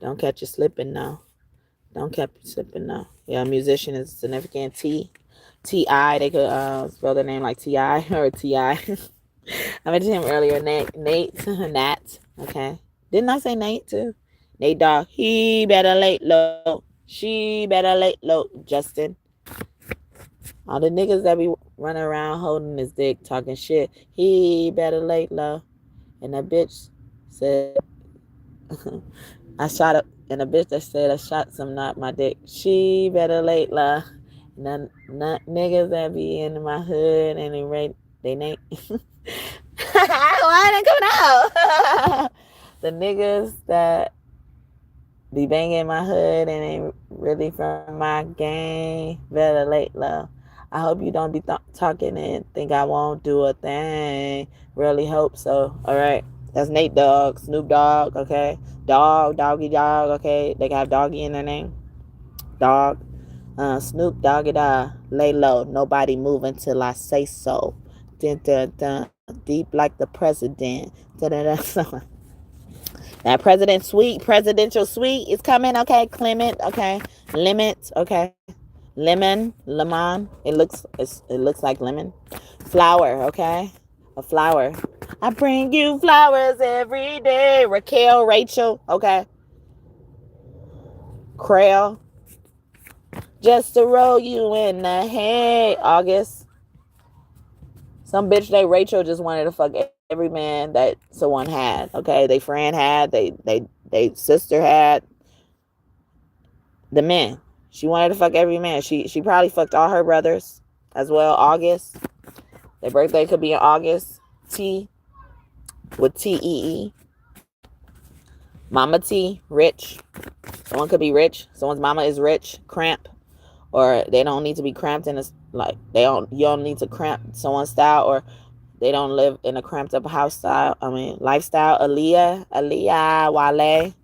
[SPEAKER 1] Don't catch you slipping now. Yeah, musician is significant. T.I. They could spell their name like T.I. or T.I. I mentioned him earlier. Nat. Okay. Didn't I say Nate too? Nate Dogg. He better lay low. She better lay low. Justin. All the niggas that be running around holding his dick, talking shit. He better lay low. And that bitch said, I shot up. And a bitch that said I shot some not my dick. She better lay low. None niggas that be in my hood and they name. Why ain't it coming out? The niggas that be banging my hood and ain't really from my gang. Better lay low. I hope you don't be talking and think I won't do a thing. Really hope so. All right. That's Nate Dogg, Snoop Dogg, okay? Doggy Dog, okay? They got Doggy in their name. Dog. Snoop Doggy Dog. Lay low. Nobody move until I say so. Dun, dun, dun. Deep like the president. Dun, dun, dun. That presidential suite is coming, okay? Clement, okay? Limit, okay? Lemon. It looks like lemon. Flower, okay? A flower. I bring you flowers every day. Rachel, okay? Crail. Just to roll you in the hay. August. Some bitch named Rachel just wanted to fuck every man that someone had, okay? They friend had, they sister had. The men. She wanted to fuck every man. She probably fucked all her brothers as well. August. Their birthday could be in August. T with T-E-E. Mama T, rich. Someone could be rich. Someone's mama is rich. Cramp. Or they don't need to be cramped in a, like, you don't need to cramp someone's style, or they don't live in a cramped up house style. Lifestyle. Aaliyah, Wale.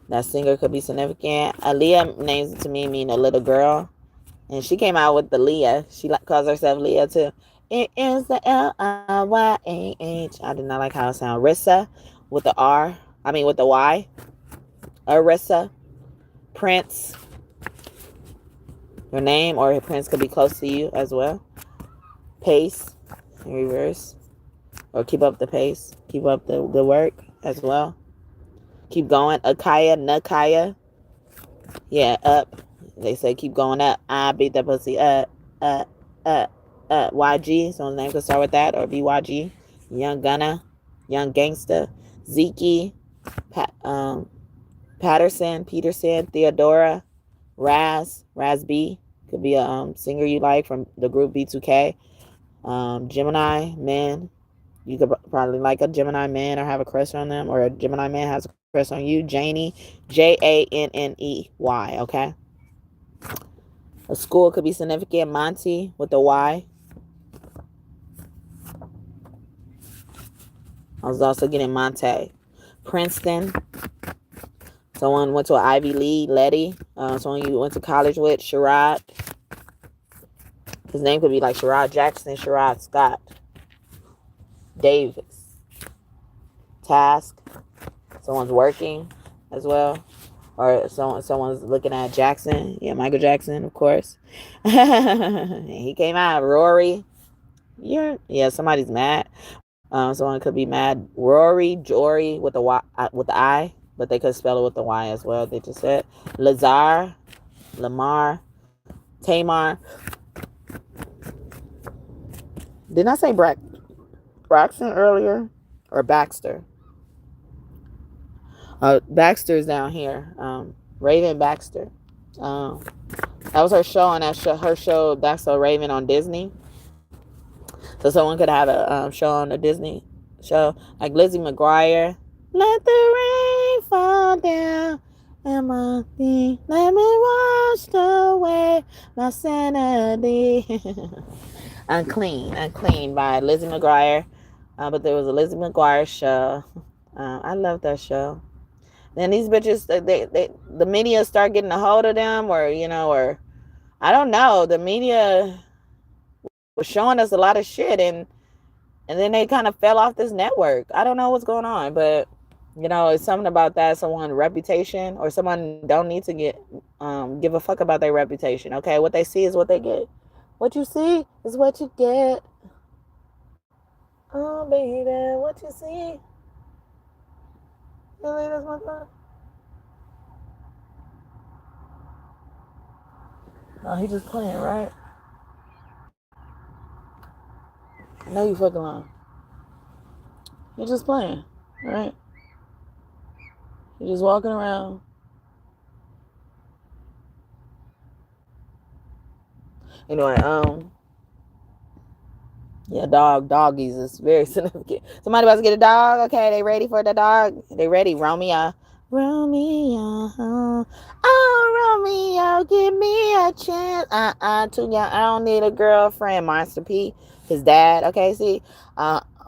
[SPEAKER 1] That singer could be significant. Aaliyah names it to me mean a little girl. And she came out with the Leah. She calls herself Leah too. It is the L-I-Y-A-H. I do not like how it sounds. Rissa with the R. With the Y. Arissa. Prince. Your name or Prince could be close to you as well. Pace. In reverse. Or keep up the pace. Keep up the work as well. Keep going. Akaya, Nakaya. Yeah, up. They say keep going up. I beat that pussy up. YG. Someone's name could start with that. Or BYG. Young Gunna. Young Gangsta. Zeke. Peterson. Theodora. Raz B. Could be a singer you like from the group B2K. Gemini man. You could probably like a Gemini man or have a crush on them, or a Gemini man has a crush on you. Janie, Janney. Okay. A school could be significant. Monty with the Y. I was also getting Monte. Princeton. Someone went to an Ivy League. Letty. Someone you went to college with. Sherrod. His name could be like Sherrod Jackson, Sherrod Scott. Davis. Task. Someone's working as well. Or someone's looking at Jackson. Yeah, Michael Jackson, of course. He came out. Rory. Yeah, somebody's mad. Someone could be mad. Rory, Jory with the Y, with the I, but they could spell it with the Y as well. They just said Lazar, Lamar, Tamar. Didn't I say Braxton earlier? Or Baxter? Baxter's down here. Raven Baxter. That was her show on her show Baxter Raven on Disney. So someone could have a show on a Disney show like Lizzie McGuire. Let the rain fall down and my thing. Let me wash away my sanity. Unclean by Lizzie McGuire. But there was a Lizzie McGuire show. I love that show. Then these bitches, the media start getting a hold of them, or I don't know. The media was showing us a lot of shit, and then they kind of fell off this network. I don't know what's going on, but it's something about that. Someone's reputation, or someone don't need to give a fuck about their reputation. Okay, what they see is what they get. What you see is what you get. Oh baby, what you see? That's my thought. No, he just playing, right? I know you fucking lying. You're just playing, right? You're just walking around. Anyway, yeah, doggies is very significant. Somebody about to get a dog. Okay, they ready for the dog? They ready, Romeo. Oh, Romeo, give me a chance. Too young. I don't need a girlfriend. Master P, his dad. Okay, see,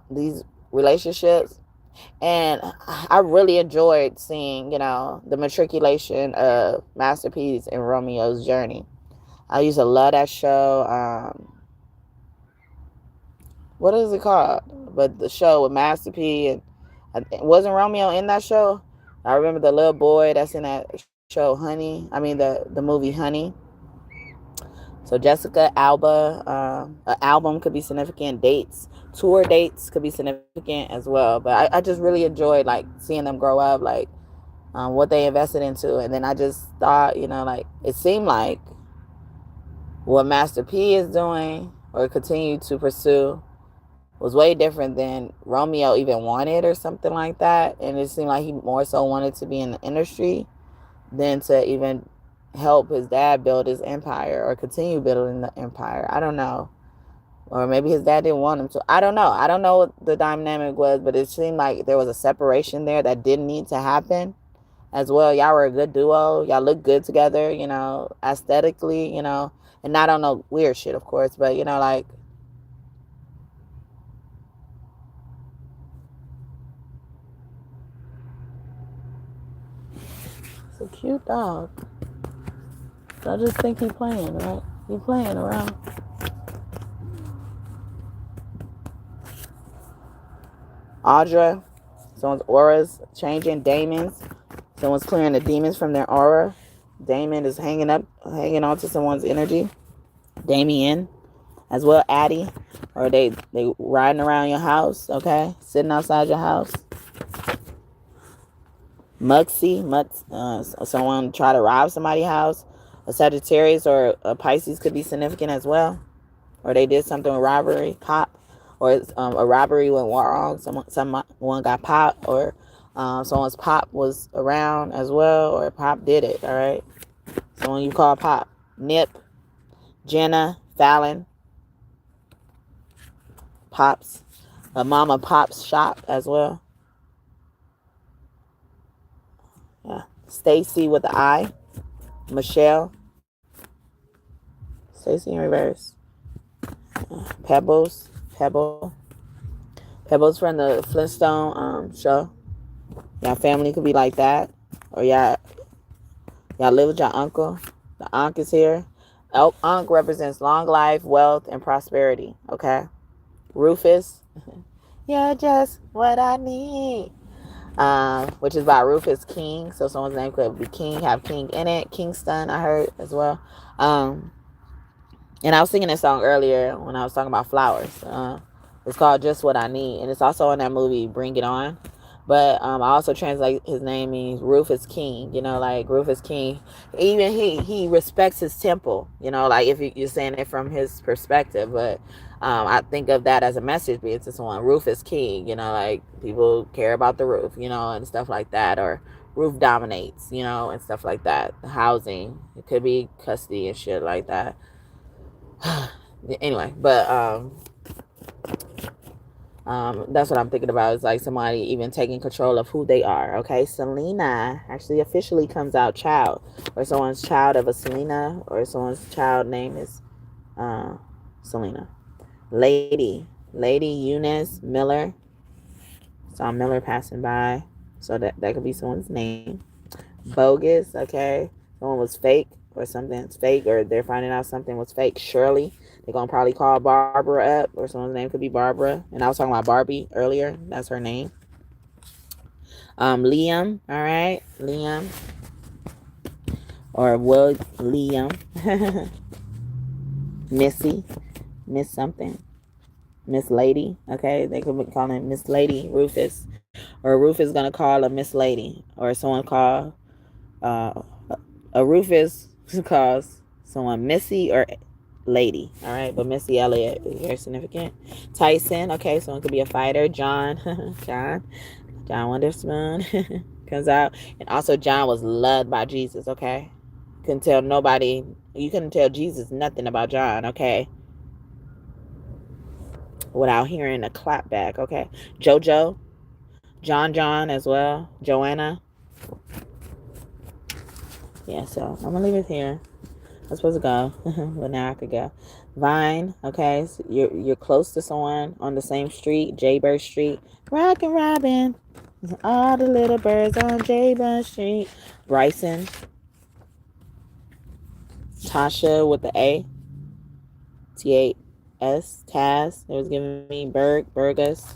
[SPEAKER 1] these relationships, and I really enjoyed seeing, the matriculation of Master P's and Romeo's journey. I used to love that show. What is it called? But the show with Master P, and wasn't Romeo in that show? I remember the little boy that's in that show, Honey. The movie Honey. So Jessica Alba, an album could be significant. Dates, tour dates could be significant as well. But I just really enjoyed seeing them grow up, what they invested into, and then I just thought, it seemed like what Master P is doing or continue to pursue was way different than Romeo even wanted or something like that. And it seemed like he more so wanted to be in the industry than to even help his dad build his empire or continue building the empire. I don't know. Or maybe his dad didn't want him to. I don't know. I don't know what the dynamic was, but it seemed like there was a separation there that didn't need to happen as well. Y'all were a good duo. Y'all look good together, you know, aesthetically, you know, and not on no weird shit, of course, but, you know, like, it's a cute dog. I just think he playing, right? He playing around. Audra, someone's aura's changing. Demons, someone's clearing the demons from their aura. Damon is hanging on to someone's energy. Damien, as well. Addie, or they riding around your house, okay, sitting outside your house. Muxie, someone try to rob somebody's house. A Sagittarius or a Pisces could be significant as well, or they did something with robbery, pop, or a robbery went wrong. Someone got popped, or someone's pop was around as well, or pop did it. All right, someone you call pop. Nip, Jenna, Fallon, Pops, a mama Pops shop as well. Yeah, Stacy with the I, Michelle, Stacy in reverse. Pebbles from the Flintstone show. Y'all family could be like that, or y'all live with your uncle. The Ankh is here. Ankh represents long life, wealth, and prosperity. Okay, Rufus, you're just what I need. Which is by Rufus King. So someone's name could be King, have King in it. Kingston, I heard as well. And I was singing this song earlier when I was talking about flowers. It's called Just What I Need, and it's also in that movie Bring It On. But I also translate his name means Rufus King. You know, like Rufus King. Even he respects his temple. You know, like if you're saying it from his perspective, but I think of that as a message being to someone. Rufus King. You know, like people care about the roof. You know, and stuff like that, or roof dominates. You know, and stuff like that. Housing. It could be custody and shit like that. Anyway, but that's what I'm thinking about. Is like somebody even taking control of who they are. Okay, Selena actually officially comes out child, or someone's child of a Selena, or someone's child name is Selena. Lady Eunice Miller. Saw Miller passing by, so that could be someone's name. Bogus. Okay, someone was fake, or something's fake, or they're finding out something was fake. Shirley. They're going to probably call Barbara up, or someone's name could be Barbara. And I was talking about Barbie earlier. That's her name. Liam. All right. Liam. Or Liam. Missy. Miss something. Miss Lady. Okay. They could be calling Miss Lady Rufus. Or Rufus going to call a Miss Lady. Or someone call a Rufus calls someone Missy or Lady. All right, but Missy Elliott is very significant. Tyson, okay, someone could be a fighter. John Wonderspoon comes out. And also John was loved by Jesus. Okay, you couldn't tell Jesus nothing about John. Okay, without hearing a clap back. Okay, JoJo, John as well. Joanna. Yeah, so I'm gonna leave it here. I'm supposed to go, but now I could go. Vine, okay, so you're close to someone on the same street, Jaybird Street. Rockin' Robin, all the little birds on Jaybird Street. Bryson, Tasha with the A, T-A-S, Taz. It was giving me Burgess.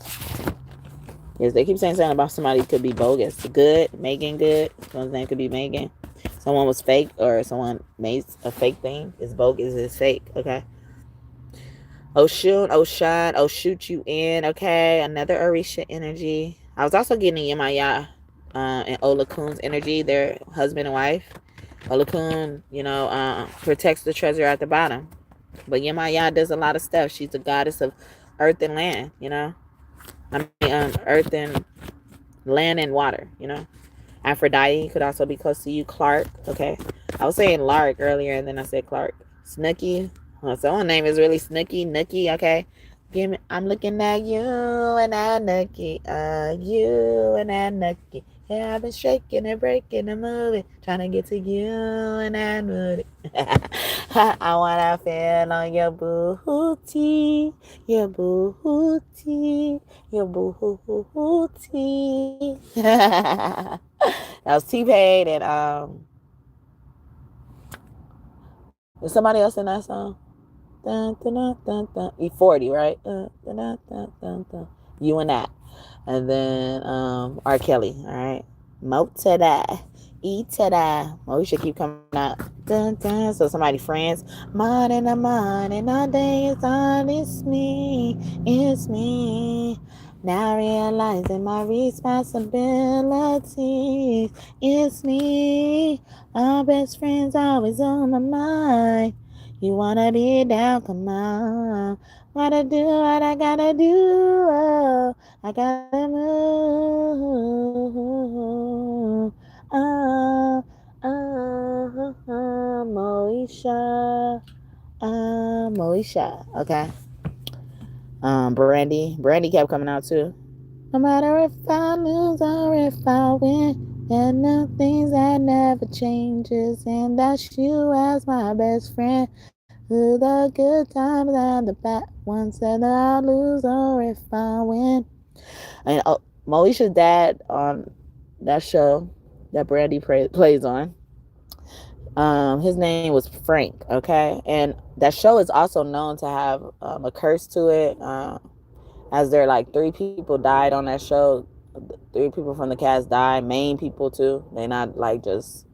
[SPEAKER 1] Yes, they keep saying something about somebody could be bogus. Good, Megan Good. Someone's name could be Megan. Someone was fake, or someone made a fake thing. It's bogus, it's fake, okay? Oshun, Oshan, oh shoot you in, okay? Another Orisha energy. I was also getting Yemaya and Olakun's energy, their husband and wife. Olakun, protects the treasure at the bottom. But Yemaya does a lot of stuff. She's the goddess of earth and land, earth and land and water, Aphrodite could also be close to you. Clark, okay. I was saying Lark earlier, and then I said Clark. Snooky. Someone's name is really Snooky, Nookie, okay. Give me, I'm looking at you and I Nookie, you and I Nookie. Yeah, I've been shaking and breaking and moving, trying to get to you and I Nookie. I wanna feel on your booty, your booty, your booty. That was T-Pain and is somebody else in that song? Dun, dun, dun, dun, dun. E40, right? Dun, dun, dun, dun, dun. You and that. And then R. Kelly, all right? Mo to that. E to that. Well, we should keep coming out. Dun, dun. So somebody friends. Morning, all day is on. It's me. It's me. Now realizing my responsibilities. It's me. Our best friends always on my mind. You wanna be down, come on. Wanna do what I gotta do. Oh, I gotta move. Moesha. Moesha. Okay. Brandy. Brandy kept coming out too. No matter if I lose or if I win, there are nothing that never changes, and that's you as my best friend. Through the good times and the bad ones, whether I lose or if I win. And Moesha's dad on that show that Brandy plays on, his name was Frank, okay? And that show is also known to have a curse to it, as there like 3 people died on that show. 3 people from the cast died, main people too. They're not like just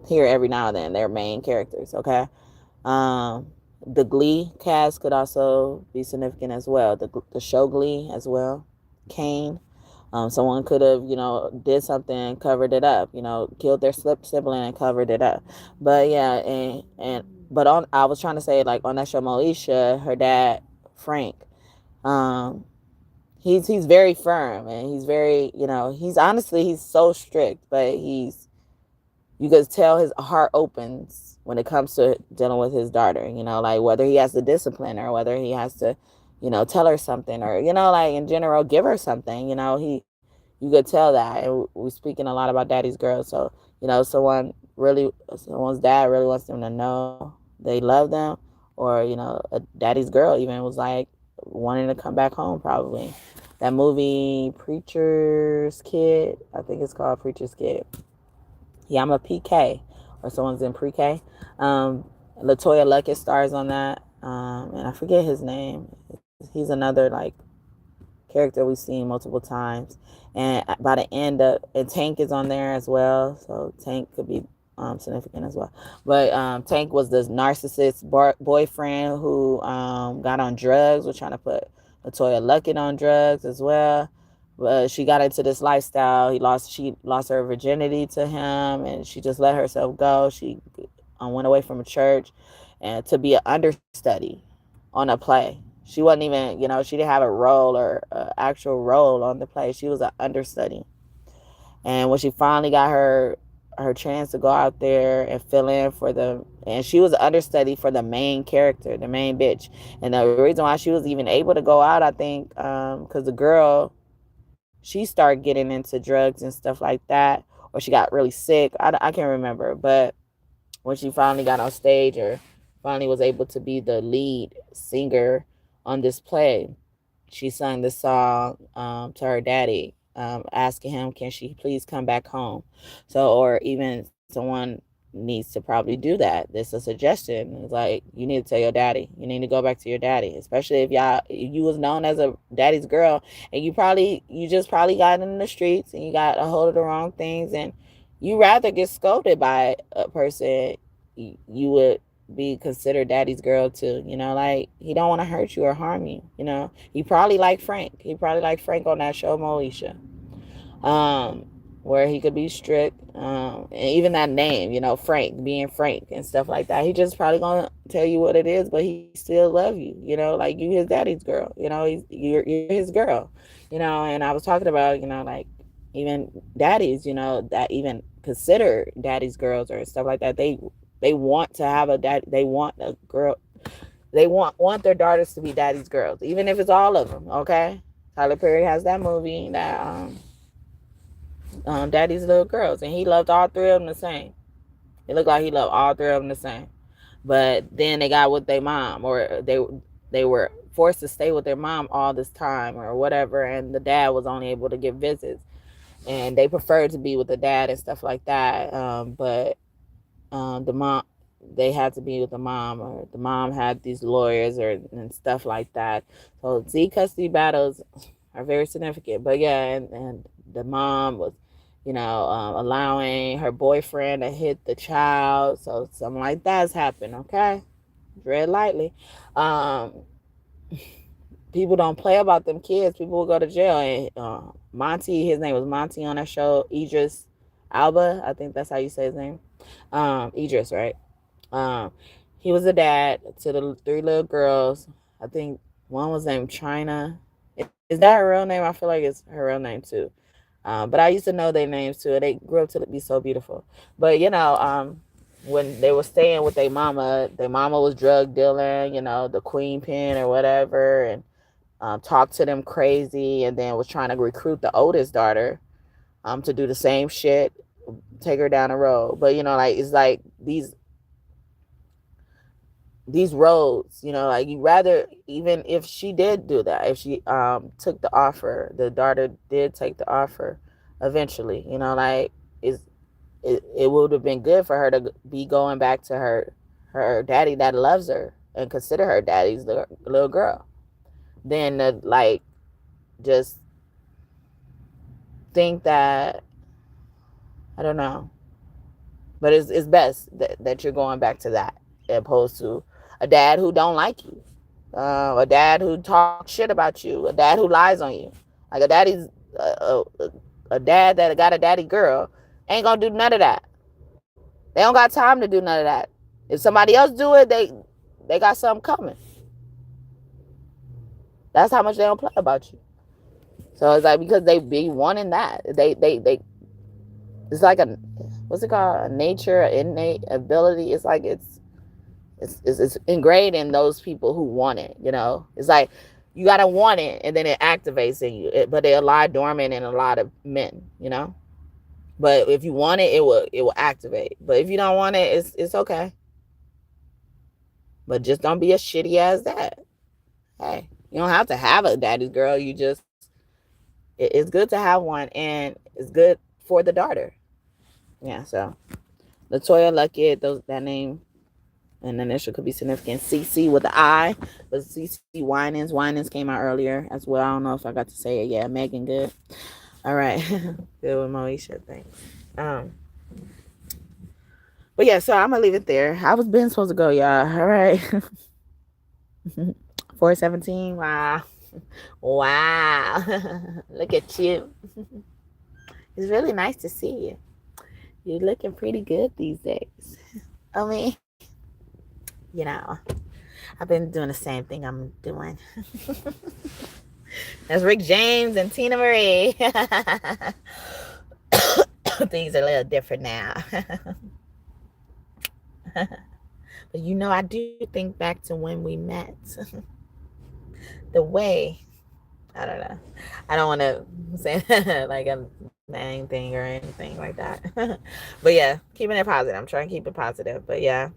[SPEAKER 1] here every now and then. They're main characters, okay? The Glee cast could also be significant as well. The show Glee as well. Kane. Someone could have, did something, covered it up, killed their sibling and covered it up. But yeah, but I was trying to say, like, on that show Moesha, her dad Frank, he's very firm, and he's very, he's so strict, but you could tell his heart opens when it comes to dealing with his daughter, like whether he has to discipline her, whether he has to, tell her something, or, like in general, give her something, you could tell that. And we're speaking a lot about daddy's girls. So, someone's dad really wants them to know they love them, or, a daddy's girl even was like wanting to come back home probably. That movie, Preacher's Kid, I think it's called Preacher's Kid. Yeah, I'm a PK, or someone's in pre-K. Latoya Luckett stars on that, and I forget his name. He's another like character we've seen multiple times, and by the end and Tank is on there as well, so Tank could be significant as well. But Tank was this narcissist boyfriend who got on drugs. We're trying to put Latoya Luckett on drugs as well. She got into this lifestyle. She lost her virginity to him, and she just let herself go. She went away from a church and to be an understudy on a play. She wasn't even, she didn't have a role or an actual role on the play. She was an understudy. And when she finally got her chance to go out there and fill in and she was an understudy for the main character, the main bitch. And the reason why she was even able to go out, I think, because the girl, she started getting into drugs and stuff like that, or she got really sick. I can't remember. But when she finally got on stage, or finally was able to be the lead singer on this play, she sung this song to her daddy, asking him, can she please come back home? So, or even someone needs to probably do that. This is a suggestion. It's like, you need to tell your daddy. You need to go back to your daddy, especially if you was known as a daddy's girl, and you just probably got in the streets and you got a hold of the wrong things, and you rather get scolded by a person you would be considered daddy's girl too, like, he don't want to hurt you or harm you. He probably like Frank on that show Moesha, where he could be strict, and even that name, Frank, being Frank and stuff like that. He just probably gonna tell you what it is, but he still love you, like you his daddy's girl, you're his girl, and I was talking about, like, even daddies, that even consider daddy's girls or stuff like that. They want to have a dad. They want a girl. They want their daughters to be daddy's girls, even if it's all of them. Okay, Tyler Perry has that movie that Daddy's Little Girls, and he loved all three of them the same. It looked like he loved all three of them the same. But then they got with their mom, or they were forced to stay with their mom all this time or whatever, and the dad was only able to give visits, and they preferred to be with the dad and stuff like that. But the mom, they had to be with the mom, or the mom had these lawyers and stuff like that. So Z custody battles are very significant. But yeah, and the mom was, allowing her boyfriend to hit the child. So something like that's happened. Okay, tread lightly. People don't play about them kids. People will go to jail. And Monty, his name was Monty on that show. Idris Alba, I think that's how you say his name. Idris, right? He was a dad to the three little girls. I think one was named China. Is that her real name? I feel like it's her real name too. But I used to know their names too. They grew up to be so beautiful. But when they were staying with their mama was drug dealing, the queen pin or whatever, and talked to them crazy, and then was trying to recruit the oldest daughter to do the same shit, take her down the road. But it's like these roads, you rather, even if she did do that, if she took the offer, the daughter did take the offer eventually, it would have been good for her to be going back to her daddy that loves her and consider her daddy's little girl, than to just think that, I don't know, but it's best that you're going back to that, as opposed to a dad who don't like you, a dad who talks shit about you, a dad who lies on you. Like a dad that got a daddy girl ain't gonna do none of that. They don't got time to do none of that. If somebody else do it, they got something coming. That's how much they don't play about you. So it's like, because they be wanting that. They it's like what's it called? A nature, an innate ability. It's like it's ingrained in those people who want it. It's like you gotta want it, and then it activates in you. But they lie dormant in a lot of men. But if you want it, it will activate. But if you don't want it, it's okay. But just don't be a shitty ass dad. Hey, you don't have to have a daddy's girl. It's good to have one, and it's good for the daughter. Yeah, so Latoya Luckett, that name and the initial could be significant. CC with the I, but CC Winans came out earlier as well. I don't know if I got to say it. Yeah, Megan, good. All right, good with Moesha, thanks. But yeah, so I'm gonna leave it there. I was been supposed to go, y'all. All right. 417. Wow. Look at you. It's really nice to see you. You're looking pretty good these days. I mean, I've been doing the same thing I'm doing. That's Rick James and Tina Marie. Things are a little different now. But I do think back to when we met. The way, I don't know. I don't want to say like a main thing or anything like that. But yeah, keeping it positive. I'm trying to keep it positive. But yeah,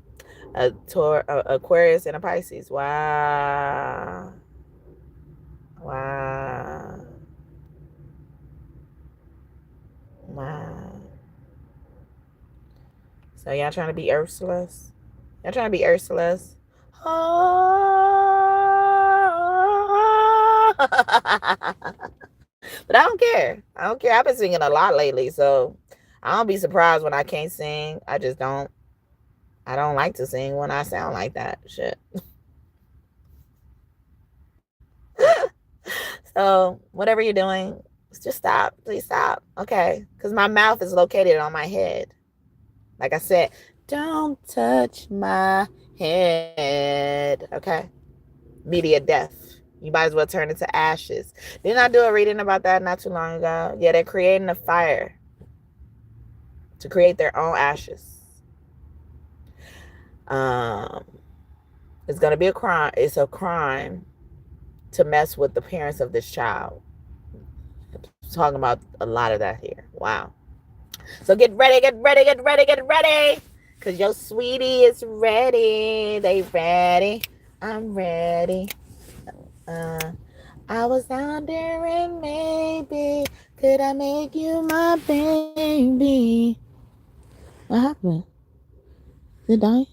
[SPEAKER 1] Aquarius and a Pisces. Wow. So y'all trying to be Ursulas? Y'all trying to be Ursulas? But I don't care. I've been singing a lot lately, so I don't be surprised when I can't sing. I just don't. I don't like to sing when I sound like that. Shit. So whatever you're doing, just stop. Please stop. Okay? Because my mouth is located on my head. Like I said, don't touch my head. Okay? Media death. You might as well turn it to ashes. Didn't I do a reading about that not too long ago? Yeah, they're creating a fire to create their own ashes. It's going to be a crime. It's a crime to mess with the parents of this child. I'm talking about a lot of that here. Wow. So get ready, get ready, get ready, get ready. Because your sweetie is ready. They ready. I'm ready. I was wondering, maybe could I make you my baby? What happened? Did it die?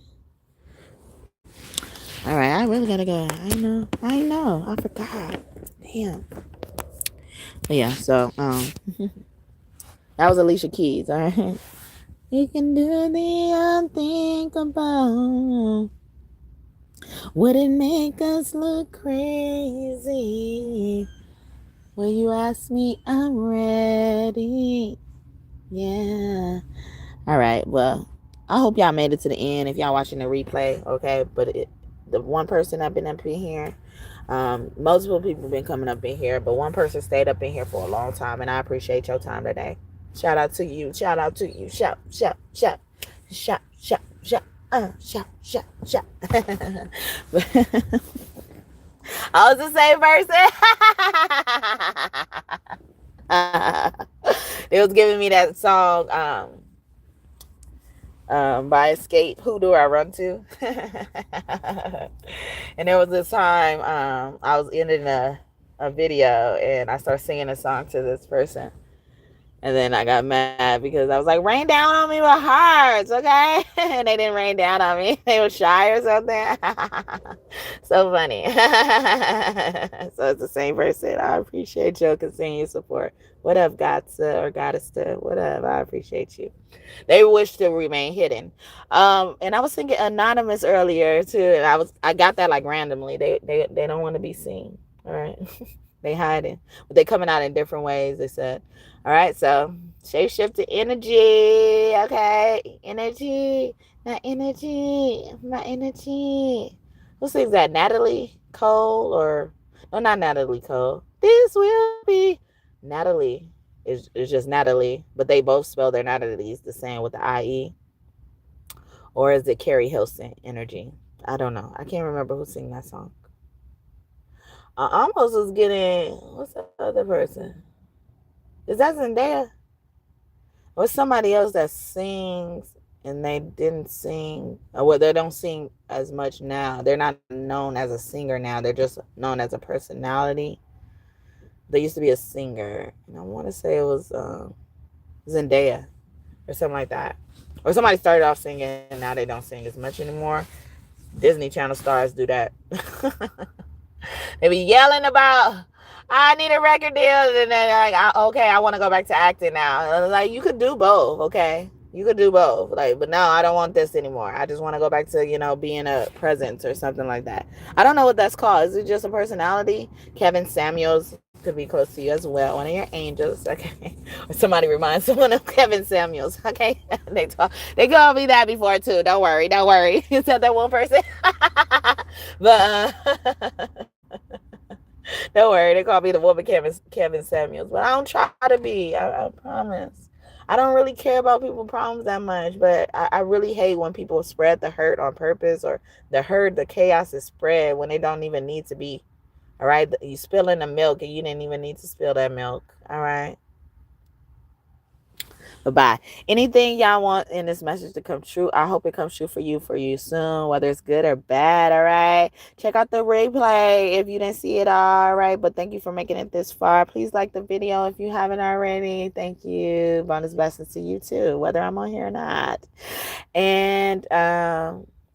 [SPEAKER 1] All right, I really gotta go. I know. I forgot. Damn. But yeah, so that was Alicia Keys. All right. You can do the unthinkable. Would it make us look crazy? Will you ask me? I'm ready. Yeah. All right. Well, I hope y'all made it to the end. If y'all watching the replay, okay. But the one person I've been up in here, multiple people been coming up in here, but one person stayed up in here for a long time, and I appreciate your time today. Shout out to you. Shout out to you. Shout, shout, shout, shout, shout, shout. Shout, shout, shout. I was the same person. They was giving me that song by Escape, Who Do I Run To? And there was this time I was ending a video and I started singing a song to this person. And then I got mad because I was like, rain down on me with hearts, okay? And they didn't rain down on me. They were shy or something. So funny. So it's the same person. I appreciate your continued support. What up, Godsa or Goddessa? What up? I appreciate you. They wish to remain hidden. And I was thinking anonymous earlier too, and I got that like randomly. They don't want to be seen. All right. They hiding. But they coming out in different ways, they said. All right, so shape shift to energy, okay? Energy, my energy, my energy. Who sings that? Natalie Cole or no, not Natalie Cole. This will be Natalie. Is just Natalie, but they both spell their Natalie's the same with the IE. Or is it Carrie Hilson energy? I don't know. I can't remember who sang that song. I almost was getting, what's the other person? Is that Zendaya? Or somebody else that sings and they didn't sing, or they don't sing as much now. They're not known as a singer now. They're just known as a personality. They used to be a singer. And I want to say it was Zendaya or something like that. Or somebody started off singing and now they don't sing as much anymore. Disney Channel stars do that. They be yelling about, I need a record deal, and then like, okay, I want to go back to acting now. Like, you could do both, okay? You could do both. Like, but no, I don't want this anymore. I just want to go back to, being a presence or something like that. I don't know what that's called. Is it just a personality? Kevin Samuels could be close to you as well. One of your angels, okay? Or somebody reminds someone of Kevin Samuels, okay? They called me that before too. Don't worry. You said that one person. But don't worry, they call me the woman Kevin Samuels. But I don't try to be. I promise. I don't really care about people's problems that much. But I really hate when people spread the hurt on purpose, or the chaos is spread when they don't even need to be. All right? You spilling the milk and you didn't even need to spill that milk. All right? Bye. Anything y'all want in this message to come true, I hope it comes true for you soon, whether it's good or bad. All right. Check out the replay if you didn't see it all right. But thank you for making it this far. Please like the video if you haven't already. Thank you. Bonus blessings to you too, whether I'm on here or not. And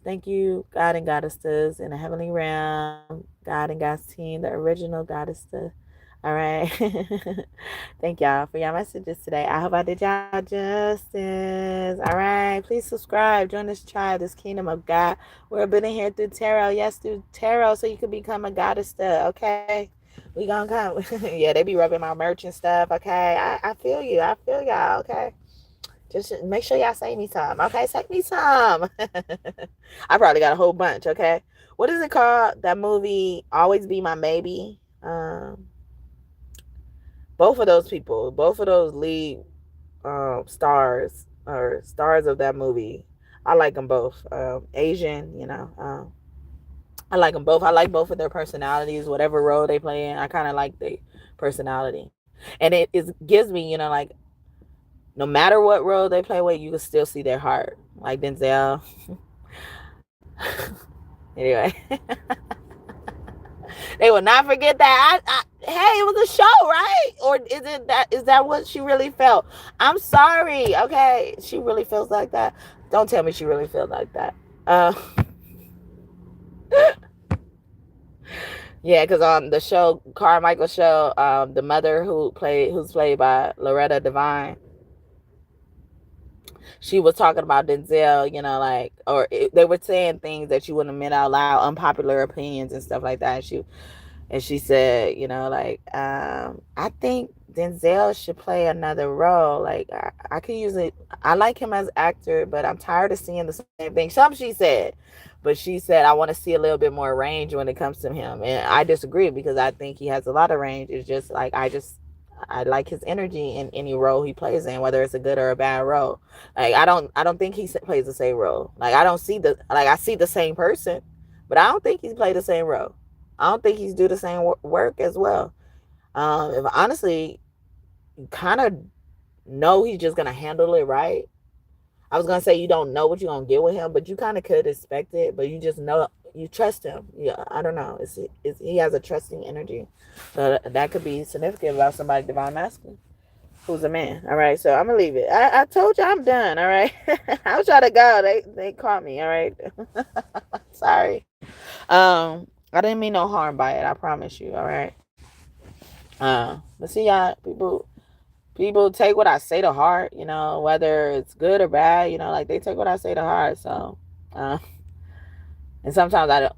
[SPEAKER 1] thank you, God and Goddesses in the heavenly realm, God and God's team, the original Goddesses. All right. Thank y'all for your messages today. I hope I did y'all justice. All right. Please subscribe. Join this tribe, this kingdom of God. We're building here through tarot. Yes, through tarot, so you can become a goddess. Okay. We gonna come. Yeah, they be rubbing my merch and stuff. Okay. I feel you. I feel y'all. Okay. Just make sure y'all save me some. Okay, save me some. I probably got a whole bunch. Okay, what is it called? That movie, Always Be My Maybe. Both of those people, both of those lead stars or stars of that movie, I like them both. Asian, I like them both. I like both of their personalities, whatever role they play in. I kind of like their personality, and gives me, like, no matter what role they play with, you can still see their heart. Like Denzel. Anyway, they will not forget that. Hey, it was a show, right? Or is that what she really felt? I'm sorry. Okay, she really feels like that. Don't tell me she really feels like that. Yeah, because on the show, Carmichael show, the mother who's played by Loretta Devine, she was talking about Denzel, they were saying things that you wouldn't admit out loud, unpopular opinions and stuff like that. And she said, I think Denzel should play another role. Like, I could use it. I like him as an actor, but I'm tired of seeing the same thing. Something she said. But she said, I want to see a little bit more range when it comes to him. And I disagree because I think he has a lot of range. It's just like, I like his energy in any role he plays in, whether it's a good or a bad role. Like, I don't think he plays the same role. Like, I see the same person, but I don't think he's played the same role. I don't think he's do the same work as well. If honestly, you kind of know he's just gonna handle it right. I was gonna say you don't know what you're gonna get with him, but you kind of could expect it. But you just know, you trust him. Yeah, I don't know. He has a trusting energy, so that could be significant about somebody divine masculine who's a man. All right, so I'm gonna leave it. I told you I'm done. All right, I was trying to go. They caught me. All right, sorry. I didn't mean no harm by it. I promise you. All right. But see, y'all, people take what I say to heart. Whether it's good or bad. Like, they take what I say to heart. So, and sometimes I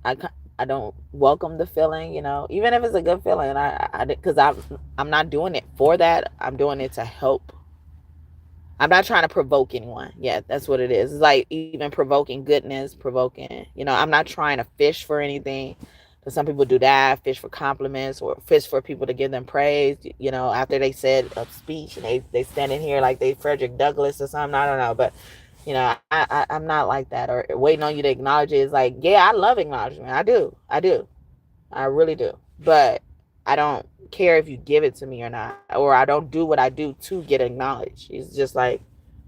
[SPEAKER 1] don't welcome the feeling. Even if it's a good feeling. Because I'm not doing it for that. I'm doing it to help. I'm not trying to provoke anyone. Yeah, that's what it is. It's like even provoking goodness, I'm not trying to fish for anything. But some people do that, fish for compliments or fish for people to give them praise, after they said a speech and they stand in here like they Frederick Douglass or something. I don't know. But, I'm not like that, or waiting on you to acknowledge it. It's like, yeah, I love acknowledgement. I do. I really do. But I don't care if you give it to me or not, or I don't do what I do to get acknowledged. It's just like,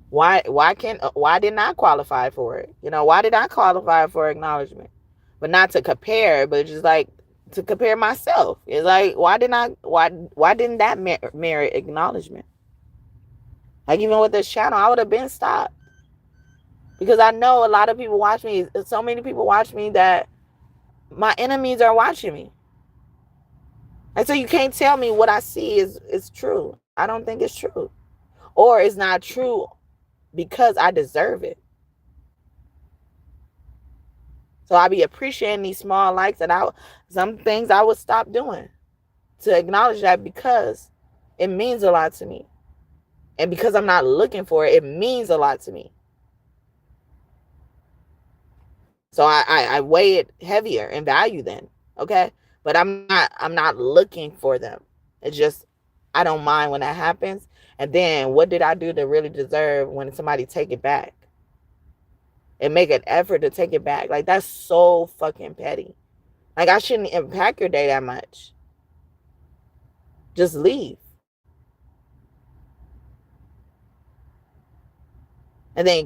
[SPEAKER 1] why didn't I qualify for it? Why did I qualify for acknowledgement? But not to compare, but just like to compare myself. It's like, why didn't that merit acknowledgement? Like, even with this channel, I would have been stopped. Because I know a lot of people watch me. So many people watch me that my enemies are watching me. And so you can't tell me what I see is true. I don't think it's true. Or it's not true because I deserve it. So I be appreciating these small likes, and some things I would stop doing to acknowledge that, because it means a lot to me. And because I'm not looking for it, it means a lot to me. So I weigh it heavier in value then. Okay. But I'm not looking for them. It's just, I don't mind when that happens. And then what did I do to really deserve when somebody take it back? And make an effort to take it back. Like, that's so fucking petty. Like, I shouldn't impact your day that much. Just leave. And then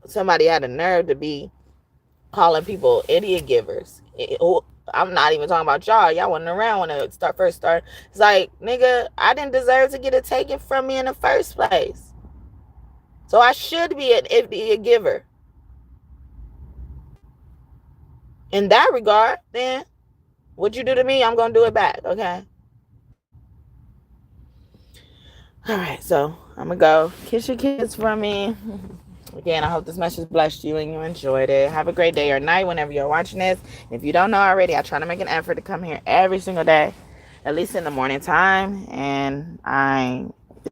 [SPEAKER 1] somebody had a nerve to be calling people idiot givers. I'm not even talking about y'all. Y'all wasn't around when it first started. It's like, nigga, I didn't deserve to get it taken from me in the first place. So I should be an idiot giver. In that regard, then, what you do to me, I'm going to do it back, okay? All right, so I'm going to go. Kiss your kids from me. Again, I hope this message blessed you and you enjoyed it. Have a great day or night whenever you're watching this. If you don't know already, I try to make an effort to come here every single day, at least in the morning time. And I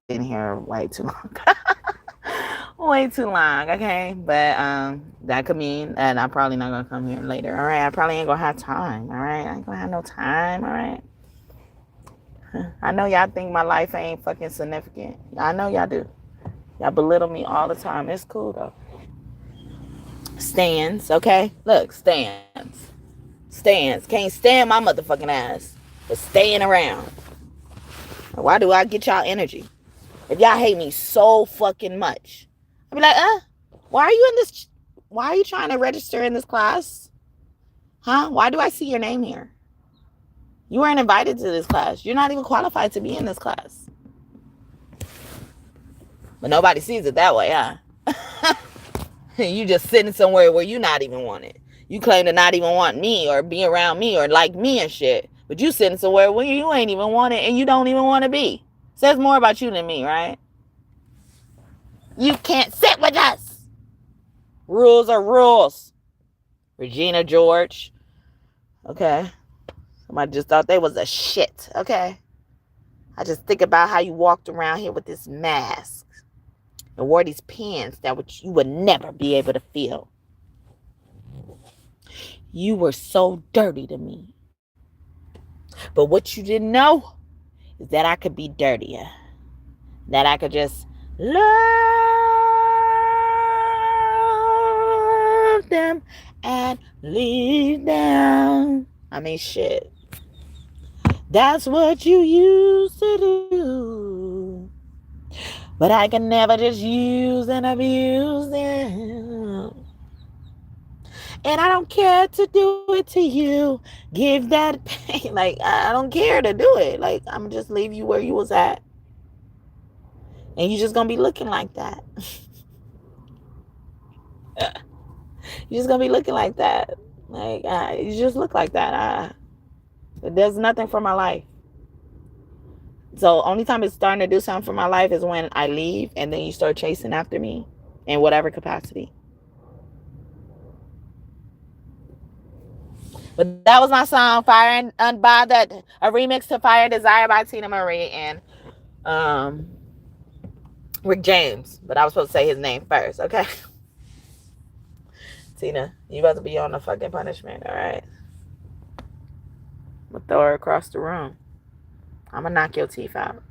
[SPEAKER 1] in here way too long. Way too long, okay? But that could mean that I'm probably not gonna come here later. All right, I probably ain't gonna have time. All right, I ain't gonna have no time. All right. I know y'all think my life ain't fucking significant. I know y'all do. Y'all belittle me all the time. It's cool though. Stands, okay? Look, stands. Stands. Can't stand my motherfucking ass. But staying around. Why do I get y'all energy? If y'all hate me so fucking much, I'd be like, why are you in this? Why are you trying to register in this class? Huh? Why do I see your name here? You weren't invited to this class. You're not even qualified to be in this class. But nobody sees it that way, huh? You just sitting somewhere where you not even wanted. You claim to not even want me or be around me or like me and shit. But you sitting somewhere where you ain't even want it and you don't even want to be. Says more about you than me, right? You can't sit with us. Rules are rules. Regina George. Okay. Somebody just thought they was a shit. Okay. I just think about how you walked around here with this mask and wore these pants that you would never be able to feel. You were so dirty to me. But what you didn't know is that I could be dirtier. That I could just love them and leave them. I mean, shit. That's what you used to do. But I can never just use and abuse them. And I don't care to do it to you. Give that pain. Like, I don't care to do it. Like, I'm just leave you where you was at. And you just gonna be looking like that. You're just gonna be looking like that. Like, you just look like that. There's nothing for my life. So only time it's starting to do something for my life is when I leave and then you start chasing after me in whatever capacity. But that was my song, Fire and Unbothered, a remix to Fire Desire by Tina Marie and Rick James. But I was supposed to say his name first, okay? Tina, you about to be on the fucking punishment, all right? I'm going to throw her across the room. I'm going to knock your teeth out.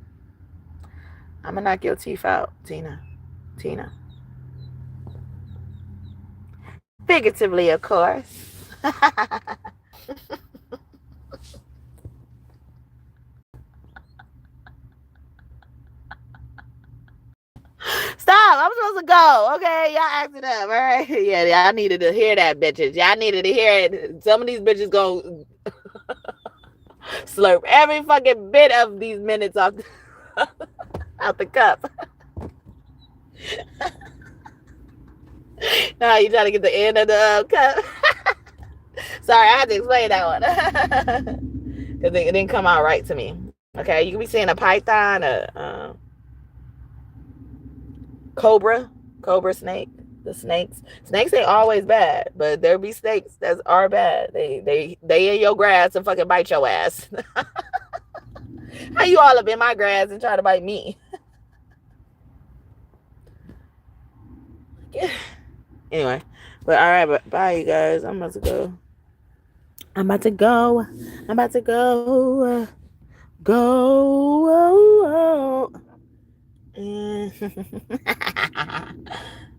[SPEAKER 1] I'm going to knock your teeth out, Tina. Tina. Figuratively, of course. Stop. I'm supposed to go. Okay, y'all acting up. All right. Yeah, y'all needed to hear that, bitches. Y'all needed to hear it. Some of these bitches go slurp every fucking bit of these minutes off out the cup. No, you trying to get the end of the cup. Sorry, I had to explain that one. Because it didn't come out right to me. Okay, you can be seeing a python, a cobra snake. The snakes ain't always bad, but there be snakes that are bad. They in your grass and fucking bite your ass. How you all up in my grass and try to bite me? Anyway, but all right, but bye, you guys. I'm about to go. Go.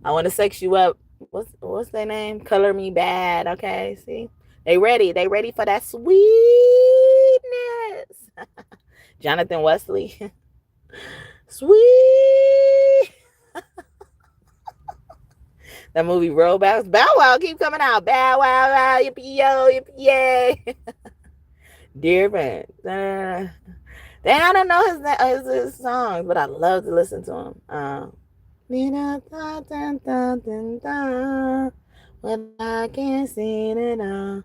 [SPEAKER 1] I want to sex you up. What's their name? Color Me Bad. Okay, see, they ready for that sweetness. Jonathan Wesley. Sweet. That movie Roll Bow Wow keep coming out. Bow Wow Wow, yippee yo, yippee yay. Dear friend. I don't know his songs, but I love to listen to him. When I can't see it all.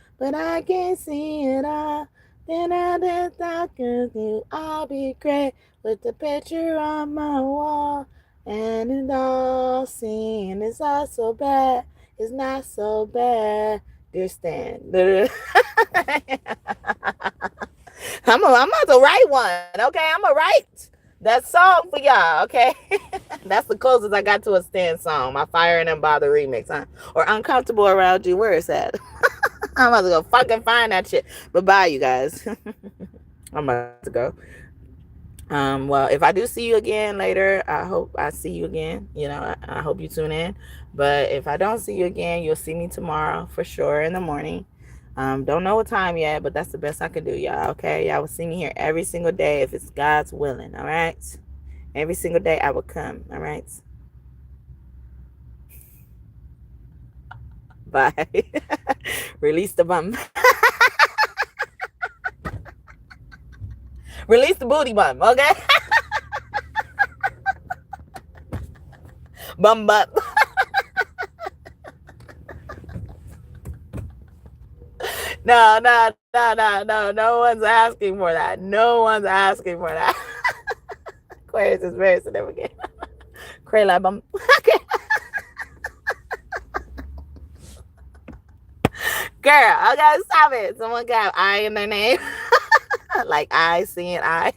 [SPEAKER 1] But I can't see it all. I'll be great with the picture on my wall. And it all seen. It's all so bad. It's not so bad. Dear Stan. I'm about to write one. Okay, I'm gonna write that song for y'all. Okay, that's the closest I got to a stand song. My Fire and Bother remix, huh? Or Uncomfortable Around You. Where is that? I'm about to go fucking find that shit. But bye, you guys. I'm about to go. Well, if I do see you again later, I hope I see you again. You know, I hope you tune in. But if I don't see you again, you'll see me tomorrow for sure in the morning. Don't know what time yet, but that's the best I can do, y'all. Okay, y'all will see me here every single day if it's God's willing. All right, every single day I will come. All right. Bye. Release the bum. Release the booty bum. Okay. Bum butt. No, no, no, no, no. No one's asking for that. No one's asking for that. Aquarius is very significant. Cray bum. Okay. Girl, okay, stop it. Someone got I in their name. Like I seeing I.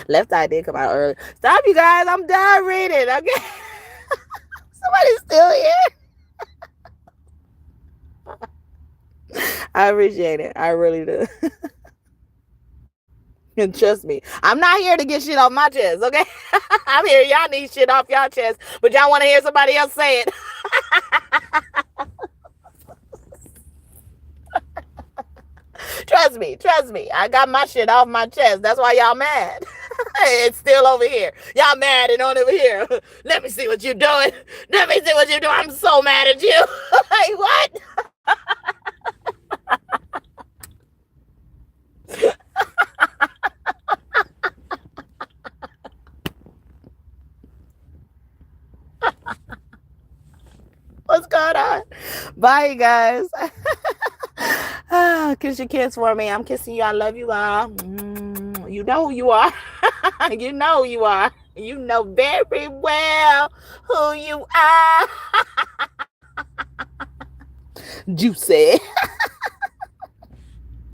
[SPEAKER 1] Left eye did come out early. Stop, you guys. I'm done reading. Okay. Somebody's still here. I appreciate it. I really do. And trust me, I'm not here to get shit off my chest, okay? I'm here. Y'all need shit off y'all chest, but y'all want to hear somebody else say it. Trust me. I got my shit off my chest. That's why y'all mad. It's still over here. Y'all mad and on over here. Let me see what you're doing. Let me see what you're doing. I'm so mad at you. Like, what? What's going on? Bye, you guys. Kiss your kids for me. I'm kissing you. I love you all. You know who you are. You know who you are. You know very well who you are. Juicy.